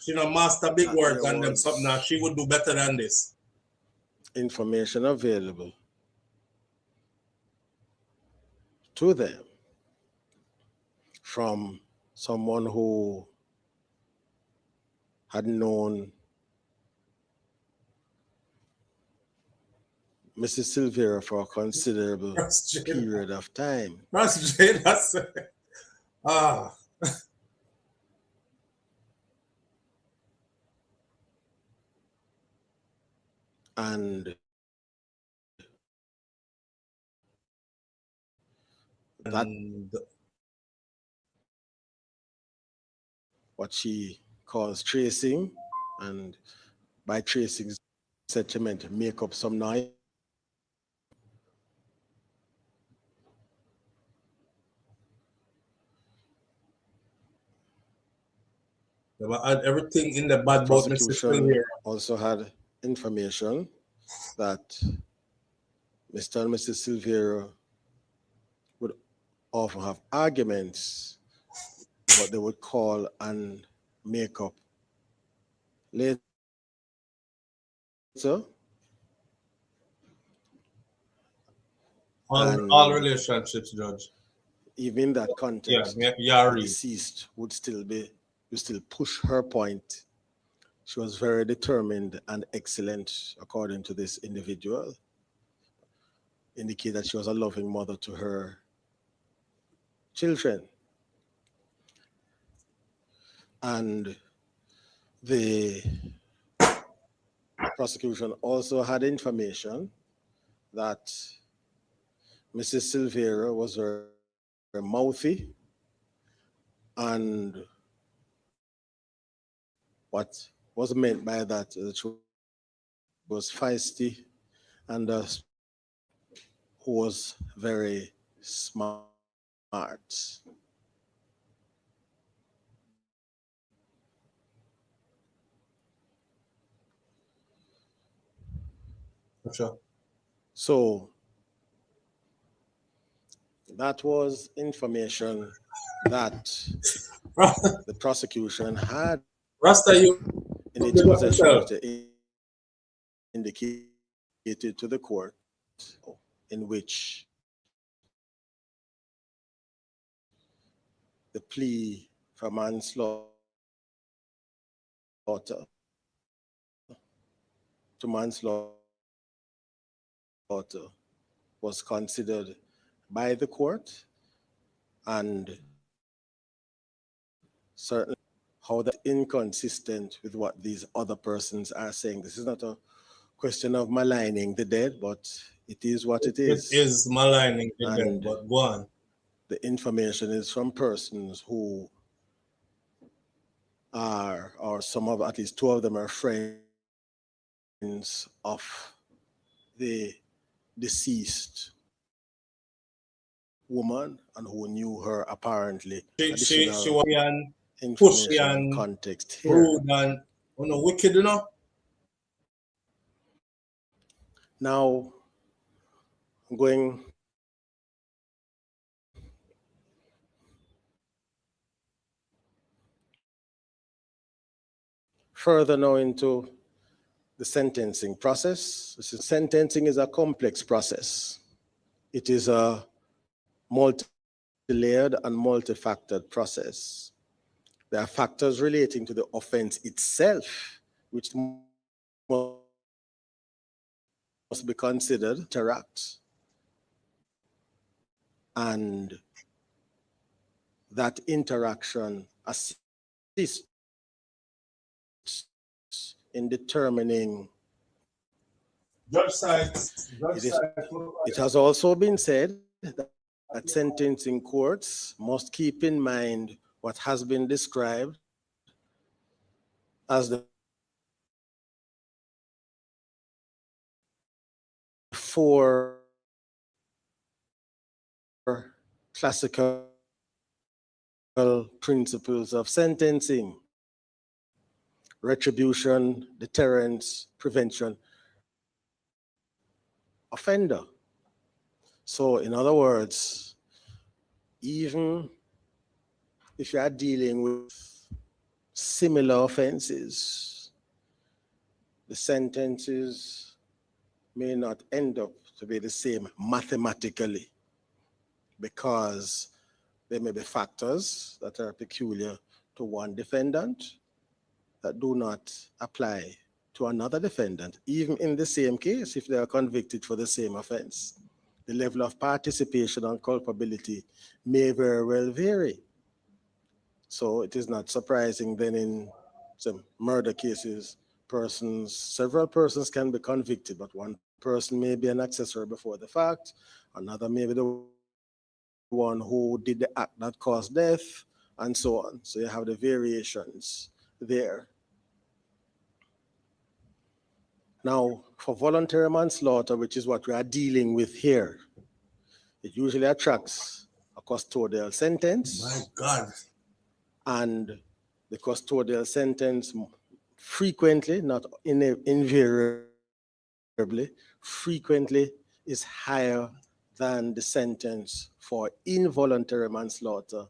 She master big words and them something that she would do better than this. Information available to them from someone who had known Mrs. Silvera for a considerable period of time. That's Jay, that's And that what she calls tracing, and by tracing settlement make up some noise. Everything in the bad boat makes it clear. Prosecution also had information that Mr. and Mrs. Silvera would often have arguments, what they would call and make up later. All relationships, Judge. Even in that context, yeah, the deceased would still push her point. She was very determined and excellent, according to this individual. Indicate that she was a loving mother to her children. And the prosecution also had information that Mrs. Silvera was very mouthy, and what was meant by that is she was feisty and who was very smart. Sure. So that was information that the prosecution had in its possession to indicated to the court, in which the plea for manslaughter to manslaughter was considered by the court, and certainly how that inconsistent with what these other persons are saying. This is not a question of maligning the dead, but it is what it is. It is maligning the dead, but go on. The information is from persons who are, or some of, at least two of them are friends of the deceased woman and who knew her apparently. She was pushy and context here. Rude and wicked, Now, I'm going further now into the sentencing process. Sentencing is a complex process. It is a multi-layered and multi-factored process. There are factors relating to the offense itself, which must be considered, interact, and that interaction assists in determining. It has also been said that sentencing courts must keep in mind what has been described as the four classical principles of sentencing: retribution, deterrence, prevention, offender. So in other words, even if you are dealing with similar offenses, the sentences may not end up to be the same mathematically, because there may be factors that are peculiar to one defendant that do not apply to another defendant, even in the same case if they are convicted for the same offense. The level of participation and culpability may very well vary. So it is not surprising then in some murder cases, several persons can be convicted, but one person may be an accessory before the fact, another may be the one who did the act that caused death, and so on. So you have the variations there. Now, for voluntary manslaughter, which is what we are dealing with here, it usually attracts a custodial sentence. My God. And the custodial sentence frequently, not invariably, frequently is higher than the sentence for involuntary manslaughter,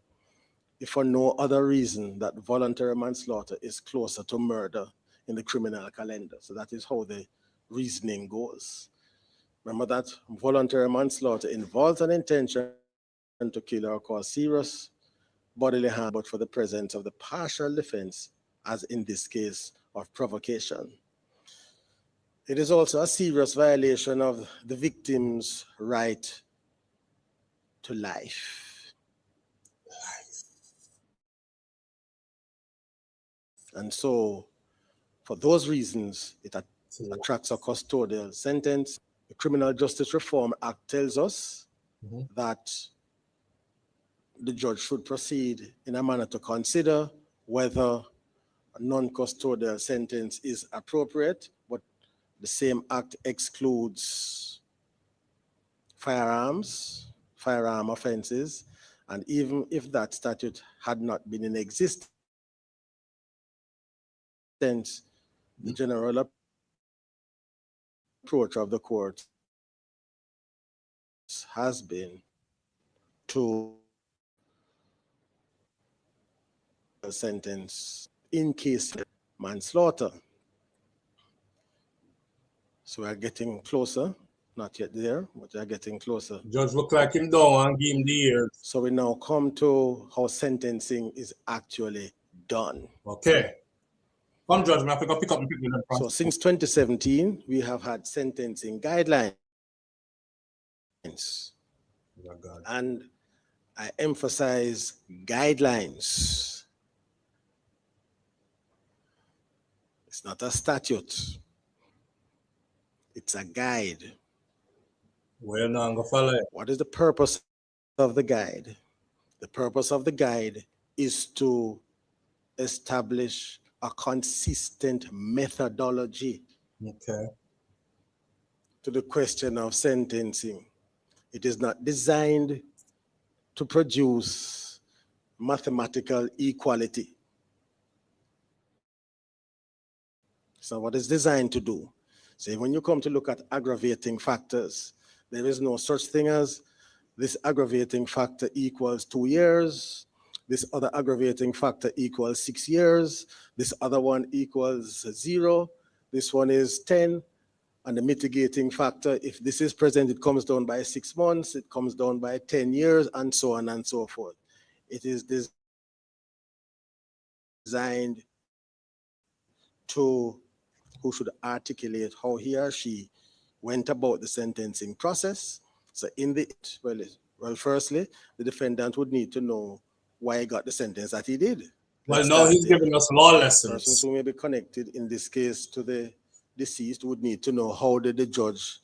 if for no other reason that voluntary manslaughter is closer to murder in the criminal calendar. So that is how the reasoning goes. Remember that voluntary manslaughter involves an intention to kill or cause serious bodily harm, but for the presence of the partial defense, as in this case of provocation. It is also a serious violation of the victim's right to life. And so, for those reasons, it attracts a custodial sentence. The Criminal Justice Reform Act tells us that the judge should proceed in a manner to consider whether a non-custodial sentence is appropriate, but the same act excludes firearm offenses, and even if that statute had not been in existence, the general approach of the court has been to a sentence in case of manslaughter. So we're getting closer, not yet there, but we're getting closer. Judge look like him down and give him the years. So we now come to how sentencing is actually done. Okay. Come, Judge, I have to pick up the people. So since 2017, we have had sentencing guidelines. Oh, God. And I emphasize guidelines. It's not a statute. It's a guide. Well, now I'm gonna follow it. What is the purpose of the guide? The purpose of the guide is to establish a consistent methodology to the question of sentencing. It is not designed to produce mathematical equality. So what it's designed to do? So when you come to look at aggravating factors, there is no such thing as this aggravating factor equals 2 years, this other aggravating factor equals 6 years, this other one equals 0, this one is 10, and the mitigating factor, if this is present, it comes down by 6 months, it comes down by 10 years, and so on and so forth. It is designed to who should articulate how he or she went about the sentencing process. So firstly, the defendant would need to know why he got the sentence that he did. Well, now he's giving us law lessons. Persons who may be connected in this case to the deceased would need to know how did the judge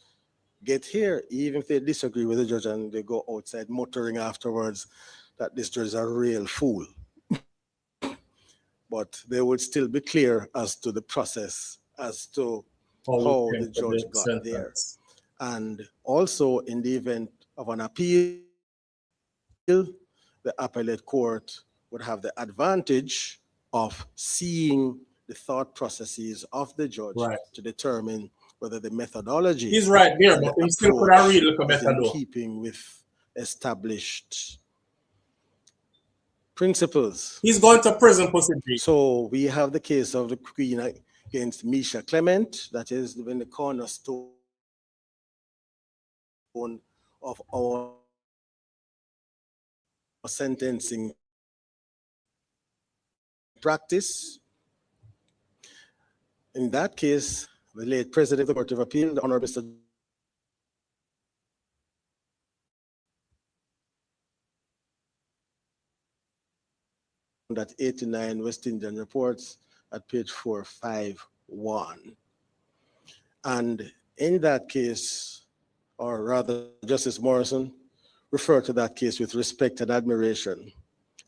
get here, even if they disagree with the judge and they go outside muttering afterwards that this judge is a real fool. But they would still be clear as to the process, as to how the judge got there. And also, in the event of an appeal, the appellate court would have the advantage of seeing the thought processes of the judge to determine whether the methodology is right there, but we still could have read look at in keeping with established principles. He's going to prison, possibly. So we have the case of the Queen against Misha Clement. That is when the cornerstone of our sentencing practice. In that case, the late President of the Court of Appeal, the Honorable Mr. that 89 West Indian reports at page 451. 1. And in that case, or rather Justice Morrison referred to that case with respect and admiration.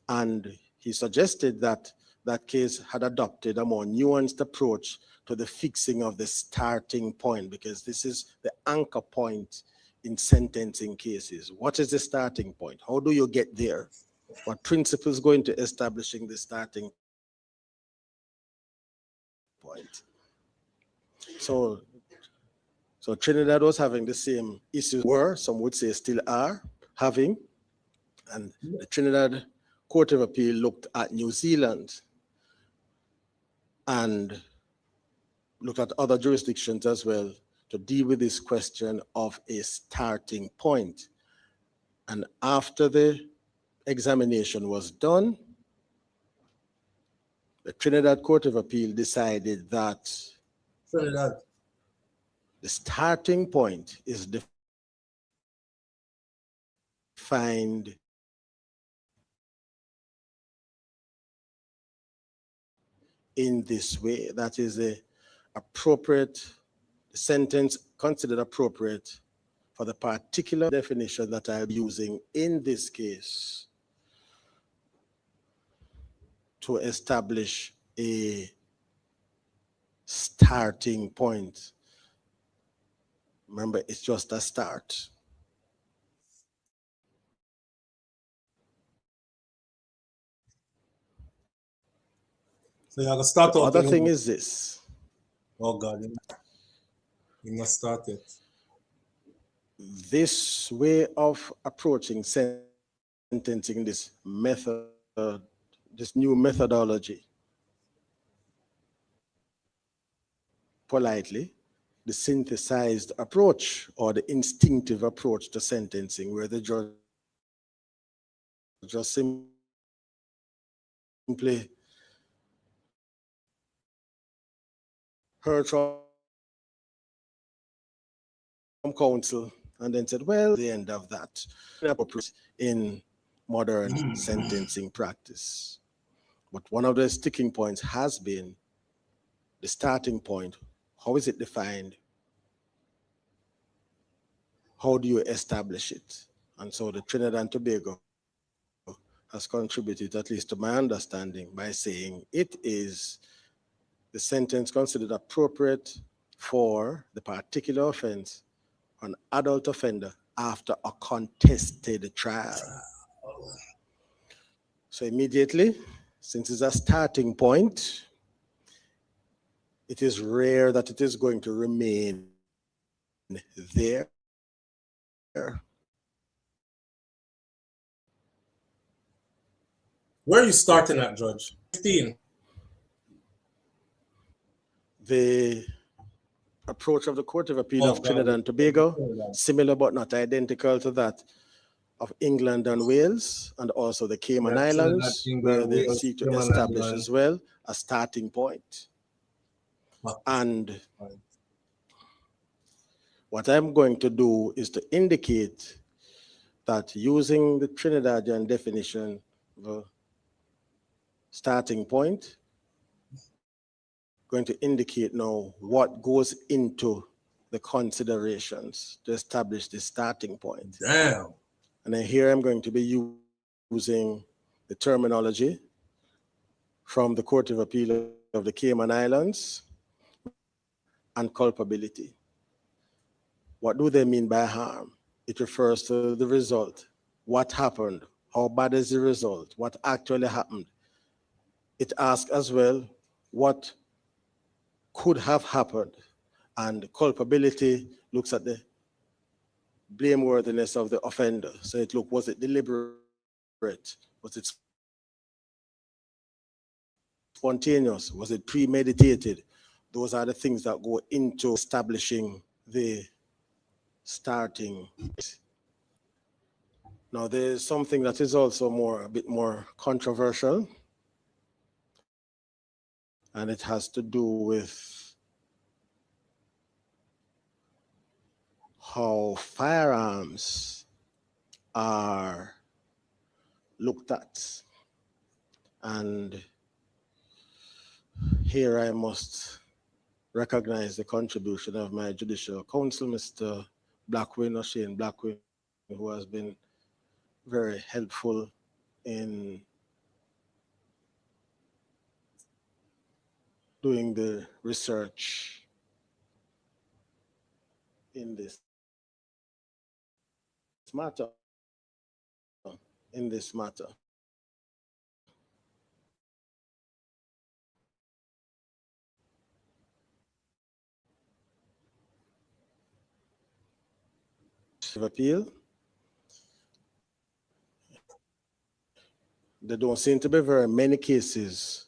And he suggested that that case had adopted a more nuanced approach to the fixing of the starting point, because this is the anchor point in sentencing cases. What is the starting point? How do you get there? What principles go into establishing the starting point? So Trinidad was having the same issues, some would say still are having, and the Trinidad Court of Appeal looked at New Zealand and looked at other jurisdictions as well to deal with this question of a starting point. And after the examination was done, the Trinidad Court of Appeal decided that the starting point is defined in this way. That is the appropriate sentence considered appropriate for the particular definition that I'm using in this case to establish a starting point. Remember, it's just a start. So you're gonna start. The other thing is this. Oh God, you must start it. This way of approaching sentencing, this method, this new methodology, politely, the synthesized approach or the instinctive approach to sentencing, where the judge just simply heard from counsel and then said, well, the end of that in modern sentencing practice. But one of the sticking points has been the starting point. How is it defined? How do you establish it? And so the Trinidad and Tobago has contributed, at least to my understanding, by saying it is the sentence considered appropriate for the particular offense, an adult offender, after a contested trial. So immediately, since it's a starting point, it is rare that it is going to remain there. Where are you starting at, Judge? 15. The approach of the Court of Appeal of Trinidad and Tobago, similar but not identical to that of England and Wales, and also the Cayman Islands, where they seek to establish as well a starting point. And what I'm going to do is to indicate that using the Trinidadian definition of starting point, going to indicate now what goes into the considerations to establish the starting point. Damn. And then here I'm going to be using the terminology from the Court of Appeal of the Cayman Islands and culpability. What do they mean by harm? It refers to the result. What happened? How bad is the result? What actually happened? It asks as well what could have happened. And culpability looks at the blameworthiness of the offender. So it looks, was it deliberate? Was it spontaneous? Was it premeditated? Those are the things that go into establishing the starting. Now there's something that is also a bit more controversial, and it has to do with how firearms are looked at. And here I must recognize the contribution of my judicial counsel, Mr. Blackwin, or Shane Blackwin, who has been very helpful in doing the research in this matter. Appeal. There don't seem to be very many cases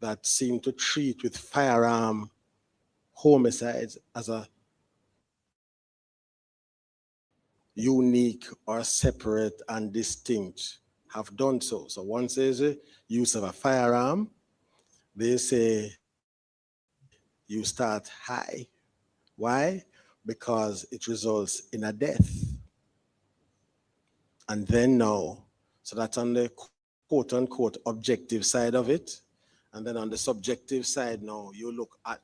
that seem to treat with firearm homicides as a unique or separate and distinct, have done so. So one says use of a firearm, they say you start high. Why? Because it results in a death. And then now, so that's on the quote unquote objective side of it. And then on the subjective side now, you look at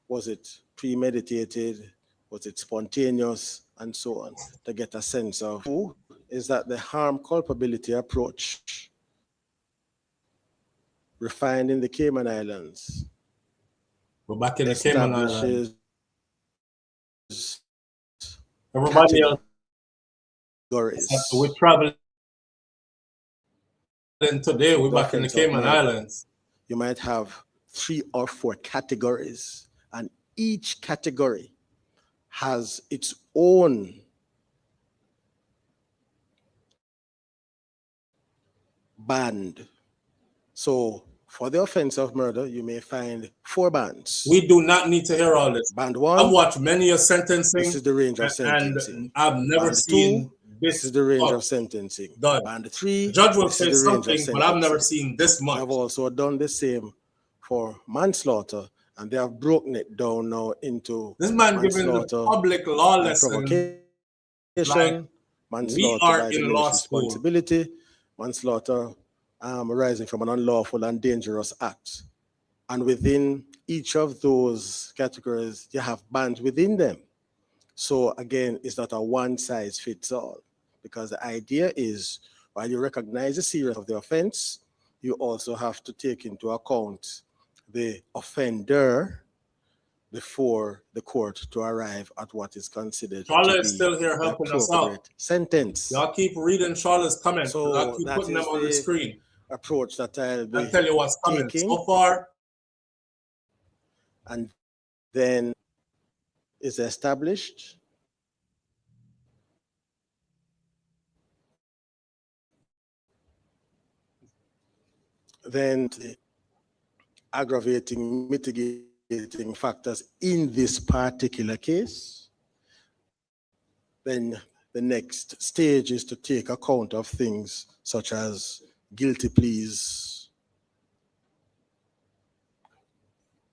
was it premeditated? Was it spontaneous? And so on, to get a sense of who is that the harm culpability approach refined in the Cayman Islands. We're back in the Cayman Islands. Everybody else, we're traveling today. We're back in the Cayman Islands. You might have 3 or 4 categories, and each category has its own band. So for the offense of murder, you may find 4 bands. We do not need to hear all this. Band 1. I've watched many a sentencing. This is the range of sentencing. And I've never Band seen 2, this is the range of sentencing. Done. Band 3, the judge will this say is the range something, of sentencing. but I've never seen this much. I've also done the same for manslaughter, and they have broken it down now into this man giving the public law lesson. Provocation, manslaughter we are by in law school. Responsibility, manslaughter arising from an unlawful and dangerous act. And within each of those categories, you have bands within them. So again, it's not a one-size-fits-all, because the idea is, while you recognize the seriousness of the offense, you also have to take into account the offender before the court to arrive at what is considered Charlotte to is be still here helping us out. Sentence. Y'all keep reading Charlotte's comments. So I'll keep putting them on the screen. Approach that I'll tell you what's coming so far. And then is established. Then the aggravating, mitigating factors in this particular case. Then the next stage is to take account of things such as guilty pleas,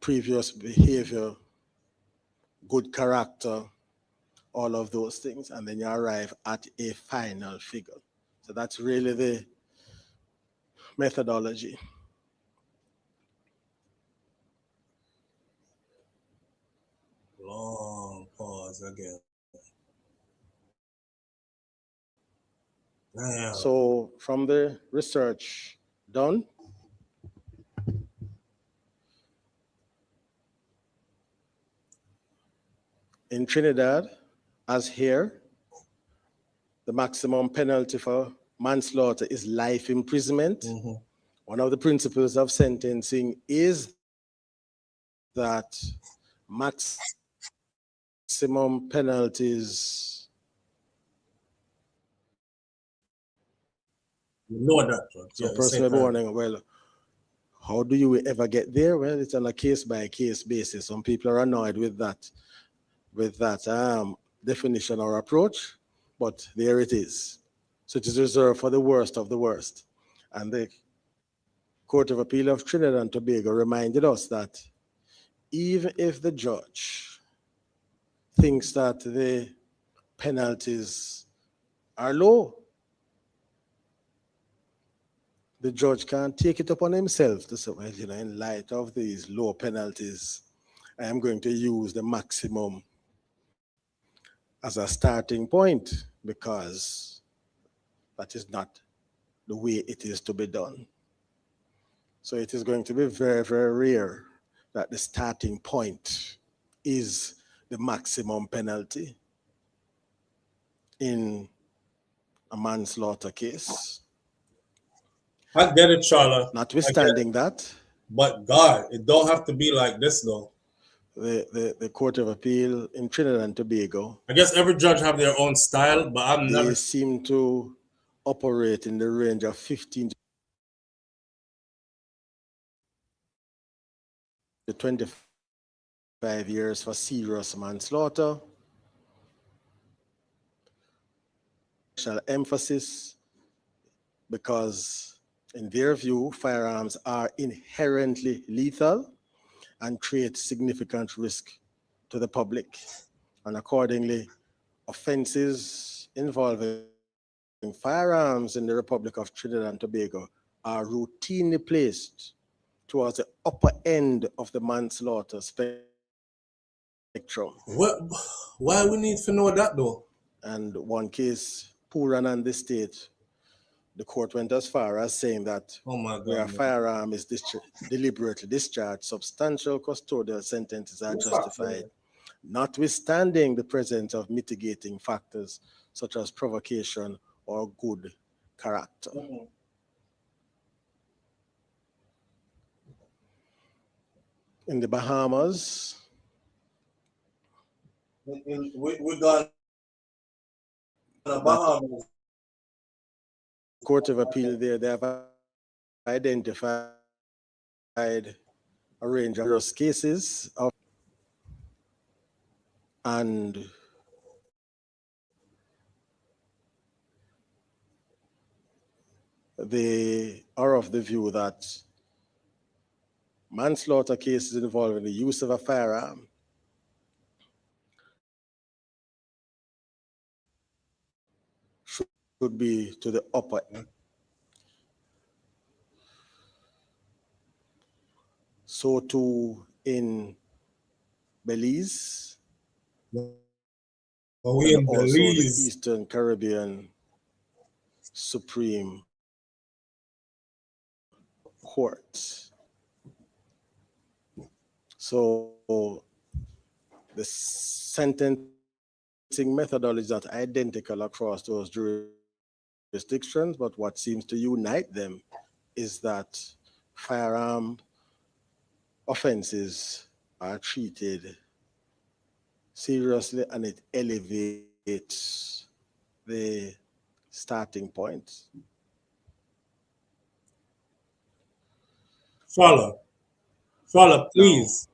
previous behavior, good character, all of those things, and then you arrive at a final figure. So that's really the methodology. Long pause again. Damn. So from the research done, in Trinidad, as here, the maximum penalty for manslaughter is life imprisonment. Mm-hmm. One of the principles of sentencing is that maximum penalties. You know that. So person may be wondering, well, how do you ever get there? Well, it's on a case-by-case basis. Some people are annoyed with that definition or approach, but there it is. So it is reserved for the worst of the worst. And the Court of Appeal of Trinidad and Tobago reminded us that even if the judge thinks that the penalties are low, the judge can't take it upon himself to say, well, in light of these low penalties, I am going to use the maximum as a starting point, because that is not the way it is to be done. So it is going to be very, very rare that the starting point is the maximum penalty in a manslaughter case. I get it, Charlotte. Notwithstanding that. But God, it don't have to be like this, though. The Court of Appeal in Trinidad and Tobago, I guess every judge have their own style, but they seem to operate in the range of 15 to 25 years for serious manslaughter. Special emphasis, because in their view, firearms are inherently lethal and create significant risk to the public. And accordingly, offenses involving firearms in the Republic of Trinidad and Tobago are routinely placed towards the upper end of the manslaughter spectrum. Why we need to know that, though? And one case, Puran and the state, the court went as far as saying that where a firearm is deliberately discharged, substantial custodial sentences are justified, notwithstanding the presence of mitigating factors such as provocation or good character. In the Bahamas, we got the Bahamas. Court of Appeal there, they have identified a range of cases of, and they are of the view that manslaughter cases involving the use of a firearm should be to the upper end. So too in Belize, and also the Eastern Caribbean Supreme Court. So the sentencing methodology is not identical across those jurisdictions, but what seems to unite them is that firearm offenses are treated seriously, and it elevates the starting point. Follow, please.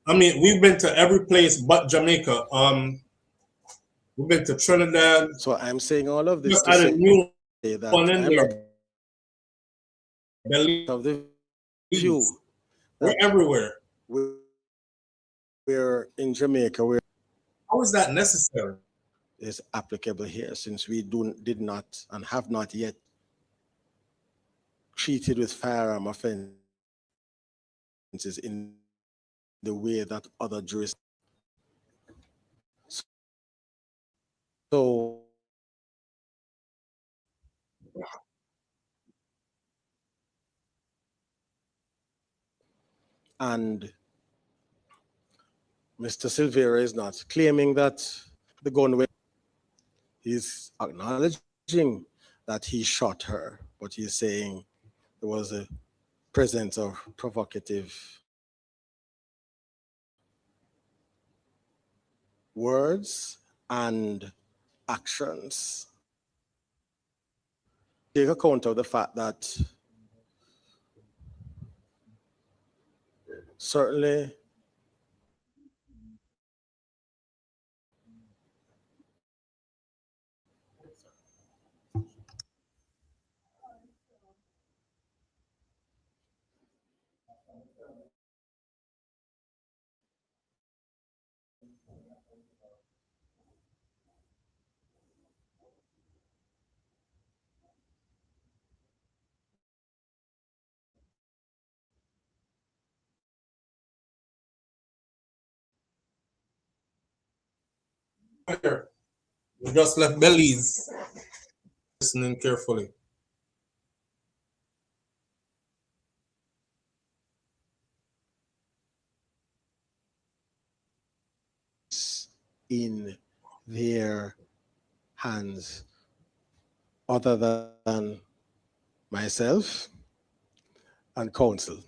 I mean, we've been to every place but Jamaica. We've been to Trinidad. So I'm saying all of this Just to add a new that one in I'm there. of the view We're everywhere. We're in Jamaica. How is that necessary? Is applicable here, since we did not and have not yet treated with firearm offenses in the way that other jurisdictions. So and Mr. Silvera is not claiming that the gun went. He's acknowledging that he shot her, but he's saying there was a presence of provocative words and actions. Take account of the fact that certainly here. We just left Belize. Listening carefully. In their hands other than myself and counsel.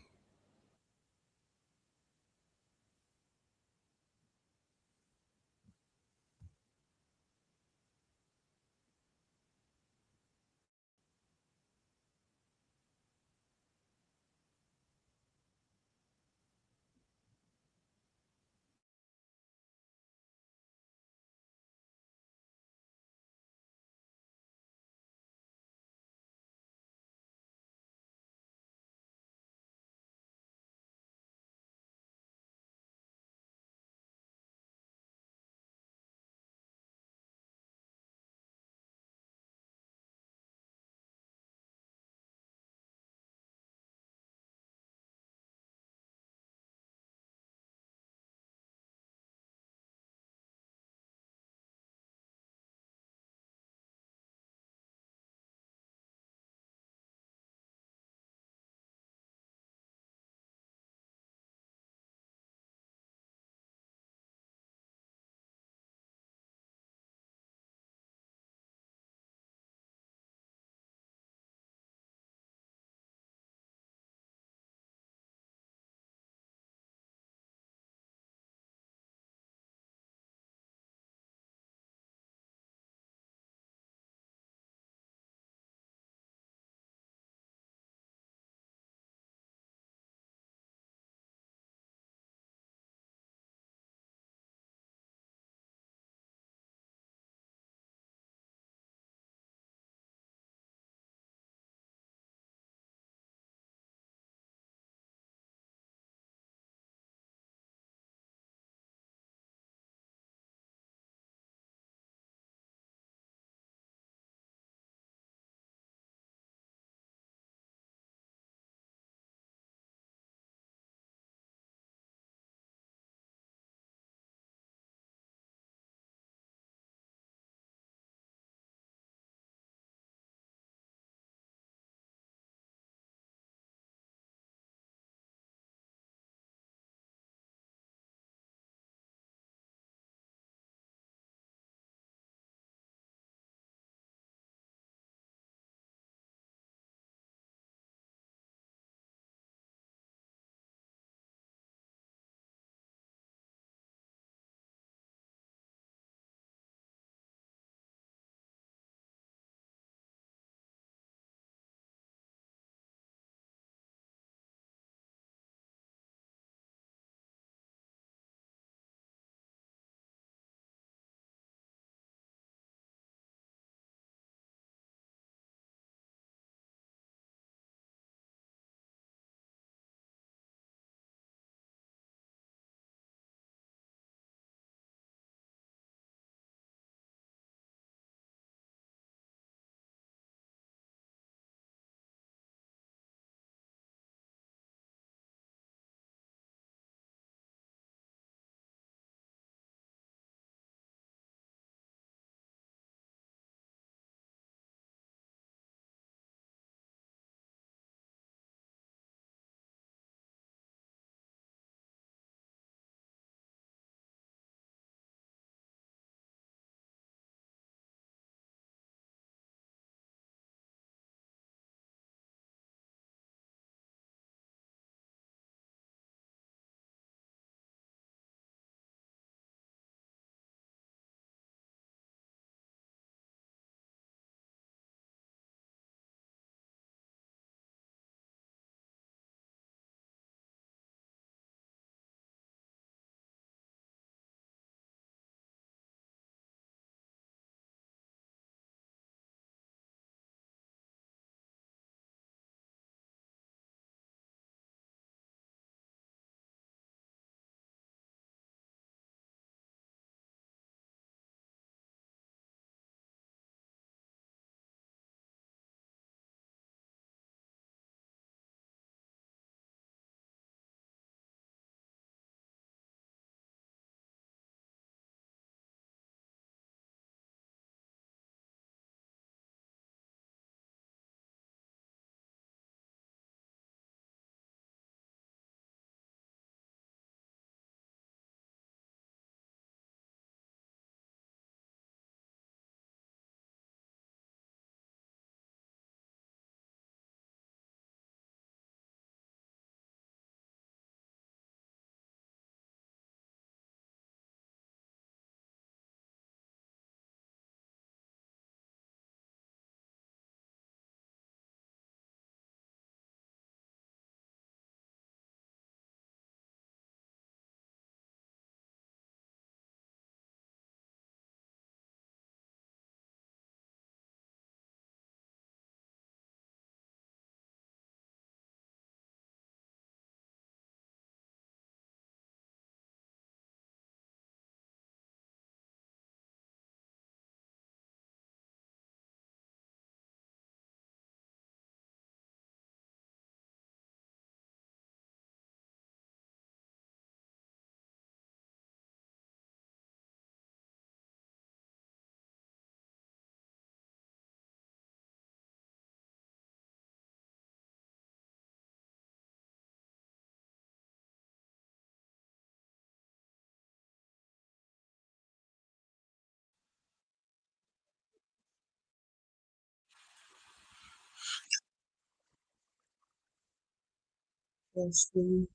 Yes, we-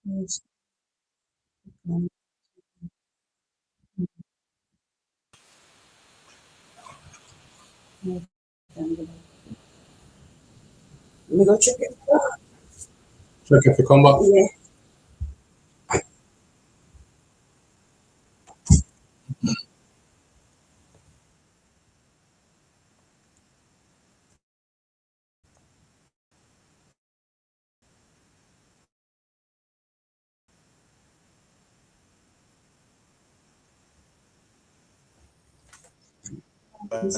yes, we go check it. Check if you come back. Yeah. I'm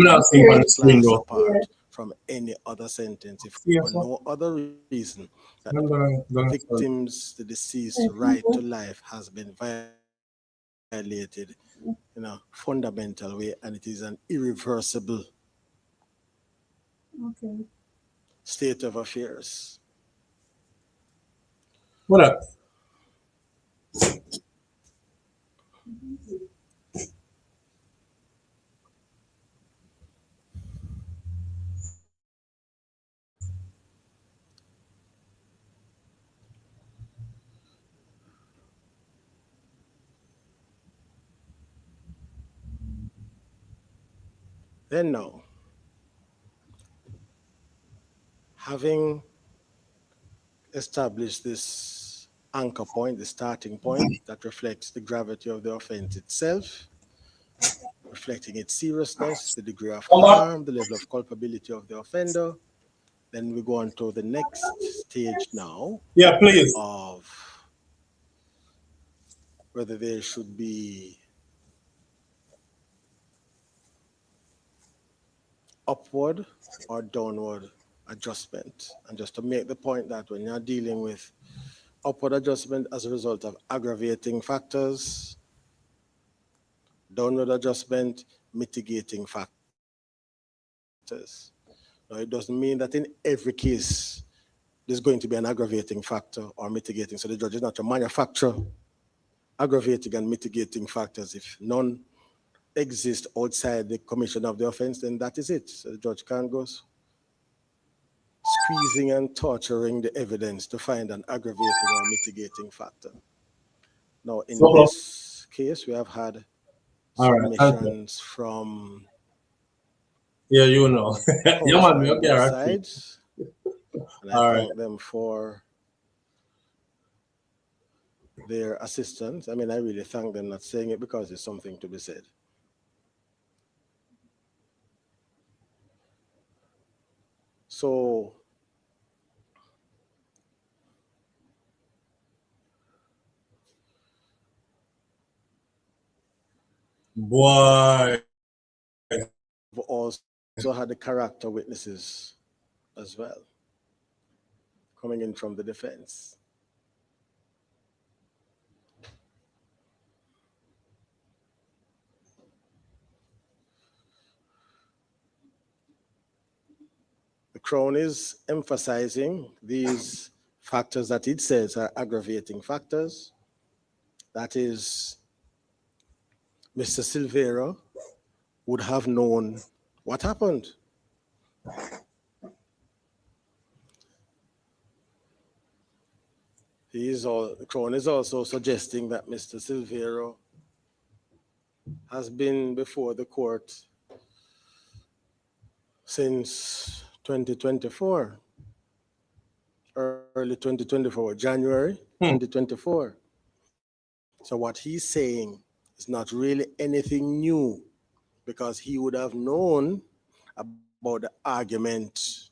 not seeing on the screen though. apart from any other sentence if for no other reason that the victims, the deceased right to life has been violated in a fundamental way, and it is an irreversible Okay. state of affairs. What up? Then now, having established this anchor point, the starting point that reflects the gravity of the offense itself, reflecting its seriousness, the degree of harm, the level of culpability of the offender, then we go on to the next stage now. Yeah, please. Of whether there should be upward or downward adjustment. And just to make the point that when you're dealing with upward adjustment as a result of aggravating factors, downward adjustment, mitigating factors. Now, it doesn't mean that in every case there's going to be an aggravating factor or mitigating. So the judge is not to manufacture aggravating and mitigating factors. If none exist outside the commission of the offense, then that is it. So the judge can't go squeezing and torturing the evidence to find an aggravating or mitigating factor. Now, in this case, we have had submissions from yeah, you know. Yeah, man, me okay, right? sides. And I thank them for their assistance. I mean, I really thank them, not saying it because there's something to be said. So, boy, we also had the character witnesses as well, coming in from the defense. The Crown is emphasizing these factors that it says are aggravating factors. That is, Mr. Silvera would have known what happened. The Crown is also suggesting that Mr. Silvera has been before the court since 2024, early 2024, January 2024. So what he's saying is not really anything new, because he would have known about the argument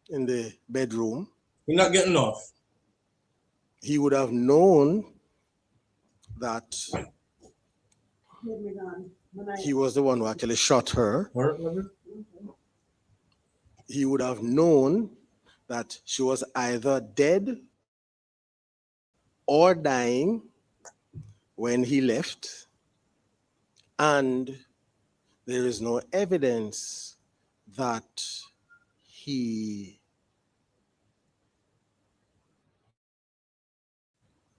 in the bedroom. You're not getting off. He would have known that he was the one who actually shot her. He would have known that she was either dead or dying when he left, and there is no evidence that he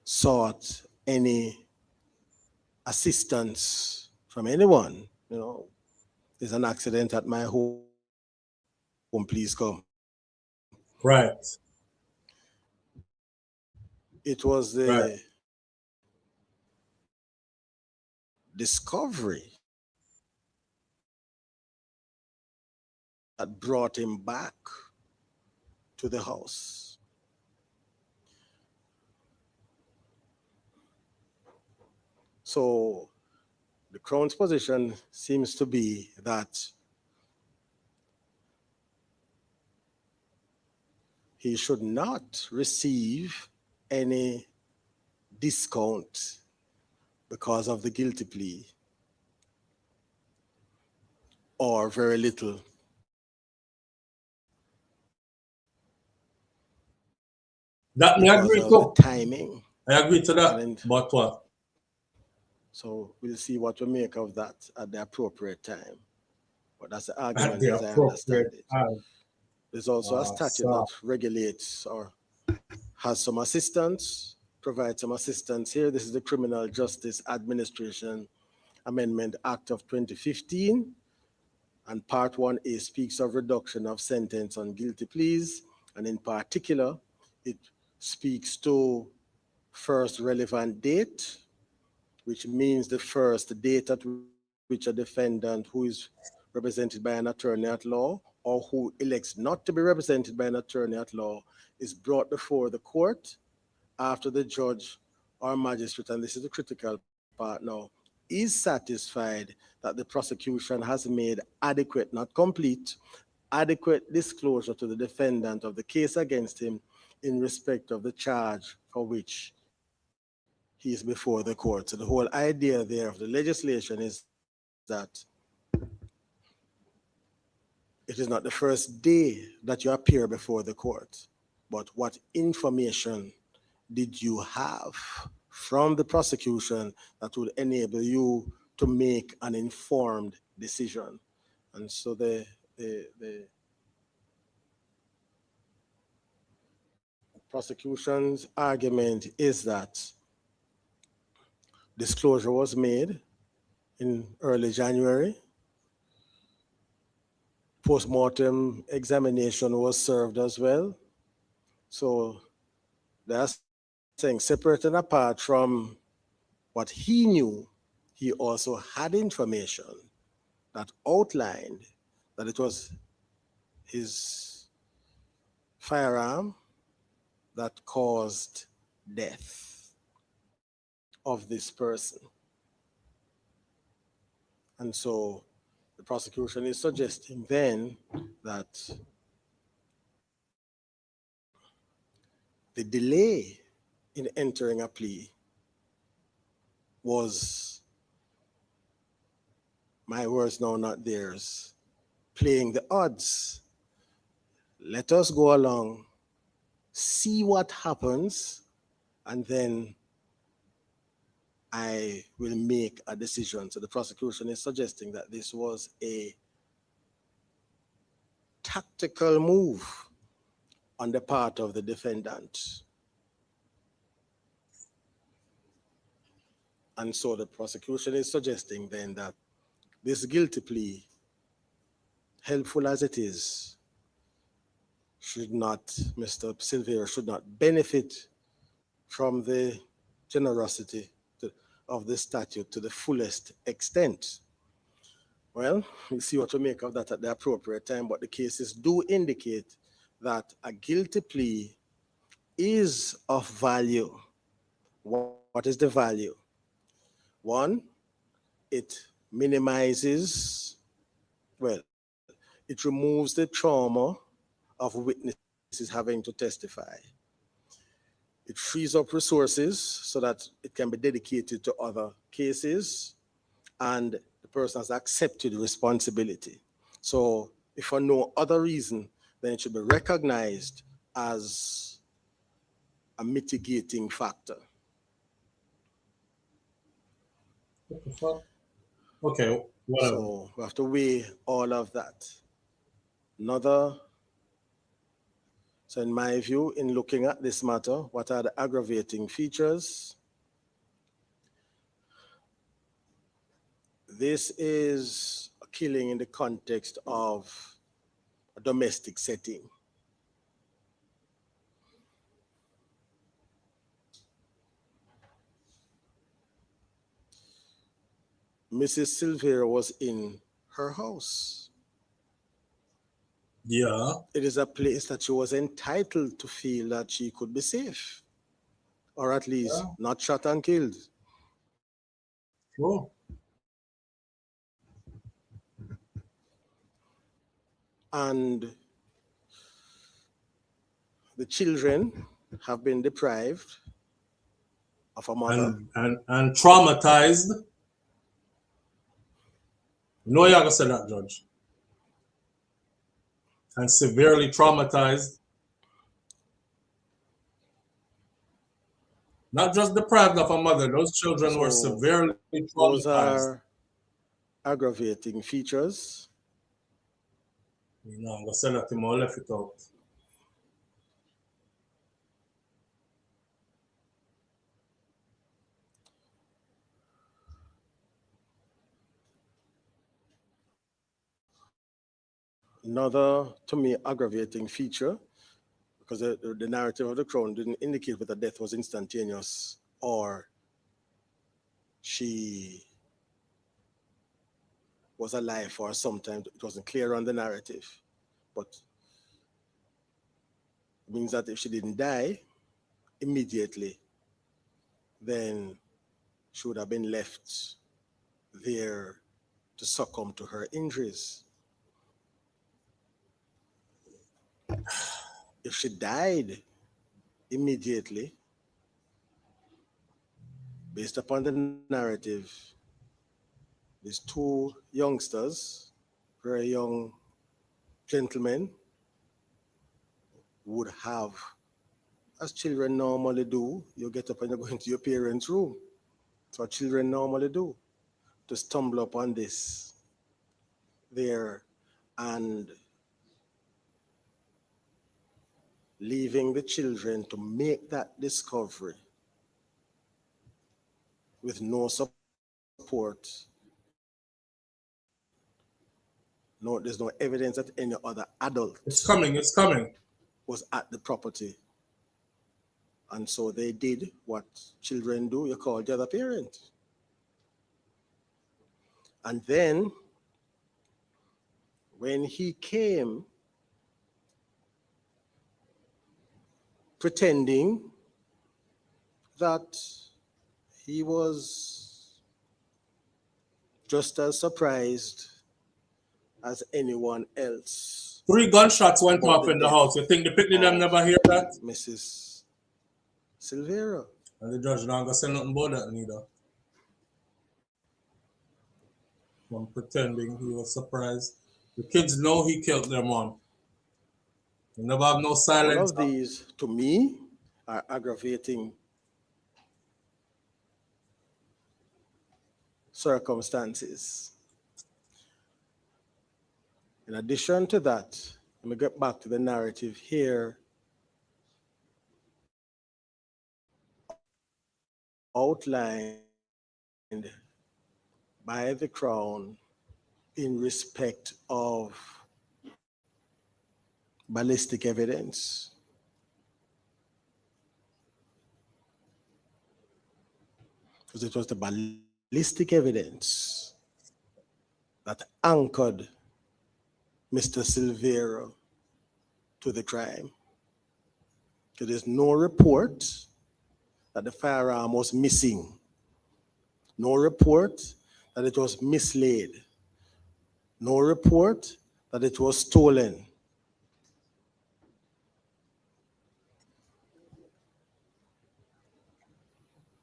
sought any assistance from anyone. You know, there's an accident at my home. please come. Right. It was the discovery that brought him back to the house. So the Crown's position seems to be that he should not receive any discount because of the guilty plea, or very little. That me agree to. Timing. I agree to that. But what? So we'll see what we make of that at the appropriate time. But that's the argument At as the I understand appropriate it. time. There's also a statute that regulates or has some assistance, provides some assistance here. This is the Criminal Justice Administration Amendment Act of 2015. And Part 1A speaks of reduction of sentence on guilty pleas. And in particular, it speaks to first relevant date, which means the first date at which a defendant who is represented by an attorney at law or who elects not to be represented by an attorney at law is brought before the court after the judge or magistrate, and this is the critical part now, is satisfied that the prosecution has made adequate, not complete, adequate disclosure to the defendant of the case against him in respect of the charge for which he is before the court. So the whole idea there of the legislation is that it is not the first day that you appear before the court, but what information did you have from the prosecution that would enable you to make an informed decision. And so the prosecution's argument is that disclosure was made in early January. Post-mortem examination was served as well. So that's saying separate and apart from what he knew, he also had information that outlined that it was his firearm that caused death of this person. And so the prosecution is suggesting then that the delay in entering a plea was, my words now, not theirs, playing the odds. Let us go along, see what happens, and then I will make a decision. So the prosecution is suggesting that this was a tactical move on the part of the defendant. And so the prosecution is suggesting then that this guilty plea, helpful as it is, should not, Mr. Silvera should not benefit from the generosity of the statute to the fullest extent. Well, we'll see what to make of that at the appropriate time, but the cases do indicate that a guilty plea is of value. What is the value? One, it minimizes, well, it removes the trauma of witnesses having to testify. It frees up resources so that it can be dedicated to other cases, and the person has accepted responsibility. So if for no other reason, then it should be recognized as a mitigating factor. What the fuck? Okay, whatever. So we have to weigh all of that. So in my view, in looking at this matter, what are the aggravating features? This is a killing in the context of a domestic setting. Mrs. Silvera was in her house. Yeah. It is a place that she was entitled to feel that she could be safe, or at least not shot and killed. True. And the children have been deprived of a mother. And traumatized. No, you're gonna say that, Judge. And severely traumatized. Not just deprived of a mother, those children were severely traumatized. Those are aggravating features. No, I'm gonna say that to him, I left it out. Another, to me, aggravating feature, because the narrative of the Crown didn't indicate whether death was instantaneous or she was alive for some time. It wasn't clear on the narrative, but it means that if she didn't die immediately, then she would have been left there to succumb to her injuries. If she died immediately, based upon the narrative, these two youngsters, very young gentlemen, would have, as children normally do, you get up and you go into your parents' room. That's what children normally do, to stumble upon this there and leaving the children to make that discovery with no support. No, there's no evidence that any other adult it's coming was at the property. And so they did what children do, you call the other parent. And then when he came pretending that he was just as surprised as anyone else. 3 gunshots went off in the house. You think the picnic them never hear that? Mrs. Silvera. And the judge not gonna say nothing about that neither. From pretending he was surprised. The kids know he killed their mom. You never have no silence. All of these, to me, are aggravating circumstances. In addition to that, let me get back to the narrative here. Outlined by the Crown in respect of ballistic evidence. Because it was the ballistic evidence that anchored Mr. Silvera to the crime. So there's no report that the firearm was missing. No report that it was mislaid. No report that it was stolen.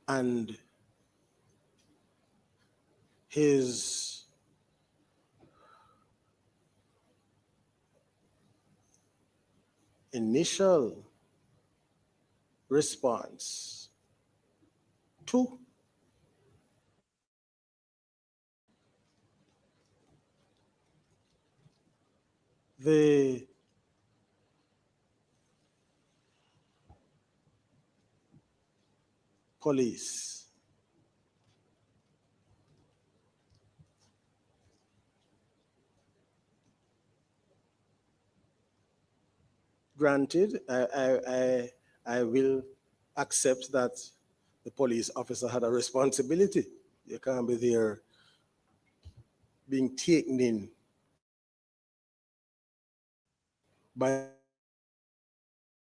And his initial response to the police granted, I will accept that the police officer had a responsibility. You can't be there being taken in by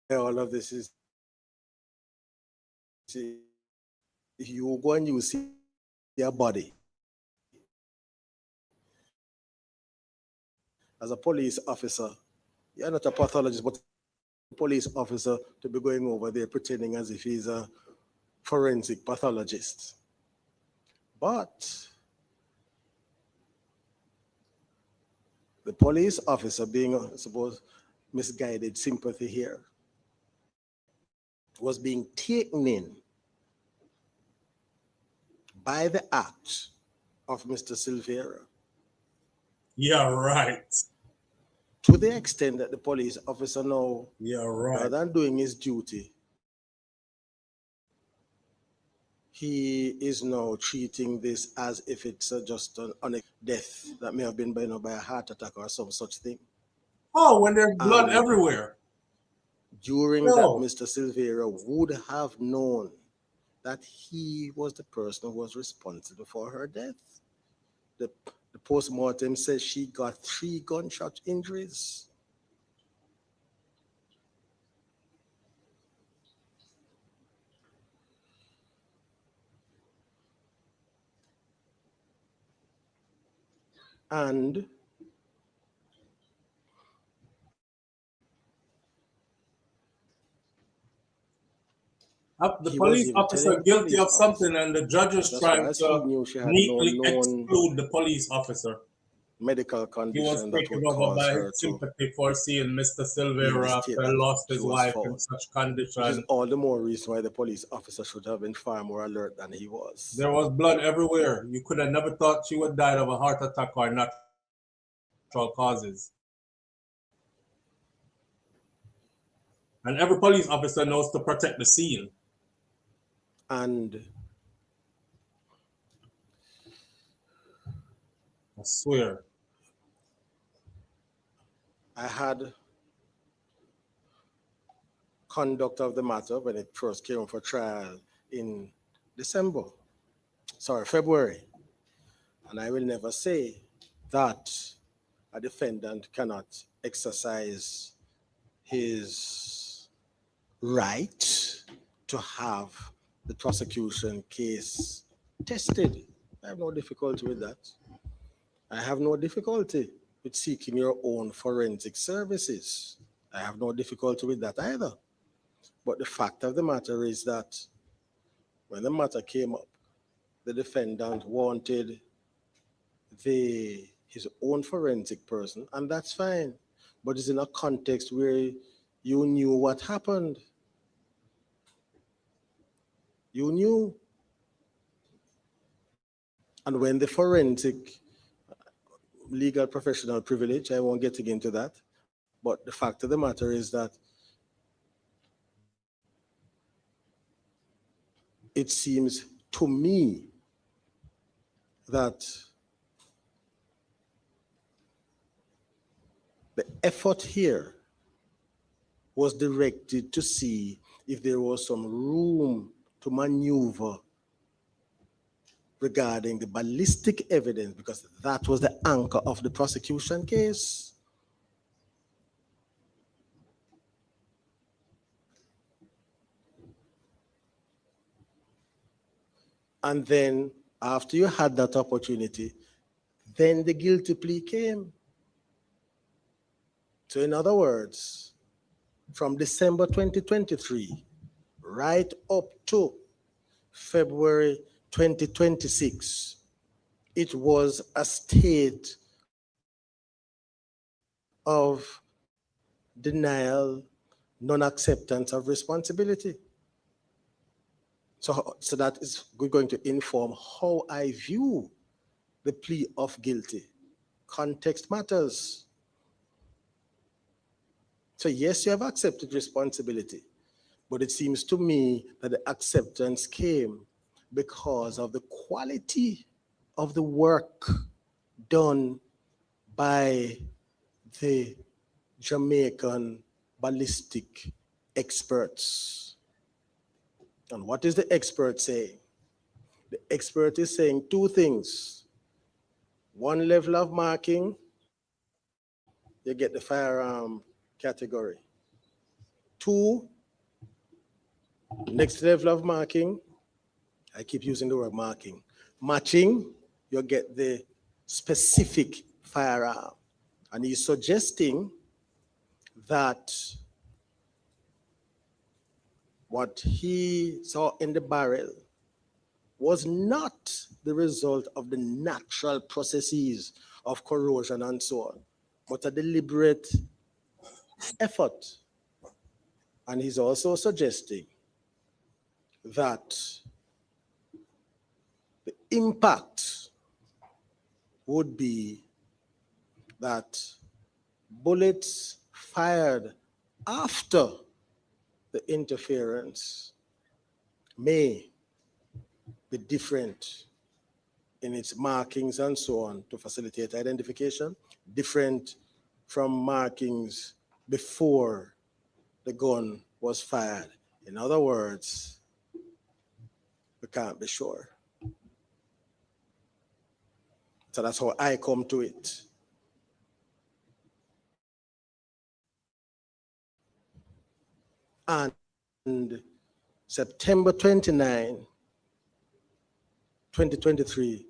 all of this. Is you go and you see your body as a police officer. You're not a pathologist, but a police officer to be going over there pretending as if he's a forensic pathologist. But the police officer, being, I suppose, misguided sympathy here, was being taken in by the act of Mr. Silvera. Yeah, right. To the extent that the police officer now, right, rather than doing his duty, he is now treating this as if it's just an death that may have been by a heart attack or some such thing. Oh, when there's blood everywhere. During that, Mr. Silvera would have known that he was the person who was responsible for her death. The post-mortem says she got 3 gunshot injuries. And The police officer guilty of something, and the judge is trying to neatly exclude the police officer. Medical condition. He was taken over by his sympathy for seeing Mr. Silvera after lost his wife in such condition. Which is all the more reason why the police officer should have been far more alert than he was. There was blood everywhere. You could have never thought she would die of a heart attack or natural causes. And every police officer knows to protect the scene. And I swear, I had conduct of the matter when it first came for trial in February. And I will never say that a defendant cannot exercise his right to have the prosecution case tested. I have no difficulty with that. I have no difficulty with seeking your own forensic services. I have no difficulty with that either. But the fact of the matter is that when the matter came up, the defendant wanted his own forensic person, and that's fine. But it's in a context where you knew what happened. You knew. And when the forensic legal professional privilege, I won't get into that, but the fact of the matter is that it seems to me that the effort here was directed to see if there was some room to maneuver regarding the ballistic evidence, because that was the anchor of the prosecution case. And then after you had that opportunity, then the guilty plea came. So in other words, from December 2023, right up to February 2026, it was a state of denial, non-acceptance of responsibility. So that is going to inform how I view the plea of guilty. Context matters. So yes, you have accepted responsibility, but it seems to me that the acceptance came because of the quality of the work done by the Jamaican ballistic experts. And what is the expert saying? The expert is saying two things. One level of marking, you get the firearm category. Two, next level of marking, I keep using the word marking. Matching, you get the specific firearm. And he's suggesting that what he saw in the barrel was not the result of the natural processes of corrosion and so on, but a deliberate effort. And he's also suggesting that the impact would be that bullets fired after the interference may be different in its markings and so on to facilitate identification, different from markings before the gun was fired. In other words, we can't be sure. So that's how I come to it. And September 29, 2023,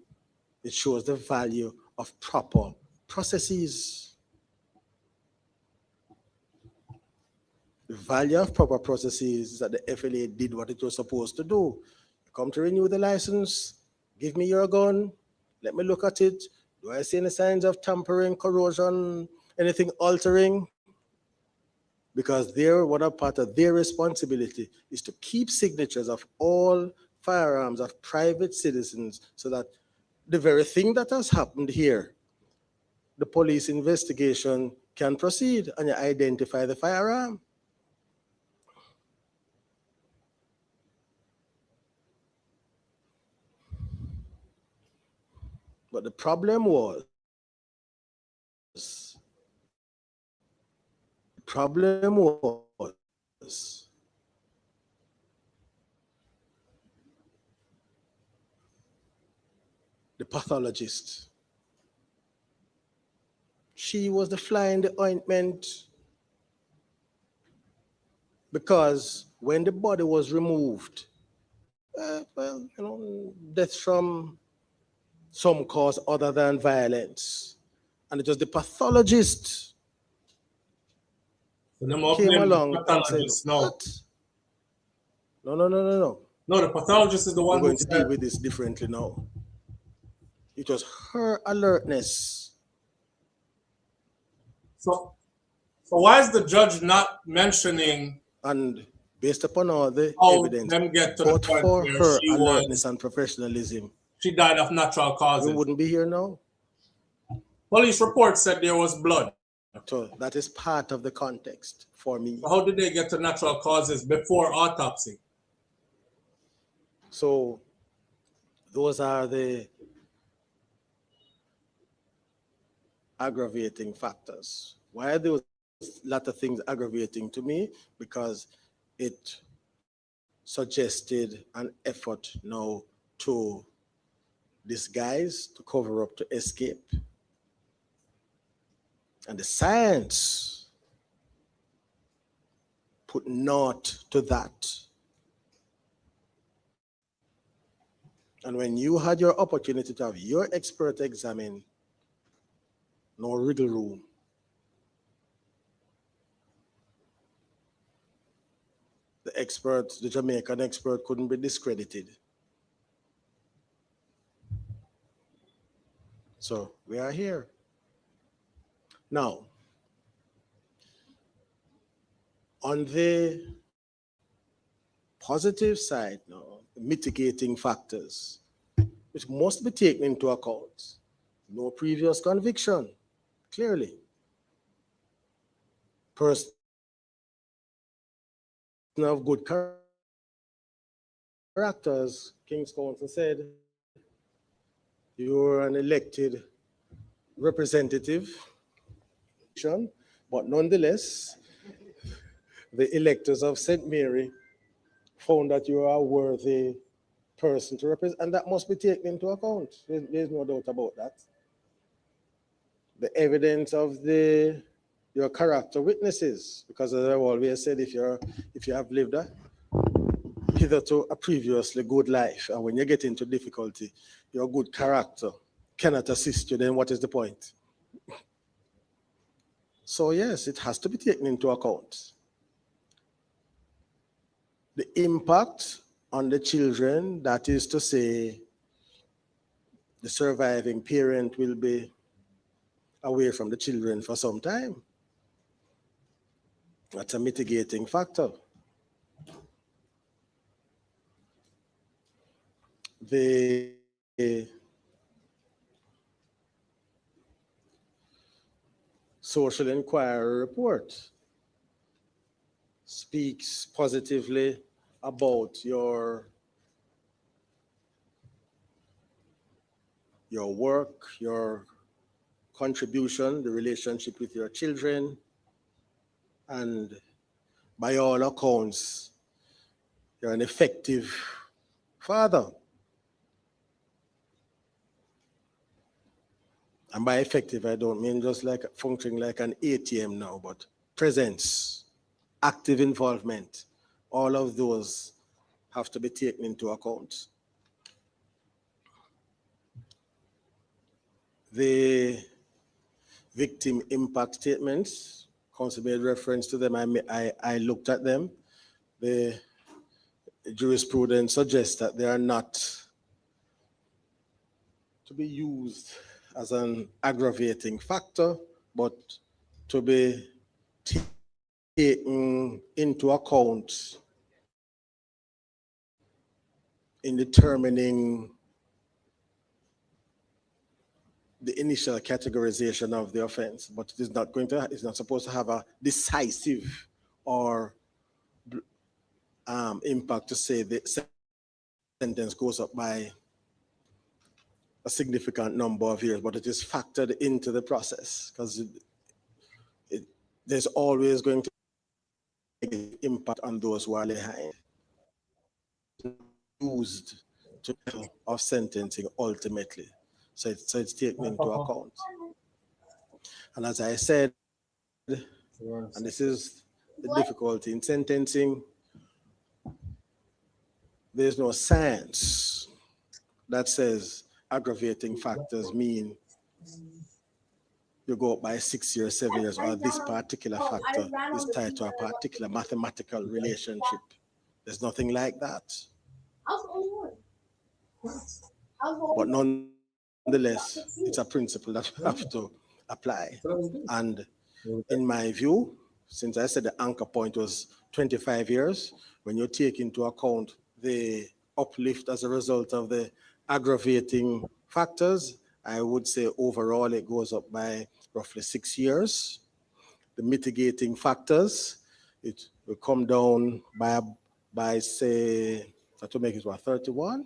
it shows the value of proper processes. The value of proper processes is that the FLA did what it was supposed to do. You come to renew the license, give me your gun, let me look at it. Do I see any signs of tampering, corrosion, anything altering? Because one part of their responsibility is to keep signatures of all firearms of private citizens so that the very thing that has happened here, the police investigation can proceed and you identify the firearm. But the problem was, the pathologist. She was the fly in the ointment because when the body was removed, death from some cause other than violence. And it was the pathologist came along and said, what? No. No, the pathologist is the one We're going to deal with this differently now. It was her alertness. So why is the judge not mentioning? And based upon all the evidence, them get to but the point for where her she alertness and professionalism, she died of natural causes. we wouldn't be here now. Police report said there was blood. So that is part of the context for me. So how did they get to natural causes before autopsy? So those are the aggravating factors. Why are those lot of things aggravating to me? Because it suggested an effort now to disguise, to cover up, to escape. And the science put naught to that. And when you had your opportunity to have your expert examine, no wriggle room. The expert, the Jamaican expert, couldn't be discredited. So we are here. Now, on the positive side now, mitigating factors, which must be taken into account. No previous conviction, clearly. Person of good character, as King's Counsel said, you're an elected representative, but nonetheless, the electors of St. Mary found that you are a worthy person to represent, and that must be taken into account. There's no doubt about that. The evidence of your character witnesses, because as I've always said, if you have lived hitherto a previously good life, and when you get into difficulty, your good character cannot assist you, then what is the point? So yes, it has to be taken into account. The impact on the children, that is to say, the surviving parent will be away from the children for some time. That's a mitigating factor. The social inquiry report speaks positively about your work, your contribution, the relationship with your children, and by all accounts, you're an effective father. And by effective, I don't mean just like functioning like an ATM now, but presence, active involvement, all of those have to be taken into account. The victim impact statements, Council made reference to them, I looked at them. The jurisprudence suggests that they are not to be used as an aggravating factor, but to be taken into account in determining the initial categorization of the offense, but it is not it's not supposed to have a decisive or impact to say the sentence goes up by a significant number of years, but it is factored into the process because there's always going to be an impact on those who are behind. Used of sentencing ultimately. So it's taken into account. And as I said, and this is the difficulty in sentencing, there's no science that says aggravating factors mean you go up by 6 years, 7 years, or this particular factor is tied to a particular mathematical relationship. There's nothing like that. But nonetheless, it's a principle that we have to apply. And in my view, since I said the anchor point was 25 years, when you take into account the uplift as a result of the aggravating factors, I would say overall it goes up by roughly 6 years. The mitigating factors, it will come down by say, to make it what, 31?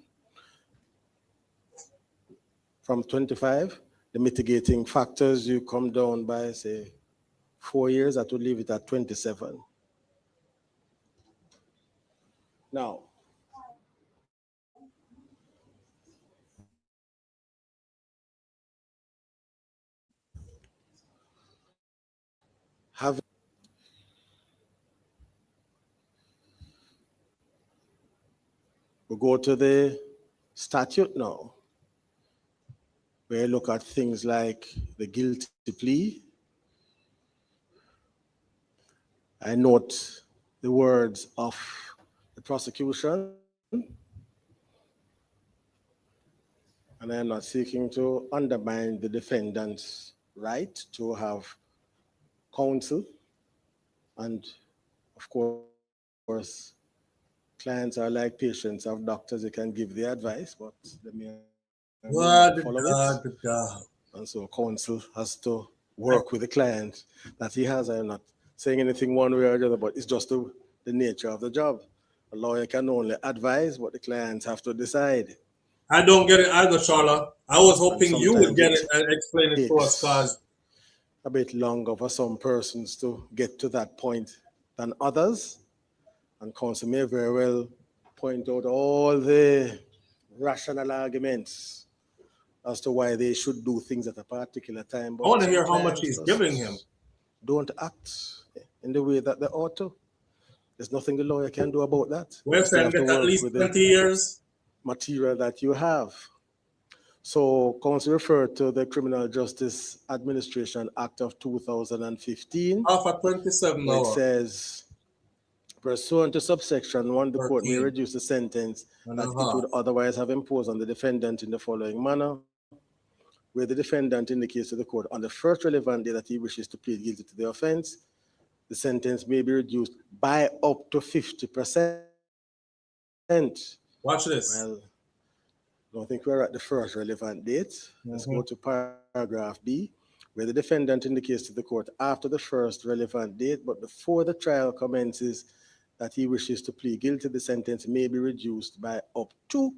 From 25, the mitigating factors, you come down by say 4 years, that would leave it at 27. Now, we go to the statute now. We look at things like the guilty plea. I note the words of the prosecution, and I'm not seeking to undermine the defendant's right to have counsel. And of course, clients are like patients of doctors, they can give the advice, but let me follow it. And so counsel has to work with the client that he has. I'm not saying anything one way or the other, but it's just the nature of the job. A lawyer can only advise, but the clients have to decide. I don't get it either, Charlotte. I was hoping you would get it and explain it to us, because a bit longer for some persons to get to that point than others. And counsel may very well point out all the rational arguments as to why they should do things at a particular time. But I want to hear how sometimes much he's giving him. Don't act in the way that they ought to. There's nothing the lawyer can do about that. We're saying get at least 20 years. Material that you have. So counsel referred to the Criminal Justice Administration Act of 2015. Half at 27 It hours. says, pursuant to subsection 1, the court may reduce the sentence that it would otherwise have imposed on the defendant in the following manner, where the defendant indicates to the court on the first relevant day that he wishes to plead guilty to the offense, the sentence may be reduced by up to 50%. Watch this. Well, I don't think we're at the first relevant date. Let's go to paragraph B, where the defendant indicates to the court after the first relevant date, but before the trial commences, that he wishes to plead guilty, the sentence may be reduced by up to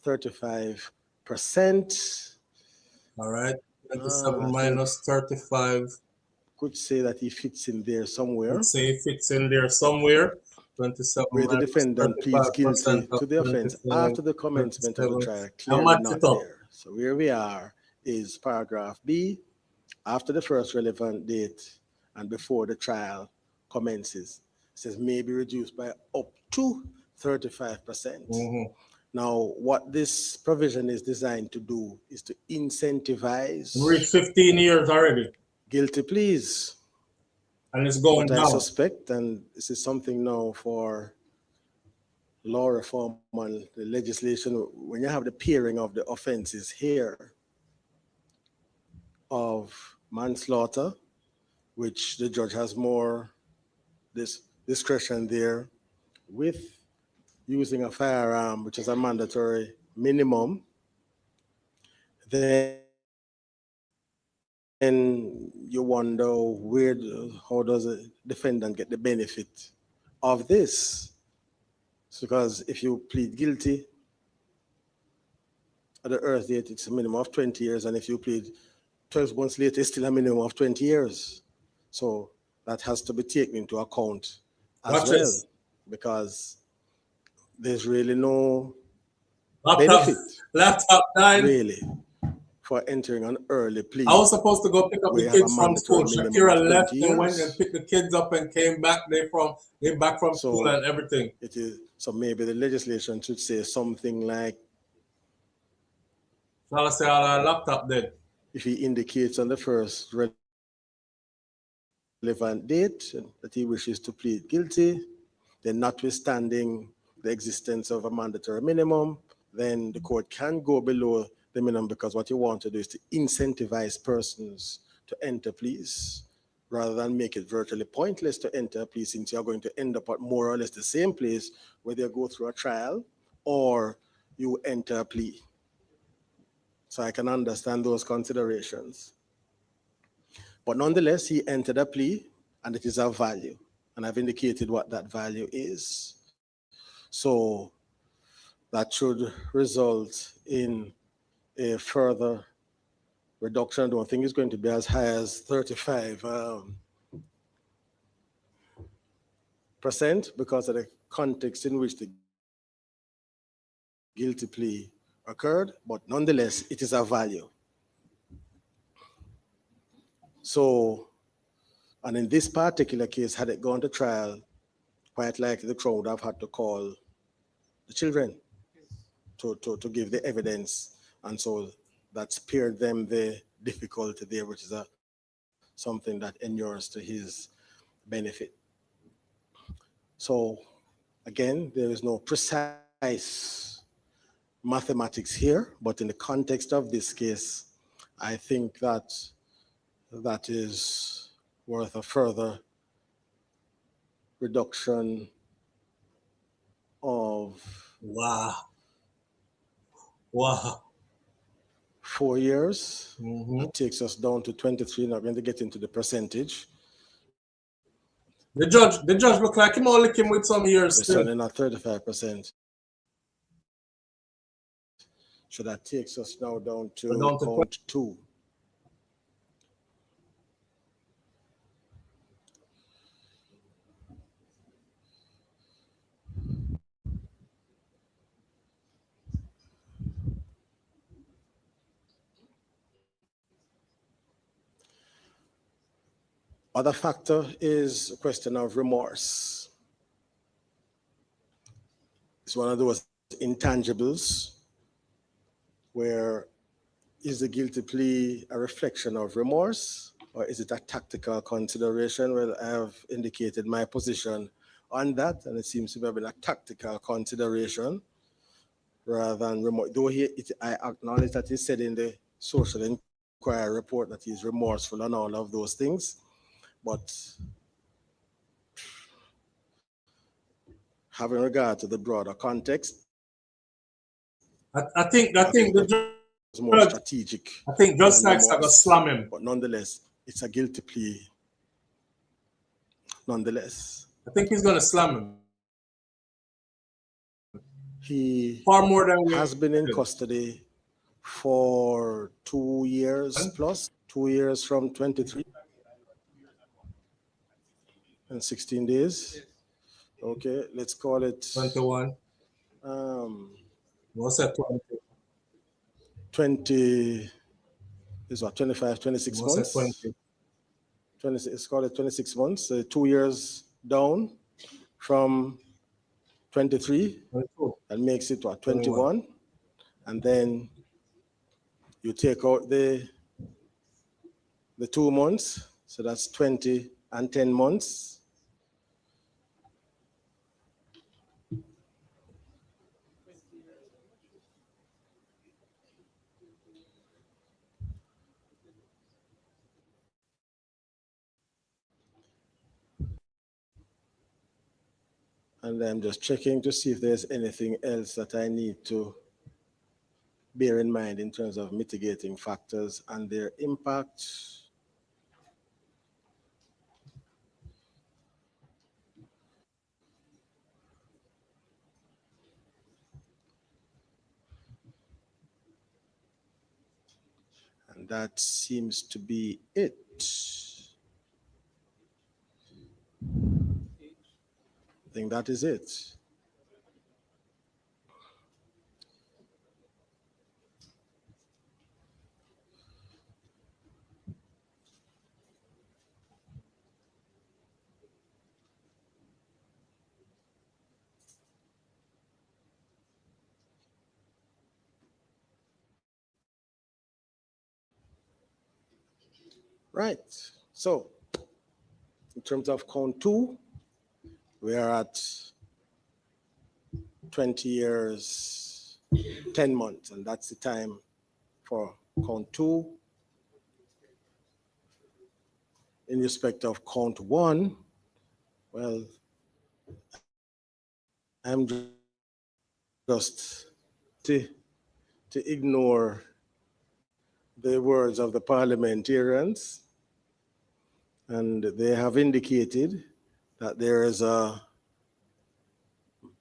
35%. All right. 27 minus 35. Could say that he fits in there somewhere. Could say he fits in there somewhere. 27 where the defendant pleads guilty to the offense after the commencement of the trial. Clearly not there. So where we are is paragraph B, after the first relevant date and before the trial commences. It says may be reduced by up to 35%. Now, what this provision is designed to do is to incentivize. Reach 15 years already. Guilty pleas. And it's going down. I suspect, and this is something now for law reform and the legislation, when you have the pairing of the offenses here of manslaughter, which the judge has more this discretion there, with using a firearm, which is a mandatory minimum, then you wonder how does a defendant get the benefit of this? It's because if you plead guilty at the earth date, it's a minimum of 20 years, and if you plead 12 months later, it's still a minimum of 20 years. So that has to be taken into account as well, because there's really no benefit. Laptop died. Really. For entering an early plea. I was supposed to go pick up the kids from school. Shakira left and went and picked the kids up and came back. They back from school and everything. It is so maybe the legislation should say something like, I'll say our laptop dead. If he indicates on the first relevant date that he wishes to plead guilty, then notwithstanding the existence of a mandatory minimum, then the court can go below the minimum, because what you want to do is to incentivize persons to enter pleas rather than make it virtually pointless to enter a plea, since you're going to end up at more or less the same place whether you go through a trial or you enter a plea. So I can understand those considerations. But nonetheless, he entered a plea and it is of value. And I've indicated what that value is. So that should result in a further reduction. I don't think it's going to be as high as 35%, because of the context in which the guilty plea occurred, but nonetheless, it is a value. So, and in this particular case, had it gone to trial, quite likely the crowd would have had to call the children to give the evidence. And so that spared them the difficulty there, which is something that inures to his benefit. So again, there is no precise mathematics here, but in the context of this case, I think that that is worth a further reduction of 4 years. That takes us down to 23. Not going to get into the percentage. The judge looked like him all licking with some years. We're certainly not 35%. So that takes us now down to count 2. Other factor is a question of remorse. It's one of those intangibles where is the guilty plea a reflection of remorse, or is it a tactical consideration? Well, I have indicated my position on that, and it seems to have been a tactical consideration rather than remorse. Though I acknowledge that he said in the social inquiry report that he's remorseful and all of those things, but having regard to the broader context, I think the is more strategic. I think Judge than Sykes are gonna remorse. slam him. But nonetheless, it's a guilty plea. Nonetheless, I think he's gonna slam him. He Far more than we has been in expected. custody for 2 years plus, 2 years from 23 and 16 days. Okay, let's call it 21. What's that? 20 is what, 25, 26 What's that? months. 20, let's call it 26 months, 2 years down from 23. 22. That makes it what, 21. And then you take out the 2 months, so that's 20 and 10 months. And I'm just checking to see if there's anything else that I need to bear in mind in terms of mitigating factors and their impact. And that seems to be it. I think that is it. Right. So, in terms of count 2, we are at 20 years, 10 months, and that's the time for count 2. In respect of count 1, well, I'm just to ignore the words of the parliamentarians, and they have indicated that there is a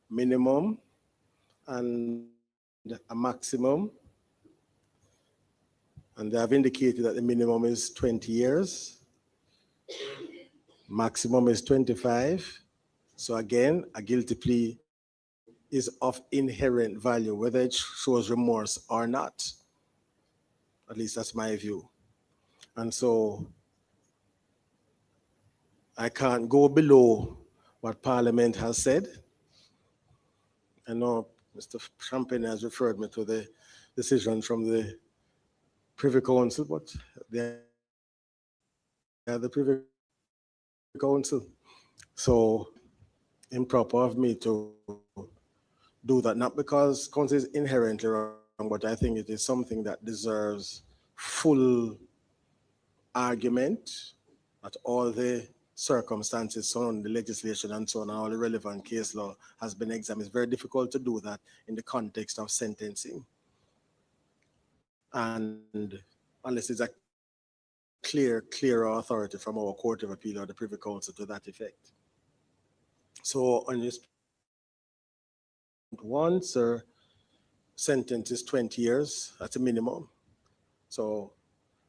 minimum and a maximum, and they have indicated that the minimum is 20 years, maximum is 25. So again, a guilty plea is of inherent value, whether it shows remorse or not. At least that's my view. And so I can't go below what Parliament has said. I know Mr. Champagne has referred me to the decision from the Privy Council, but they are the Privy Council. So improper of me to do that, not because council is inherently wrong, but I think it is something that deserves full argument, that all the circumstances surrounding the legislation and so on, and all the relevant case law has been examined. It's very difficult to do that in the context of sentencing. And unless it's a clear authority from our Court of Appeal or the Privy Council to that effect. So on this one, sir, sentence is 20 years at a minimum. So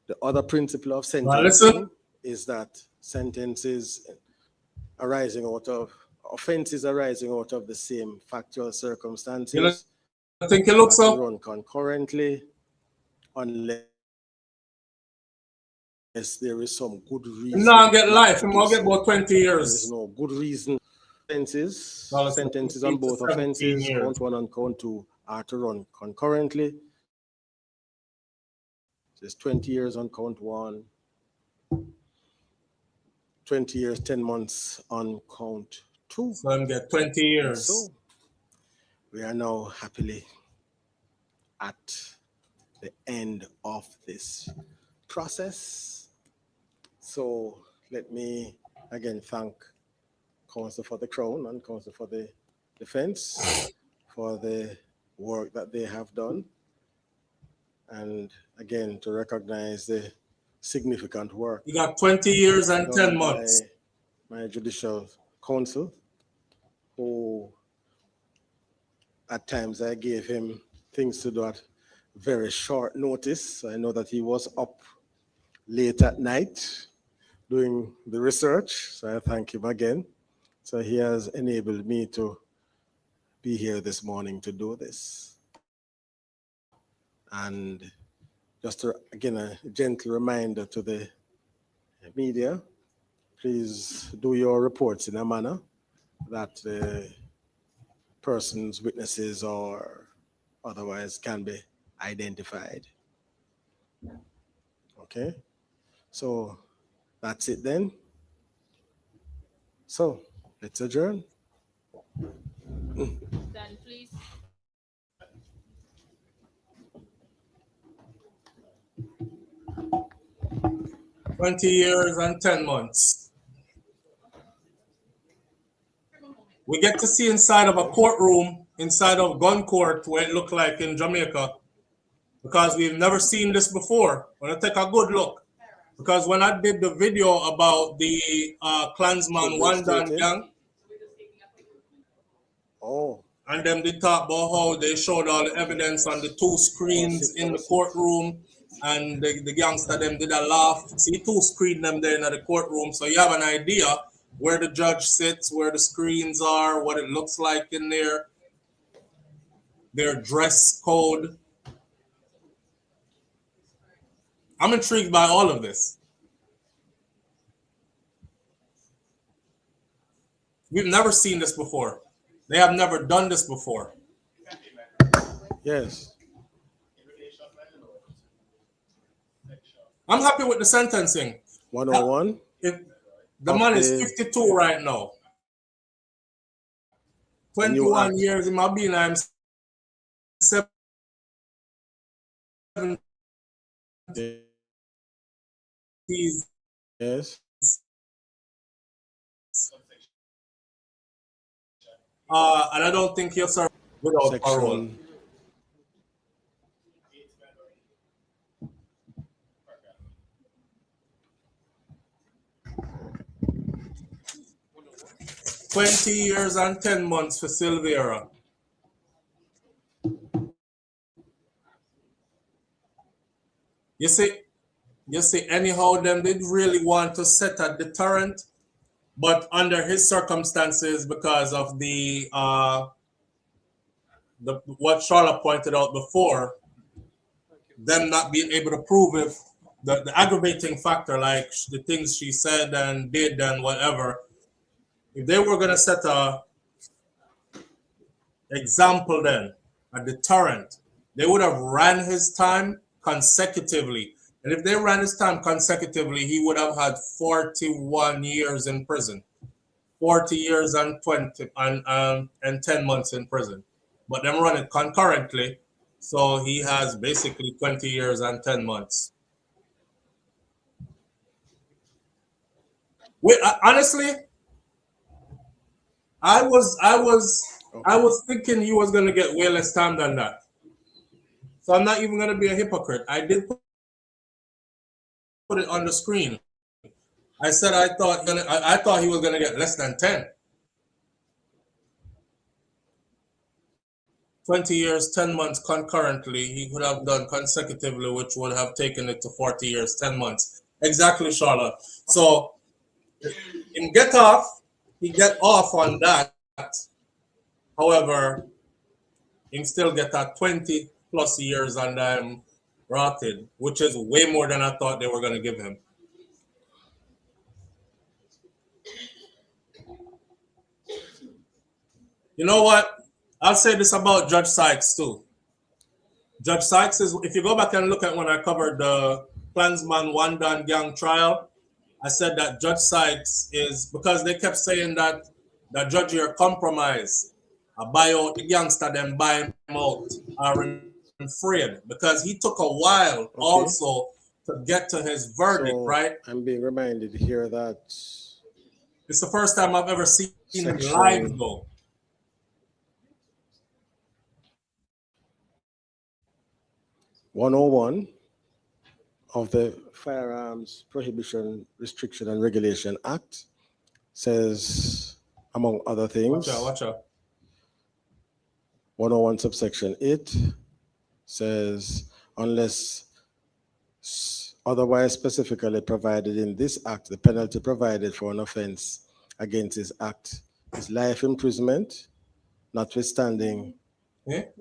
the other principle of sentencing is that sentences arising out of offenses arising out of the same factual circumstances. I think it looks up. Run concurrently unless Yes, there is some good reason. Now get life. I'm going to get about 20 years. There is no good reason. Sentences on both offenses, count 1 and count 2, are to run concurrently. There's 20 years on count 1, 20 years, 10 months on count 2. So I'm get 20 years. So we are now happily at the end of this process. So let me again thank Counsel for the Crown and Counsel for the Defense for the work that they have done. And again, to recognize the significant work. You got 20 years and 10 months. My judicial counsel, who at times I gave him things to do at very short notice. I know that he was up late at night doing the research, so I thank him again. So he has enabled me to be here this morning to do this. And just to, again, a gentle reminder to the media, please do your reports in a manner that the persons, witnesses, or otherwise can be identified. Okay, so that's it then. So let's adjourn. Stand, please. $20 years and 10 months. We get to see inside of a courtroom, inside of gun court, where it looked like in Jamaica, because we've never seen this before. We're gonna take a good look, because when I did the video about the Klansman Wandan gang, and them did talk about how they showed all the evidence on the 2 screens in the courtroom, and the gangster them did a laugh. See 2 screen them there in the courtroom, so you have an idea where the judge sits, where the screens are, what it looks like in there, their dress code. I'm intrigued by all of this. We've never seen this before. They have never done this before. Yes. I'm happy with the sentencing. 101. The man is 52 right now. 21 years in my being, I'm 7. Yes. And I don't think you're serving without parole. 20 years and 10 months for Silvera. You see, anyhow, them did really want to set a deterrent, but under his circumstances, because of the what Charlotte pointed out before, them not being able to prove if the aggravating factor, like the things she said and did and whatever, if they were going to set a example then, a deterrent, they would have ran his time consecutively. And if they ran his time consecutively, he would have had 41 years in prison, 40 years and 10 months in prison. But them run it concurrently, so he has basically 20 years and 10 months. Wait, honestly, I was thinking he was gonna get way less time than that. So I'm not even gonna be a hypocrite. I did put it on the screen. I said I thought he was gonna get less than 10. 20 years, 10 months concurrently, he could have done consecutively, which would have taken it to 40 years, 10 months. Exactly, Charlotte. So in he get off on that. However, he still get that 20 plus years and rotted, which is way more than I thought they were going to give him. You know what? I'll say this about Judge Sykes too. Judge Sykes is, if you go back and look at when I covered the Klansman Wandan gang trial, I said that Judge Sykes is, because they kept saying that the judge here compromised. I buy out the gangster, then buy him out, are afraid, because he took a while also to get to his verdict, So, right? I'm being reminded here that It's the first time I've ever seen him Section live though. 101 of the Firearms Prohibition, Restriction and Regulation Act says, among other things, Watch out. 101 subsection 8 says, unless otherwise specifically provided in this act, the penalty provided for an offense against this act is life imprisonment, notwithstanding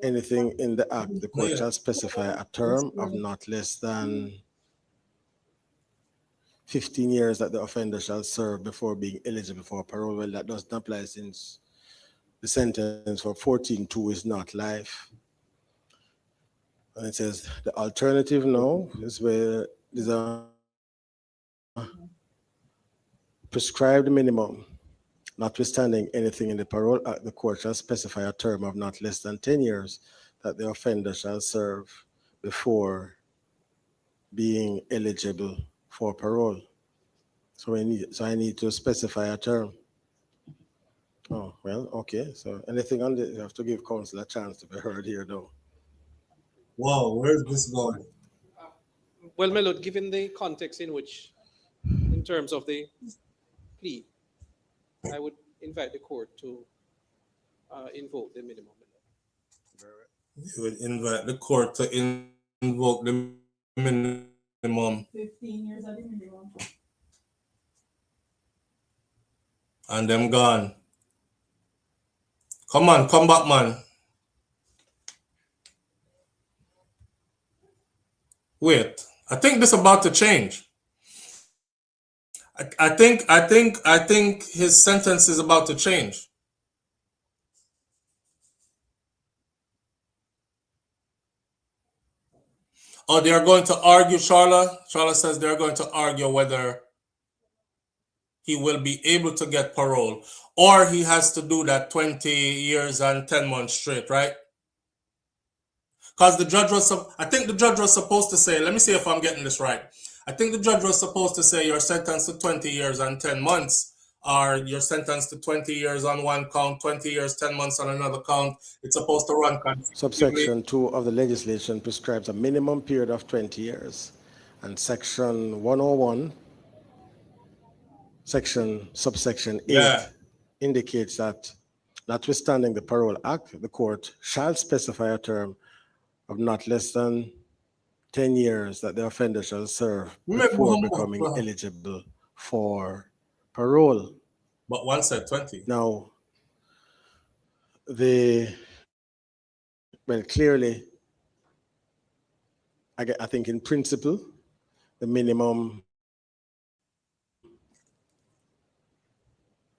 anything in the act. The court shall specify a term of not less than 15 years that the offender shall serve before being eligible for parole. Well, that doesn't apply since the sentence for 14-2 is not life. And it says the alternative now is where there's a prescribed minimum, notwithstanding anything in the Parole Act, the court shall specify a term of not less than 10 years that the offender shall serve before being eligible for parole. So I need to specify a term. Oh, well, okay. So anything on this, you have to give counsel a chance to be heard here, though. Whoa, where's this going? Well, my lord, given the context in which, in terms of the plea, I would invite the court to invoke the minimum. You would invite the court to invoke the minimum. 15 years at the minimum. And them gone. Come on, come back, man. Wait, I think this about to change. I think his sentence is about to change. Oh, they are going to argue, Charla. Charla says they're going to argue whether he will be able to get parole or he has to do that 20 years and 10 months straight, right? Because the judge was, I think the judge was supposed to say, let me see if I'm getting this right. I think the judge was supposed to say you're sentenced to 20 years and 10 months, or you're sentenced to 20 years on one count, 20 years, 10 months on another count. It's supposed to run consecutively. Subsection 2 of the legislation prescribes a minimum period of 20 years. And section 101, subsection 8 indicates that notwithstanding the Parole Act, the court shall specify a term of not less than 10 years that the offender shall serve before becoming eligible for parole. But one said 20. Now, clearly, I think in principle, the minimum,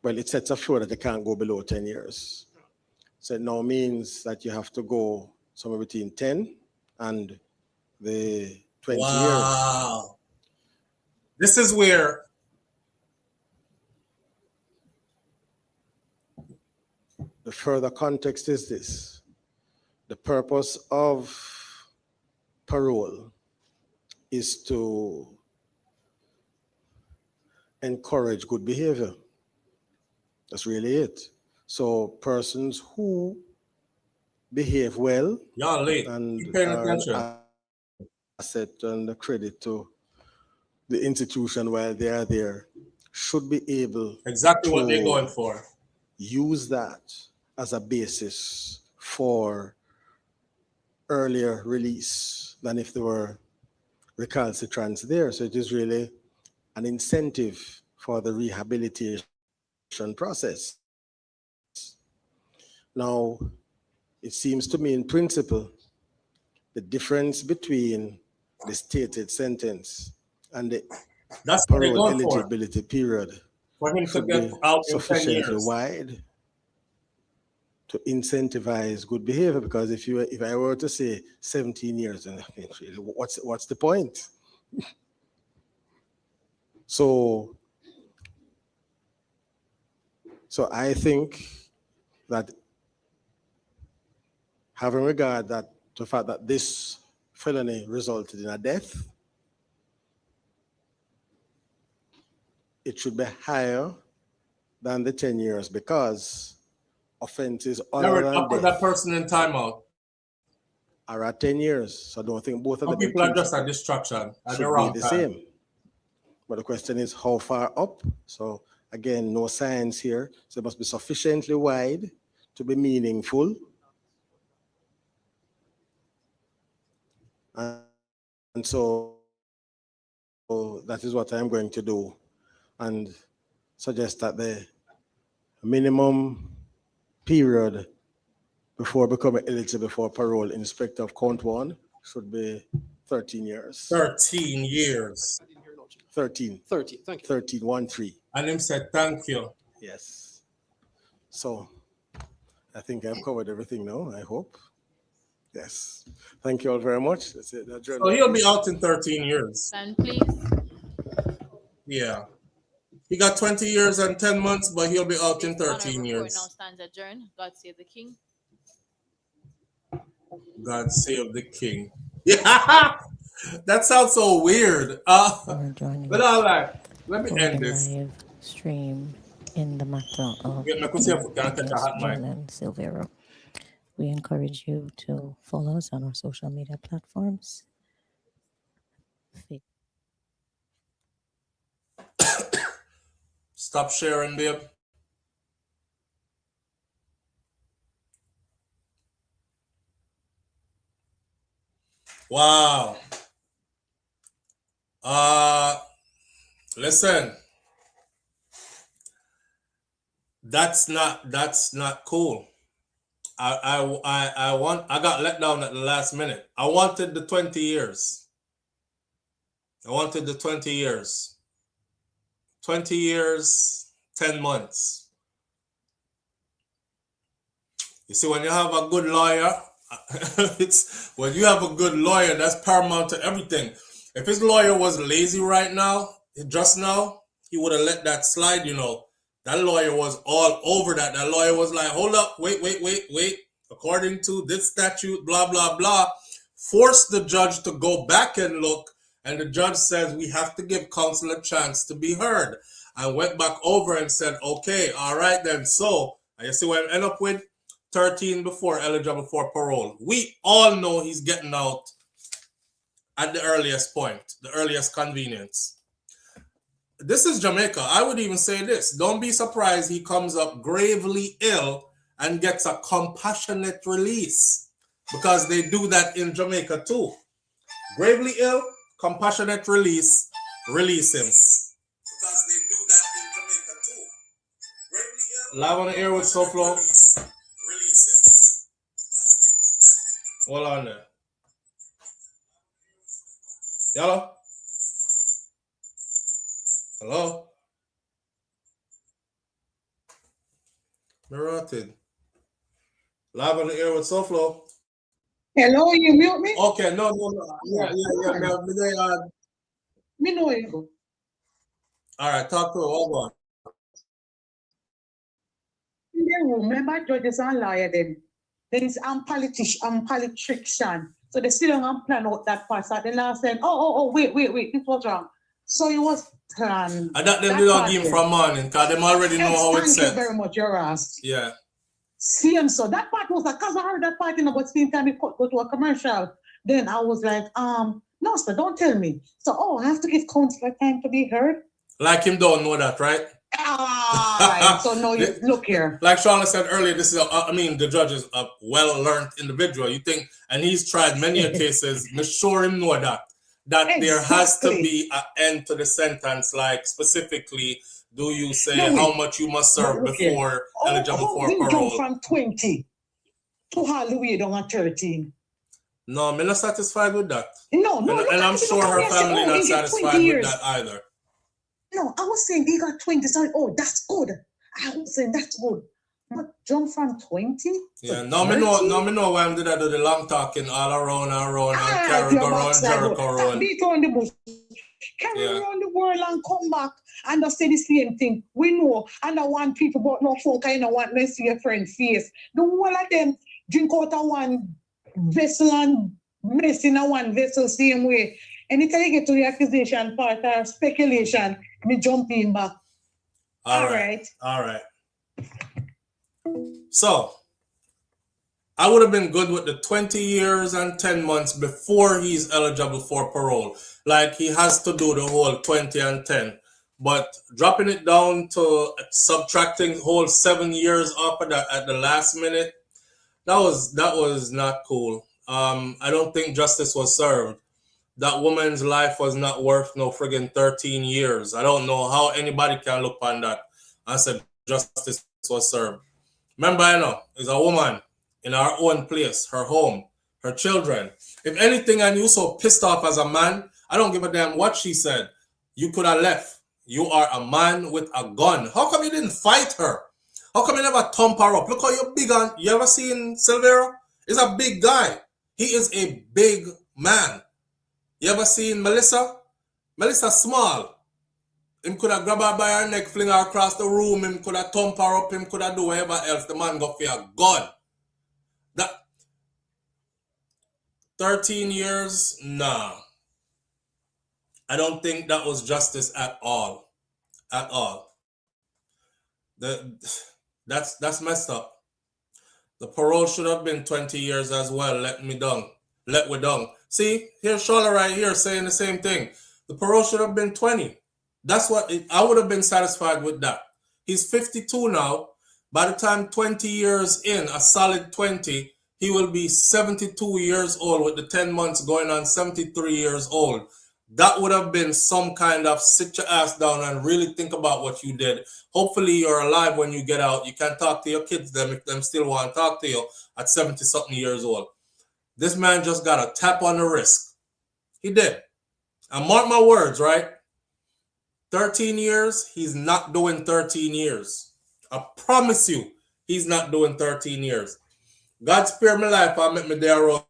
it sets a floor that you can't go below 10 years. So it now means that you have to go somewhere between 10 and the 20 years. This is where the further context is this. The purpose of parole is to encourage good behavior. That's really it. So persons who behave well and are an asset and a credit to the institution while they are there should be able exactly to what they're going for. Use that as a basis for earlier release than if they were recalcitrants there. So it is really an incentive for the rehabilitation process. Now, it seems to me in principle, the difference between the stated sentence and the parole eligibility period for him to should get be out in 10 sufficiently years. wide to incentivize good behavior, because if I were to say 17 years, then what's the point? So I think that having regard to the fact that this felony resulted in a death, it should be higher than the 10 years, because offenses other than I'll put death that person in timeout. are at 10 years. So I don't think both of Some them people are just a distraction at the should wrong be the time. same. But the question is how far up? So again, no science here. So it must be sufficiently wide to be meaningful. And so that is what I'm going to do, and suggest that the minimum period before becoming eligible for parole in respect of count 1 should be 13 years. 13 years. 13. 13, thank you. 13, 1-3. And him said, thank you. Yes. So I think I've covered everything now, I hope. Yes. Thank you all very much. That's it. So he'll be out in 13 years. And please. Yeah. He got 20 years and 10 months, but he'll be out in 13 years. Now stands adjourned. God save the king. God save the king. Yeah. That sounds so weird. But all right. Let me end this. Live stream in the matter of Jolyan Silvera. We encourage you to follow us on our social media platforms. Stop sharing, babe. Wow. Listen. That's not cool. I got let down at the last minute. I wanted the 20 years. 20 years. 20 years, 10 months. You see, when you have a good lawyer, when you have a good lawyer, that's paramount to everything. If his lawyer was lazy right now, just now, he would have let that slide, you know. That lawyer was all over that. That lawyer was like, hold up, wait. According to this statute, blah, blah, blah. Force the judge to go back and look. And the judge says, we have to give counsel a chance to be heard. I went back over and said, okay, all right then. So, you see what I end up with? 13 before eligible for parole. We all know he's getting out at the earliest point, the earliest convenience. This is Jamaica. I would even say this. Don't be surprised he comes up gravely ill and gets a compassionate release, because they do that in Jamaica too. Gravely ill, compassionate release, release him. Because they do that in Jamaica too. Gravely ill, live on the air with SouFLo. Release him. Hold on there. Hello? Hello? Mirated. Live on the air with SouFLo. Hello, you mute me? Okay, no. Yeah. Me know you. All right, talk to her. Hold on. In the room, remember judges and lawyers then. There is politician. So they still don't plan out that part. So the last said, wait, this was wrong. So it was planned. And that them do not give from morning, because them already know how it's set. Thank you very much, you're asked. Yeah. Same, so that part was like, because I heard that part, but same time it go to a commercial. Then I was like, no, sir, don't tell me. So, I have to give counselor time to be heard. Like him don't know that, right? So no, you look here. Like Shauna said earlier, this is the judge is a well-learned individual. You think, and he's tried many cases. I'm sure him know that exactly. There has to be an end to the sentence. Like specifically, do you say how much you must serve before eligible for parole? From 20 to all the way down at 13. No, I'm not satisfied with that. No, and I'm sure her family not satisfied with that either. No, I was saying they got 20. Sorry, that's good. I was saying that's good. Jump from 20 Yeah, to now 30? me know why I'm did I do the long talking all around and Ah, carry your go around backside, bro. Jericho That road. beat on the bush. Carry around the world and come back and just say the same thing. We know, and I want people, but no folk, I don't want to see your friend face. The whole of them drink out of one vessel and mess in a one vessel same way. Anytime you get to the accusation part or speculation, me jump in back. All right. All right. So, I would have been good with the 20 years and 10 months before he's eligible for parole. Like, he has to do the whole 20 and 10. But dropping it down to subtracting whole 7 years off of that at the last minute, that was not cool. I don't think justice was served. That woman's life was not worth no friggin' 13 years. I don't know how anybody can look on that and say justice was served. Remember, I know, it's a woman in her own place, her home, her children. If anything, and you so pissed off as a man, I don't give a damn what she said. You could have left. You are a man with a gun. How come you didn't fight her? How come you never thump her up? Look how you're big on. You ever seen Silvera? He's a big guy. He is a big man. You ever seen Melissa? Melissa small. Him could have grabbed her by her neck, fling her across the room. Him could have thump her up. Him could have do whatever else. The man got for a gun. That 13 years? Nah. I don't think that was justice at all. At all. That's messed up. The parole should have been 20 years as well. Let we down. See, here's Shola right here saying the same thing. The parole should have been 20. That's what I would have been satisfied with that. He's 52 now. By the time 20 years in, a solid 20, he will be 72 years old with the 10 months going on 73 years old. That would have been some kind of sit your ass down and really think about what you did. Hopefully you're alive when you get out. You can talk to your kids them if them still want to talk to you at 70-something years old. This man just got a tap on the wrist. He did. And mark my words, right? 13 years, he's not doing 13 years. I promise you, he's not doing 13 years. God spare my life, I'll make me there around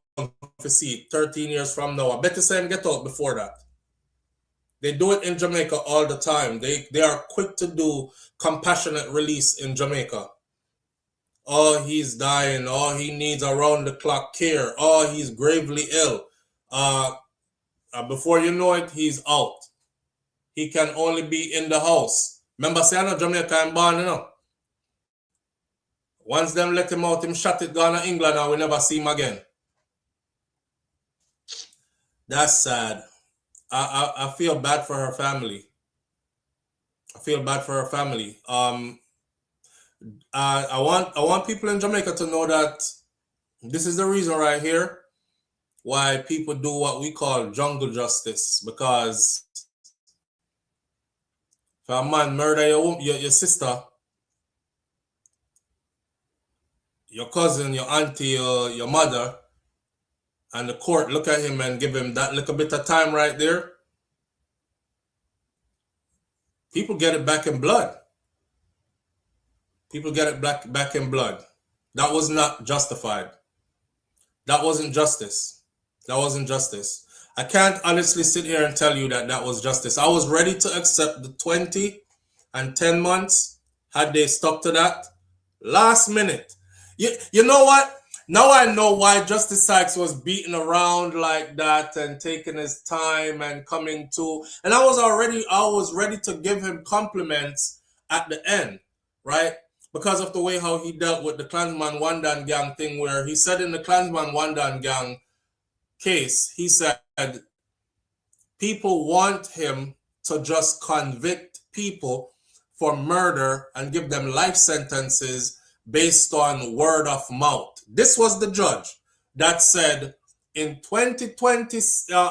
to see it 13 years from now. I bet you say him get out before that. They do it in Jamaica all the time. They are quick to do compassionate release in Jamaica. Oh, he's dying. Oh, he needs around-the-clock care. Oh, he's gravely ill. Before you know it, he's out. He can only be in the house. Remember, say I know Jamaica and born, you know. Once them let him out, him shut it down in England and we never see him again. That's sad. I feel bad for her family. I feel bad for her family. I want people in Jamaica to know that this is the reason right here why people do what we call jungle justice. Because if a man murder your sister, your cousin, your auntie, your mother, and the court look at him and give him that little bit of time right there, people get it back in blood. People get it back in blood. That was not justified. That wasn't justice. That wasn't justice. I can't honestly sit here and tell you that that was justice. I was ready to accept the 20 and 10 months had they stuck to that. Last minute. You know what? Now I know why Justice Sykes was beating around like that and taking his time and coming to. And I was ready to give him compliments at the end, right? Because of the way how he dealt with the Klansman Wandan Gang thing, where he said in the Klansman Wandan Gang case, he said people want him to just convict people for murder and give them life sentences based on word of mouth. This was the judge that said in 2020,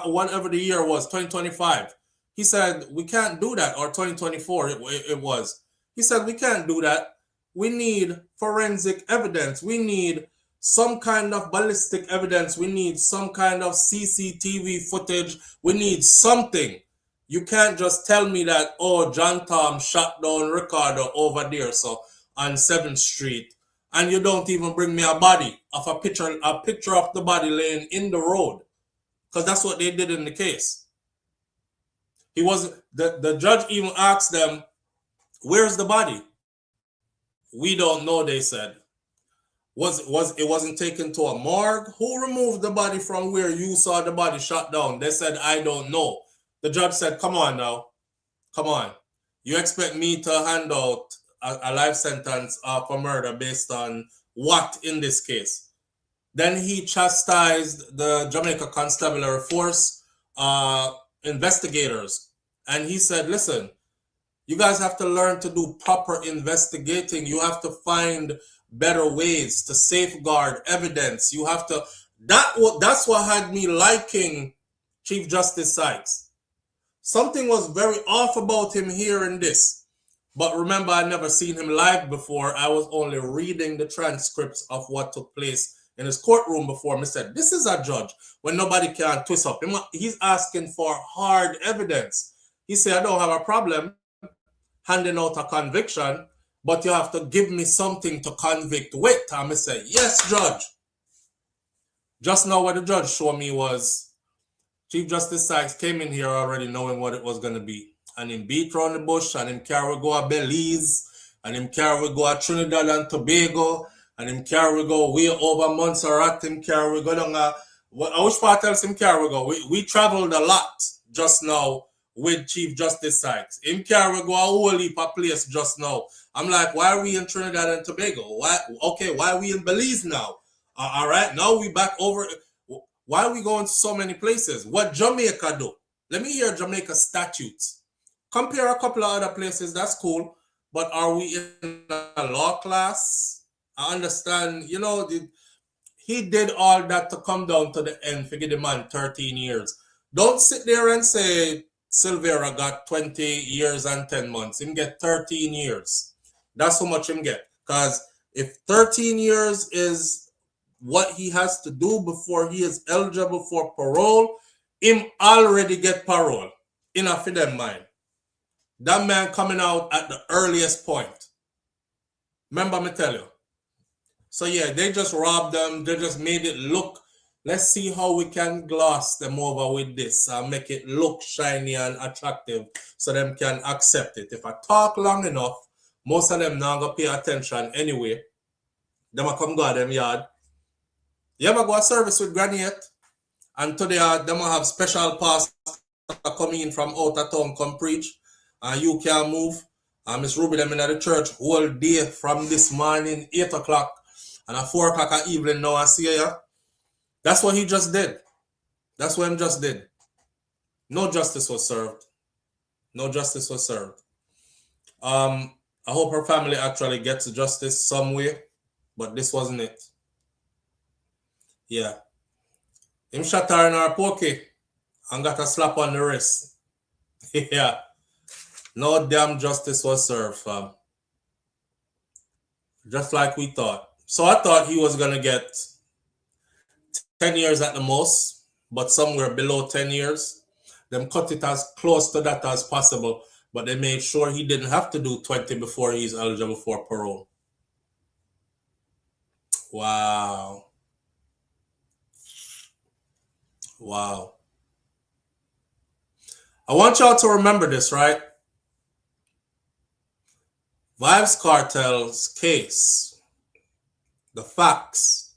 whatever the year was, 2025, he said, we can't do that, or 2024 it was. He said, we can't do that. We need forensic evidence. We need some kind of ballistic evidence. We need some kind of CCTV footage. We need something. You can't just tell me that, oh, John Tom shot down Ricardo over there, so on 7th Street, and you don't even bring me a body of a picture of the body laying in the road, because that's what they did in the case. The judge even asked them, "Where's the body?" "We don't know," they said. It wasn't taken to a morgue? Who removed the body from where you saw the body shot down? They said, "I don't know." The judge said, "Come on now. Come on. You expect me to hand out a life sentence for murder based on what in this case?" Then he chastised the Jamaica Constabulary Force investigators. And he said, "Listen, you guys have to learn to do proper investigating. You have to find better ways to safeguard evidence. You have to..." That's what had me liking Chief Justice Sykes. Something was very off about him here in this. But remember, I'd never seen him live before. I was only reading the transcripts of what took place in his courtroom before. I said, this is a judge when nobody can twist up. He's asking for hard evidence. He said, "I don't have a problem handing out a conviction, but you have to give me something to convict with." I said, "Yes, Judge." Just now what the judge showed me was Chief Justice Sykes came in here already knowing what it was going to be. And him beat around the bush, and him carry go a Belize, and him carry go a Trinidad and Tobago, and him carry go way over Montserrat, him carry go down which part else him carry go? We traveled a lot just now with Chief Justice Sykes. Him carry go a whole heap of place just now. I'm like, why are we in Trinidad and Tobago? Why are we in Belize now? All right, now we back over. Why are we going to so many places? What Jamaica do? Let me hear Jamaica statutes. Compare a couple of other places, that's cool. But are we in a law class? I understand, he did all that to come down to the end, figure the man 13 years. Don't sit there and say Silvera got 20 years and 10 months. Him get 13 years. That's how much him get. Because if 13 years is what he has to do before he is eligible for parole, him already get parole. Enough for them mind. That man coming out at the earliest point. Remember me tell you. So yeah, they just robbed them. They just made it look. Let's see how we can gloss them over with this and make it look shiny and attractive so them can accept it. If I talk long enough, most of them not gonna pay attention anyway. Them a come go to them yard. You ever go a service with Granny yet? And today them will have special pastor coming in from out of town come preach. And you can't move. And Miss Ruby them in the church whole day from this morning, 8 o'clock. And at 4 o'clock at evening now I see ya. That's what he just did. That's what him just did. No justice was served. No justice was served. I hope her family actually gets justice some way. But this wasn't it. Yeah. Him shot her in her pokey and got a slap on the wrist. Yeah. No damn justice was served, fam. Just like we thought. So I thought he was going to get 10 years at the most, but somewhere below 10 years. Them cut it as close to that as possible, but they made sure he didn't have to do 20 before he's eligible for parole. Wow. Wow. I want y'all to remember this, right? Vybz Kartel's case, the facts,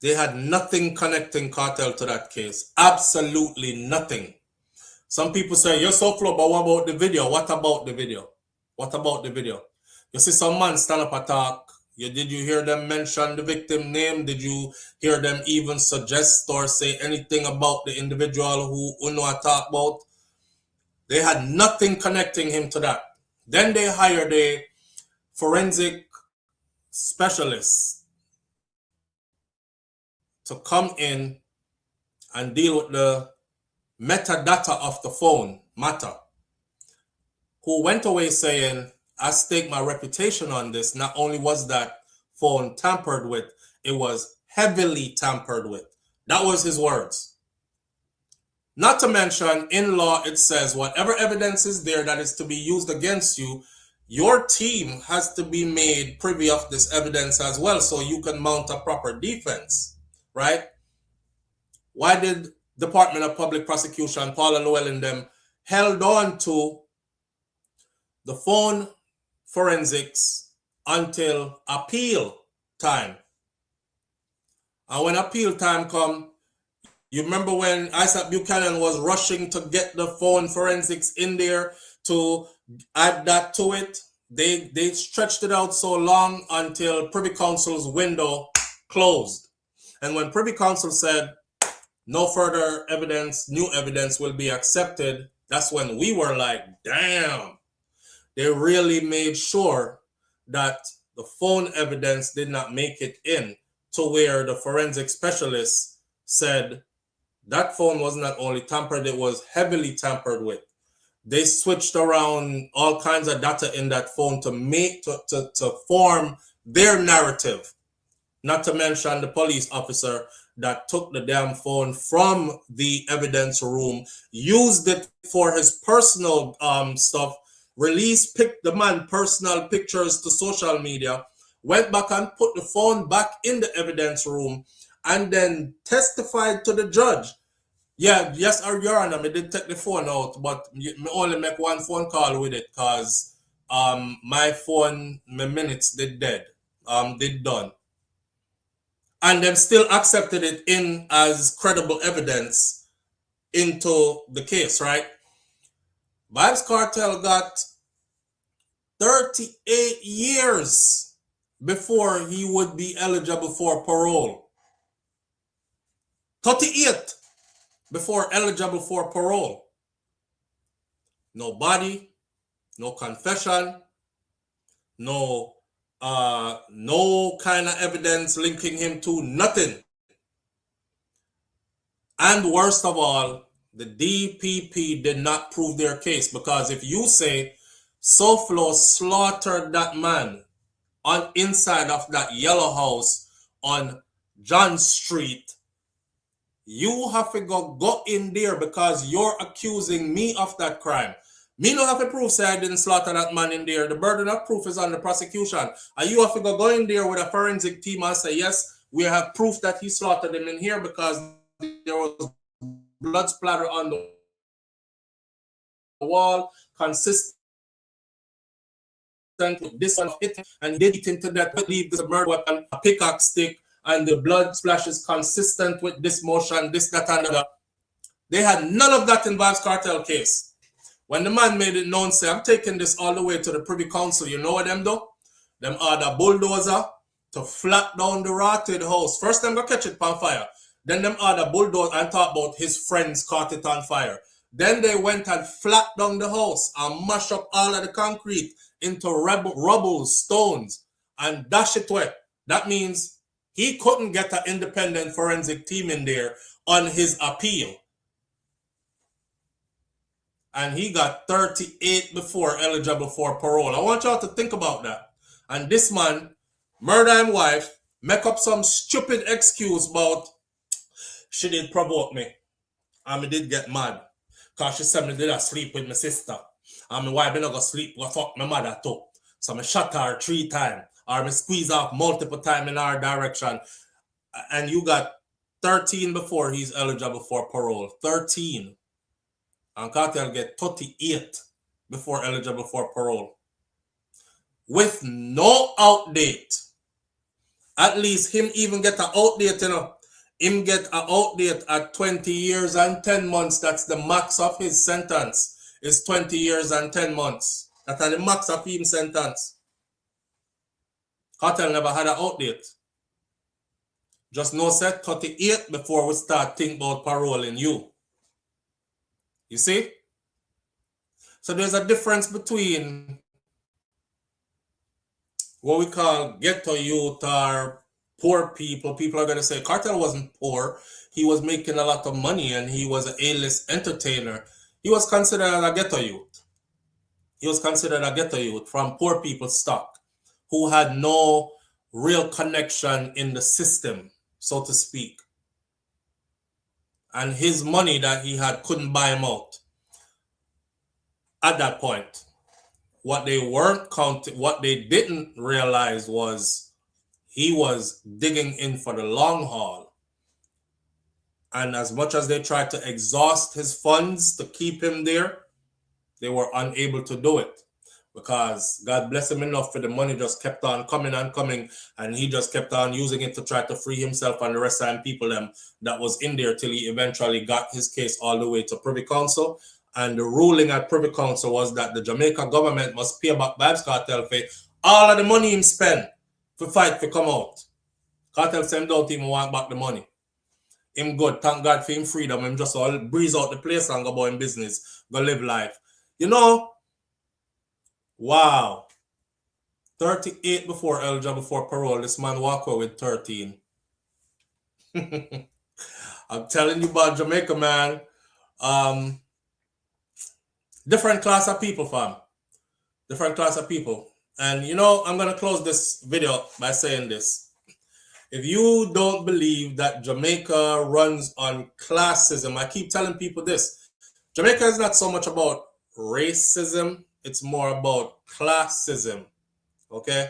they had nothing connecting Kartel to that case. Absolutely nothing. Some people say, you're so flow, but what about the video? What about the video? What about the video? You see some man stand up and talk. Did you hear them mention the victim name? Did you hear them even suggest or say anything about the individual who know I talk about? They had nothing connecting him to that. Then they hired a forensic specialist to come in and deal with the metadata of the phone matter, who went away saying, I stake my reputation on this. Not only was that phone tampered with, it was heavily tampered with. That was his words. Not to mention, in law, it says whatever evidence is there that is to be used against you, your team has to be made privy of this evidence as well so you can mount a proper defense, right? Why did Department of Public Prosecution, Paula Llewellyn and them, held on to the phone forensics until appeal time? And when appeal time come, you remember when Isaac Buchanan was rushing to get the phone forensics in there to add that to it? They stretched it out so long until Privy Council's window closed. And when Privy Council said no further evidence, new evidence will be accepted, that's when we were like, damn, they really made sure that the phone evidence did not make it in to where the forensic specialist said that phone was not only tampered, it was heavily tampered with. They switched around all kinds of data in that phone to form their narrative. Not to mention the police officer that took the damn phone from the evidence room, used it for his personal stuff, picked the man personal pictures to social media, went back and put the phone back in the evidence room, and then testified to the judge. Yeah, yes, Your Honor, I did take the phone out, but me only make one phone call with it because my phone, my minutes did dead, did done. And them still accepted it in as credible evidence into the case, right? Vybz Kartel got 38 years before he would be eligible for parole. 38 before eligible for parole. No body, no confession, no kind of evidence linking him to nothing. And worst of all, the DPP did not prove their case, because if you say SouFLo slaughtered that man on inside of that yellow house on John Street, you have to go in there because you're accusing me of that crime. Me no have to prove say I didn't slaughter that man in there. The burden of proof is on the prosecution. And you have to go in there with a forensic team and say, yes, we have proof that he slaughtered him in here because there was blood splatter on the wall, consistent with this one hit, and they hit into that, leave this murder weapon, a pickaxe stick, and the blood splash is consistent with this motion, this, that, and that. They had none of that in Vybz Kartel case. When the man made it known, say, I'm taking this all the way to the Privy Council, you know what them do? Them order bulldozer to flat down the rotted house. First them go catch it on fire. Then them order bulldozer and talk about his friends caught it on fire. Then they went and flat down the house and mash up all of the concrete into rubble, stones, and dash it away. That means he couldn't get an independent forensic team in there on his appeal. And he got 38 before eligible for parole. I want y'all to think about that. And this man murder his wife, make up some stupid excuse about she did provoke me. And I did get mad. Because she said me did I sleep with my sister. And my wife did not go sleep, go fuck my mother too. So I shot her 3 times. Or I squeeze off multiple times in our direction. And you got 13 before he's eligible for parole. 13. And Kartel get 38 before eligible for parole. With no outdate. At least him even get an outdate, you know. Him get an outdate at 20 years and 10 months. That's the max of his sentence. Is 20 years and 10 months. That's the max of his sentence. Kartel never had an outdate. Just no set 38 before we start thinking about paroling you. You see? So there's a difference between what we call ghetto youth or poor people. People are going to say Kartel wasn't poor. He was making a lot of money and he was an A-list entertainer. He was considered a ghetto youth. He was considered a ghetto youth from poor people's stock who had no real connection in the system, so to speak. And his money that he had couldn't buy him out at that point. What they weren't counting, what they didn't realize was he was digging in for the long haul. And as much as they tried to exhaust his funds to keep him there, they were unable to do it. Because God bless him enough for the money just kept on coming and coming, and he just kept on using it to try to free himself and the rest of the people that was in there till he eventually got his case all the way to Privy Council. And the ruling at Privy Council was that the Jamaica government must pay back Vybz Kartel for all of the money him spent for fight to come out. Kartel said him don't even want back the money. Him good, thank God for him freedom. Him just all breeze out the place and go about him business, go live life. You know, wow. 38 before eligible before parole. This man walk away with 13. I'm telling you about Jamaica, man. Different class of people, fam. Different class of people. And you know, I'm going to close this video by saying this. If you don't believe that Jamaica runs on classism, I keep telling people this. Jamaica is not so much about racism. It's more about classism. Okay?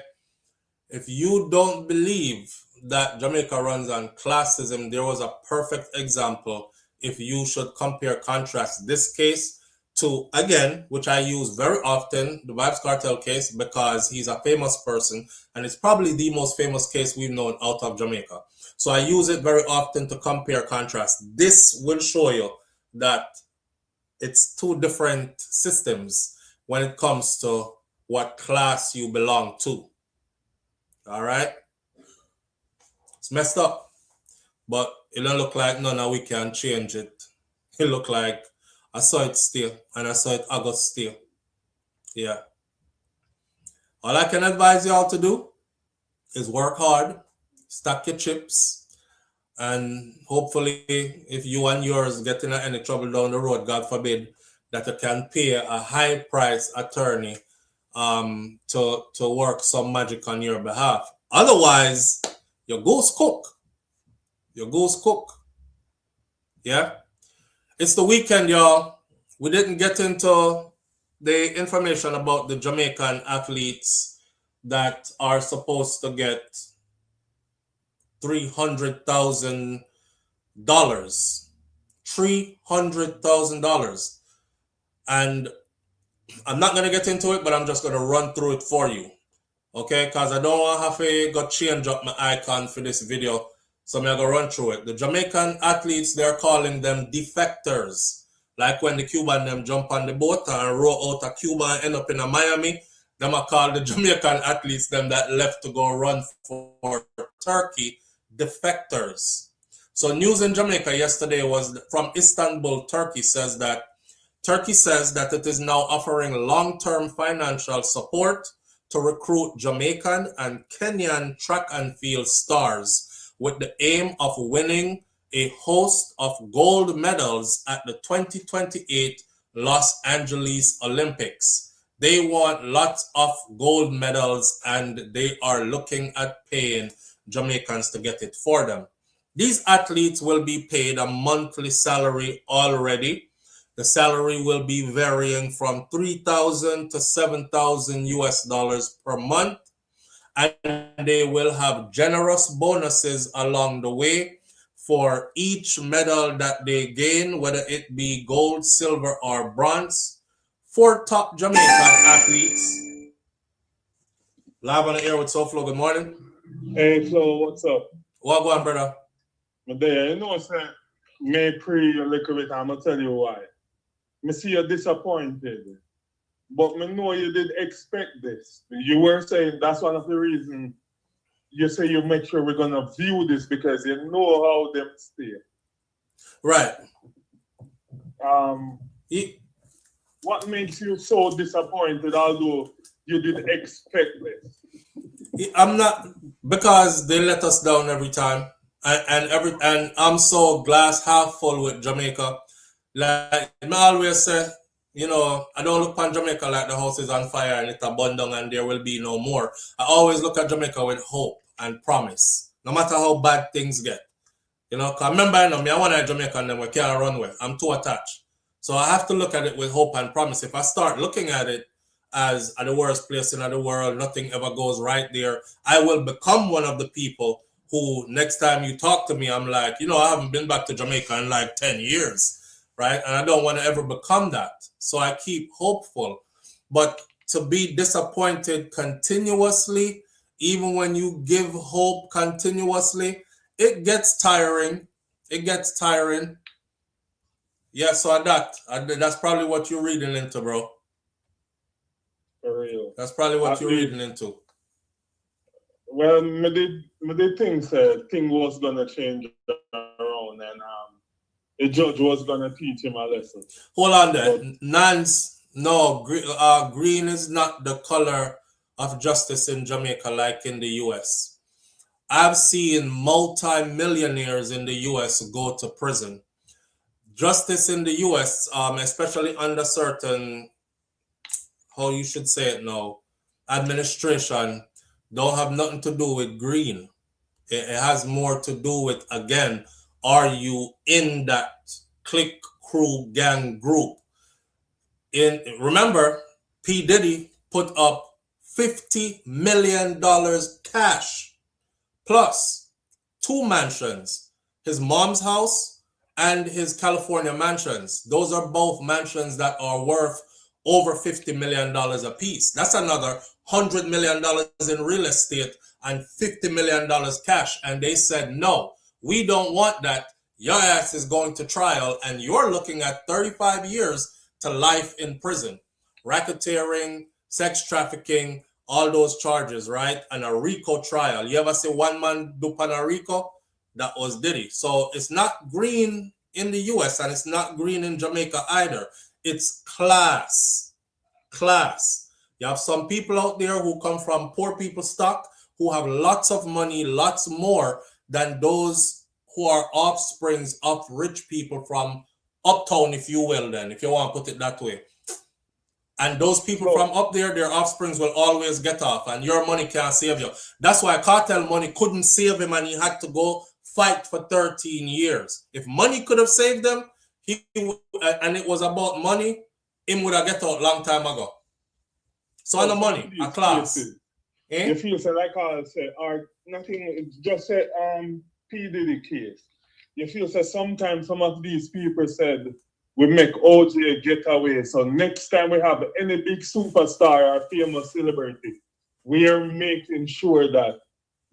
If you don't believe that Jamaica runs on classism, there was a perfect example if you should compare contrast this case to, again, which I use very often, the Vybz Kartel case, because he's a famous person and it's probably the most famous case we've known out of Jamaica. So I use it very often to compare contrast. This will show you that it's two different systems when it comes to what class you belong to. All right? It's messed up, but it don't look like none of we can change it. It look like I saw it still, and I saw it August still. Yeah. All I can advise y'all to do is work hard, stack your chips, and hopefully if you and yours get in any trouble down the road, God forbid, that you can pay a high price attorney to work some magic on your behalf. Otherwise, your goose cook. Your goose cook. Yeah? It's the weekend, y'all. We didn't get into the information about the Jamaican athletes that are supposed to get $300,000. $300,000. And I'm not going to get into it, but I'm just going to run through it for you. Okay? Because I don't want to have to go change up my icon for this video. So I'm going to run through it. The Jamaican athletes, they're calling them defectors. Like when the Cuban them jump on the boat and row out of Cuba and end up in Miami, them are called the Jamaican athletes, them that left to go run for Turkey, defectors. So news in Jamaica yesterday was from Istanbul, Turkey says that it is now offering long-term financial support to recruit Jamaican and Kenyan track and field stars with the aim of winning a host of gold medals at the 2028 Los Angeles Olympics. They want lots of gold medals and they are looking at paying Jamaicans to get it for them. These athletes will be paid a monthly salary already. The salary will be varying from $3,000 to $7,000 US per month. And they will have generous bonuses along the way for each medal that they gain, whether it be gold, silver, or bronze. 4 top Jamaican athletes. Live on the air with SouFLo. Good morning. Hey, Flo, what's up? What go on, brother? But there, you know, sir, may pray a little bit. I'm going to tell you why. I see you're disappointed. But I know you did expect this. You were saying that's one of the reasons you say you make sure we're going to view this because you know how them stay. Right. What makes you so disappointed although you did expect this? I'm not, because they let us down every time. And I'm so glass half full with Jamaica. Like I always say, you know, I don't look on Jamaica like the house is on fire and it's a burn down and there will be no more. I always look at Jamaica with hope and promise, no matter how bad things get. You know, because remember, I want to Jamaica and then we can't run away. I'm too attached. So I have to look at it with hope and promise. If I start looking at it as the worst place in the world. Nothing ever goes right there. I will become one of the people who next time you talk to me, I'm like, you know, I haven't been back to Jamaica in like 10 years, right? And I don't want to ever become that. So I keep hopeful. But to be disappointed continuously, even when you give hope continuously, it gets tiring. It gets tiring. Yeah, so that's probably what you're reading into, bro. For real. That's probably what you're reading into. Well, me did think said thing was gonna change around, and the judge was gonna teach him a lesson. Hold on there. Nance, no, green is not the color of justice in Jamaica like in the US. I've seen multi-millionaires in the US go to prison. Justice in the US, especially under certain, how you should say it now, administration, don't have nothing to do with green. It has more to do with, again, are you in that clique, crew, gang group? Remember, P. Diddy put up $50 million cash plus 2 mansions, his mom's house and his California mansions. Those are both mansions that are worth over $50 million a piece. That's another $100 million in real estate and $50 million cash. And they said, no, we don't want that. Your ass is going to trial and you're looking at 35 years to life in prison. Racketeering, sex trafficking, all those charges, right? And a RICO trial. You ever see one man do pan a RICO? That was Diddy. So it's not green in the US and it's not green in Jamaica either. It's class. Class. You have some people out there who come from poor people's stock, who have lots of money, lots more than those who are offsprings of rich people from uptown, if you will, then, if you want to put it that way. And those people from up there, their offsprings will always get off, and your money can't save you. That's why cartel money couldn't save him, and he had to go fight for 13 years. If money could have saved them, and it was about money, him would have get out long time ago. So on the money, a class. You feel so like I said, or nothing, just said P. Diddy case. You feel so sometimes some of these people said, we make OJ get away. So next time we have any big superstar or famous celebrity, we are making sure that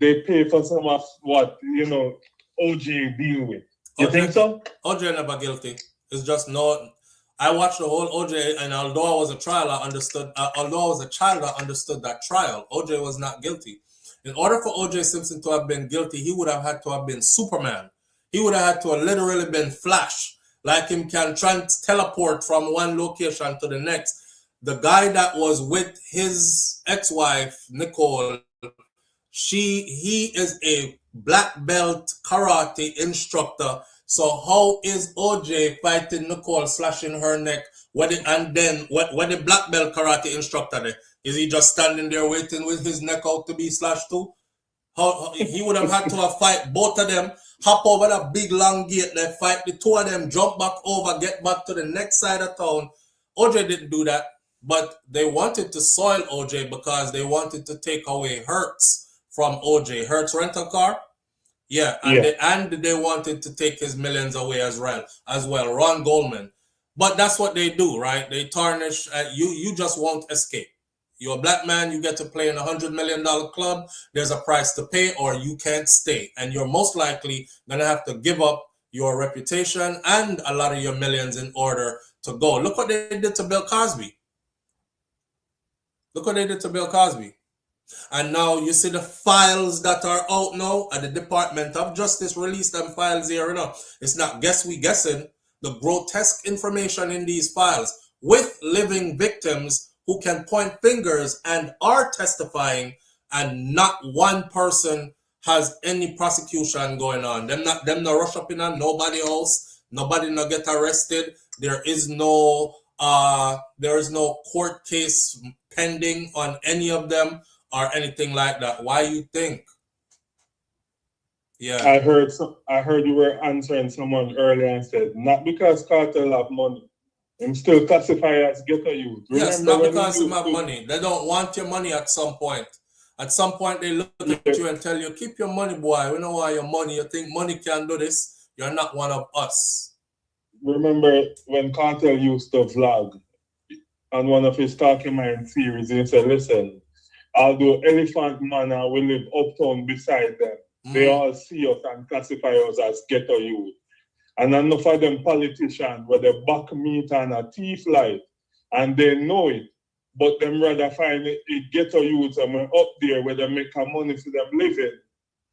they pay for some of what, you know, OJ deal with. You think so? OJ never guilty. It's just no. I watched the whole OJ, and although I was a child, I understood that trial. OJ was not guilty. In order for OJ Simpson to have been guilty, he would have had to have been Superman. He would have had to have literally been Flash. Like him can teleport from one location to the next. The guy that was with his ex-wife, Nicole, he is a black belt karate instructor. So how is OJ fighting Nicole, slashing her neck? When the black belt karate instructor there? Is he just standing there waiting with his neck out to be slashed too? He would have had to have fight both of them, hop over that big long gate, they fight the two of them, jump back over, get back to the next side of town. OJ didn't do that, but they wanted to soil OJ because they wanted to take away Hertz from OJ. Hertz rental car? Yeah, and they wanted to take his millions away as well. Ron Goldman. But that's what they do, right? They tarnish, you just won't escape. You're a black man, you get to play in $100 million club, there's a price to pay or you can't stay. And you're most likely going to have to give up your reputation and a lot of your millions in order to go. Look what they did to Bill Cosby. Look what they did to Bill Cosby. And now you see the files that are out now, and the Department of Justice released them files here. You know, it's not guessing. The grotesque information in these files with living victims who can point fingers and are testifying, and not one person has any prosecution going on. Them not rush up in on nobody else. Nobody not get arrested. There is no court case pending on any of them or anything like that. Why you think? Yeah. I heard you were answering someone earlier and said, not because cartel have money, I'm still classified as ghetto youth. Yes, Remember not when because we you used have to- money. They don't want your money at some point. At some point, they look at you and tell you, keep your money, boy. We know why your money. You think money can do this? You're not one of us. Remember when Cartel used to vlog on one of his Talking Mind series, he said, listen, although Elephant Man and we live uptown beside them, they all see us and classify us as ghetto youth. And enough of them politicians where they back meat and a thief light, and they know it, but them rather find it ghetto youths and we're up there where they make a money for them living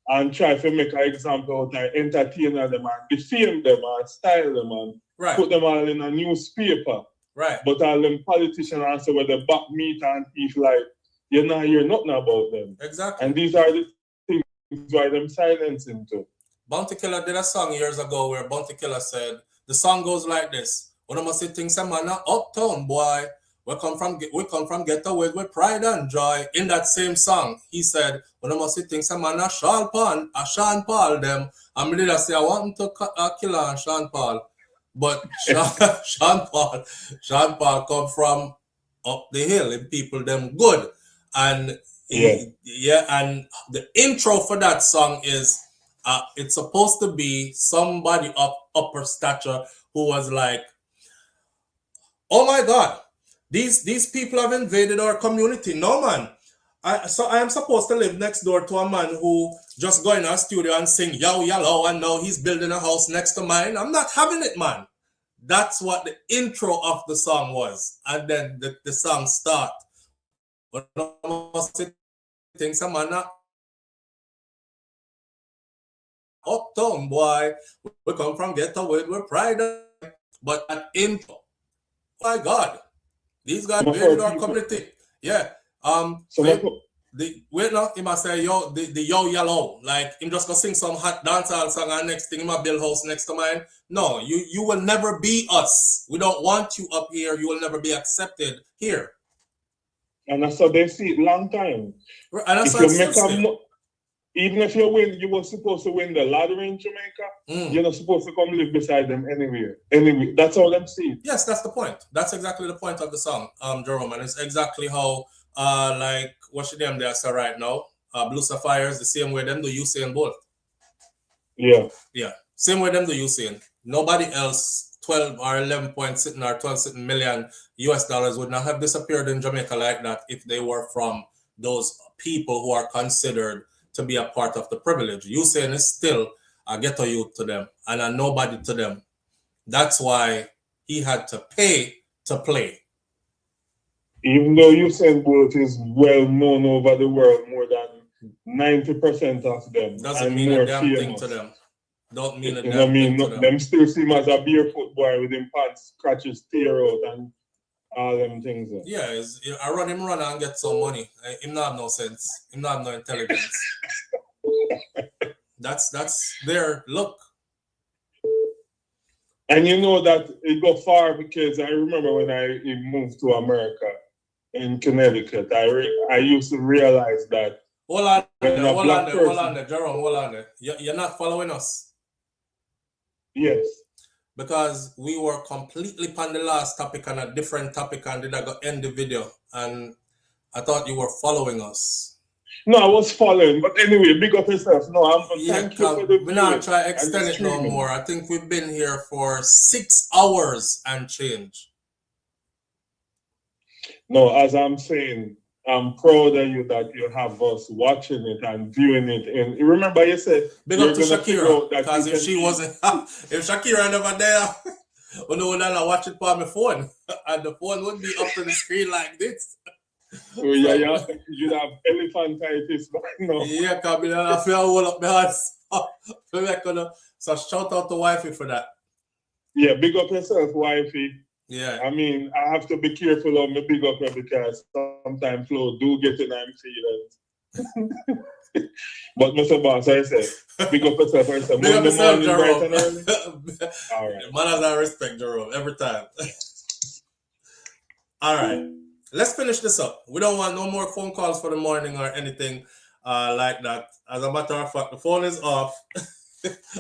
and try to make an example out and entertain them and defame them and style them and put them all in a newspaper. Right. But all them politicians answer where they back meat and thief light, you not hear nothing about them. Exactly. And these are the things why them silencing too. Bounty Killer did a song years ago where Bounty Killer said, the song goes like this. When I must say things, I'm an uptown boy. We come from ghetto with pride and joy. In that same song, he said, when I must say things, I'm an a Sean Paul them. I'm ready to say, I want to kill on Sean Paul. But Sean Paul come from up the hill and people them good. And and the intro for that song is it's supposed to be somebody of upper stature who was like, oh my God, these people have invaded our community. No, man. I am supposed to live next door to a man who just go in our studio and sing yo yellow and now he's building a house next to mine. I'm not having it, man. That's what the intro of the song was. And then the song start. But things a man uptown boy. We come from ghetto with pride. But that intro, oh my God, these guys invaded our community. Yeah. Wait now, he must say yo the yo yellow. Like him just gonna sing some hot dancehall song and next thing he might build house next to mine. No, you will never be us. We don't want you up here. You will never be accepted here. And that's how they see it long time. And that's even if you win, you were supposed to win the lottery in Jamaica. You're not supposed to come live beside them anywhere. Anyway, that's how them see it. Yes, that's the point. That's exactly the point of the song, Jerome. And it's exactly how like what's your name there, sir, right now? Blue Sapphires, the same way them do Usain Bolt. Yeah. Yeah. Same way them do Usain. Nobody else 12 or 11 point sitting or 12 sitting million US dollars would not have disappeared in Jamaica like that if they were from those people who are considered to be a part of the privilege. Usain is still a ghetto youth to them and a nobody to them. That's why he had to pay to play. Even though Usain Bolt is well known over the world, more than 90% of them. Doesn't mean a damn thing to them. Don't mean a damn thing to them. Them still see him as a barefoot boy with him pants, scratches, tear out, and all them things. Yeah, I run and get some money. Him not have no sense. Him not have no intelligence. That's their look. And you know that it got far because I remember when I moved to America in Connecticut, I used to realize that. Hold on there, Jerome, hold on there. You're not following us. Yes. Because we were completely on the last topic and a different topic and did I go end the video and I thought you were following us. No, I was following, but anyway, big up yourself. No, thank you for the we're not trying to extend it no more. I think we've been here for 6 hours and change. No, as I'm saying, I'm proud of you that you have us watching it and viewing it. And remember, you said big up to Shakira, because if she wasn't, if Shakira never there, we know that I watch it on my phone, and the phone wouldn't be up to the screen like this. Oh, yeah, you'd have elephantitis by now. Yeah, because I feel hold up my hands. So shout out to wifey for that. Yeah, big up yourself, wifey. Yeah. I mean, I have to be careful of my big up because sometimes Flo do get in my feelings. But Mr. Boss, I said, big up yourself. Big up yourself, Jerome. All right. Manners and respect, Jerome, every time. All right. Let's finish this up. We don't want no more phone calls for the morning or anything like that. As a matter of fact, the phone is off.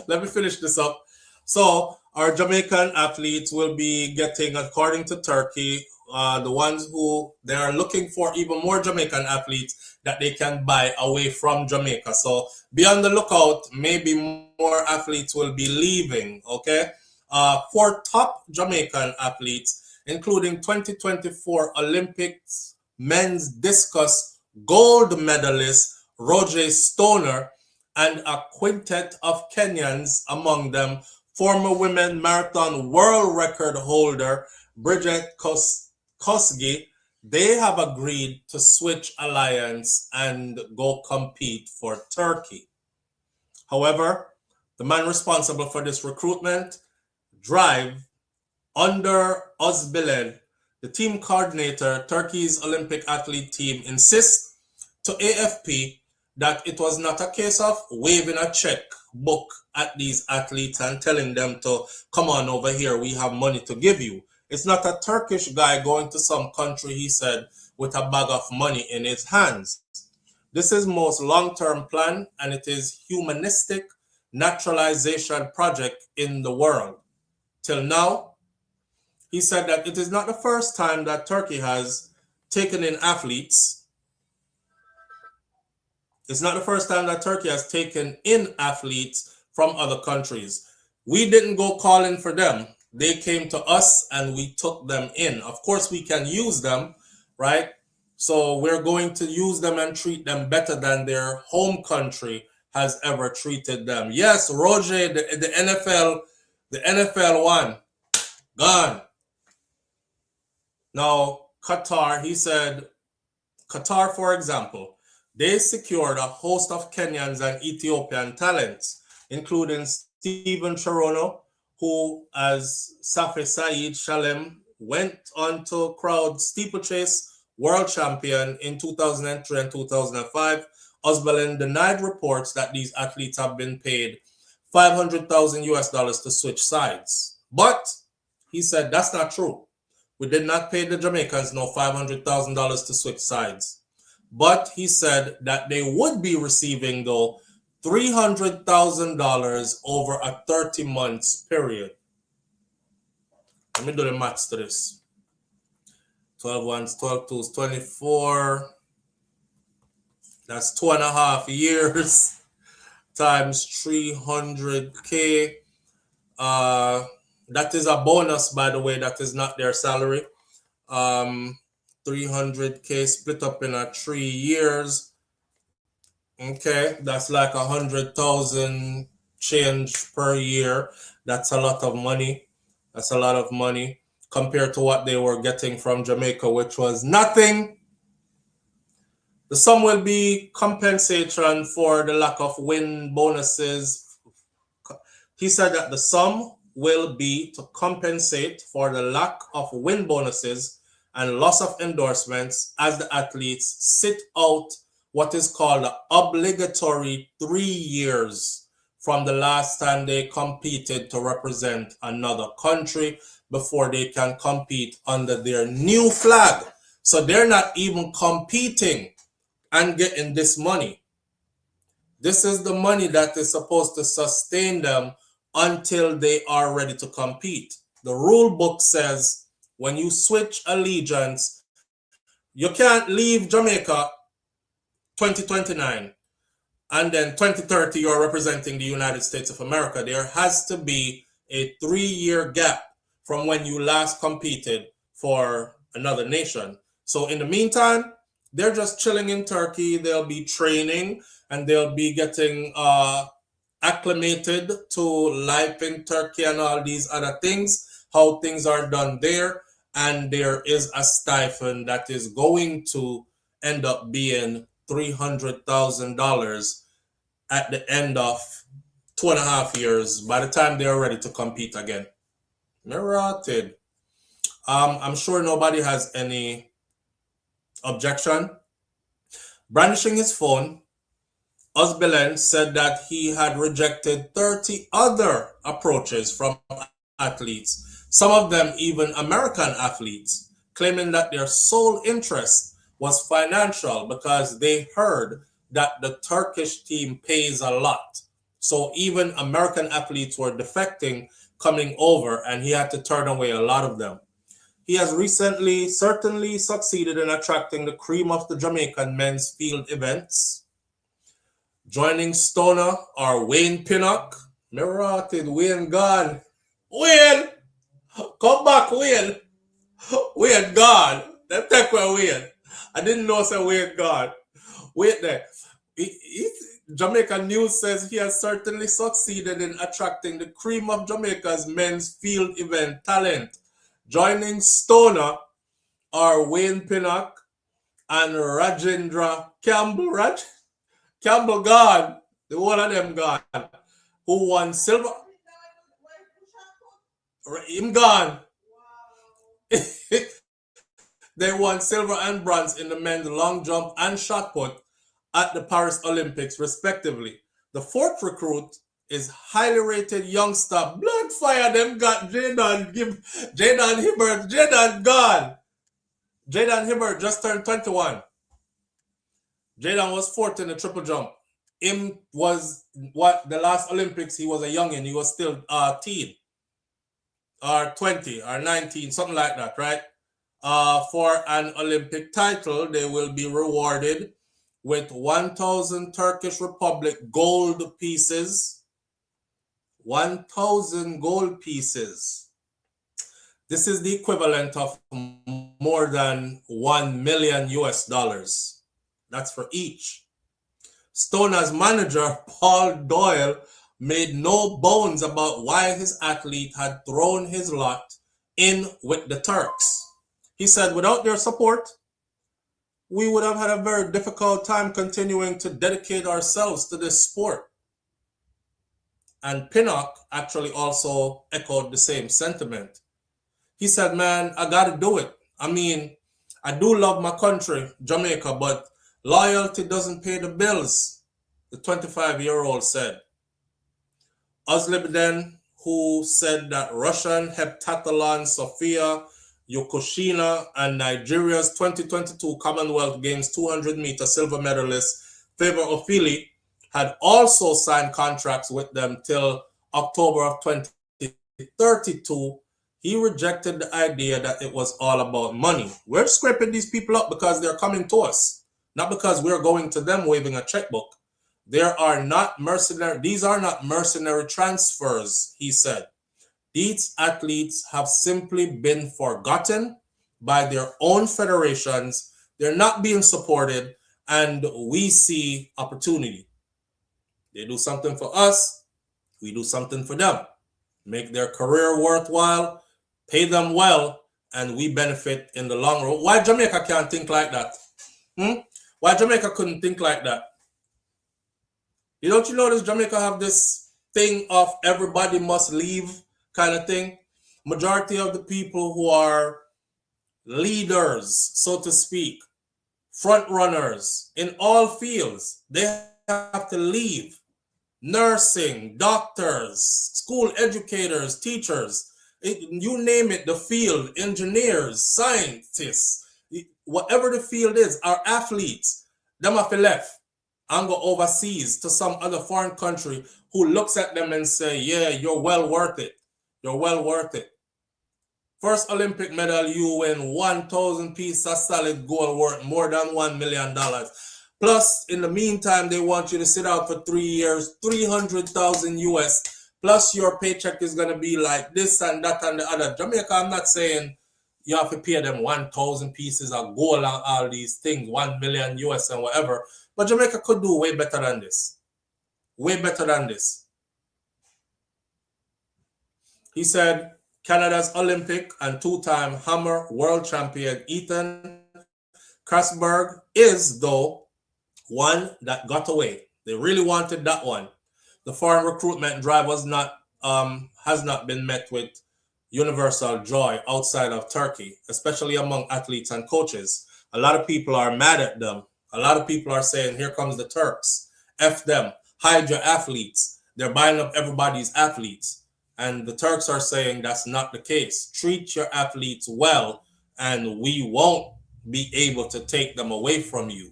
Let me finish this up. So our Jamaican athletes will be getting, according to Turkey, the ones who they are looking for even more Jamaican athletes that they can buy away from Jamaica. So be on the lookout. Maybe more athletes will be leaving. Okay. 4 top Jamaican athletes, including 2024 Olympics men's discus gold medalist Roger Stoner, and a quintet of Kenyans, among them former women marathon world record holder Bridget Kosgei. They have agreed to switch alliance and go compete for Turkey. However, the man responsible for this recruitment drive, under Özbilen, the team coordinator, Turkey's Olympic athlete team, insists to AFP that it was not a case of waving a checkbook at these athletes and telling them to come on over here, we have money to give you. It's not a Turkish guy going to some country, he said, with a bag of money in his hands. This is most long-term plan, and it is humanistic naturalization project in the world. Till now, he said that it is not the first time that Turkey has taken in athletes. It's not the first time that Turkey has taken in athletes from other countries. We didn't go calling for them. They came to us and we took them in. Of course, we can use them, right? So we're going to use them and treat them better than their home country has ever treated them. Yes, Roger, the NFL won. Gone. Now, Qatar, he said, Qatar, for example, they secured a host of Kenyans and Ethiopian talents, including Stephen Cherono, who, as Safi Said Shalem, went on to crowd steeplechase world champion in 2003 and 2005. Özbilen denied reports that these athletes have been paid $500,000 to switch sides. But he said that's not true. We did not pay the Jamaicans no $500,000 to switch sides. But he said that they would be receiving, though, $300,000 over a 30 months period. Let me do the maths to this. 12 ones, 12 twos, 24. That's 2.5 years times 300K. That is a bonus, by the way. That is not their salary. 300K split up in 3 years. Okay, that's like 100,000 change per year. That's a lot of money. That's a lot of money compared to what they were getting from Jamaica, which was nothing. The sum will be compensation for the lack of win bonuses. He said that the sum will be to compensate for the lack of win bonuses and loss of endorsements as the athletes sit out what is called the obligatory 3 years from the last time they competed to represent another country before they can compete under their new flag. So they're not even competing and getting this money. This is the money that is supposed to sustain them until they are ready to compete. The rule book says when you switch allegiance, you can't leave Jamaica 2029 and then 2030 you're representing the United States of America. There has to be a 3-year gap from when you last competed for another nation. So in the meantime, they're just chilling in Turkey. They'll be training and they'll be getting acclimated to life in Turkey and all these other things, how things are done there. And there is a stipend that is going to end up being $300,000 at the end of 2.5 years by the time they're ready to compete again. Merited. I'm sure nobody has any objection. Brandishing his phone, Özbilen said that he had rejected 30 other approaches from athletes, some of them even American athletes, claiming that their sole interest was financial because they heard that the Turkish team pays a lot. So even American athletes were defecting coming over, and he had to turn away a lot of them. He has recently certainly succeeded in attracting the cream of the Jamaican men's field events. Joining Stoner are Wayne Pinnock. Mirated, Wayne gone. Wayne! Come back, Wayne! Wayne gone. Them take away Wayne. I didn't know say Wayne gone. Wait there. Jamaican News says he has certainly succeeded in attracting the cream of Jamaica's men's field event talent. Joining Stoner are Wayne Pinnock and Rajendra Campbell. Campbell gone. The one of them gone. Who won silver. Him gone. They won silver and bronze in the men's long jump and shot put at the Paris Olympics, respectively. The fourth recruit is highly rated youngster. Blood fire, them got Jaden Hibbert. Jaden gone. Jaden Hibbert just turned 21. Jaden was fourth in the triple jump. Him was the last Olympics, he was a youngin'. He was still teen. Or 20 or 19, something like that, right? For an Olympic title, they will be rewarded with 1,000 Turkish Republic gold pieces. 1,000 gold pieces. This is the equivalent of more than $1 million US. That's for each. Stoner's manager, Paul Doyle, made no bones about why his athlete had thrown his lot in with the Turks. He said, without their support, we would have had a very difficult time continuing to dedicate ourselves to this sport. And Pinnock actually also echoed the same sentiment. He said, man, I got to do it. I mean, I do love my country, Jamaica, but loyalty doesn't pay the bills, the 25-year-old said. Oslibden, who said that Russian heptathlon Sofia Yokoshina and Nigeria's 2022 Commonwealth Games 200-meter silver medalist Favor Ofili had also signed contracts with them till October of 2032, he rejected the idea that it was all about money. We're scraping these people up because they're coming to us, not because we're going to them waving a checkbook. These are not mercenary transfers, he said. These athletes have simply been forgotten by their own federations. They're not being supported, and we see opportunity. They do something for us, we do something for them. Make their career worthwhile, pay them well, and we benefit in the long run. Why Jamaica can't think like that? Why Jamaica couldn't think like that? Don't you notice Jamaica have this thing of everybody must leave kind of thing? Majority of the people who are leaders, so to speak, front runners in all fields, they have to leave. Nursing, doctors, school educators, teachers, you name it, the field, engineers, scientists, whatever the field is, our athletes, them have to left and go overseas to some other foreign country who looks at them and say, yeah, you're well worth it. You're well worth it. First Olympic medal, you win 1,000 pieces of solid gold worth more than $1 million. Plus, in the meantime, they want you to sit out for 3 years, 300,000 US. Plus, your paycheck is going to be like this and that and the other. Jamaica, I'm not saying you have to pay them 1,000 pieces of gold and all these things, 1 million US and whatever. But Jamaica could do way better than this. Way better than this. He said, Canada's Olympic and two-time Hammer world champion Ethan Krasberg is, though, one that got away. They really wanted that one. The foreign recruitment drive has not been met with universal joy outside of Turkey, especially among athletes and coaches. A lot of people are mad at them. A lot of people are saying, here comes the Turks. F them. Hide your athletes. They're buying up everybody's athletes. And the Turks are saying that's not the case. Treat your athletes well, and we won't be able to take them away from you.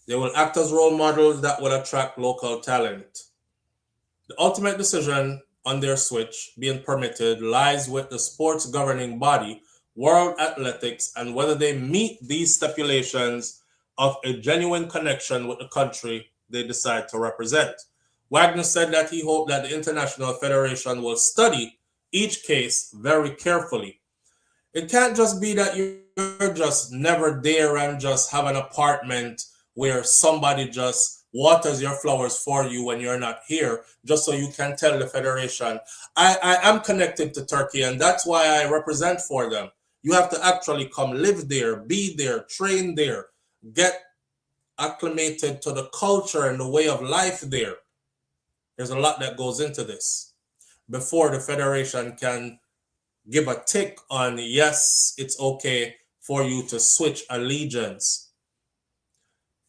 They will act as role models that will attract local talent. The ultimate decision on their switch being permitted lies with the sports governing body, World Athletics, and whether they meet these stipulations of a genuine connection with the country they decide to represent. Wagner said that he hoped that the International Federation will study each case very carefully. It can't just be that you're just never there and just have an apartment where somebody just waters your flowers for you when you're not here, just so you can tell the Federation, I am connected to Turkey and that's why I represent for them. You have to actually come live there, be there, train there, get acclimated to the culture and the way of life there. There's a lot that goes into this before the Federation can give a tick on, yes, it's okay for you to switch allegiance.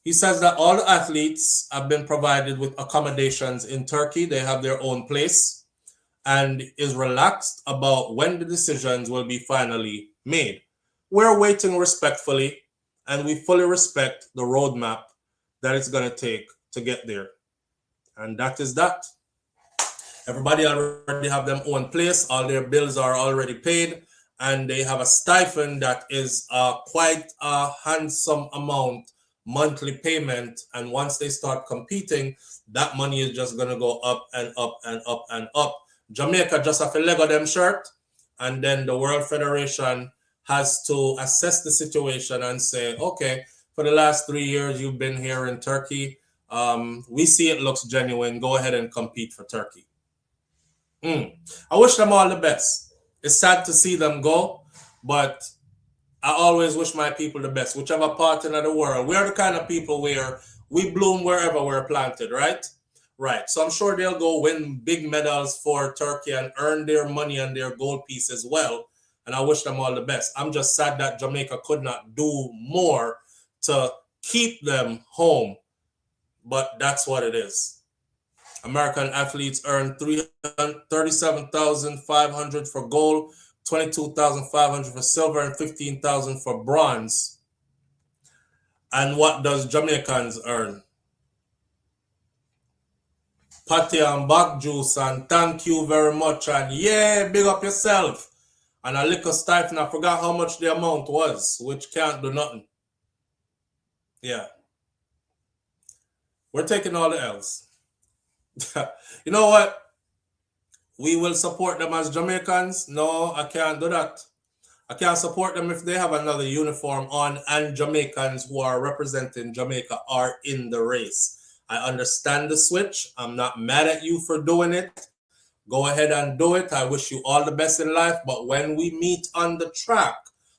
He says that all the athletes have been provided with accommodations in Turkey. They have their own place and is relaxed about when the decisions will be finally made. We're waiting respectfully and we fully respect the roadmap that it's going to take to get there. And that is that. Everybody already have their own place. All their bills are already paid. And they have a stipend that is quite a handsome amount monthly payment. And once they start competing, that money is just going to go up and up and up and up. Jamaica just have to leg of them shirt. And then the World Federation has to assess the situation and say, okay, for the last 3 years you've been here in Turkey. We see it looks genuine. Go ahead and compete for Turkey. I wish them all the best. It's sad to see them go, but I always wish my people the best, whichever part in the world. We're the kind of people where we bloom wherever we're planted, right? Right. So I'm sure they'll go win big medals for Turkey and earn their money and their gold piece as well. And I wish them all the best. I'm just sad that Jamaica could not do more to keep them home. But that's what it is. American athletes earned $37,500 for gold, $22,500 for silver, and $15,000 for bronze. And what does Jamaicans earn? Patty and back juice, and thank you very much, and yeah, big up yourself. And a liquor stipend, I forgot how much the amount was, which can't do nothing. Yeah. We're taking all the L's. You know what? We will support them as Jamaicans. No, I can't do that. I can't support them if they have another uniform on and Jamaicans who are representing Jamaica are in the race. I understand the switch. I'm not mad at you for doing it. Go ahead and do it. I wish you all the best in life. But when we meet on the track,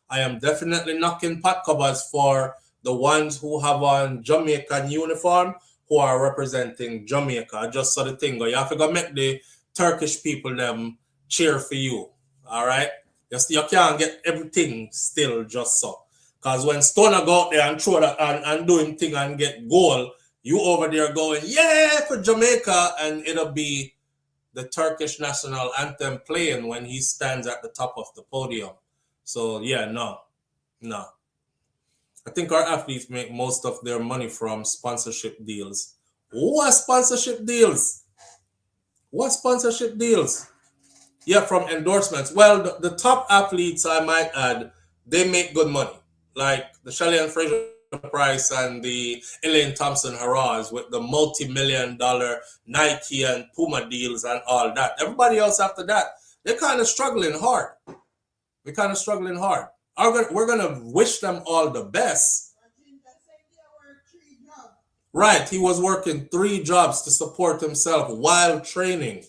I am definitely knocking pot covers for the ones who have on Jamaican uniform who are representing Jamaica. I just saw the thing go. You have to go make the Turkish people them cheer for you. All right? You can't get everything still just so. Because when Stoner go out there and throw that and doing thing and get goal, you over there going, yeah, for Jamaica, and it'll be the Turkish national anthem playing when he stands at the top of the podium. So yeah, no. I think our athletes make most of their money from sponsorship deals. What sponsorship deals? What sponsorship deals? Yeah, from endorsements. Well, the top athletes, I might add, they make good money. Like the Jollian Fraser Price and the Elaine Thompson Haraz with the multi-million-dollar Nike and Puma deals and all that. Everybody else after that, they're kind of struggling hard. We're going to wish them all the best. Right, he was working 3 jobs to support himself while training.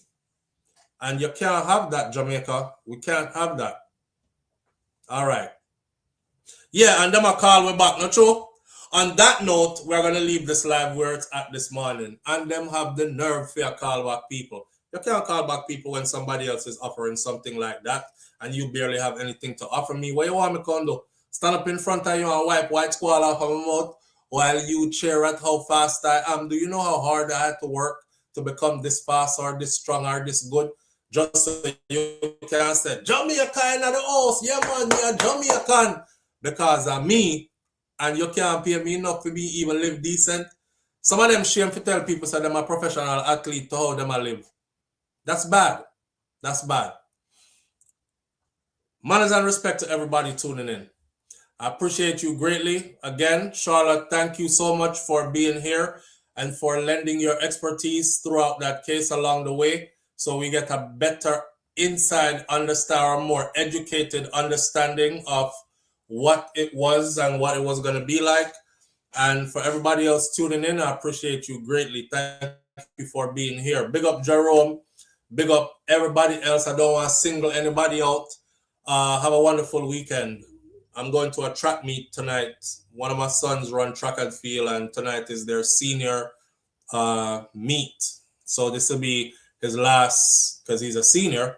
And you can't have that, Jamaica. We can't have that. All right. Yeah, and them a call we back, not true? On that note, we're going to leave this live where it's at this morning. And them have the nerve for a call back people. You can't call back people when somebody else is offering something like that and you barely have anything to offer me. What you want me to do? Stand up in front of you and wipe white squall off of my mouth while you cheer at how fast I am? Do you know how hard I had to work to become this fast or this strong or this good? Just so you can say, Jamaica in the house. Yeah, man, you're Jamaican. Because of me, and you can't pay me enough to be even live decent. Some of them shame to tell people say them a professional athlete to how them a live. That's bad. That's bad. Manners and respect to everybody tuning in. I appreciate you greatly. Again, Charlotte, thank you so much for being here and for lending your expertise throughout that case along the way, so we get a better inside understand, or more educated understanding of what it was and what it was going to be like. And for everybody else tuning in, I appreciate you greatly. Thank you for being here. Big up Jerome. Big up everybody else. I don't want to single anybody out. Have a wonderful weekend. I'm going to a track meet tonight. One of my sons run track and field, and tonight is their senior meet. So this will be his last, because he's a senior.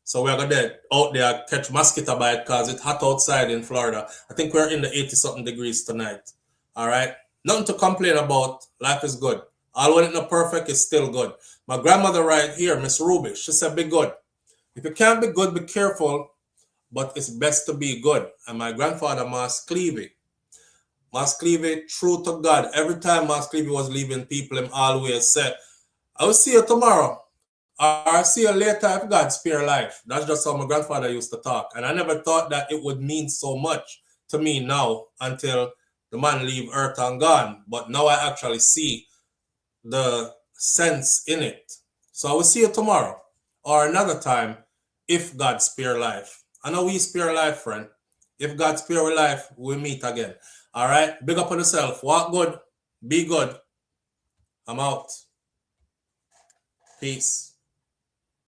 So we're going to out there catch mosquito bite because it's hot outside in Florida. I think we're in the 80-something degrees tonight. All right? Nothing to complain about. Life is good. All when it's not perfect, it's still good. My grandmother right here, Miss Ruby, she said, be good. If you can't be good, be careful. But it's best to be good. And my grandfather, Mas Clevey, true to God, every time Mas Clevey was leaving people, him always said, I will see you tomorrow, or I'll see you later if God spare life. That's just how my grandfather used to talk. And I never thought that it would mean so much to me now until the man leave earth and gone. But now I actually see the sense in it. So I will see you tomorrow or another time if God spare life. I know we spare life, friend. If God spare life, we'll meet again. All right? Big up on yourself. Walk good. Be good. I'm out. Peace.